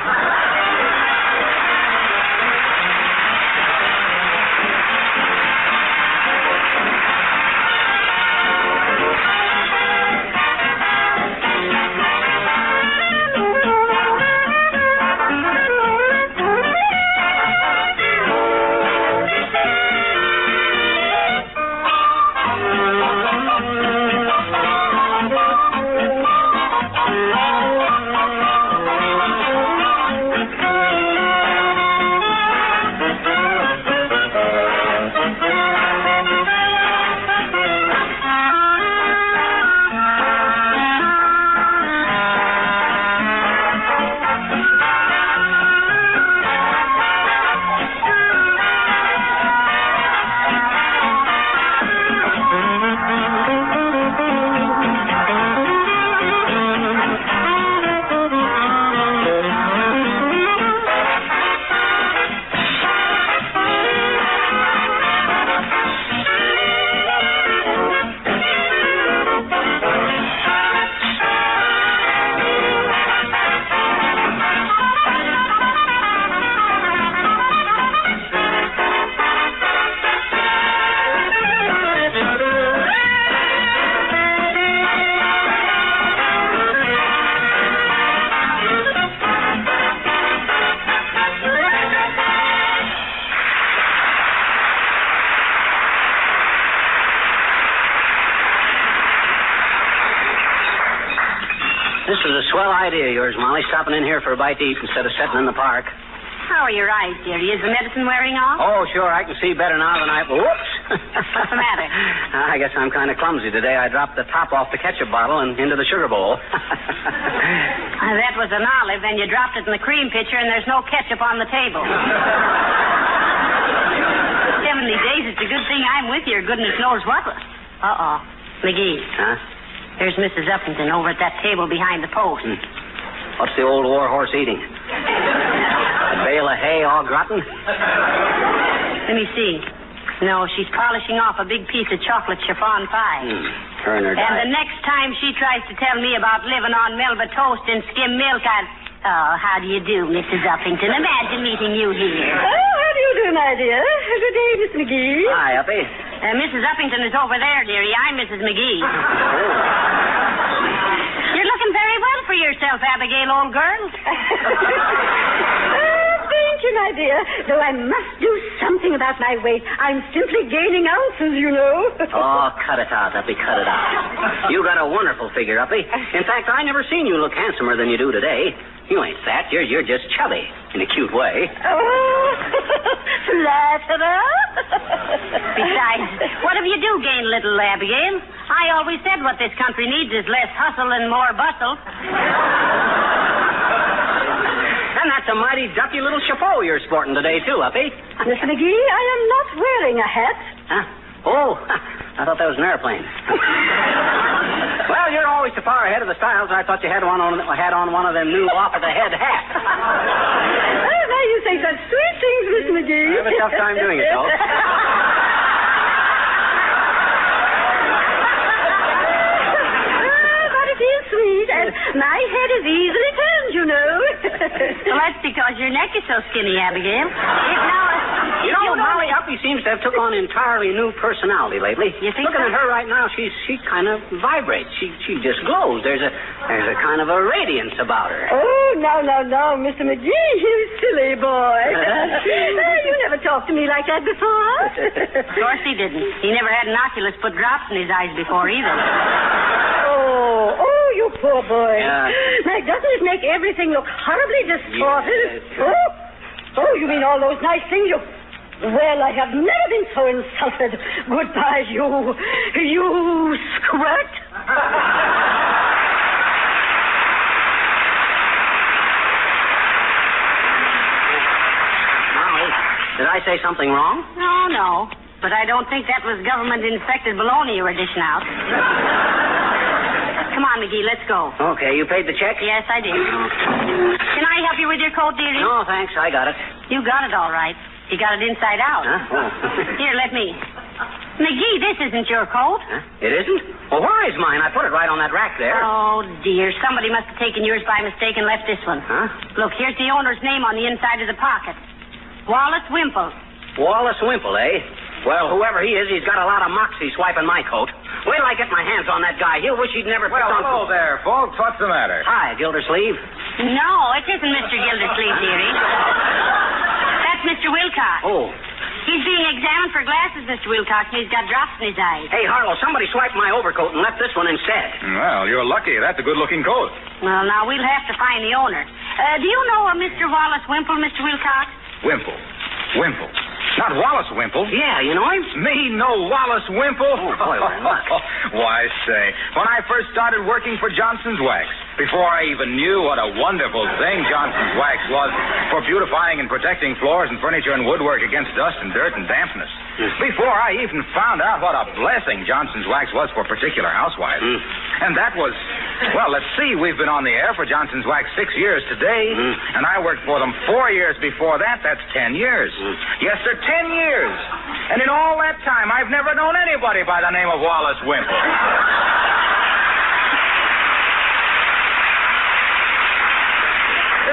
This is a swell idea of yours, Molly, stopping in here for a bite to eat instead of sitting in the park. How are your eyes, dearie? Is the medicine wearing off? Oh, sure, I can see better now than I... Whoops! What's the matter? I guess I'm kind of clumsy today. I dropped the top off the ketchup bottle and into the sugar bowl. That was an olive, and you dropped it in the cream pitcher, and there's no ketchup on the table. 70 days, it's a good thing I'm with you, or goodness knows what. Uh-oh. McGee. Huh? There's Mrs. Uppington over at that table behind the post. What's the old war horse eating? A bale of hay all rotten? Let me see. No, she's polishing off a big piece of chocolate chiffon pie. Turn her And down. the next time she tries to tell me about living on Melba toast and skim milk, Oh, how do you do, Mrs. Uppington? Imagine meeting you here. Oh, how do you do, my dear? Good day, Miss McGee. Hi, Uppy. Mrs. Uppington is over there, dearie. I'm Mrs. McGee. You're looking very well for yourself, Abigail, old girl. Thank you, my dear. Though I must do something about my weight. I'm simply gaining ounces, you know. Oh, cut it out, Uppy, cut it out. You got a wonderful figure, Uppy. In fact, I never seen you look handsomer than you do today. You ain't fat. You're just chubby in a cute way. Oh, flatterer. Besides, whatever you do gain a little, Abigail. I always said what this country needs is less hustle and more bustle. And that's a mighty ducky little chapeau you're sporting today, too, Uppy. Miss McGee, I am not wearing a hat. Huh? Oh, I thought that was an airplane. Well, you're always so far ahead of the styles. I thought you had on one of them new off-of-the-head hats. Oh, now you say such sweet things, Miss McGee. I have a tough time doing it, though. But it is sweet, and my head is easily turned, you know. Well, that's because your neck is so skinny, Abigail. You know, Molly Uppy seems to have took on an entirely new personality lately. You think Looking so? at her right now, she kind of vibrates. She just glows. There's a kind of a radiance about her. Oh, no, Mr. McGee, you silly boy. You never talked to me like that before. Of course he didn't. He never had an oculus put drops in his eyes before either. Oh, you poor boy. Yeah. Now, doesn't it make everything look horribly distorted? Yes. Oh, you mean all those nice things you... Well, I have never been so insulted. Goodbye, you squirt. Molly, did I say something wrong? No. But I don't think that was government-inspected bologna you were dishing out. Come on, McGee, let's go. Okay, you paid the check? Yes, I did. Can I help you with your coat, dearie? No, thanks. I got it. You got it all right. You got it inside out. Huh? Oh. Here, let me. McGee, this isn't your coat. Huh? It isn't? Well, where is mine? I put it right on that rack there. Oh, dear. Somebody must have taken yours by mistake and left this one. Huh? Look, here's the owner's name on the inside of the pocket. Wallace Wimple. Wallace Wimple, eh? Well, whoever he is, he's got a lot of moxie swiping my coat. Wait till I get my hands on that guy. He'll wish he'd never... Well, hello there, folks. What's the matter? Hi, Gildersleeve. No, it isn't Mr. Gildersleeve, dearie. That's Mr. Wilcox. Oh. He's being examined for glasses, Mr. Wilcox, and he's got drops in his eyes. Hey, Harlow, somebody swiped my overcoat and left this one instead. Well, you're lucky. That's a good-looking coat. Well, now, we'll have to find the owner. Do you know a Mr. Wallace Wimple, Mr. Wilcox? Wimple. Not Wallace Wimple. Yeah, you know him? Me know Wallace Wimple? Oh, boy, we're in luck. Why, say, when I first started working for Johnson's Wax, before I even knew what a wonderful thing Johnson's Wax was for beautifying and protecting floors and furniture and woodwork against dust and dirt and dampness, before I even found out what a blessing Johnson's Wax was for particular housewives. And that was, well, let's see, we've been on the air for Johnson's Wax 6 years today, and I worked for them 4 years before that. That's 10 years. Yes, sir, 10 years. And in all that time, I've never known anybody by the name of Wallace Wimple.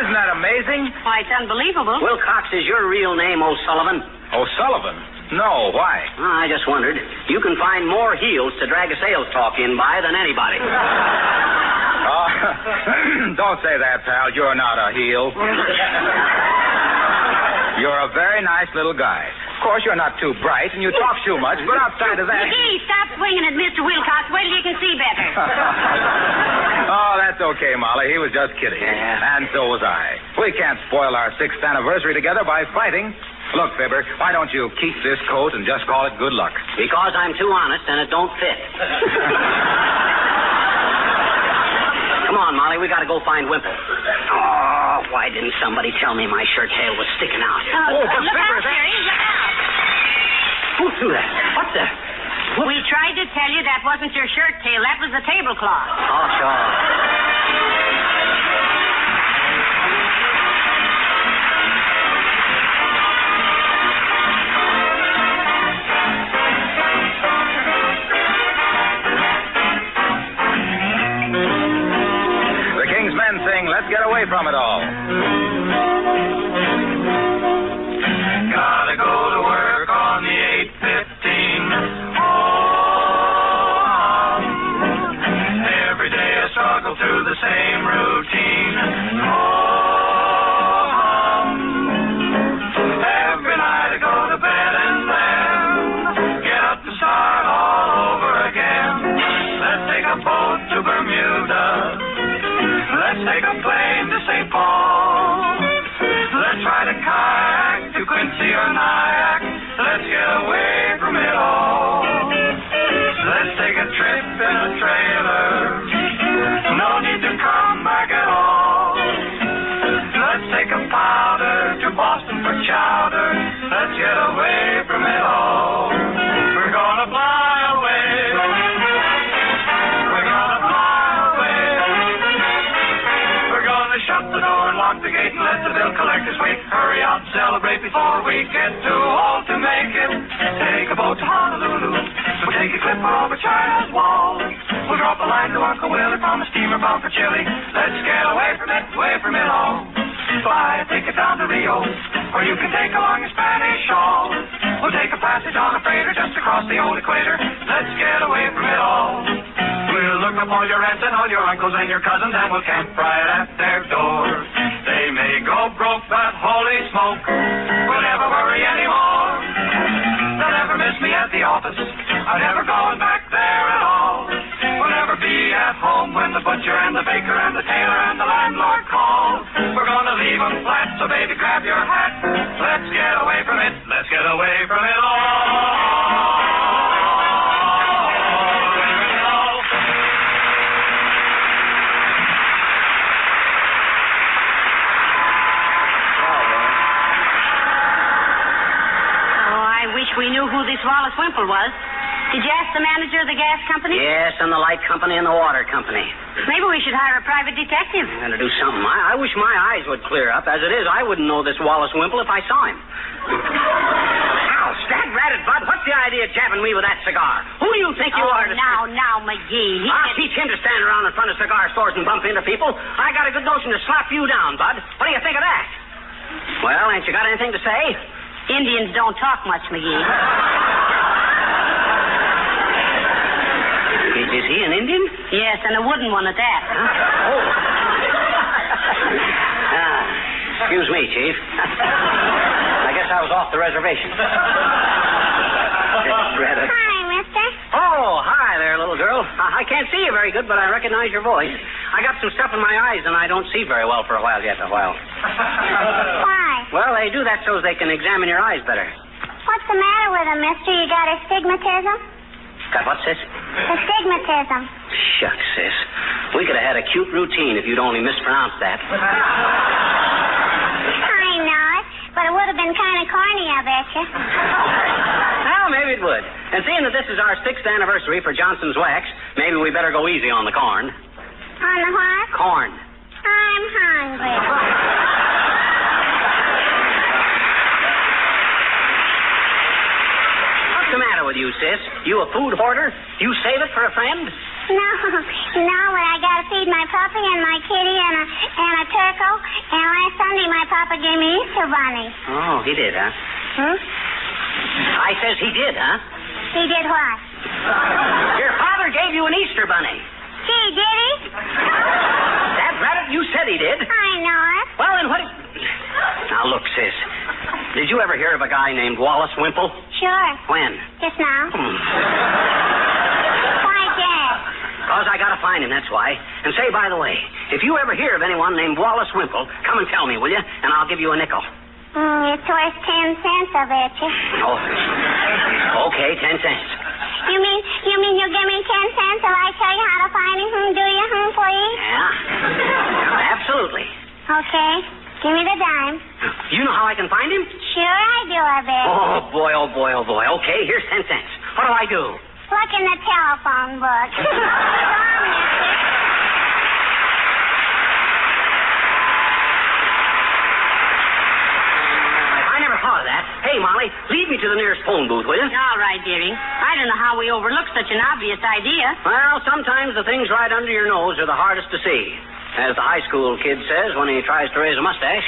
Isn't that amazing? Why, it's unbelievable. Wilcox is your real name, O'Sullivan. O'Sullivan? No, why? I just wondered. You can find more heels to drag a sales talk in by than anybody. Don't say that, pal. You're not a heel. You're a very nice little guy. Of course, you're not too bright, and you talk too much, but outside of that... McGee, stop swinging at Mr. Wilcox. Wait till you can see better. Oh, that's okay, Molly. He was just kidding. Yeah. And so was I. We can't spoil our 6th anniversary together by fighting. Look, Fibber, why don't you keep this coat and just call it good luck? Because I'm too honest and it don't fit. Come on, Molly, we gotta go find Wimple. Oh, why didn't somebody tell me my shirt tail was sticking out? Look out, Jerry. Look out. Who threw that? What the? We tried to tell you that wasn't your shirt tail. That was the tablecloth. Oh, sure. away from it all. Gotta go to work on the 8:15. Every day I struggle through the same routine. Every night I go to bed and then get up to start all over again. Let's take a boat to Bermuda. Let's take a plane to St. Paul. Let's ride a kayak to Quincy or Nyack. Let's get away from it all. Let's take a trip in a trailer. No need to come back at all. Let's take a powder to Boston for chowder. Let's get away from it all. We're gonna fly away. We're gonna fly away. We're gonna shut the door and lock the gate and let the bill collectors wait. Hurry out and celebrate before we get too old to make it. Take a boat to Honolulu. We'll take a clip over China's wall. We'll drop a line to Uncle Willie from a steamer bound for Chile. Let's get away from it all. Buy a ticket down to Rio, or you can take along a Spanish shawl. We'll take a passage on a freighter just across the old equator. Let's get away from it all. We'll look up all your aunts and all your uncles and your cousins, and we'll camp right at their door. They may go broke, but holy smoke, we'll never worry anymore. They'll never miss me at the office. I'm never going back there at all. We'll never be at home when the butcher and the baker and the tailor and the landlord call. We're gonna leave them flat, so baby, grab your hat. Let's get away from it. Let's get away from it all. We knew who this Wallace Wimple was. Did you ask the manager of the gas company? Yes, and the light company and the water company. Maybe we should hire a private detective. I'm going to do something. I wish my eyes would clear up. As it is, I wouldn't know this Wallace Wimple if I saw him. Ow, stag-ratted, Bud. What's the idea of jabbing me with that cigar? Who do you think you are to... Now, McGee. I'll teach him to stand around in front of cigar stores and bump into people. I got a good notion to slap you down, Bud. What do you think of that? Well, ain't you got anything to say? Indians don't talk much, McGee. Is he an Indian? Yes, and a wooden one at that. Huh? Oh. Excuse me, Chief. I guess I was off the reservation. Hi, mister. Oh, hi there, little girl. I can't see you very good, but I recognize your voice. I got some stuff in my eyes, and I don't see very well for a while yet. Why? Well, they do that so they can examine your eyes better. What's the matter with him, mister? You got astigmatism? Got what, sis? Astigmatism. Shucks, sis. We could have had a cute routine if you'd only mispronounced that. I know it, but it would have been kind of corny, I bet you. Well, maybe it would. And seeing that this is our 6th anniversary for Johnson's Wax, maybe we better go easy on the corn. On the what? Corn. I'm hungry. What's the matter with you, sis? You a food hoarder? You save it for a friend? No, but I gotta feed my puppy and my kitty and a turtle. And last Sunday my papa gave me Easter bunnies. Oh, he did, huh? I says he did, huh? He did what? Your father gave you an Easter bunny. Gee, did he? That rabbit, you said he did. I know it. Well, then what... Now, look, sis. Did you ever hear of a guy named Wallace Wimple? Sure. When? Just now. Why, Dad? Because I gotta find him, that's why. And say, by the way, if you ever hear of anyone named Wallace Wimple, come and tell me, will you? And I'll give you a nickel. It's worth 10 cents, I bet you. Oh, okay, 10 cents. You mean you'll give me 10 cents if I tell you how to find him? Do you, please? Yeah, absolutely. Okay. Give me the dime. You know how I can find him? Sure I do, I bet. Oh, boy, oh, boy, oh, boy. Okay, here's 10 cents. What do I do? Look in the telephone book. Thought of that. Hey, Molly, lead me to the nearest phone booth, will you? All right, dearie. I don't know how we overlooked such an obvious idea. Well, sometimes the things right under your nose are the hardest to see. as the high school kid says when he tries to raise a mustache.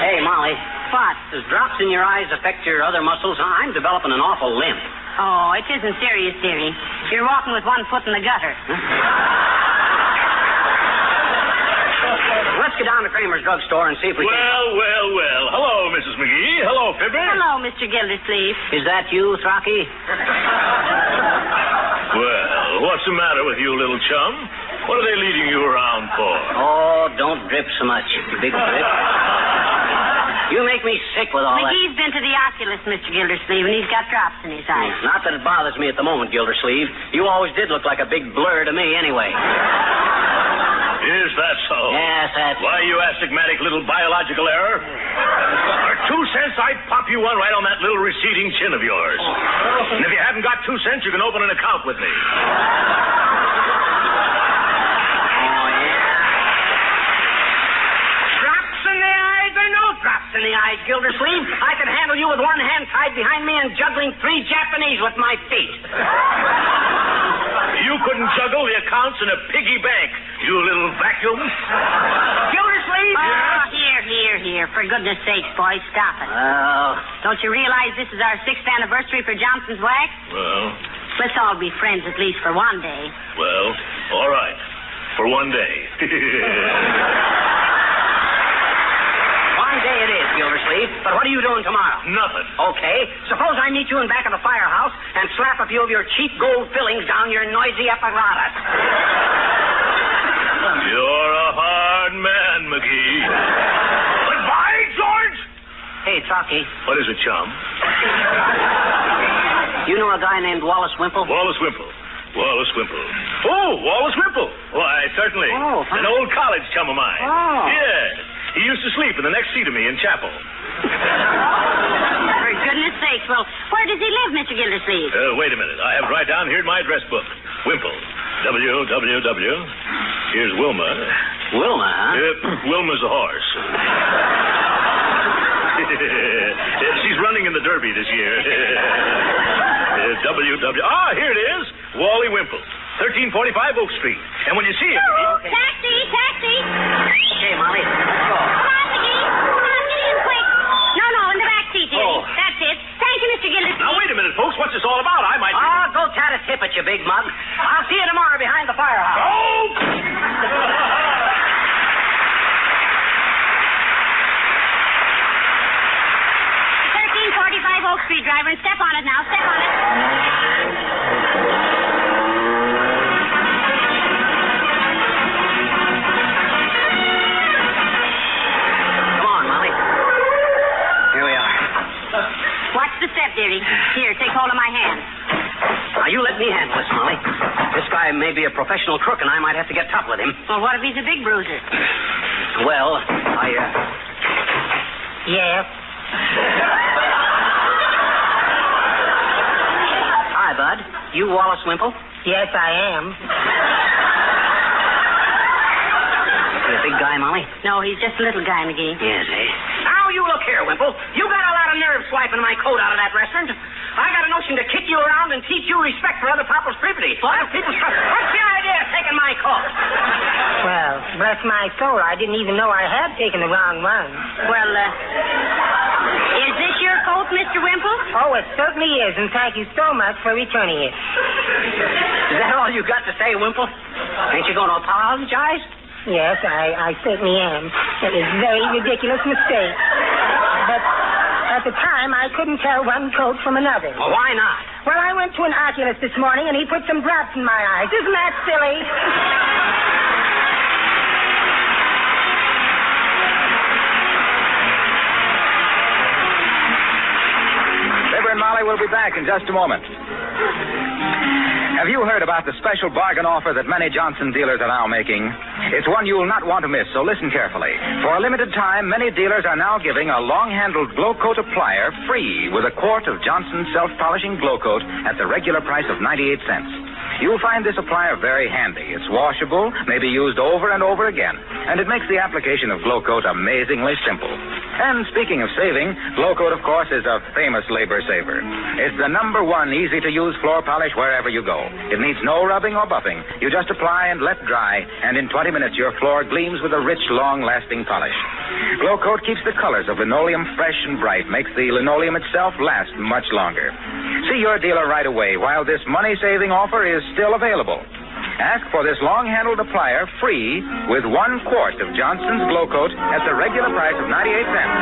Hey, Molly. What? Does drops in your eyes affect your other muscles? I'm developing an awful limp. Oh, it isn't serious, dearie. You're walking with one foot in the gutter. Let's get down to Kramer's drugstore and see if we can... Well. Hello, Mrs. McGee. Hello, Fibber. Hello, Mr. Gildersleeve. Is that you, Throcky? Well, what's the matter with you, little chum? What are they leading you around for? Oh, don't drip so much, you big drip. You make me sick with all McGee's been to the oculist, Mr. Gildersleeve, and he's got drops in his eyes. Not that it bothers me at the moment, Gildersleeve. You always did look like a big blur to me anyway. Is that so? Yes, that's... Why, you astigmatic little biological error. For 2 cents, I'd pop you one right on that little receding chin of yours. And if you haven't got 2 cents, you can open an account with me. Drops in the eyes, Gildersleeve. I could handle you with one hand tied behind me and juggling 3 Japanese with my feet. You couldn't juggle the accounts in a piggy bank, you little vacuum. Gildersleeve? Here. For goodness sakes, boys, stop it. Don't you realize this is our 6th anniversary for Johnson's Wax? Well... Let's all be friends at least for one day. Well, all right. For one day. One day it is, Gildersleeve. But what are you doing tomorrow? Nothing. Okay. Suppose I meet you in back of the firehouse and slap a few of your cheap gold fillings down your noisy apparatus. You're a hard man, McGee. But by George! Hey, Trocky. What is it, chum? You know a guy named Wallace Wimple? Wallace Wimple. Oh, Wallace Wimple. Why, certainly. Oh, fine. An old college chum of mine. Oh. Yes. He used to sleep in the next seat of me in chapel. For goodness sakes, well, where does he live, Mr. Gildersleeve? Wait a minute. I have it right down here in my address book. Wimple. W. Here's Wilma. Wilma, huh? Wilma's a horse. She's running in the Derby this year. Here it is. Wally Wimple. 1345 Oak Street. And when you see him... Okay. Taxi! Okay, Molly. Let's go. Come on, McGee. Come on, get in quick. No, in the back seat, dearie. Oh. That's it. Thank you, Mr. Gildersleeve. Now, wait a minute, folks. What's this all about? I might... Go tat a tip at you, big mug. I'll see you tomorrow behind the firehouse. Oh! 1345 Oak Street, driver, and step on it now. Step on it. Come on, Molly. Here we are. Watch the step, dearie. Here, take hold of my hand. Now, you let me handle this, Molly. This guy may be a professional crook, and I might have to get tough with him. Well, what if he's a big bruiser? Well, Yes. Hi, Bud. You Wallace Wimple? Yes, I am. You a big guy, Molly? No, he's just a little guy, McGee. Yes, eh? Now, you look here, Wimple. You got a lot of nerve swiping my coat out of that restaurant. I got a notion to kick you around and teach you respect for other people's property. What's the idea of taking my coat? Well, bless my soul, I didn't even know I had taken the wrong one. Well, is this your coat, Mr. Wimple? Oh, it certainly is, and thank you so much for returning it. Is that all you got to say, Wimple? Ain't you going to apologize? Yes, I certainly am. It was a very ridiculous mistake. But at the time, I couldn't tell one coat from another. Well, why not? Well, I went to an oculist this morning, and he put some drops in my eyes. Isn't that silly? Fibber and Molly will be back in just a moment. Have you heard about the special bargain offer that many Johnson dealers are now making? It's one you'll not want to miss, so listen carefully. For a limited time, many dealers are now giving a long-handled glow coat applier free with a quart of Johnson's self-polishing glow coat at the regular price of 98 cents. You'll find this applier very handy. It's washable, may be used over and over again, and it makes the application of glow coat amazingly simple. And speaking of saving, Glow Coat, of course, is a famous labor saver. It's the number one easy-to-use floor polish wherever you go. It needs no rubbing or buffing. You just apply and let dry, and in 20 minutes your floor gleams with a rich, long-lasting polish. Glow Coat keeps the colors of linoleum fresh and bright, makes the linoleum itself last much longer. See your dealer right away while this money-saving offer is still available. Ask for this long-handled applier free with 1 quart of Johnson's Glow Coat at the regular price of 98 cents.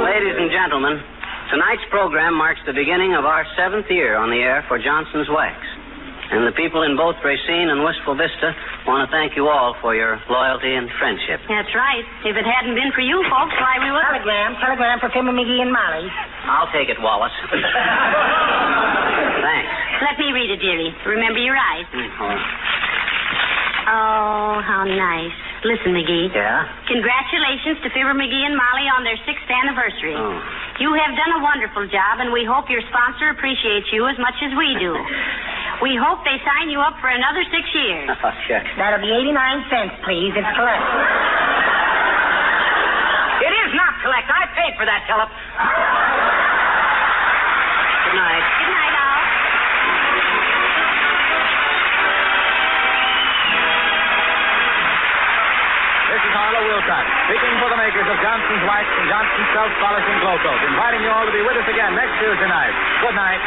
Ladies and gentlemen, tonight's program marks the beginning of our 7th year on the air for Johnson's Wax. And the people in both Racine and Wistful Vista want to thank you all for your loyalty and friendship. That's right. If it hadn't been for you folks, why we would... Telegram for Fibber, McGee, and Molly. I'll take it, Wallace. Thanks. Let me read it, dearie. Remember your eyes. Oh, how nice. Listen, McGee. Yeah? Congratulations to Fibber, McGee, and Molly on their 6th anniversary. Oh. You have done a wonderful job, and we hope your sponsor appreciates you as much as we do. We hope they sign you up for another 6 years. Oh, shucks. That'll be 89 cents, please. It's collect. It is not collect. I paid for that, Philip. Good night. Good night, all. This is Harlow Wilcox, speaking for the makers of Johnson's Wax and Johnson's Self-Polishing Glow Coat, inviting you all to be with us again next Tuesday night. Good night.